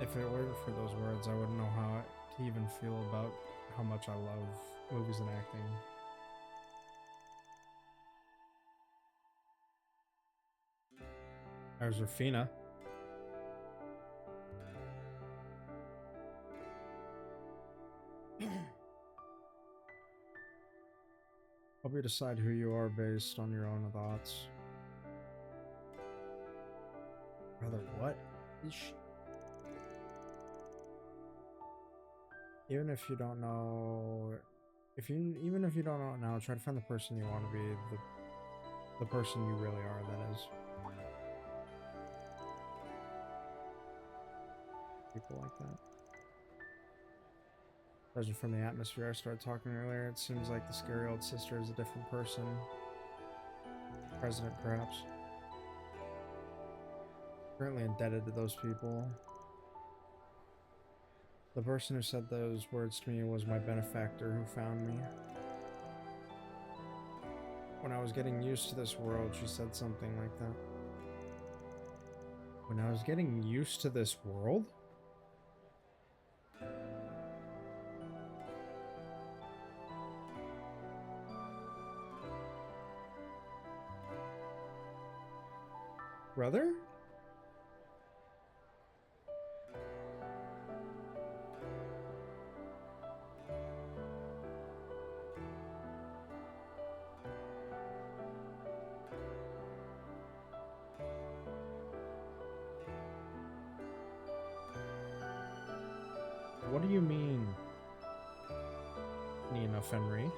If it weren't for those words, I wouldn't know how to even feel about how much I love movies and acting. There's Rafina. Hope you decide who you are based on your own thoughts. Brother, what? Even if you don't know, even if you don't know now, try to find the person you want to be, the person you really are, that is. People like that. Judging from the atmosphere I started talking earlier, it seems like the scary old sister is a different person. President, perhaps. Currently indebted to those people. The person who said those words to me was my benefactor who found me. When I was getting used to this world, she said something like that. When I was getting used to this world? Brother? What do you mean, Nina Fenry?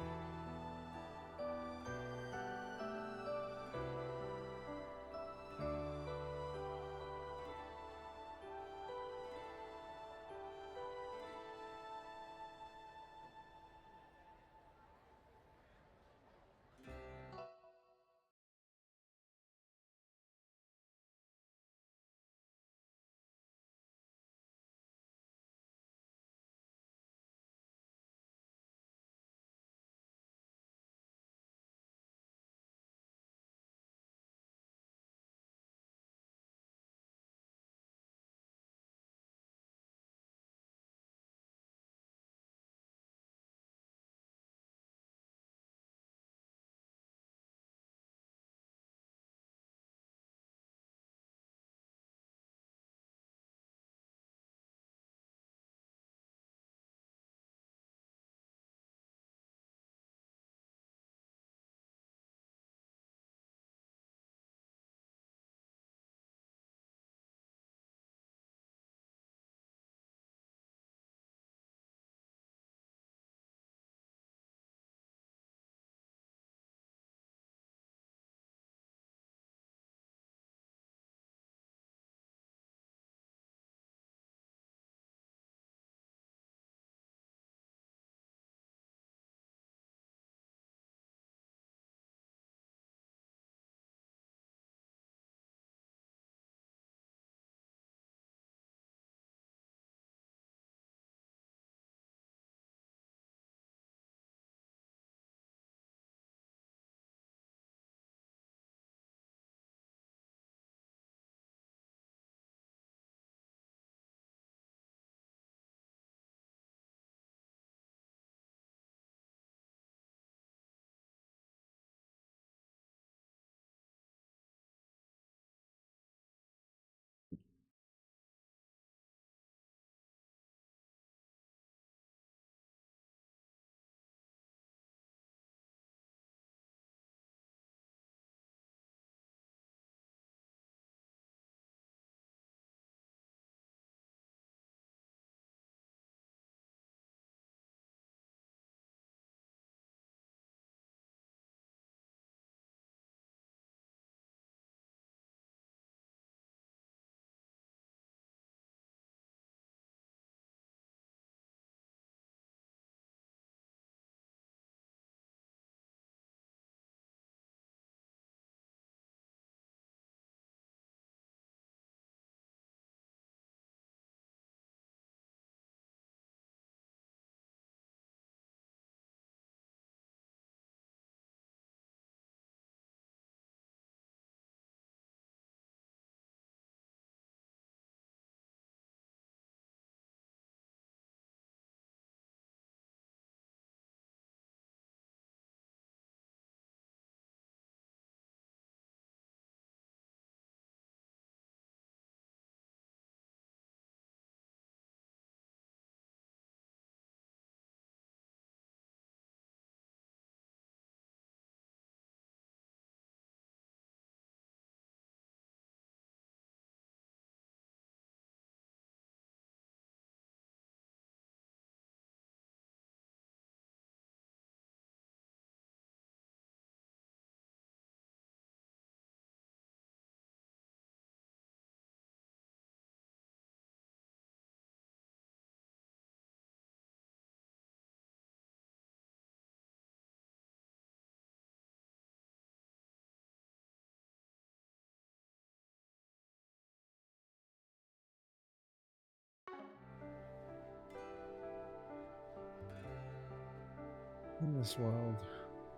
In this world,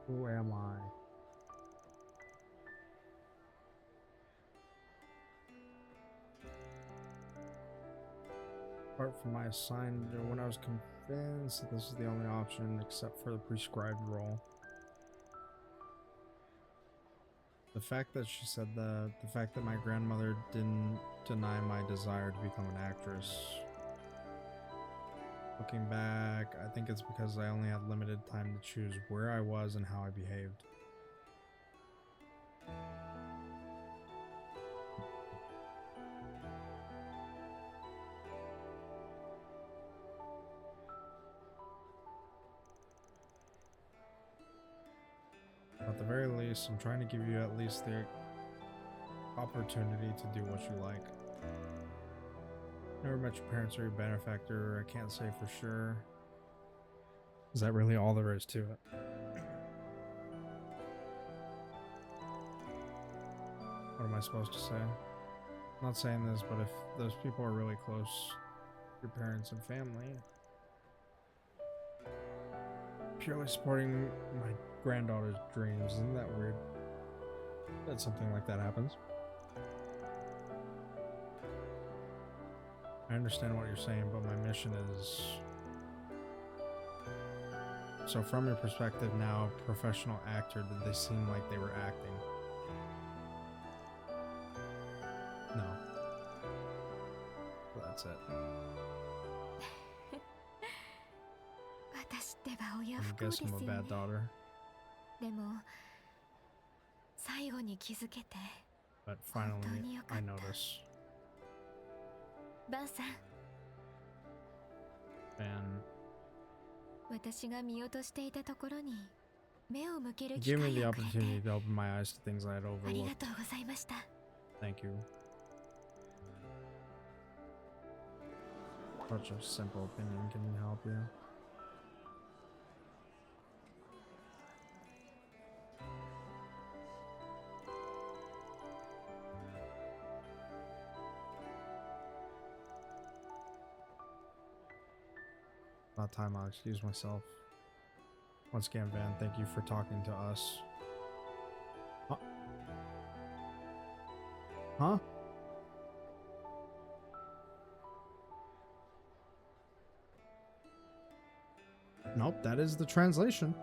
who am I? Apart from my assigned, when I was convinced that this is the only option except for the prescribed role. The fact that she said that, the fact that my grandmother didn't deny my desire to become an actress. Looking back, I think it's because I only had limited time to choose where I was and how I behaved. At the very least, I'm trying to give you at least the opportunity to do what you like. Never met your parents or your benefactor, I can't say for sure. Is that really all there is to it? What am I supposed to say? I'm not saying this, but if those people are really close, your parents and family, purely supporting my granddaughter's dreams, isn't that weird that something like that happens? I understand what you're saying, but my mission is... So from your perspective now, professional actor, did they seem like they were acting? No. That's it. I guess I'm a bad daughter. But finally, I notice. And give me the opportunity to open my eyes to things I had overlooked. Thank you. Such a simple opinion can help you. About time I'll excuse myself. Once again, Van, thank you for talking to us. Huh? Huh? Nope, that is the translation.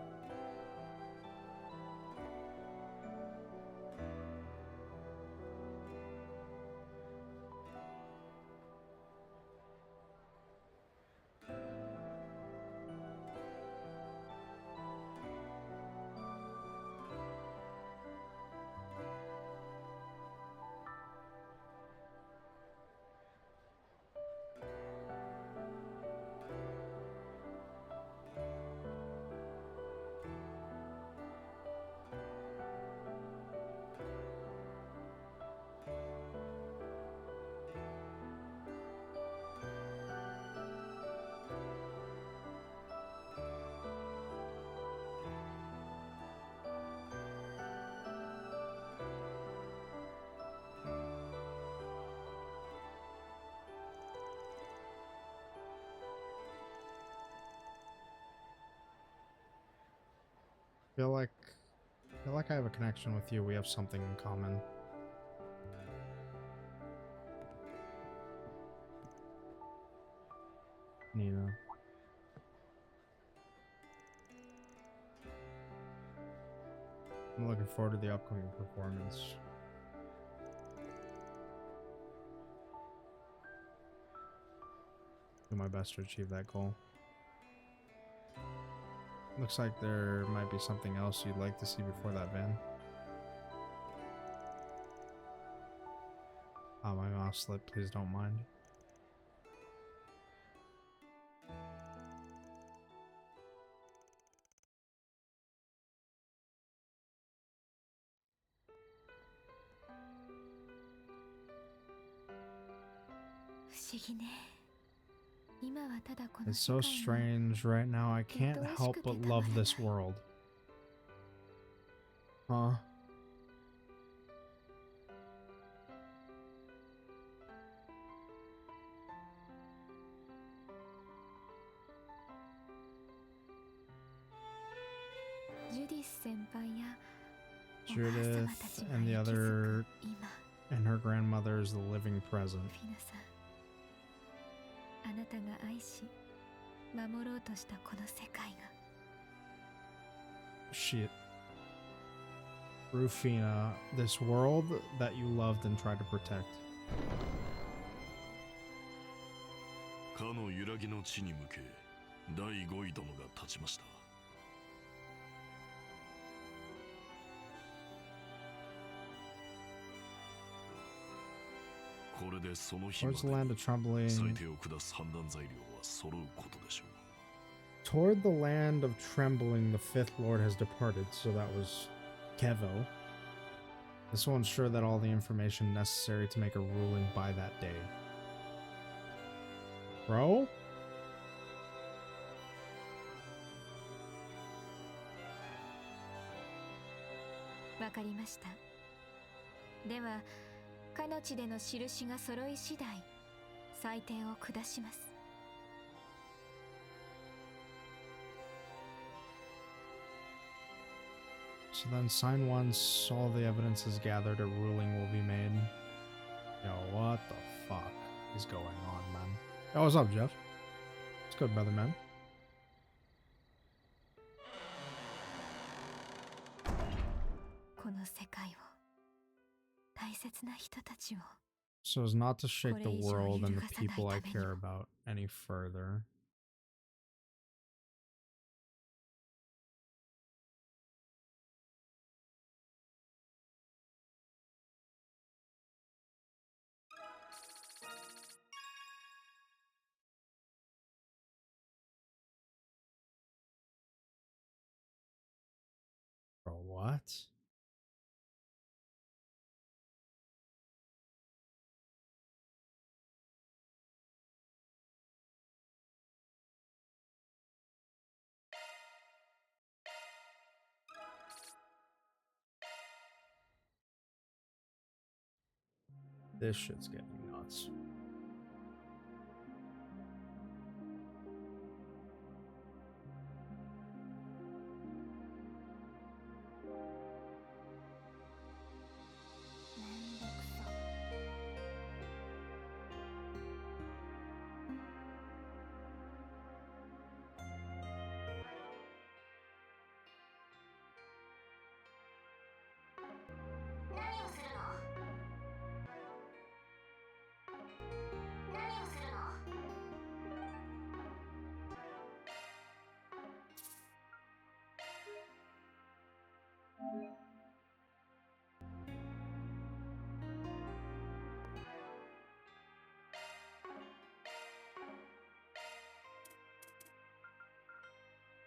I feel like I have a connection with you. We have something in common. Nina. I'm looking forward to the upcoming performance. Do my best to achieve that goal. Looks like there might be something else you'd like to see before that, Van. Oh, my mouth slipped. Please don't mind. It's so strange right now. I can't help but love this world. Huh? Judith and the other, and her grandmother is the living present. あなたが愛し守ろうとしたこの世界が Shit. Rufina, this world that you loved and tried to protect. かの揺らぎの地に向け第5位殿が立ちました。これでその日まで Towards the land of trembling. 裁定を下す判断材料は揃うことでしょう。 Toward the land of trembling, the fifth lord has departed, so that was Kevo. This will ensure that all the information necessary to make a ruling by that day. Bro?わかりました。では、かの地での印が揃い次第、裁定を下します。 So then sign once all the evidence is gathered, a ruling will be made. Yo, what the fuck is going on, man? Yo, what's up, Jeff? What's good, brother, man? So as not to shake the world and the people I care about any further. Bro, what? This shit's getting nuts.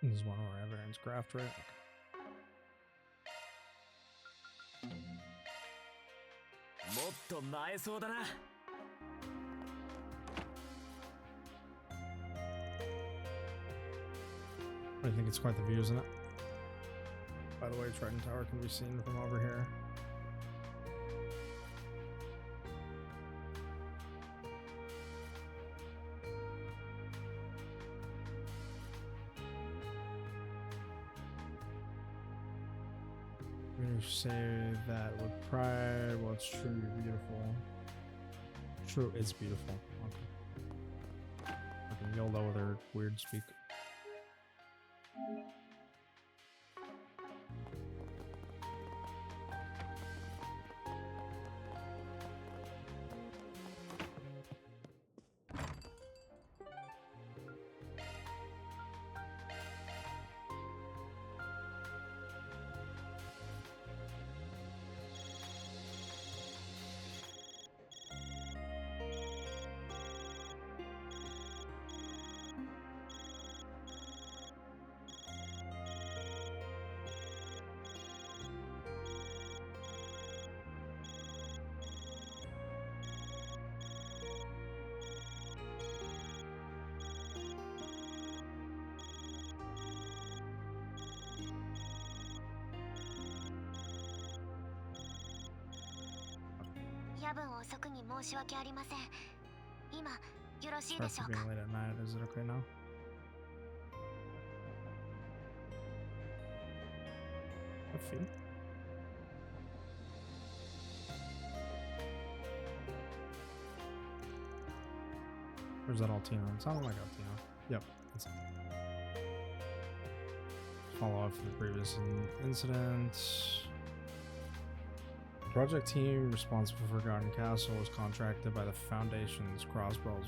This is one of our evidence craft, right? I think it's quite the view, isn't it? By the way, Triton Tower can be seen from over here. You say that with pride. Well, it's true, you're beautiful. True, it's beautiful. Okay. Fucking YOLO with her weird speak. Sorry for being late at night. Is it okay now? I feel. Or is that Altino? It sounded like Altino. Yep. That's it. Follow up from the previous incident. The project team responsible for Forgotten Castle was contracted by the Foundation's Crossbow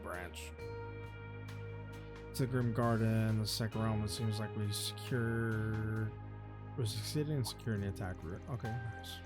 branch. To the Grim Garden, the second realm. It seems like we're succeeding in securing the attack route. Okay, nice.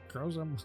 Crows them.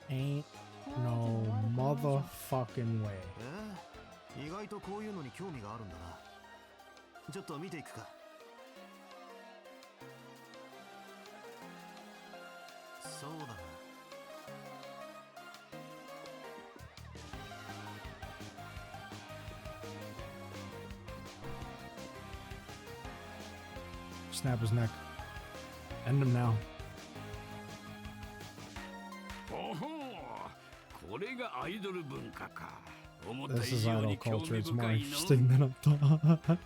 Ain't no motherfucking way. 意外とこういうのに興味があるんだな。ちょっと見ていくか。そうだな。Snap his neck. End him now. これがアイドル文化か。This is idol culture. It's more interesting than I thought.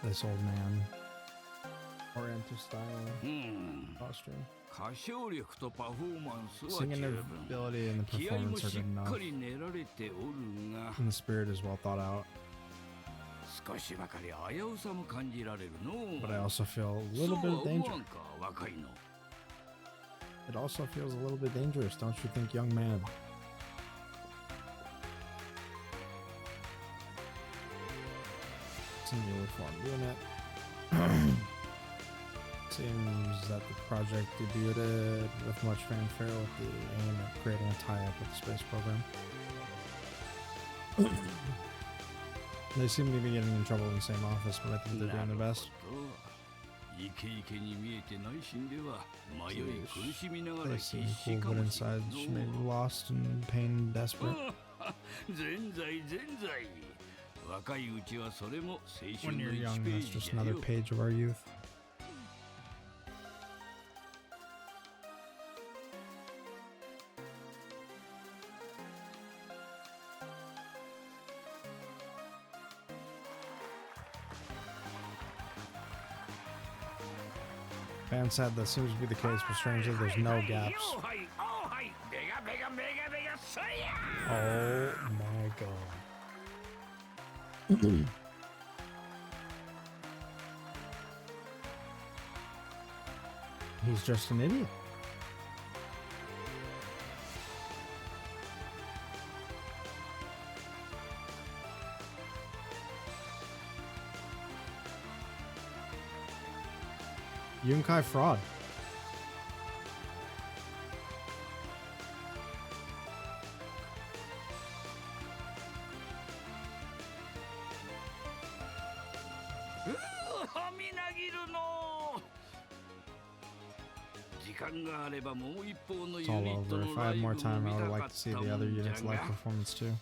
This old man. Oriental style costume. Singing ability and the performance are good enough. And the spirit is well thought out. But I also feel a little bit of danger. It also feels a little bit dangerous, don't you think, young man? It's a newly formed unit. Seems that the project debuted with much fanfare with the aim of creating a tie-up with the space program. They seem to be getting in trouble in the same office, but I think they're doing their best. They seem cool, but inside she may be lost and pain and desperate. When you're young, that's just another page of our youth. Fan said that seems to be the case, but strangely there's no gaps. Oh my god. He's just an idiot. Yunkai fraud. It's all over. If I had more time, I would like to see the other units' live performance too.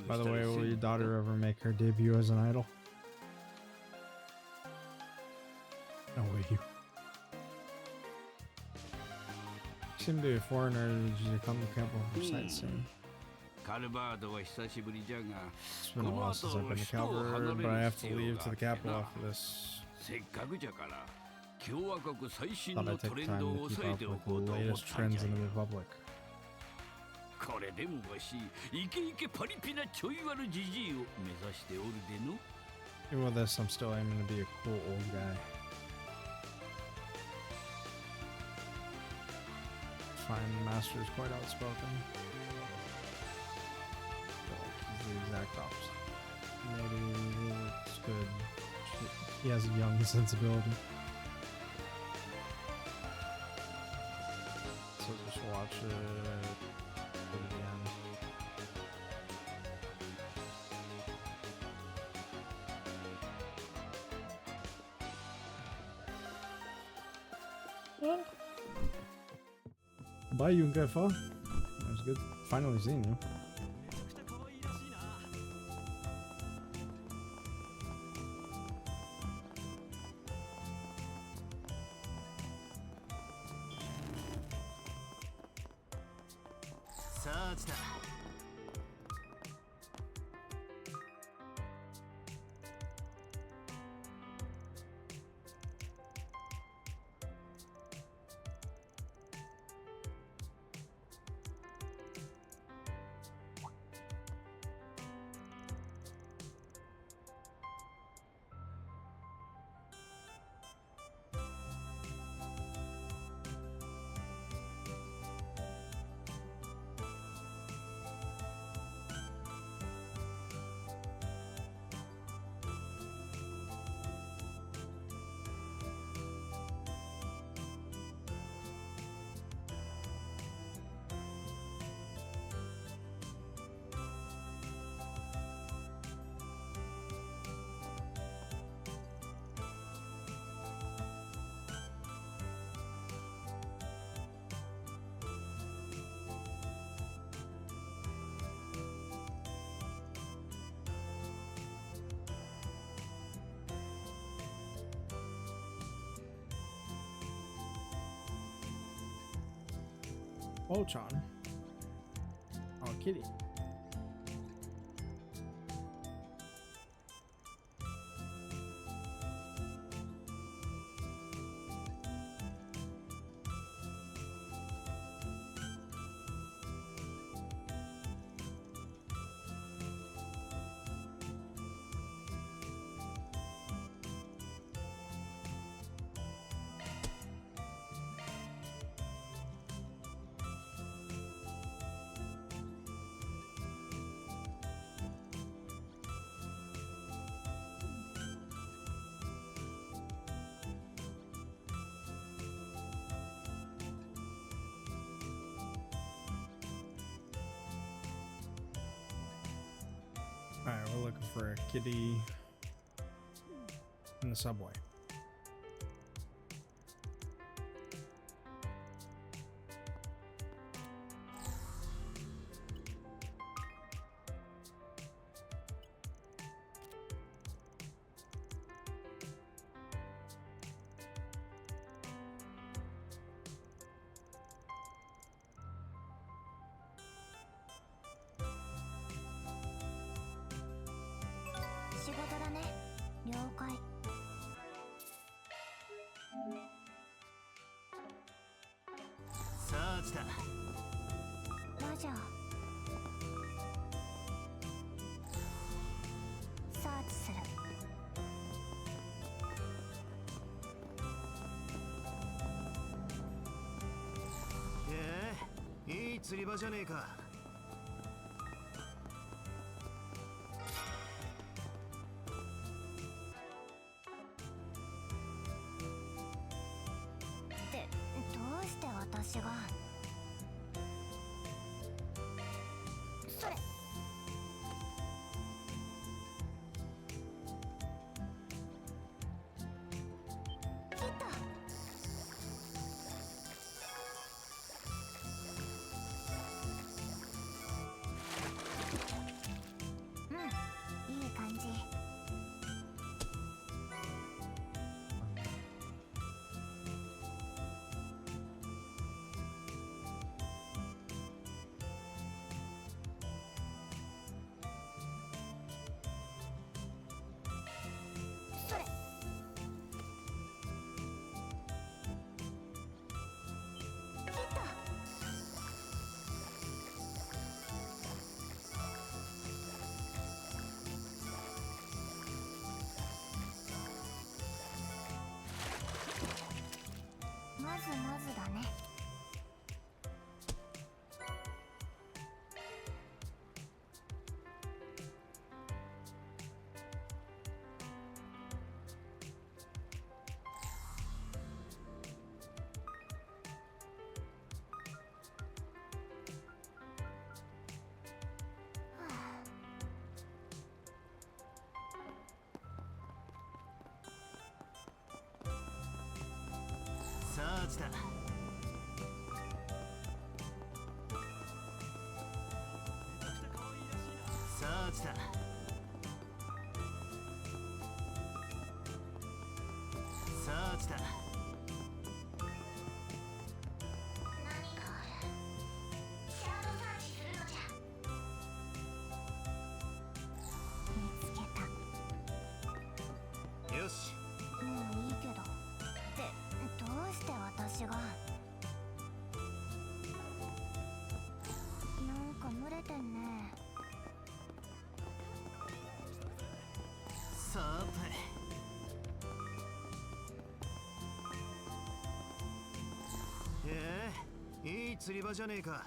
By the way, will your daughter ever make her debut as an idol? No way. You seem to be a foreigner. Did you come to camp over sight soon? It's been a while since I've been to Calvert, but I have to leave to the capital after this. Thought I'd take time to keep up with the latest trends in the Republic. Even with this, I'm still aiming to be a cool old guy. Fine, the master is quite outspoken. He's the exact opposite. Maybe it's good. He has a young sensibility. So just watch it to the end. Bye, Yunkai Fa. That was good. Finally seeing you. Ochan. Oh, kitty. Alright, we're looking for a kitty in the subway. ーチだ。ラジャー。サーチする。いい釣り場じゃねえか。で、どうして私が。それ。来た。うん、いい感じ。それ。来た。まずまずだね。サーチだ。サーチだ。サーチだ。何かある。シャードサーチするのじゃ。見つけた。よし。もういいけど。ってどうして私が。なんか蒸れてんね。さて。いい釣り場じゃねえか。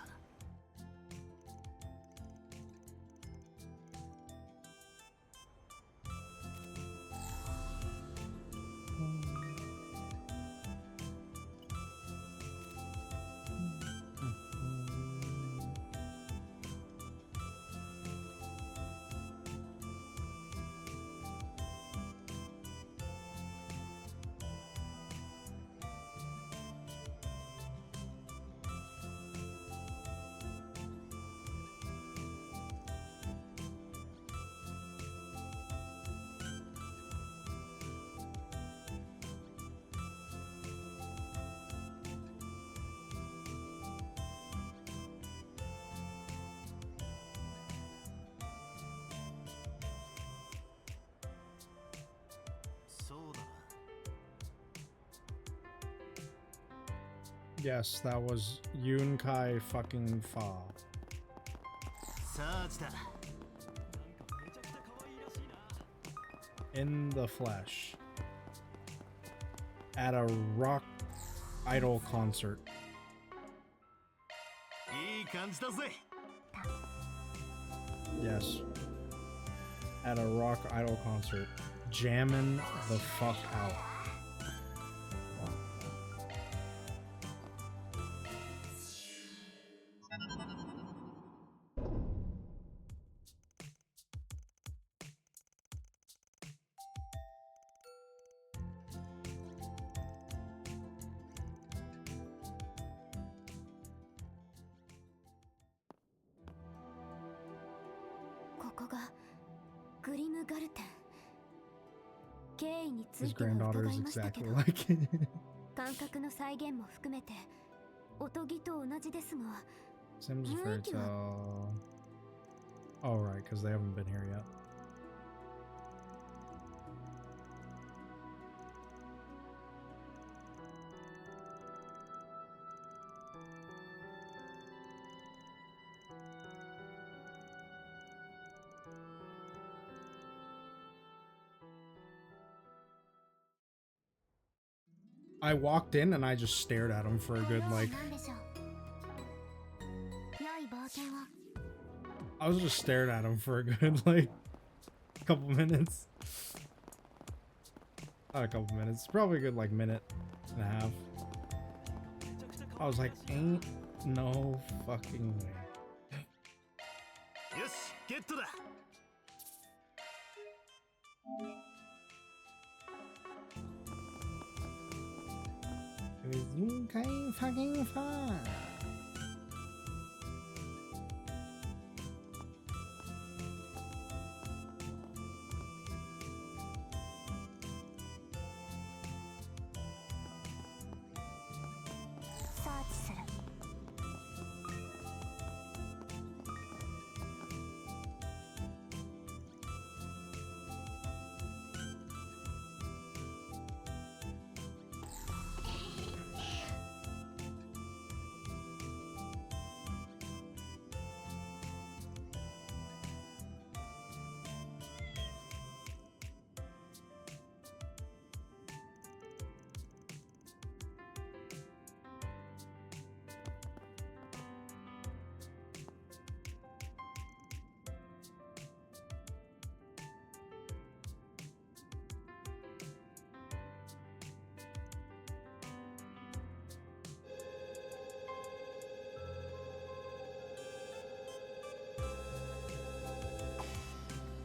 そうだな。Yes, that was Yunkai fucking Fa. サーチだ。 In the flesh. At a rock idol concert. いい感じだぜ。 Yes. At a rock idol concert. Jamming the fuck out. His granddaughter is exactly like it. 感覚の再現も含めて音木と同じですが Sims Fairy Tale. Oh, right, because they haven't been here yet. I walked in and I just stared at him for a good, like... I was just staring at him for a good, like, couple minutes. Not a couple minutes, probably a good, like, minute and a half. I was like, ain't no fucking way. Yes, get to that. You can't fucking fun.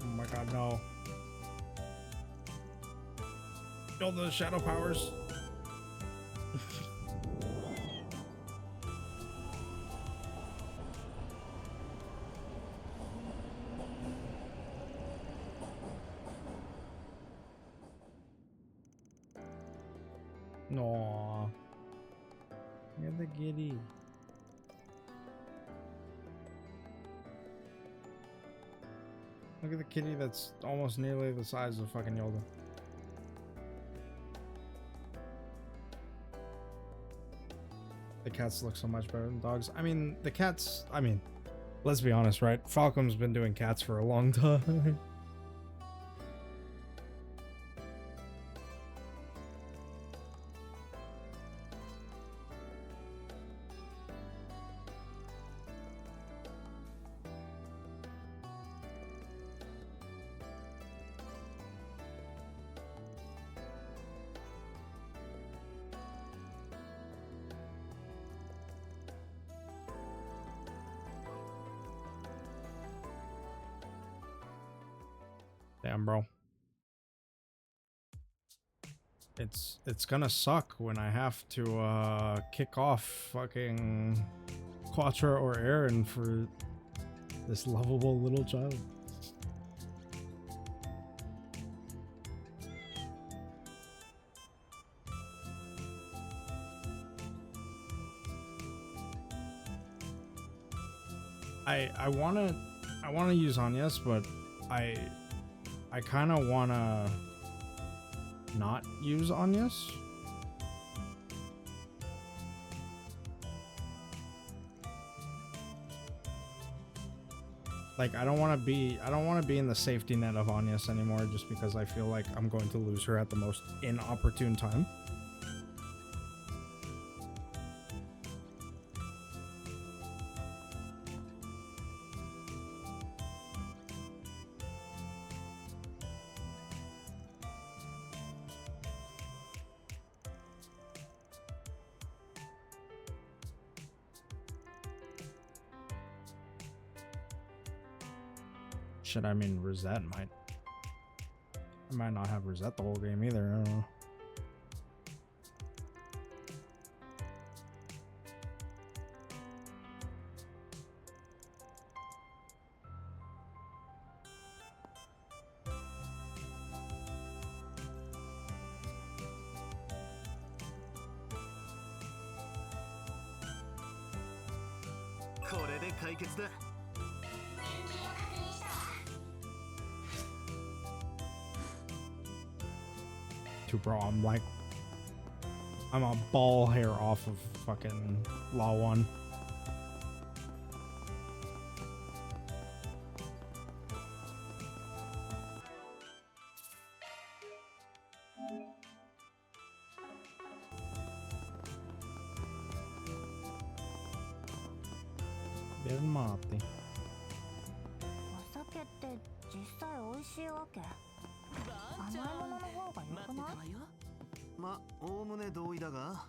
Oh my god, no. Build those shadow powers. No. You're the giddy. Look at the kitty that's almost nearly the size of fucking Yoda. The cats look so much better than dogs. I mean, the cats, I mean, let's be honest, right? Falcom's been doing cats for a long time. Damn, bro. It's gonna suck when I have to kick off fucking Quattro or Aaron for this lovable little child. I wanna use Agnes, but I kind of wanna not use Agnes. Like I don't want to be in the safety net of Agnes anymore, just because I feel like I'm going to lose her at the most inopportune time. Shit, I mean, Rosette might. I might not have Rosette the whole game either. I don't know. Bro, I'm a ball hair off of fucking Law 1. Del mate. お酒って実際美味しいわけ？甘いものの方が良くない？ま、おおむね同意だが。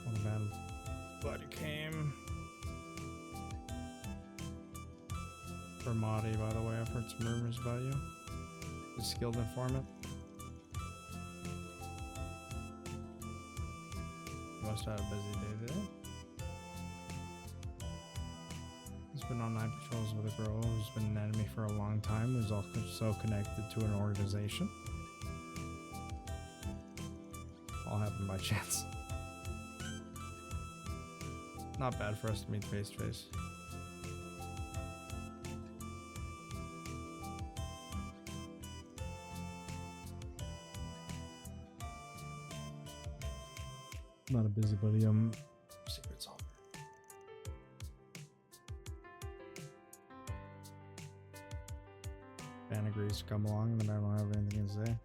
What about bloody came? Ramadi, by the way, I've heard some rumors about you. A skilled informant. You must have a busy day today. He's been on night patrols with a girl who's been an enemy for a long time, who's also connected to an organization. All happened by chance. Not bad for us to meet face to face. Not a busybody, secret solver. Fan agrees to come along, and then I don't have anything to say.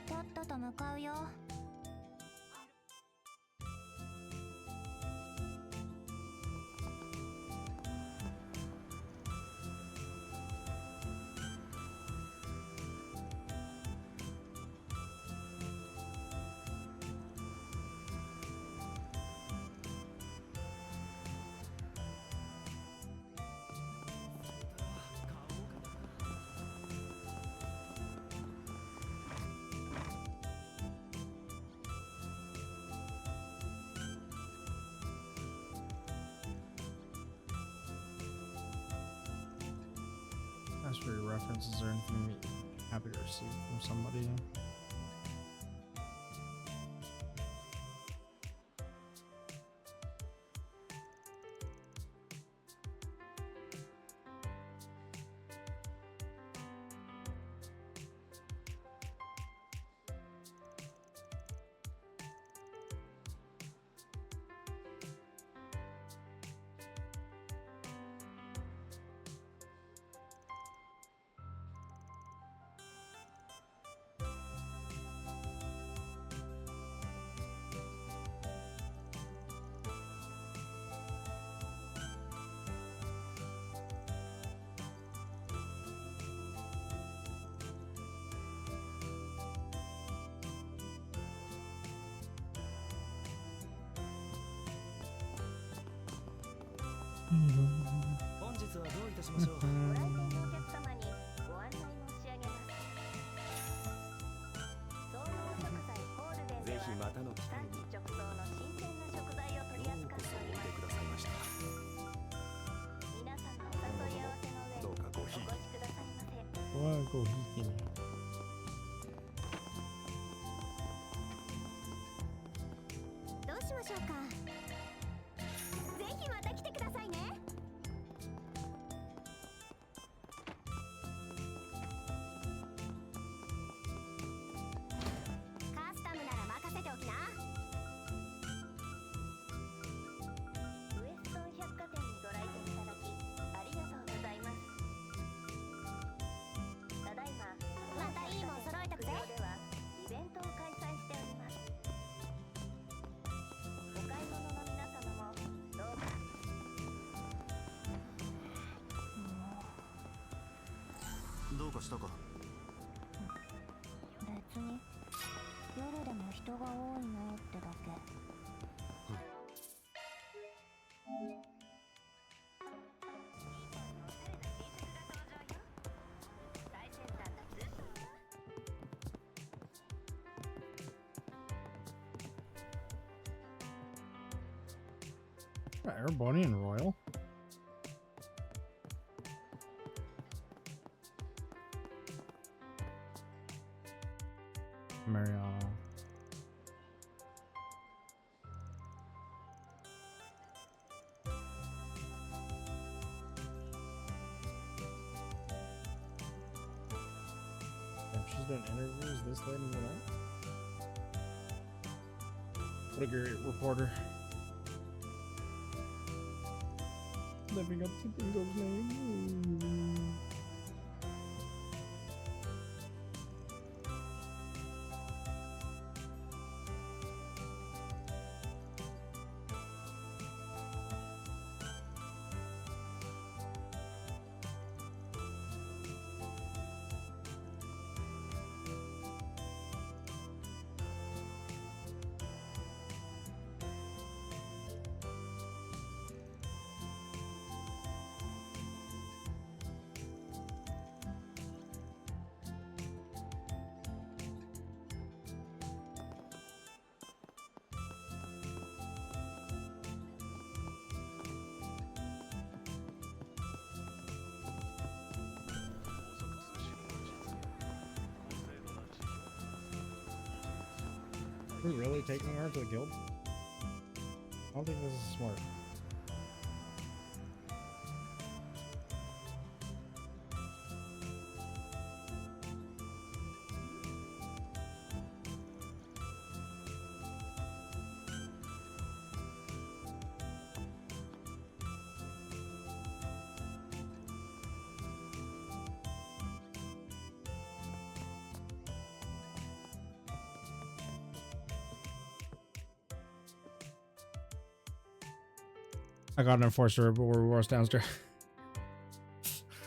とっとと向かうよ。As for your references or anything that you're happy to receive from somebody.本日はどういたしましょう。ご来店のお客様にご案内申し上げます。総合食材ホールデンではぜひまたの機会に産地直送の新鮮な食材を取り扱っております。くださいました。皆さんのお誘い合わせの上どうかごひいきに。お越しくださいませ。ごひいきに。どうしましょうか。ぜひまた来てくださいね。カスタムなら任せておきな。ウエストン百貨店にご来店いただきありがとうございます。ただいままたいいもん揃えとくぜ。ではイベントを開催しております。お買い物の皆様もどうかかしたか？別に夜でも人が多いなってだけ。Air Bunny and Royal. Mariana. She's doing interviews this late in the night. What a great reporter. Living up to Bingo's name. Are we really taking her to the guild? I don't think this is smart. I got an enforcer, but we're worse downstairs.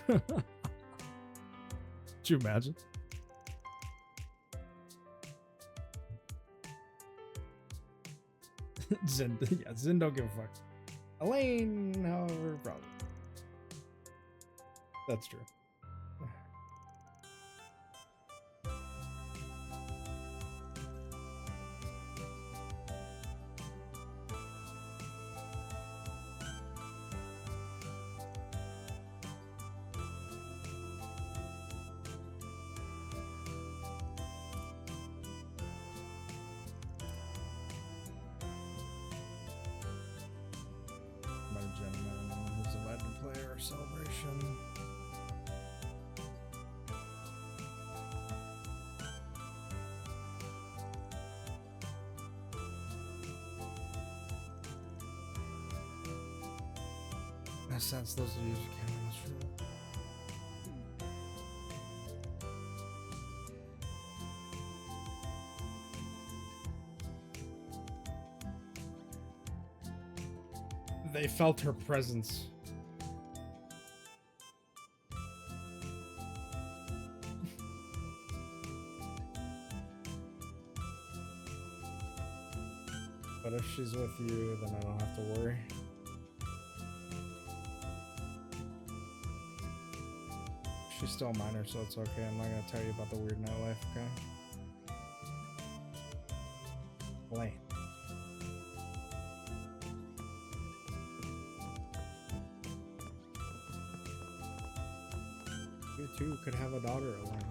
Could you imagine? Zen, yeah, Zen don't give a fuck. Elaine, however, probably. That's true. Celebration. I sense those of you who can in this room. They felt her presence. But if she's with you, then I don't have to worry. She's still a minor, so it's okay. I'm not gonna tell you about the weird nightlife, okay? Lane. You too could have a daughter, Elaine.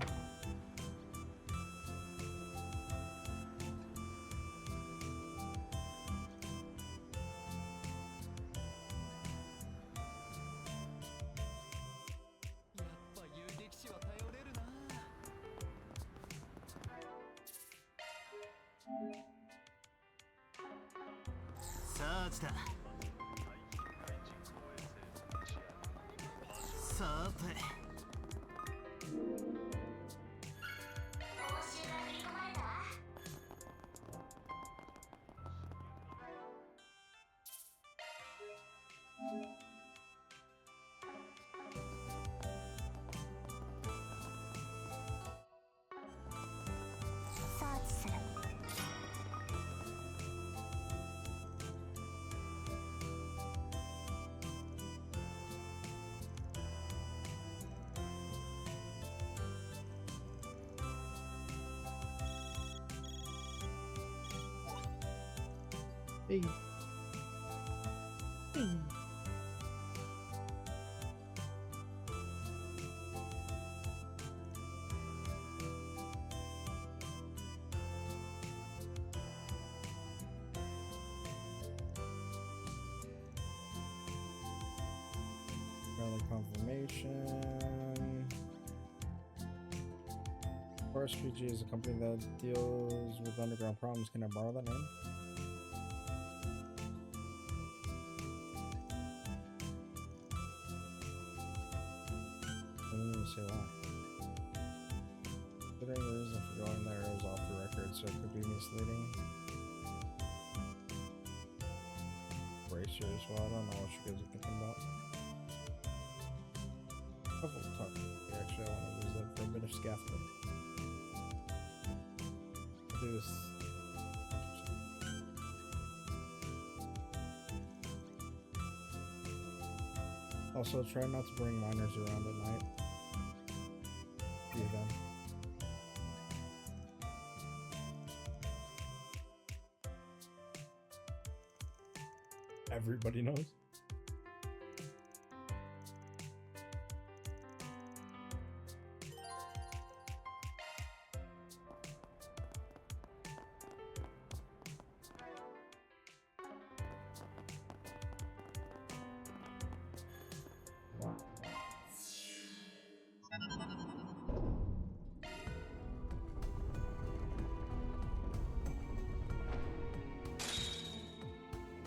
Hey. Hey. Rally confirmation. Forestry G is a company that deals with underground problems. Can I borrow that name? I didn't even say why. The reason for going there is off the record, so it could be misleading. Bracers, well, I don't know what you guys are thinking about. Actually, I want to use that for a bit of scaffolding. I'll do this. Also, try not to bring miners around at night. Fear them. Everybody knows.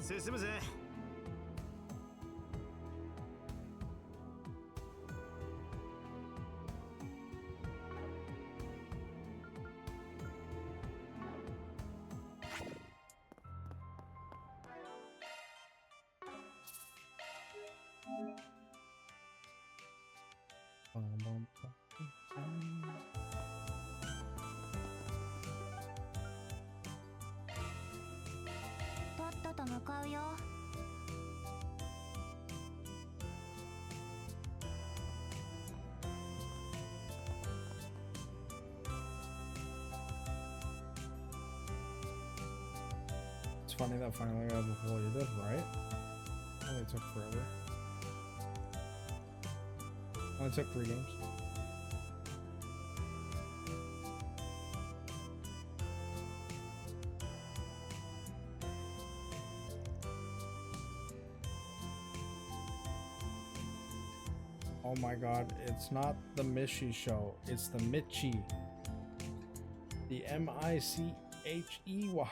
進むぜ。とっとと向かうよ。It's funny that finally got before you did, right? Only took forever. Only took 3 games. Oh my god, it's not the Michi show, it's the Michi. The M-I-C-H-E-Y.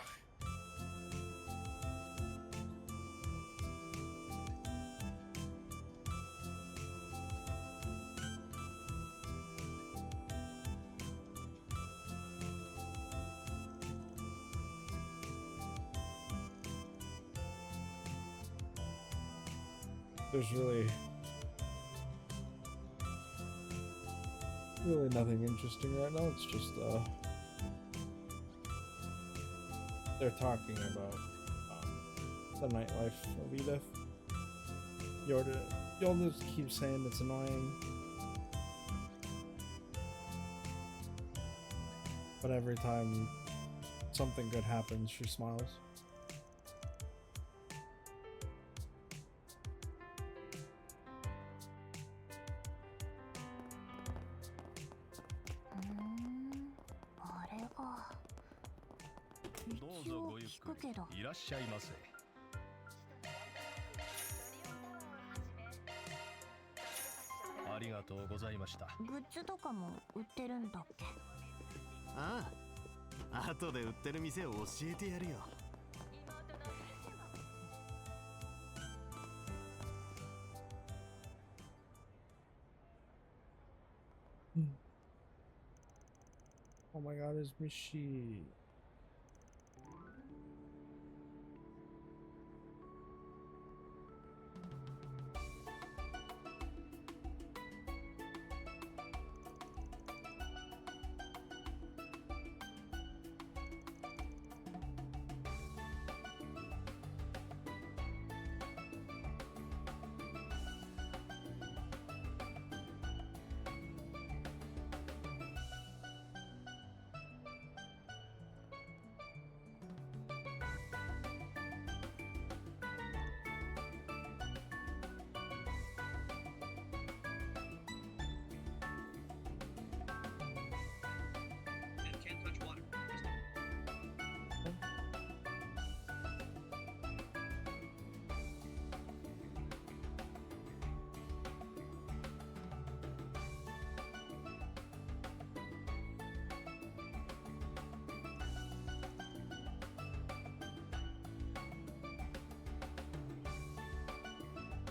There's really nothing interesting right now. It's just they're talking about the nightlife of Edith. You'll just keep saying it's annoying, but every time something good happens, she smiles.いらっしゃいませ。ありがとうございました。グッズとかも売ってるんだっけ？ああ、後で売ってる店を教えてやるよ。Oh my god, it's Michi.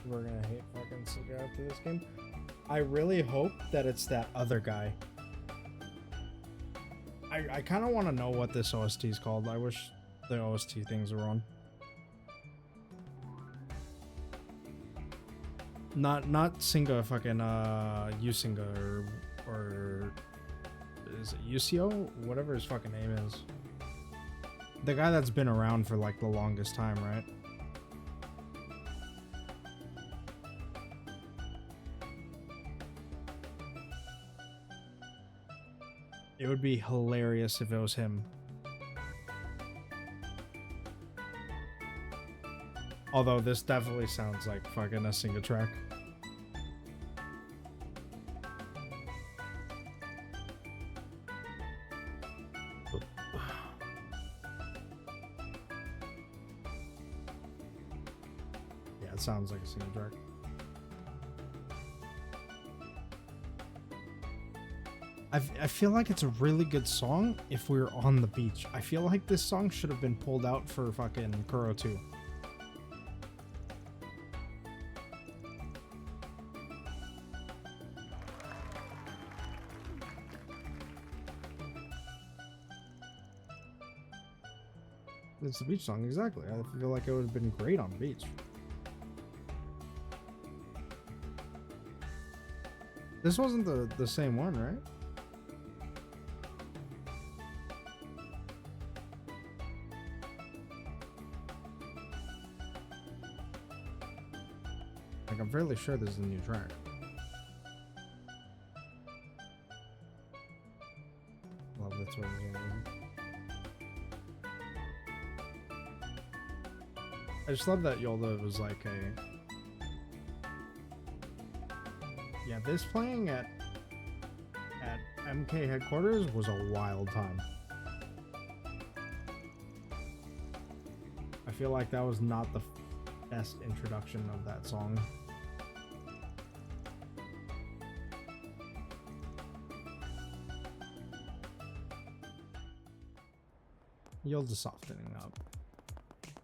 we're gonna hate fucking Suga after this game. I really hope that it's that other guy. I kind of want to know what this OST is called. I wish the OST things were on. Not Singa, fucking Usinga or is it Usio? Whatever his fucking name is. The guy that's been around for like the longest time, right? It would be hilarious if it was him. Although this definitely sounds like fucking a single track. Yeah, it sounds like a single track. I feel like it's a really good song if we were on the beach. I feel like this song should have been pulled out for fucking Kuro 2. It's the beach song, exactly. I feel like it would have been great on the beach. This wasn't the same one, right? Like, I'm fairly sure this is a new track. Love that's what he's doing. I just love that Yolda was like a... Yeah, this playing at MK headquarters was a wild time. I feel like that was not the best introduction of that song. Yolda softening up.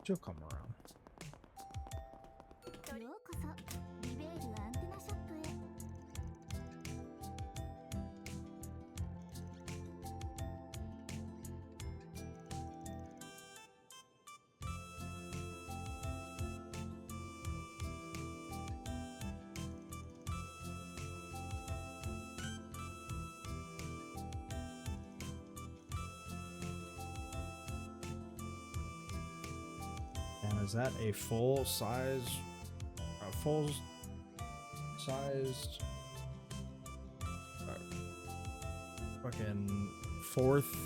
She'll come around. ようこそリベールアンテナショップへ。And is that a full-sized fucking fourth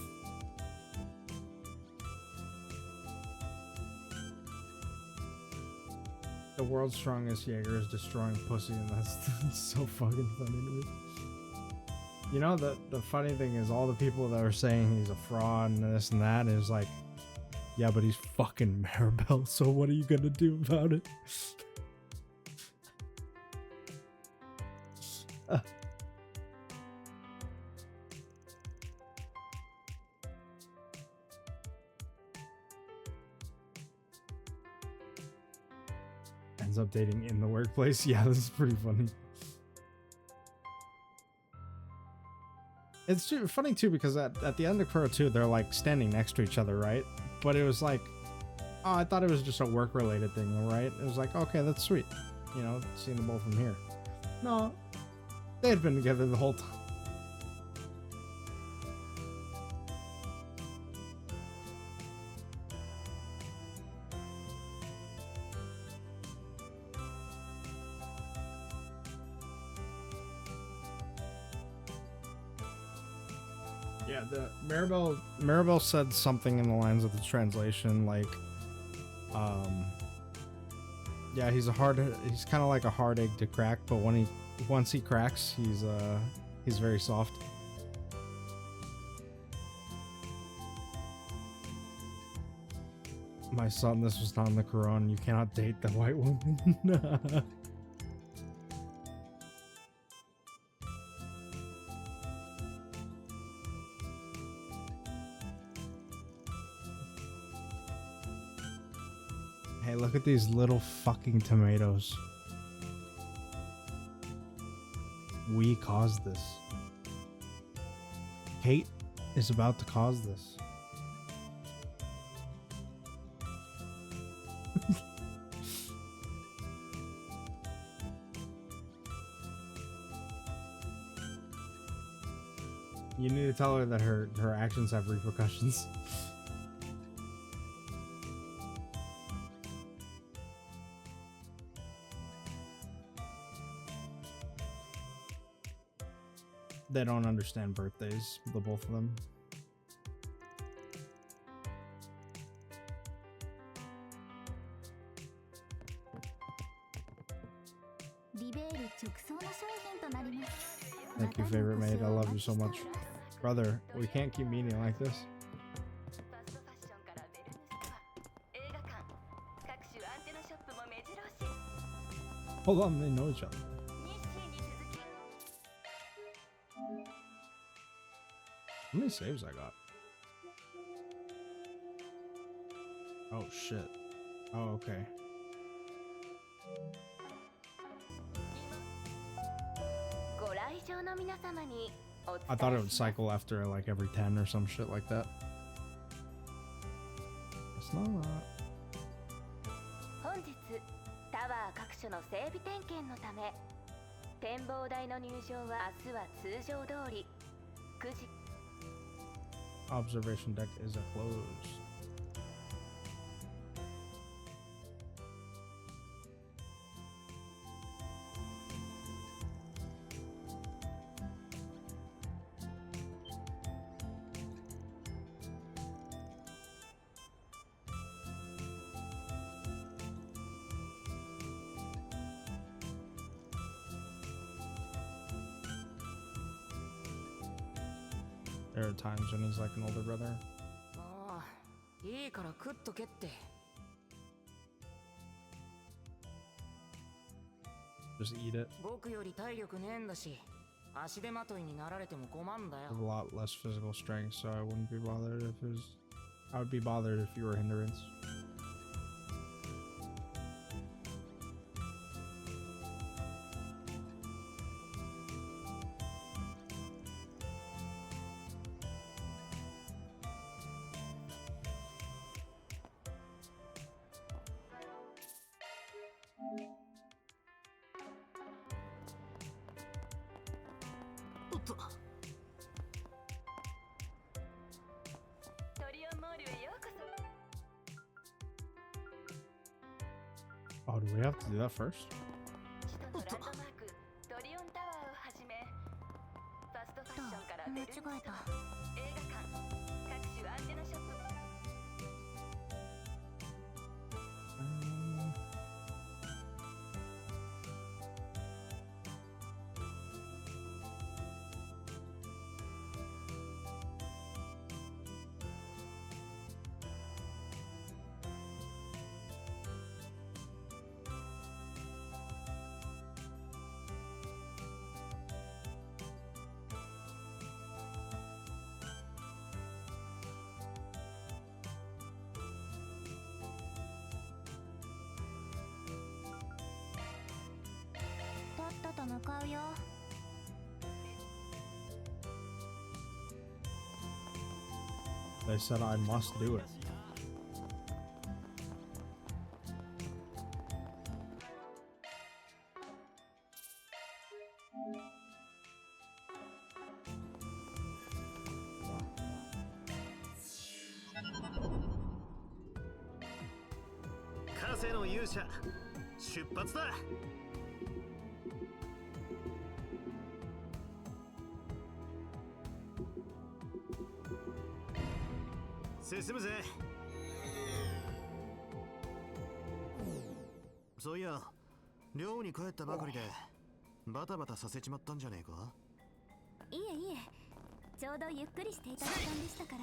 the world's strongest Jaeger is destroying pussy, and that's so fucking funny to me. You know, the funny thing is all the people that are saying he's a fraud and this and that is like, yeah, but he's fucking Maribel, so what are you gonna do about it? Ends up dating in the workplace. Yeah, this is pretty funny. It's funny too because at the end of Kuro 2, they're like standing next to each other, right? But it was like, oh, I thought it was just a work-related thing, right? It was like, okay, that's sweet. You know, seeing them both from here. No, they had been together the whole time. Yeah, the Maribel said something in the lines of the translation like, yeah, he's kind of like a hard egg to crack, but once he cracks, he's very soft. My son, this was not in the Quran. You cannot date the white woman. Hey, look at these little fucking tomatoes. We caused this. Kate is about to cause this. You need to tell her that her actions have repercussions. They don't understand birthdays, the both of them. Thank you, favorite maid. I love you so much. Brother, we can't keep meeting like this. Hold on, they know each other. How many saves I got? Oh shit. Oh, okay. I thought it would cycle after like every 10 or some shit like that. It's not. 本日タワー各所の整備点検のため展望台の入場は明日は通常通り9時 Observation deck is closed. There are times when he's like an older brother. ああ、いいから食っとけって。Just eat it. 僕より体力ねえんだし、足手まといになられても困んだよ。 I have a lot less physical strength, so I wouldn't be bothered if it was. I would be bothered if you were a hindrance. Oh, do we have to do that first? 首都のランドマークドリオンタワーをはじめファストファッションからベルリンスト映画館各種アンテナショップ 向かうよ They said I must do it. Kase no Yusha, 出発だ。進むぜ。そういや、寮に帰ったばかりでバタバタさせちまったんじゃねえか。いえいえ、ちょうどゆっくりしていた時間でしたから。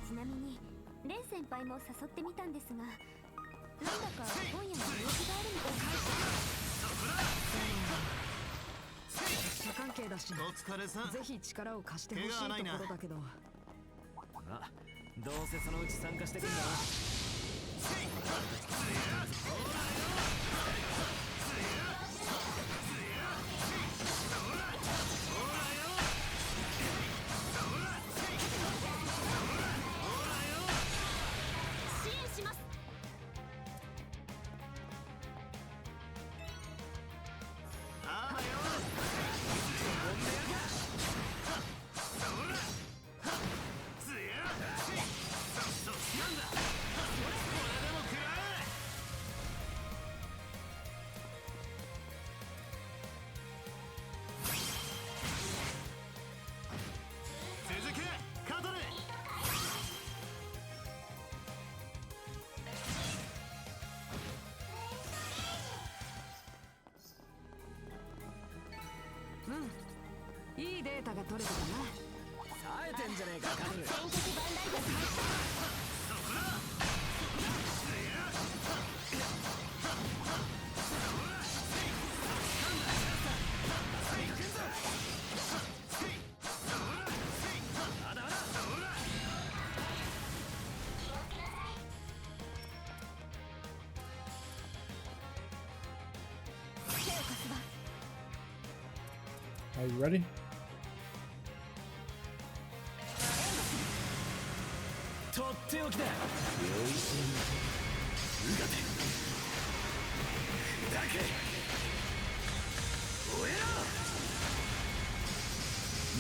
ちなみにレン先輩も誘ってみたんですが、なんだか今夜も用事があるみたいです。社関係だし、お疲れさん。ぜひ力を貸してほしいところだけど。あ、どうせそのうち参加してくんだな。いデータが取れたかな。冴えてんじゃねえかカトル。戦局バンダイが入った手を貸すわ。 Are you ready? とっておきだ。よいしんうがて砕けおえら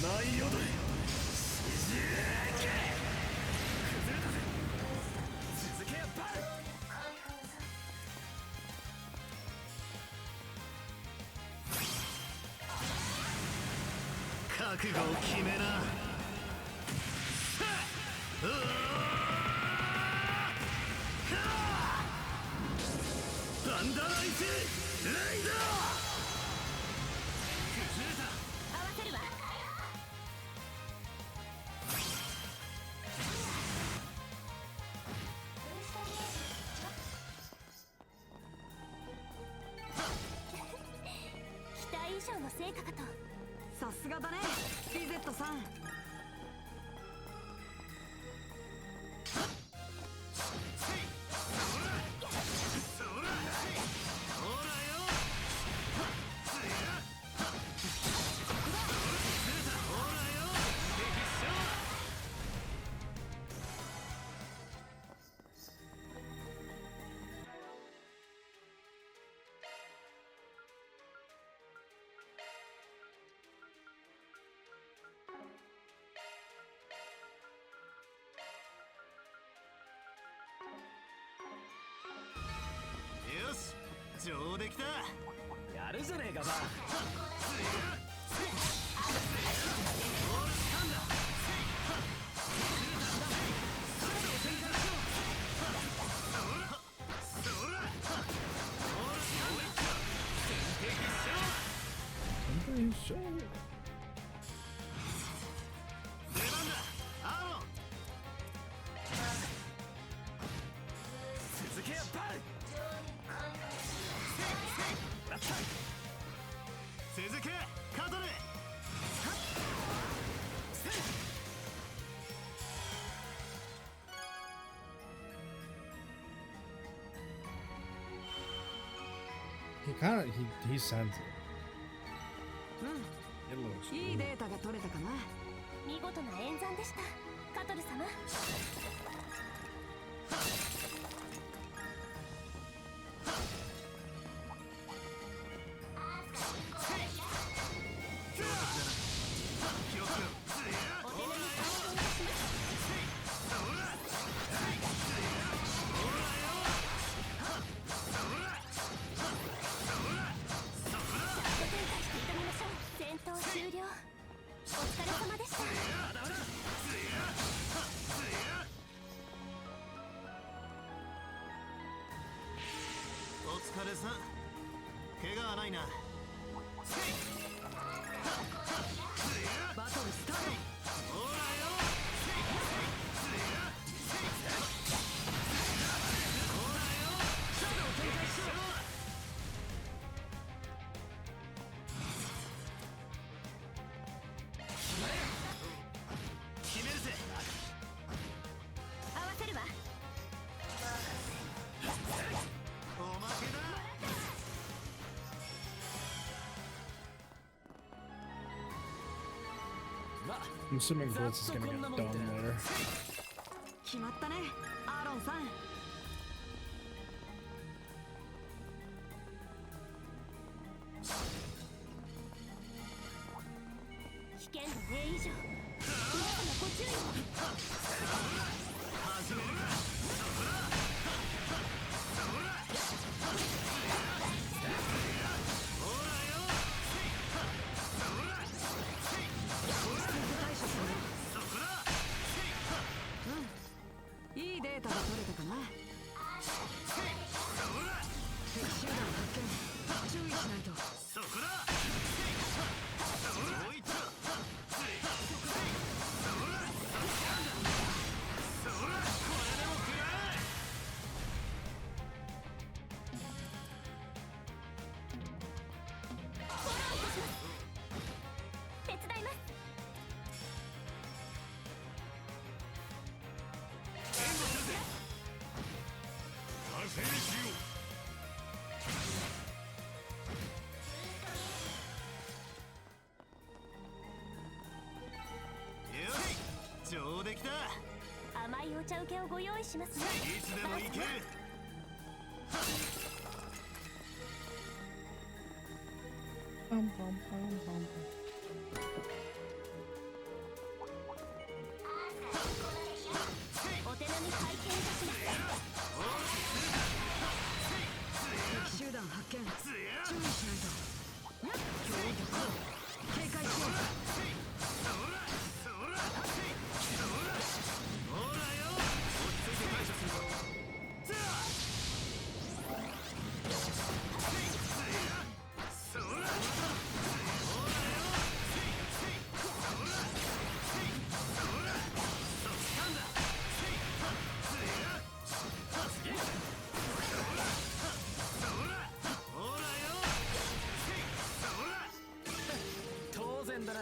舞い踊れしじけ崩れたぜ。続けやっぱり。覚悟を決めな。バンダライスレイダー。崩れた。合わせるわ。期待以上の成果かと。さすがだねリゼットさん。よし上出来だ。やるじゃねえかバ続けやっぱり。続けカトル。He sends it. うん。いいデータが取れたかな。見事な演算でしたカトル様。戦闘終了。お疲れ様でした。お疲れさん。怪我はないな。バトルスタート。ほらよ。決めるぜ。合わせるわ。おまけだ。I'm assuming Blitz is gonna get done later. 決まったねアーロンさん。危険度 A 以上。皆様ご注意を。始めるか。いいデータが取れたかな。敵集団発見。注意しないと。そこだ。もう一度。制しよう。よし、上出来だ。甘いお茶受けをご用意しますね。いつでも行ける。パンパンパンパン。お手並み拝見いたします。敵集団発見。注意しないと。やっ、強力。警戒しよう。当然だな。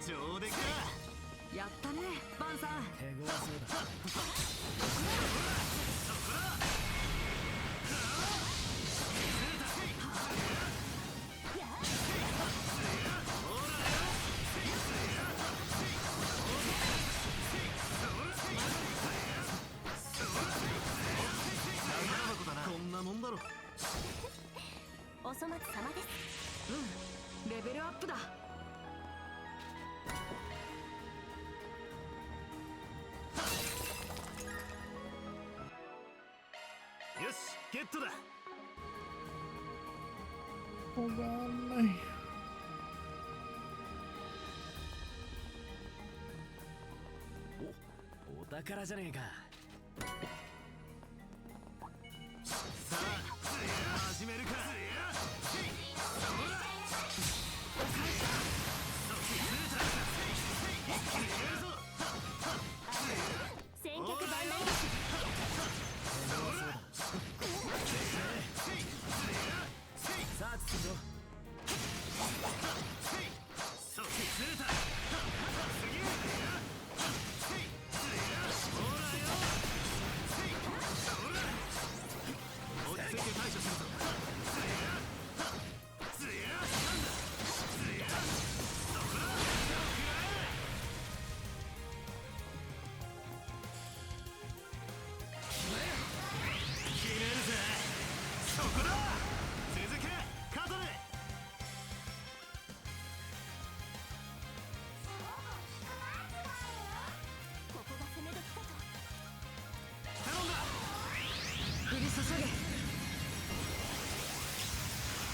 上出来だ。やったね、バンさん。手強そうだ。こんなもんだろ。お粗末様です。うん、レベルアップだ。よし、ゲットだ。わかんない。お宝じゃねえか。さあ、始めるか。先客万来です。さあ進むぞ。落ち着いて対処するぞ。決めるぜ。そこだ。続け、カトル。ここが攻め時かと。頼んだ。降り注げ。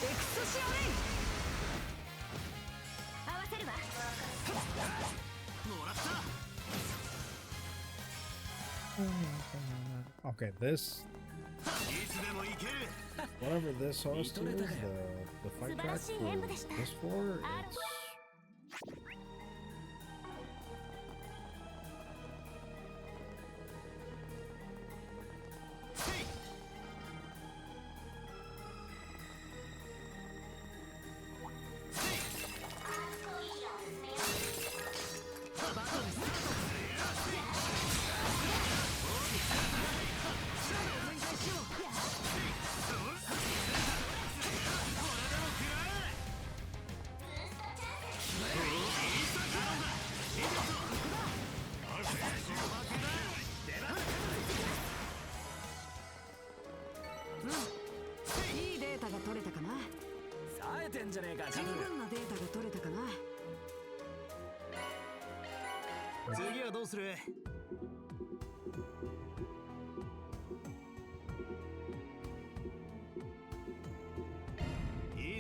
エクソシアレイ。合わせるわ。もらった。Okay, this. いつでも行ける。 Whatever this host is, the fight track for this floor, it's.いいデータが取れたかな。冴えてんじゃねえか。十分なデータが取れたかな。次はどうする。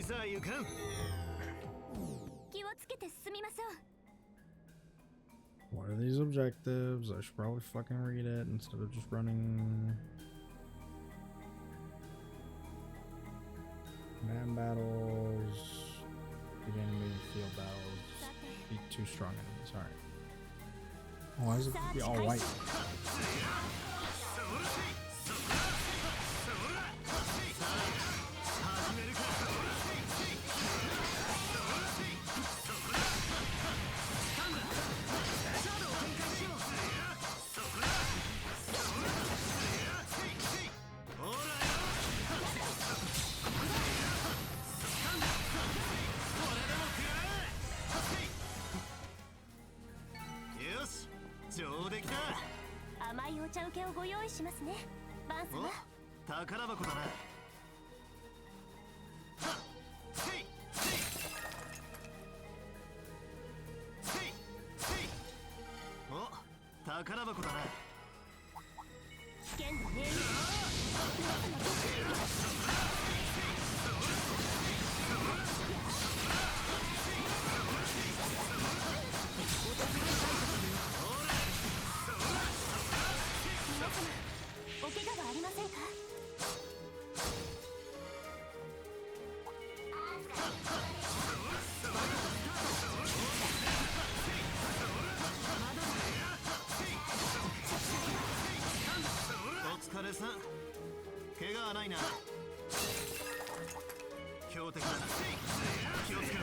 さゆかん。気をつけて進みましょう。 What are these objectives? I should probably fucking read it instead of just running. Man battles. Beat enemy field battles. Beat 2 strong enemies. Alright. Why does it have to be all white? Yes, 上出来だ。甘いお茶受けをご用意しますね、バン様。宝箱だな。お、宝箱だな。危険だね。お怪我はありませんか？お疲れさん。怪我はないな。強敵だな。気をつけろ。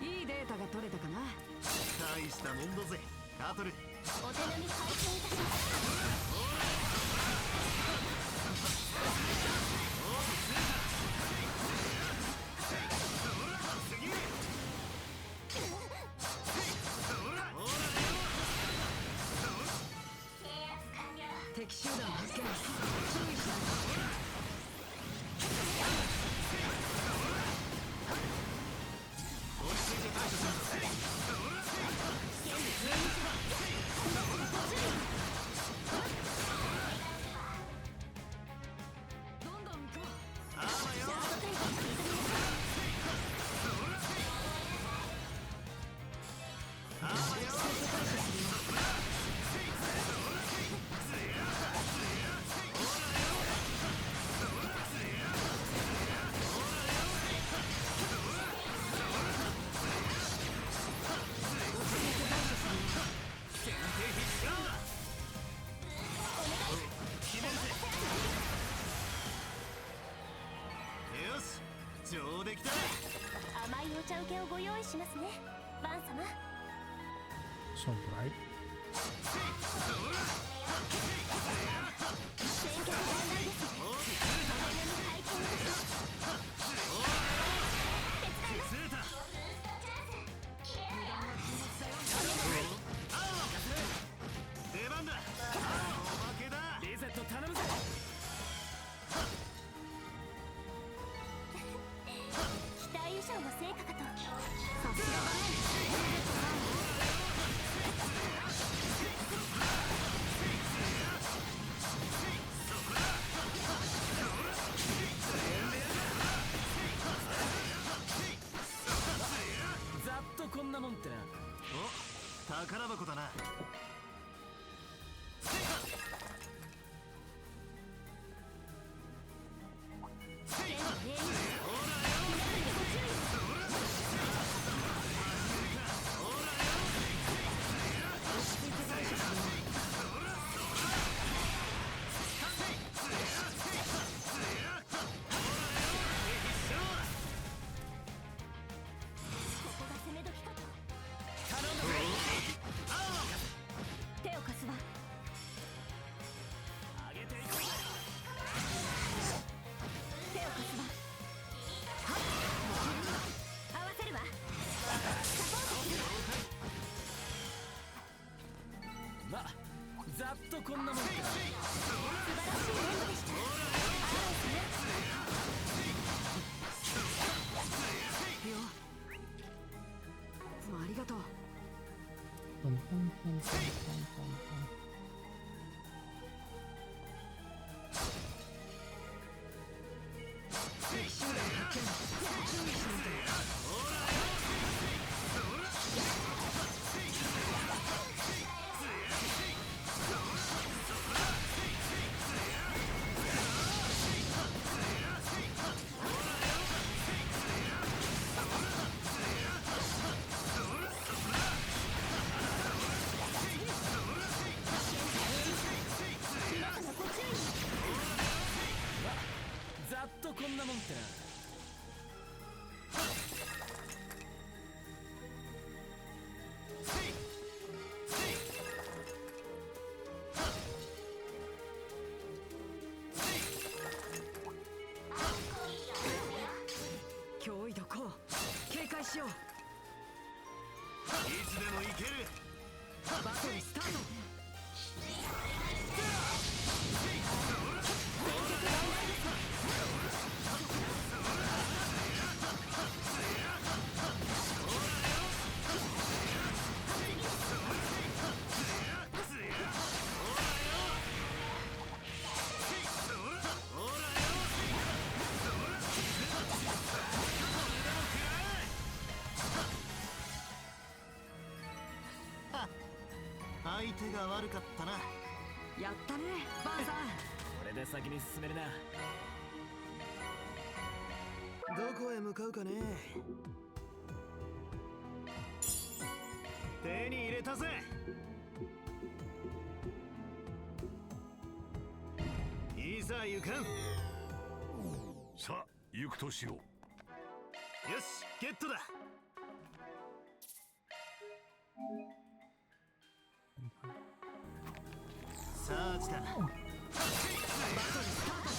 いいデータが取れたかな。大したもんだぜ、カトル。お手並み拝見いたします。敵集団発見。注意しないと。上出来だ。甘いお茶受けをご用意しますね、バン様。So bright. 先客万来です。お手並み拝見いたします。手伝います。出番だ。おまけだ。リゼット頼むぜ。期待以上の成果かと。さすがだね。お宝箱だな。ざっとこんなもんか。素晴らしい演舞でした。いいよ。いつもありがとう。ざっとこんなもんってな。脅威度こう警戒しよう。いつでもいける。バトルスタート。相手が悪かったな。やったねバンさん。これで先に進めるな。どこへ向かうかね。手に入れたぜ。いざ行かん。さあ行くとしよう。よしゲットだ。さあ来た。バトルスタート。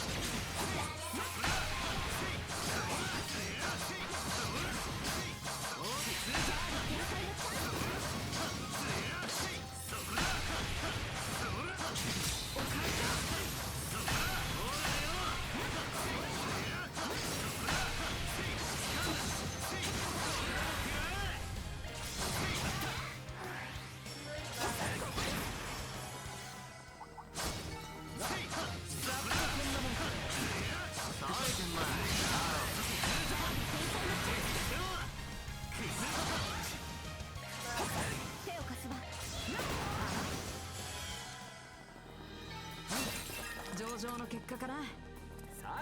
上々の結果かな。冴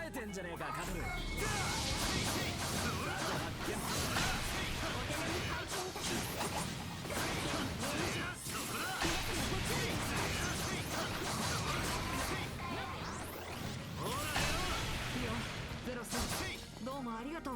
えてんじゃねえかカトル。いいよゼロス、どうもありがとう。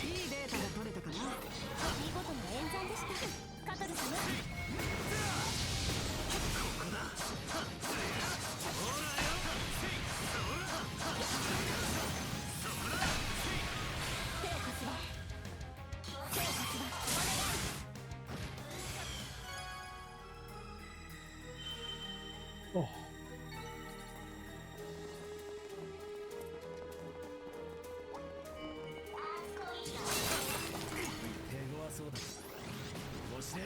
いいデータが取れたかな。見事な演算でしたカトル様。ここだ。Oh. 手強そうだ。押して。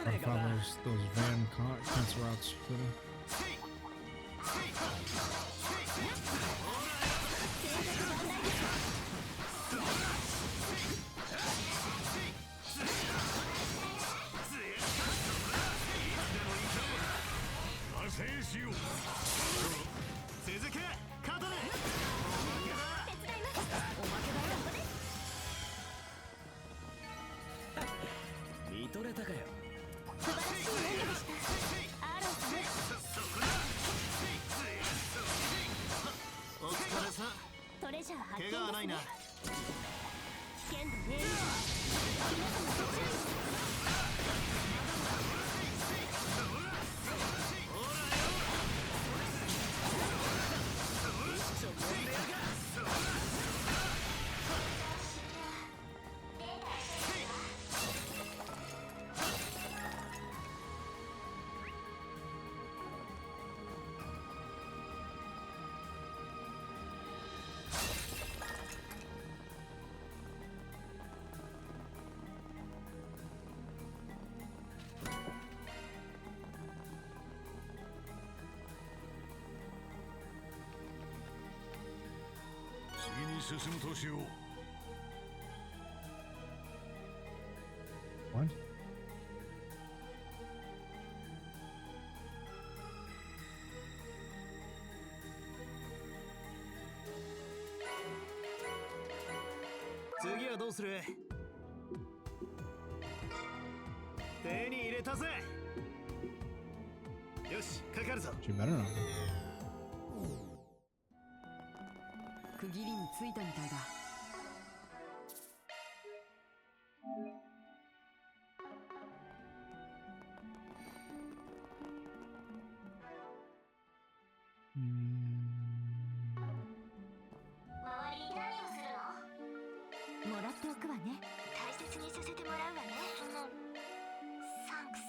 I found those van cancel routes for them. What? She better not. 区切りについたみたいだ。周り何をするの？もらっておくわね。大切にさせてもらうわね。サンクス。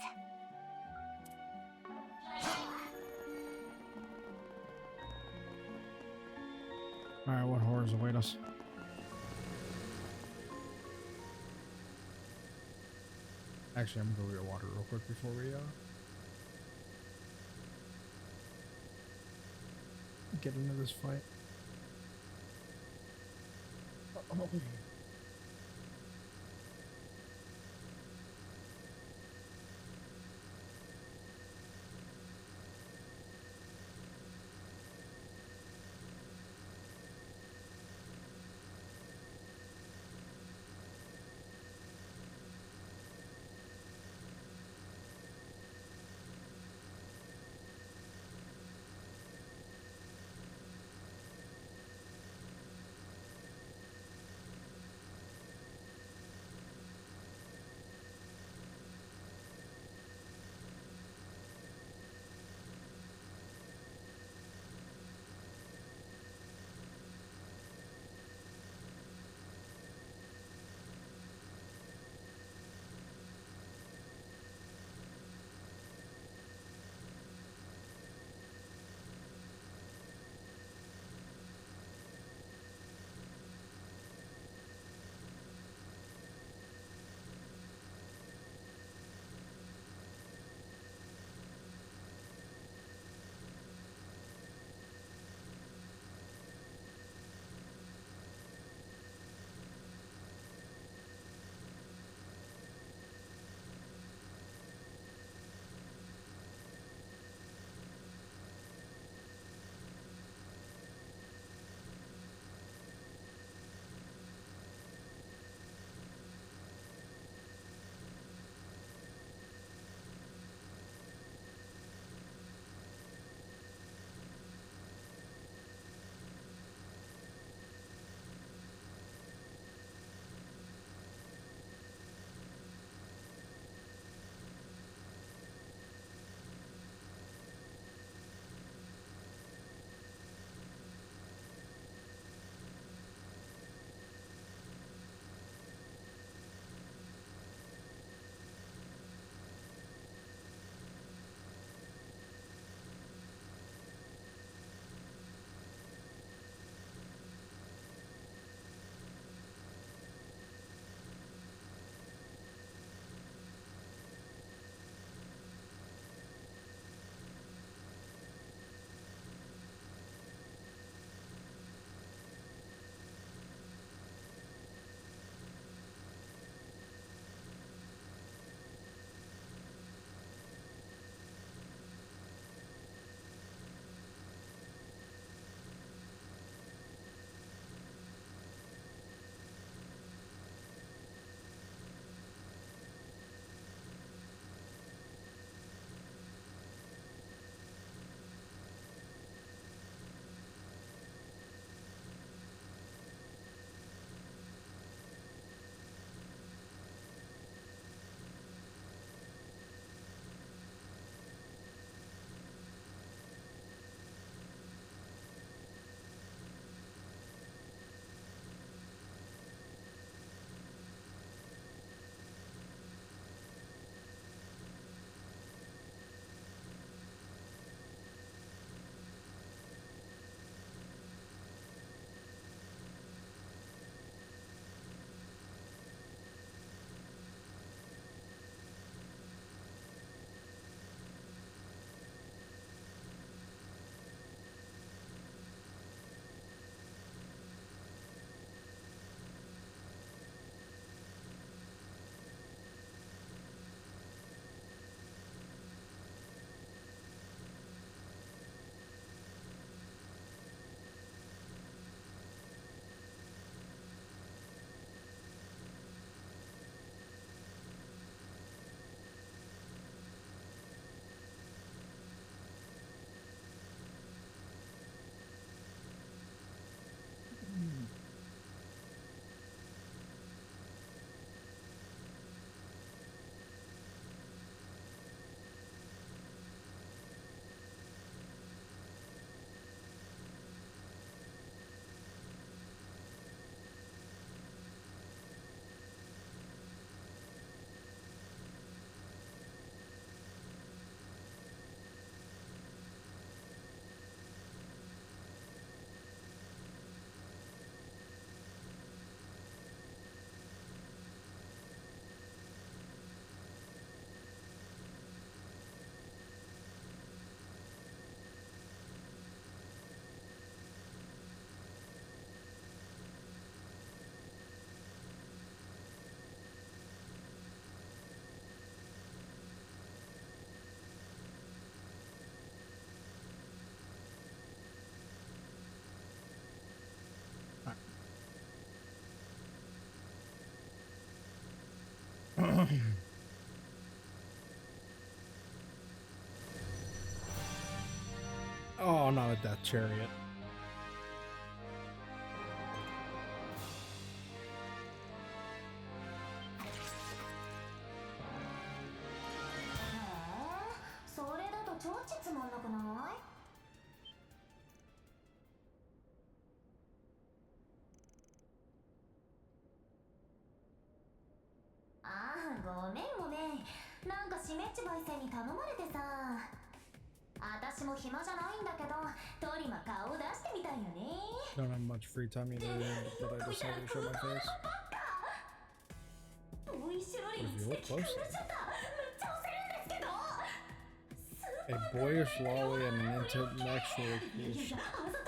Alright, what horrors await us? Actually, I'm gonna go get water real quick before we get into this fight. Oh, not a death chariot. Don't have much free time either, but I decided to show my face. If you look closely. A boyish lolly and an intellectual quiche.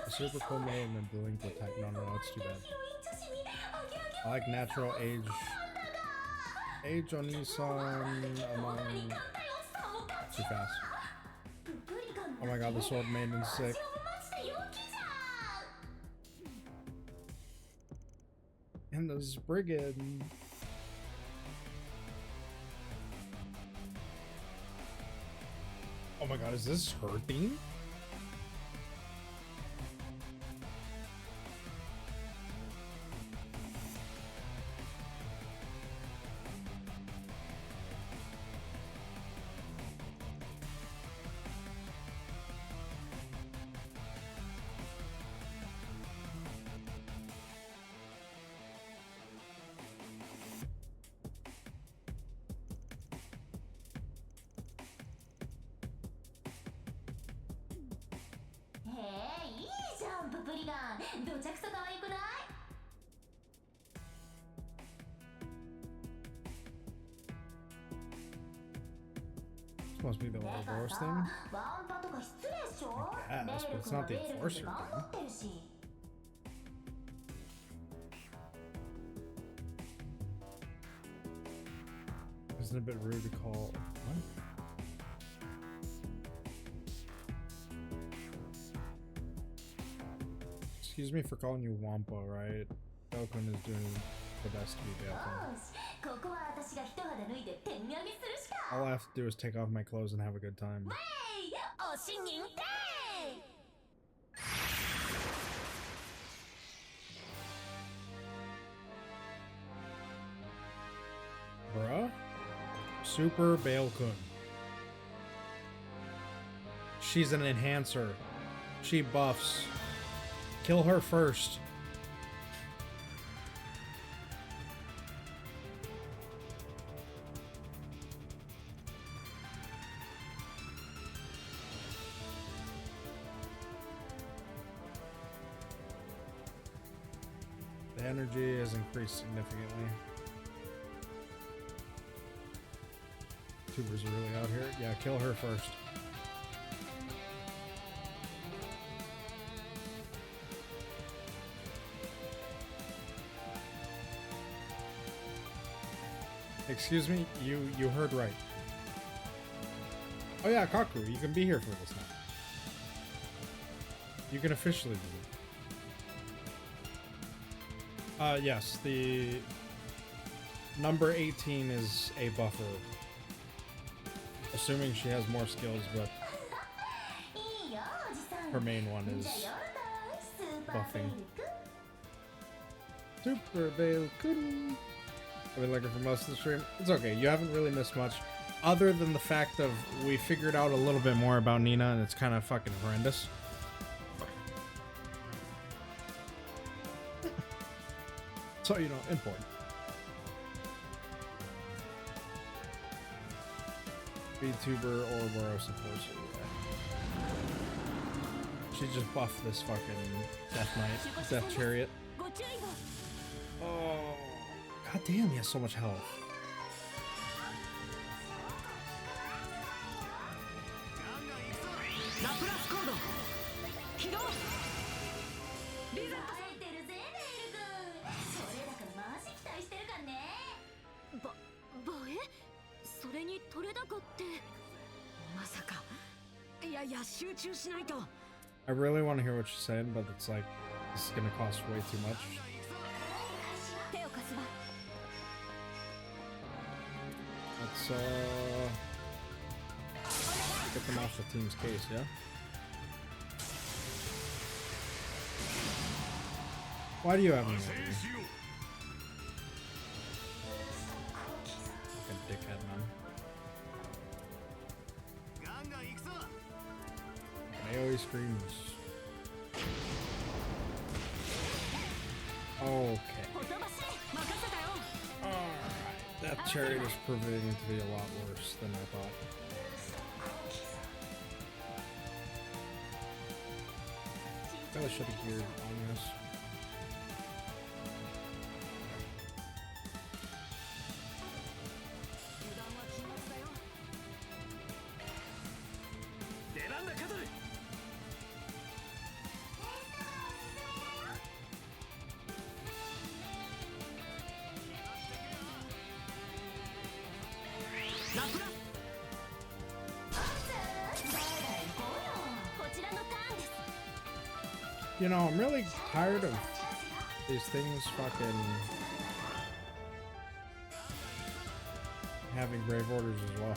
A super cool mode and a delinquent type. No, it's too bad. I like natural age. Age on Nissan among. Too fast. Oh my god, the sword maiden's sick. And the brigand. Oh my god, is this her theme? This must be the Ouroboros thing? I guess, but it's not the Enforcer thing. Isn't it a bit rude to call... What? Excuse me for calling you Wampa, right? Belkun is doing the best to be Belkun. All I have to do is take off my clothes and have a good time. Bruh? Super Belkun. She's an enhancer. She buffs. Kill her first. The energy has increased significantly. Tubers are really out here. Yeah, kill her first. Excuse me, you heard right. Oh yeah, Kaku, you can be here for this now. You can officially do it. Yes, the number 18 is a buffer. Assuming she has more skills, but her main one is buffing. Super Belkun. I've been looking for most of the stream. It's okay, you haven't really missed much. Other than the fact of we figured out a little bit more about Nina and it's kind of fucking horrendous. So, you know, important. VTuber or Ouroboros Enforcer. She just buffed this fucking Death Knight, Death Chariot. Oh, god damn, he has so much health. I really want to hear what she's saying, but it's like, this is gonna cost way too much. Let's get them off the team's case, yeah? Why do you have me over here? Fucking dickhead, man. AoE screams. Okay. Alright. That chariot is proving to be a lot worse than I thought. Probably should have geared on this. You know, I'm really tired of these things fucking having brave orders as well.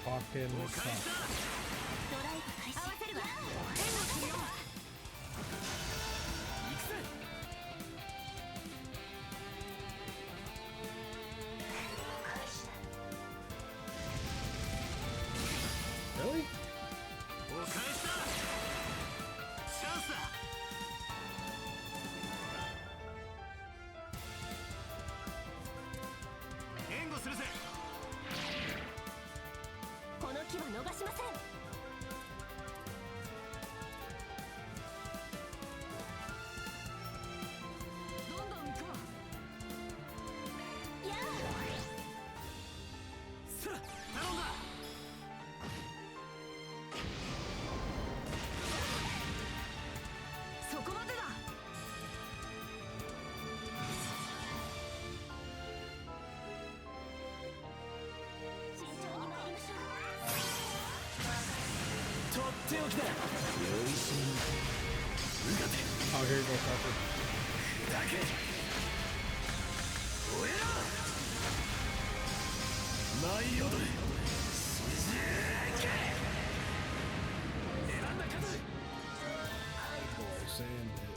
Fucking tough. Really? Oh, here you go, Tucker. Boy, sand it.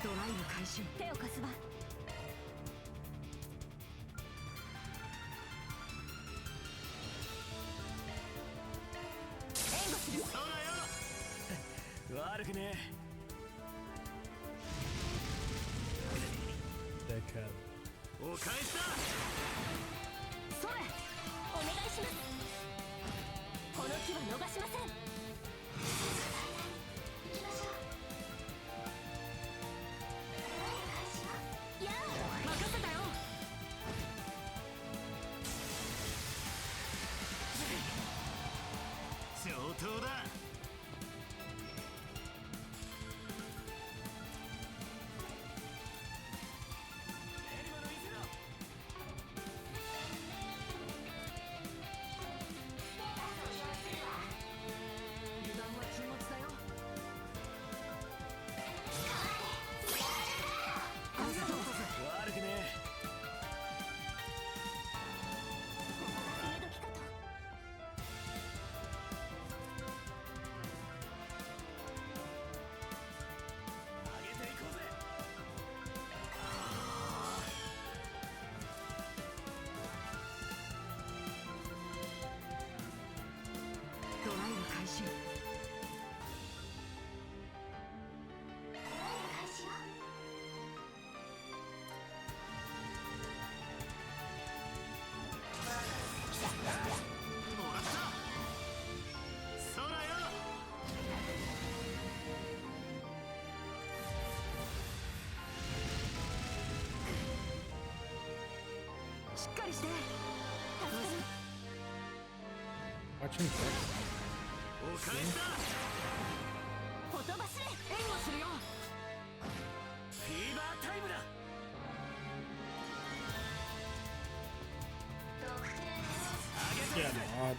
ドライブ開始。手を貸すわ。悪くねえ。Dickhead。お返しだ。それ、お願いします。この木は逃しません。行きましょう。やあ、任せたよ。しっかりして。 Watching that. お返しだ。ほとばしれ。援護するよ。フィーバータイムだ。 Yeah,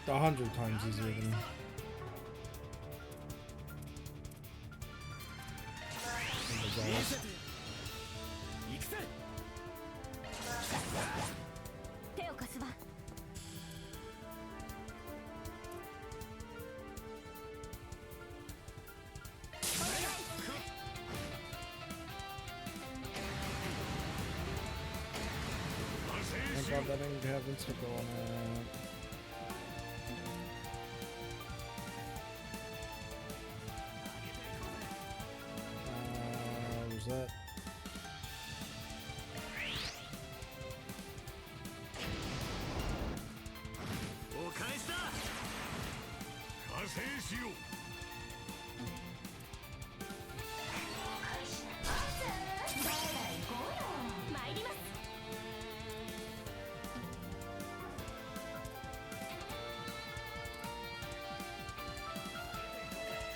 no, 100 times easier than. Thank God that didn't have insta-go on it. Was that?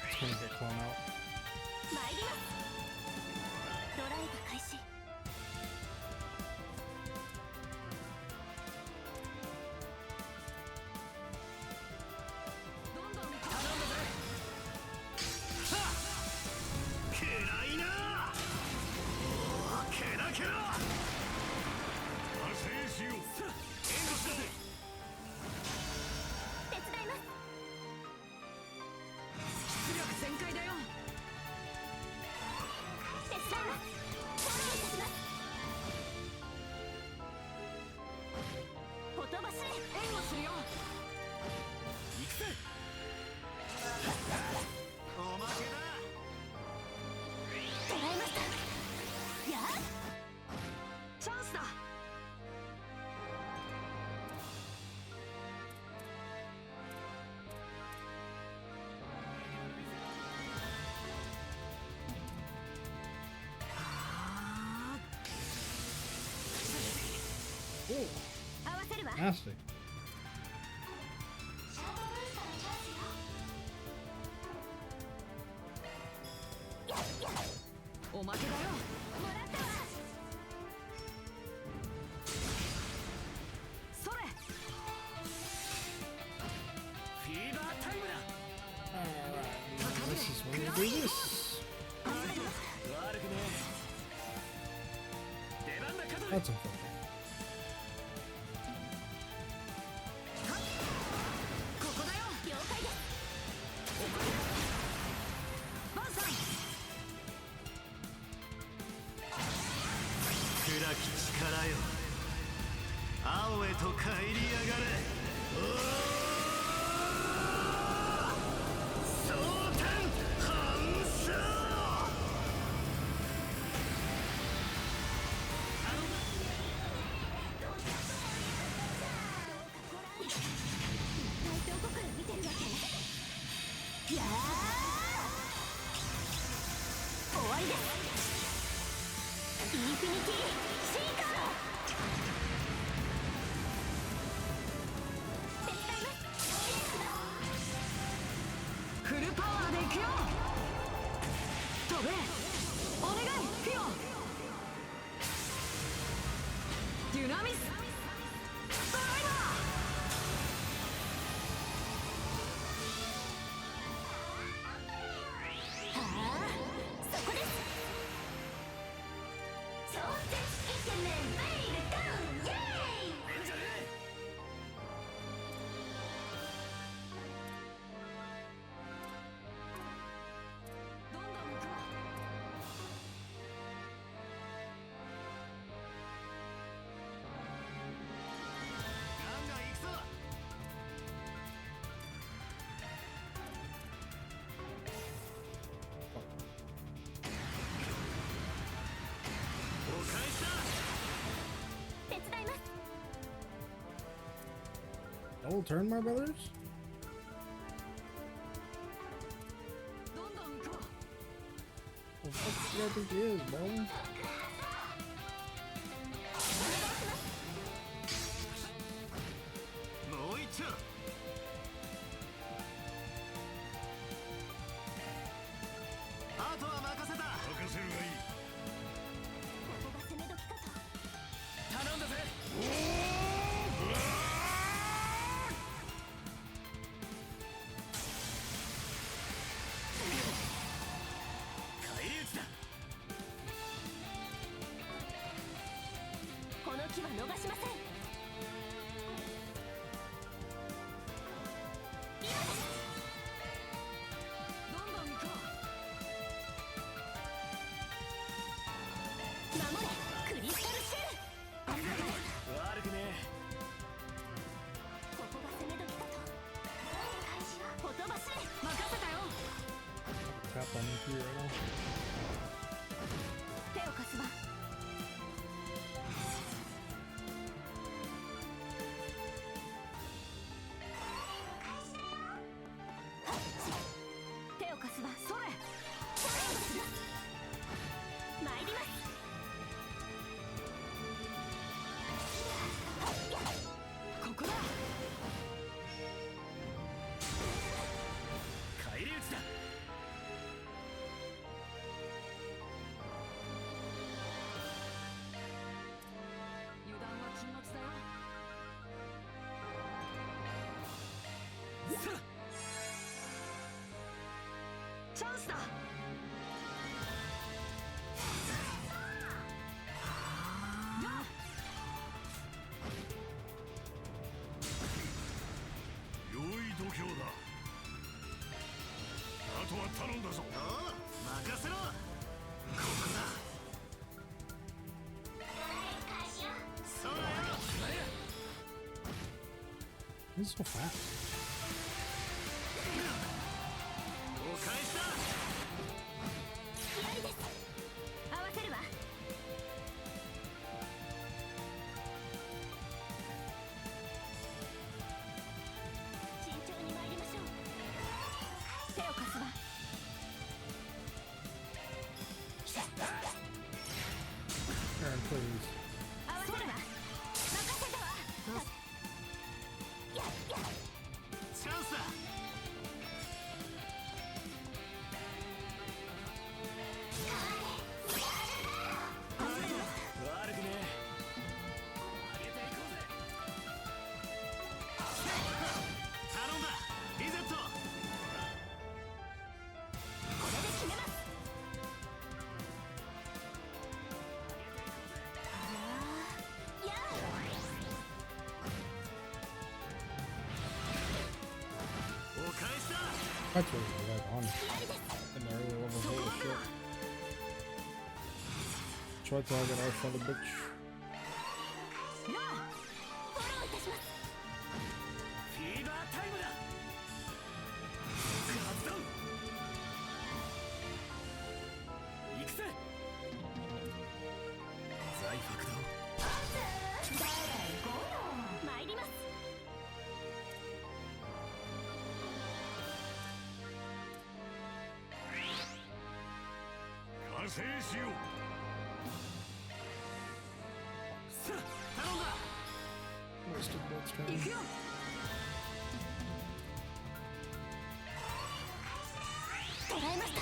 It's gonna get clone out. 参ります。ドライブ開始。 Nasty. おまけだよ。もらったわ。それ。フィーバータイムだ。 This is when we do this. That's unfair. 青へと帰りやがれ。蒼天反射。どこから見てるわけ？やー！終わりです。インフィニティシーカー。 フルパワーでいくよ。飛べ。お願いフィオ。デュナミスドライバー。はあ、そこです。超絶イケメンベイルダウンイエーイ。 Double turn, my brothers? What the fuck do you guys think he is, bro? この機は逃しません。今です。どんどん行こう。守れクリスタルシェル。悪くねここが攻め時かと。ほとばしれ。任せたよ。 Tap on me right now. 手を貸すわ。手を貸すわ。それ。参ります。ここだ。返り討ちだ。油断は禁物だよ。チャンスだ。良い度胸だ。あとは頼んだぞ。おう任せろ。ここだ。そうだよ。 He's so fast. お返しだ。左です。合わせるわ。慎重に参りましょう。手を貸すわ。Aaron, please. 合わせるわ。任せたわ。やっチャンスだ。悪くね頼んだ。リゼット。これで決めます。やあ。お返しだ。 That's really right on. An area level holy shit. Try target our son of a bitch. やあ。フォローいたします。フィーバータイムだ。発動。行くぜ。財ファクト。参ります。加勢しよう。頼んだ。 Wasted both 行く turns. よ。捉えました。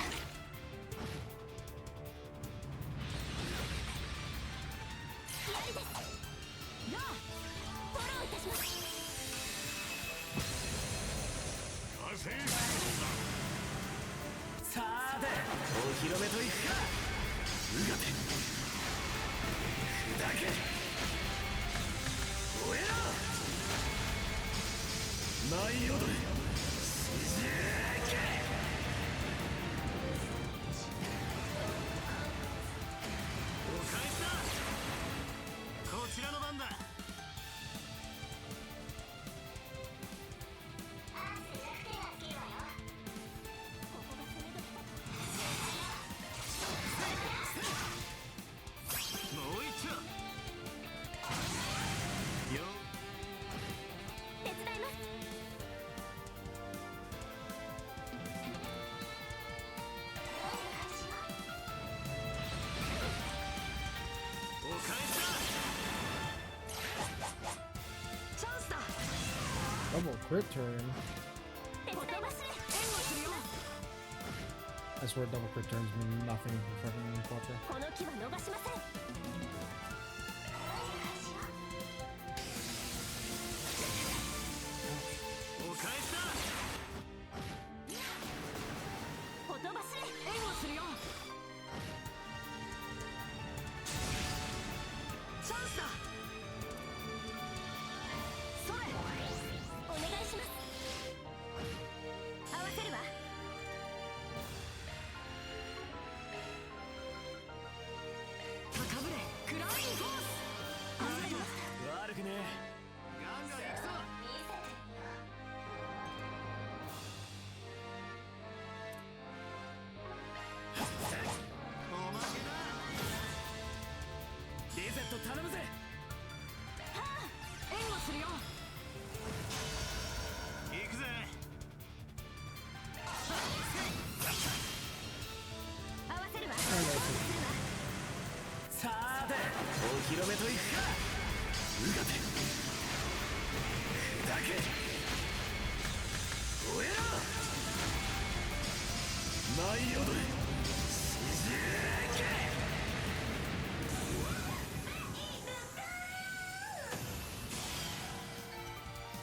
左です。やあ。フォローいたします。加勢しよさあでお披露目といくか。うがて砕け燃えろ。舞い踊れ。静け。お返しだ。こちらの番だ。もう一丁。よ。手伝います。お返しだ。チャンスだ。 Double crit turn. 手伝います。援護するよ。 I swear double crit turns mean nothing for fucking Quattro. この機は逃しません。リゼット頼むぜ。はあ、援護するよ。行くぜ。合わせるわ。さあでお披露目といくか。うがて砕け燃えろ。舞い踊れしじけ。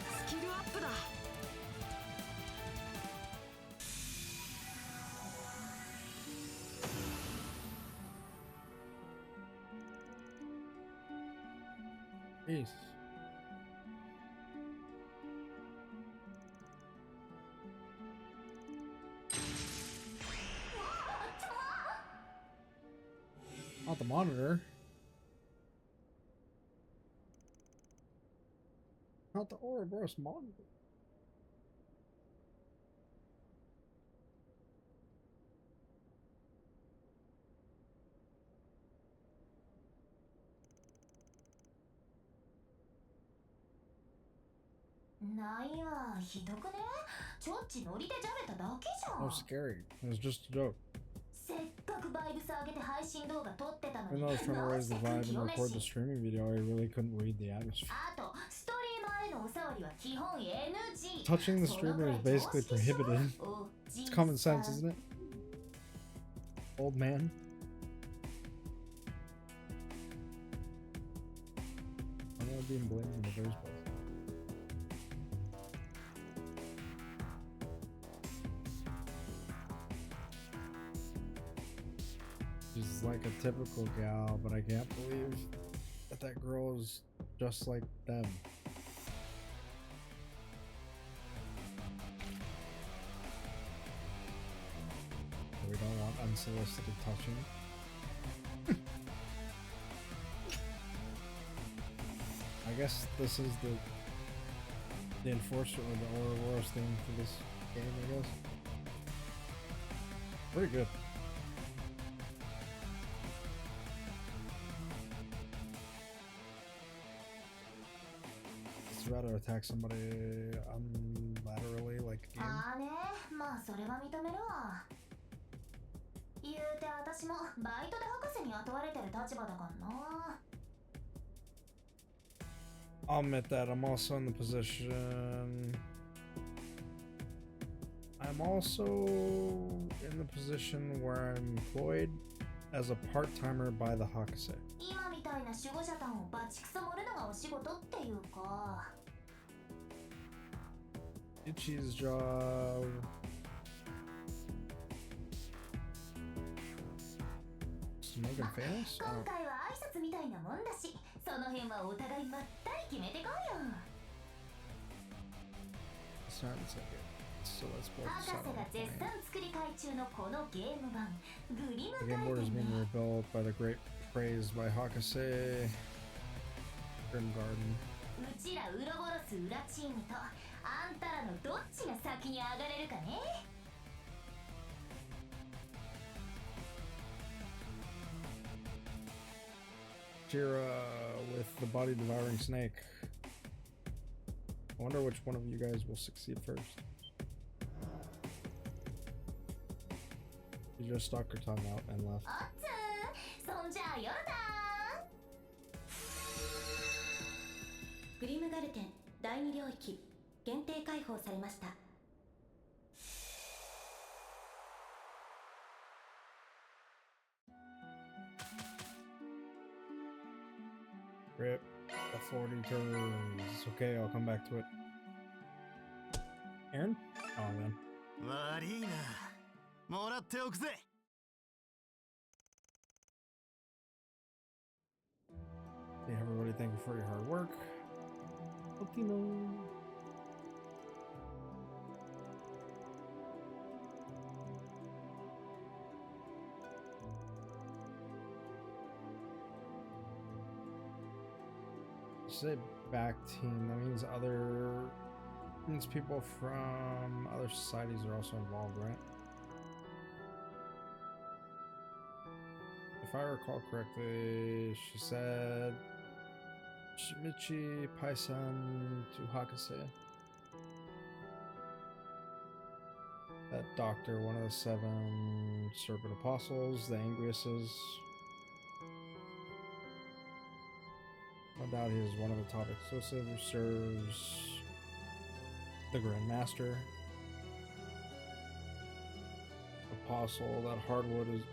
スキルアップだ。Jeez. Not the monitor. Not the Ouroboros monitor. Oh, scary. It was just a joke. Even though I was trying to raise the vibe and record the streaming video, I really couldn't read the atmosphere. Touching the streamer is basically prohibited. It's common sense, isn't it? Old man. I'm not being blamed in the first place. She's like a typical gal, but I can't believe that that girl is just like them. We don't want unsolicited touching. I guess this is the enforcer or the Ouroboros thing for this game, I guess. Pretty good. It's rather attack somebody unilaterally, like a game. I'll admit that I'm also in the position. I'm also in the position where I'm employed as a part-timer by the Hakase. Ichi's job. Is Megan famous? Oh. Sounds like it. So let's both decide on the plan. The game board is being rebuilt by the great praise by Hakase. Grim Garden. Jira with the body devouring snake. I wonder which one of you guys will succeed first. You just stuck her tongue out and left. グリムガルテン第2領域限定開放されました。Rip the 40 turns. Okay, I'll come back to it. Aaron? Oh man. 悪いな。もらっておくぜ。Hey everybody, thank you for your hard work. Okino. say back team, that means people from other societies are also involved, right? If I recall correctly, she said Shimichi Paisan to Hakase. That doctor, one of the 7 serpent apostles, the Angriuses. No doubt he is one of the top exclusive who serves the Grand Master. Apostle, that Hardwood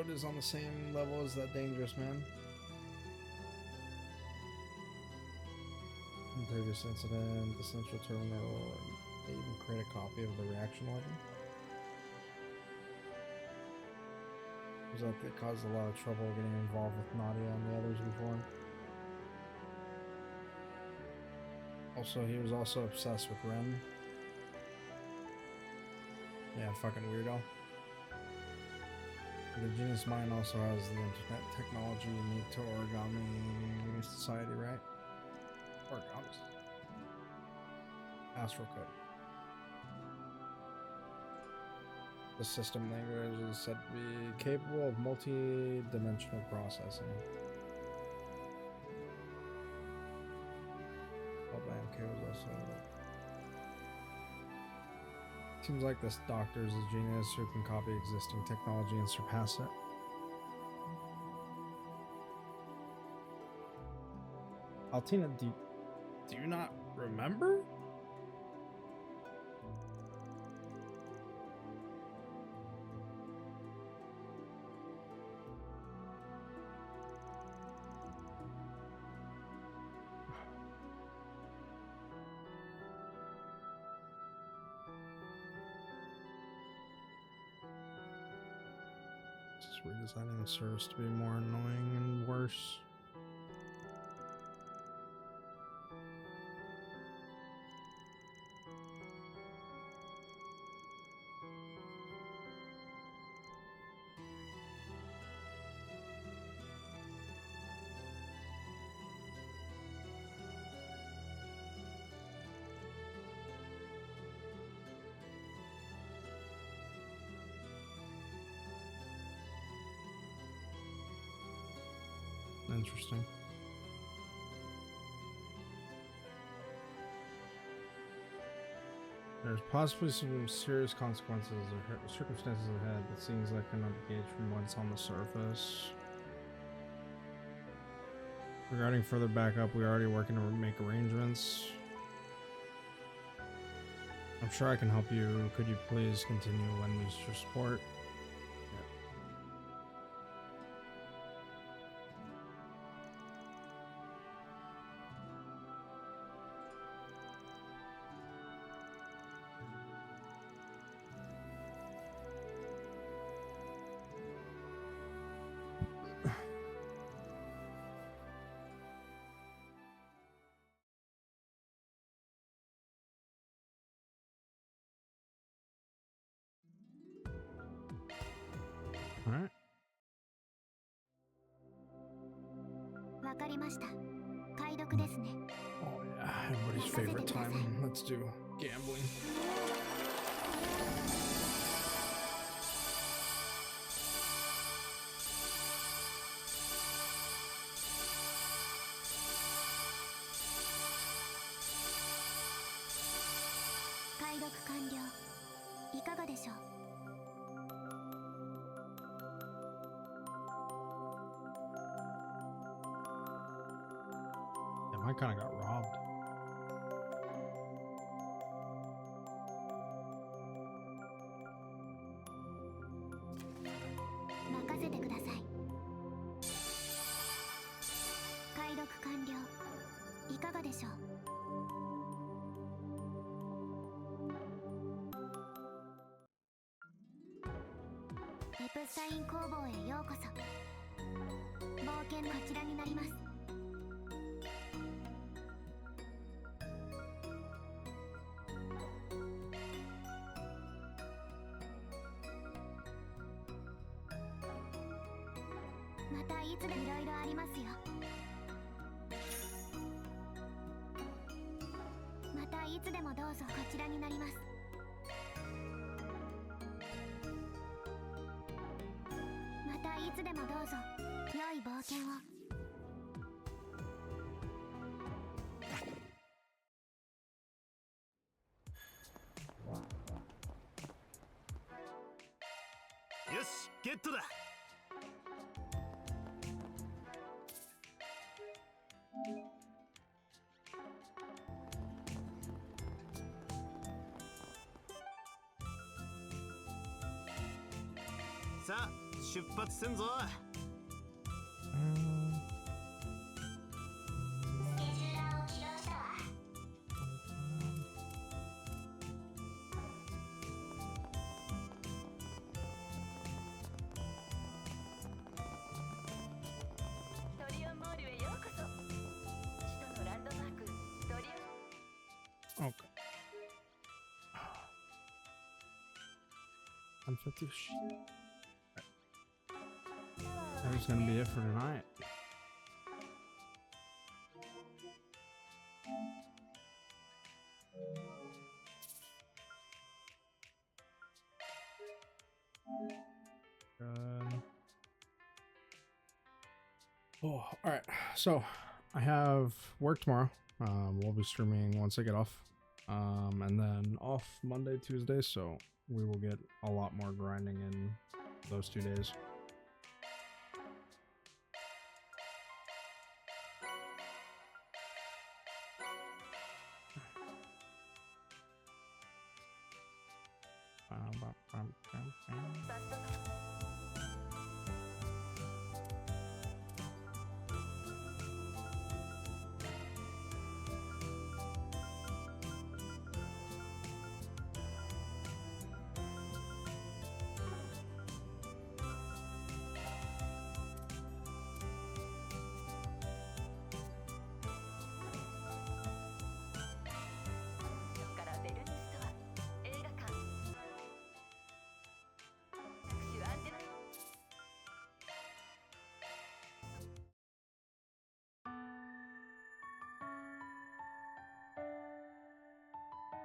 is on the same level as that Dangerous Man. In previous incident, the Central Terminal, they even create a copy of the reaction weapon. It was like they caused a lot of trouble getting involved with Nadia and the others before. Also, he was also obsessed with Ren. Yeah, fucking weirdo. The Genius Mind also has the internet technology unique to Origami Society, right? Origamis. Astral Code. The system language is said to be capable of multi-dimensional processing. MK was also... Seems like this doctor is a genius who can copy existing technology and surpass it. Altina, do you not remember? Redesigning the service to be more annoying and worse. Interesting. There's possibly some serious consequences or circumstances ahead that seems like cannot be gauged from what's on the surface. Regarding further backup, we're already working to make arrangements. I'm sure I can help you. Could you please continue to lend me your support? Alright. わかりました。解読ですね。 Oh yeah, everybody's favorite time. Let's do gambling. I kind of got robbed. いつでもどうぞ。こちらになります。またいつでもどうぞ。良い冒険を。よし、ゲットだ。さあ、出発せんぞ。トリオンモールへようこそ。首都のランドマークトリオン。 Okay. Unfit sheet. That is gonna be it for tonight. Oh, all right. So I have work tomorrow. We'll be streaming once I get off, and then off Monday, Tuesday. So we will get a lot more grinding in those 2 days.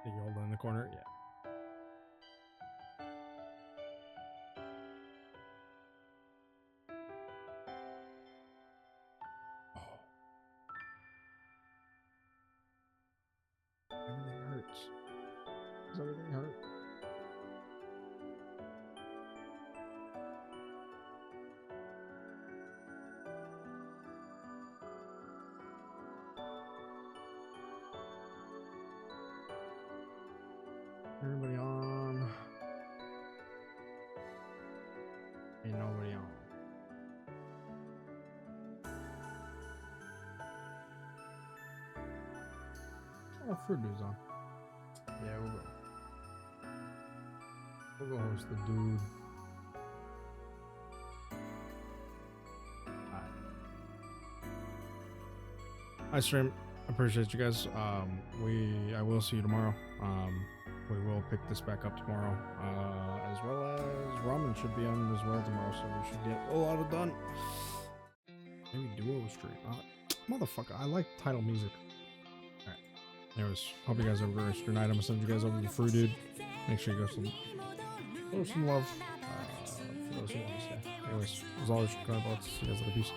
Did you hold it in the corner? Yeah. Everything hurts. Does everything hurt? Everybody on? Ain't nobody on. Oh, Fruit Dude's on. Yeah, we'll go. We'll go host the dude. Alright. Hi, stream. Appreciate you guys. I will see you tomorrow. We will pick this back up tomorrow, as well as Ramen should be on as well tomorrow, so we should get a lot of done. Maybe duo stream. Motherfucker, I like title music. Alright. Anyways, hope you guys have a great rest of your night. I'm gonna send you guys over to Fruit Dude. Make sure you go some love for those who want to stay. Anyways, as always, God bless. See you guys later. Peace.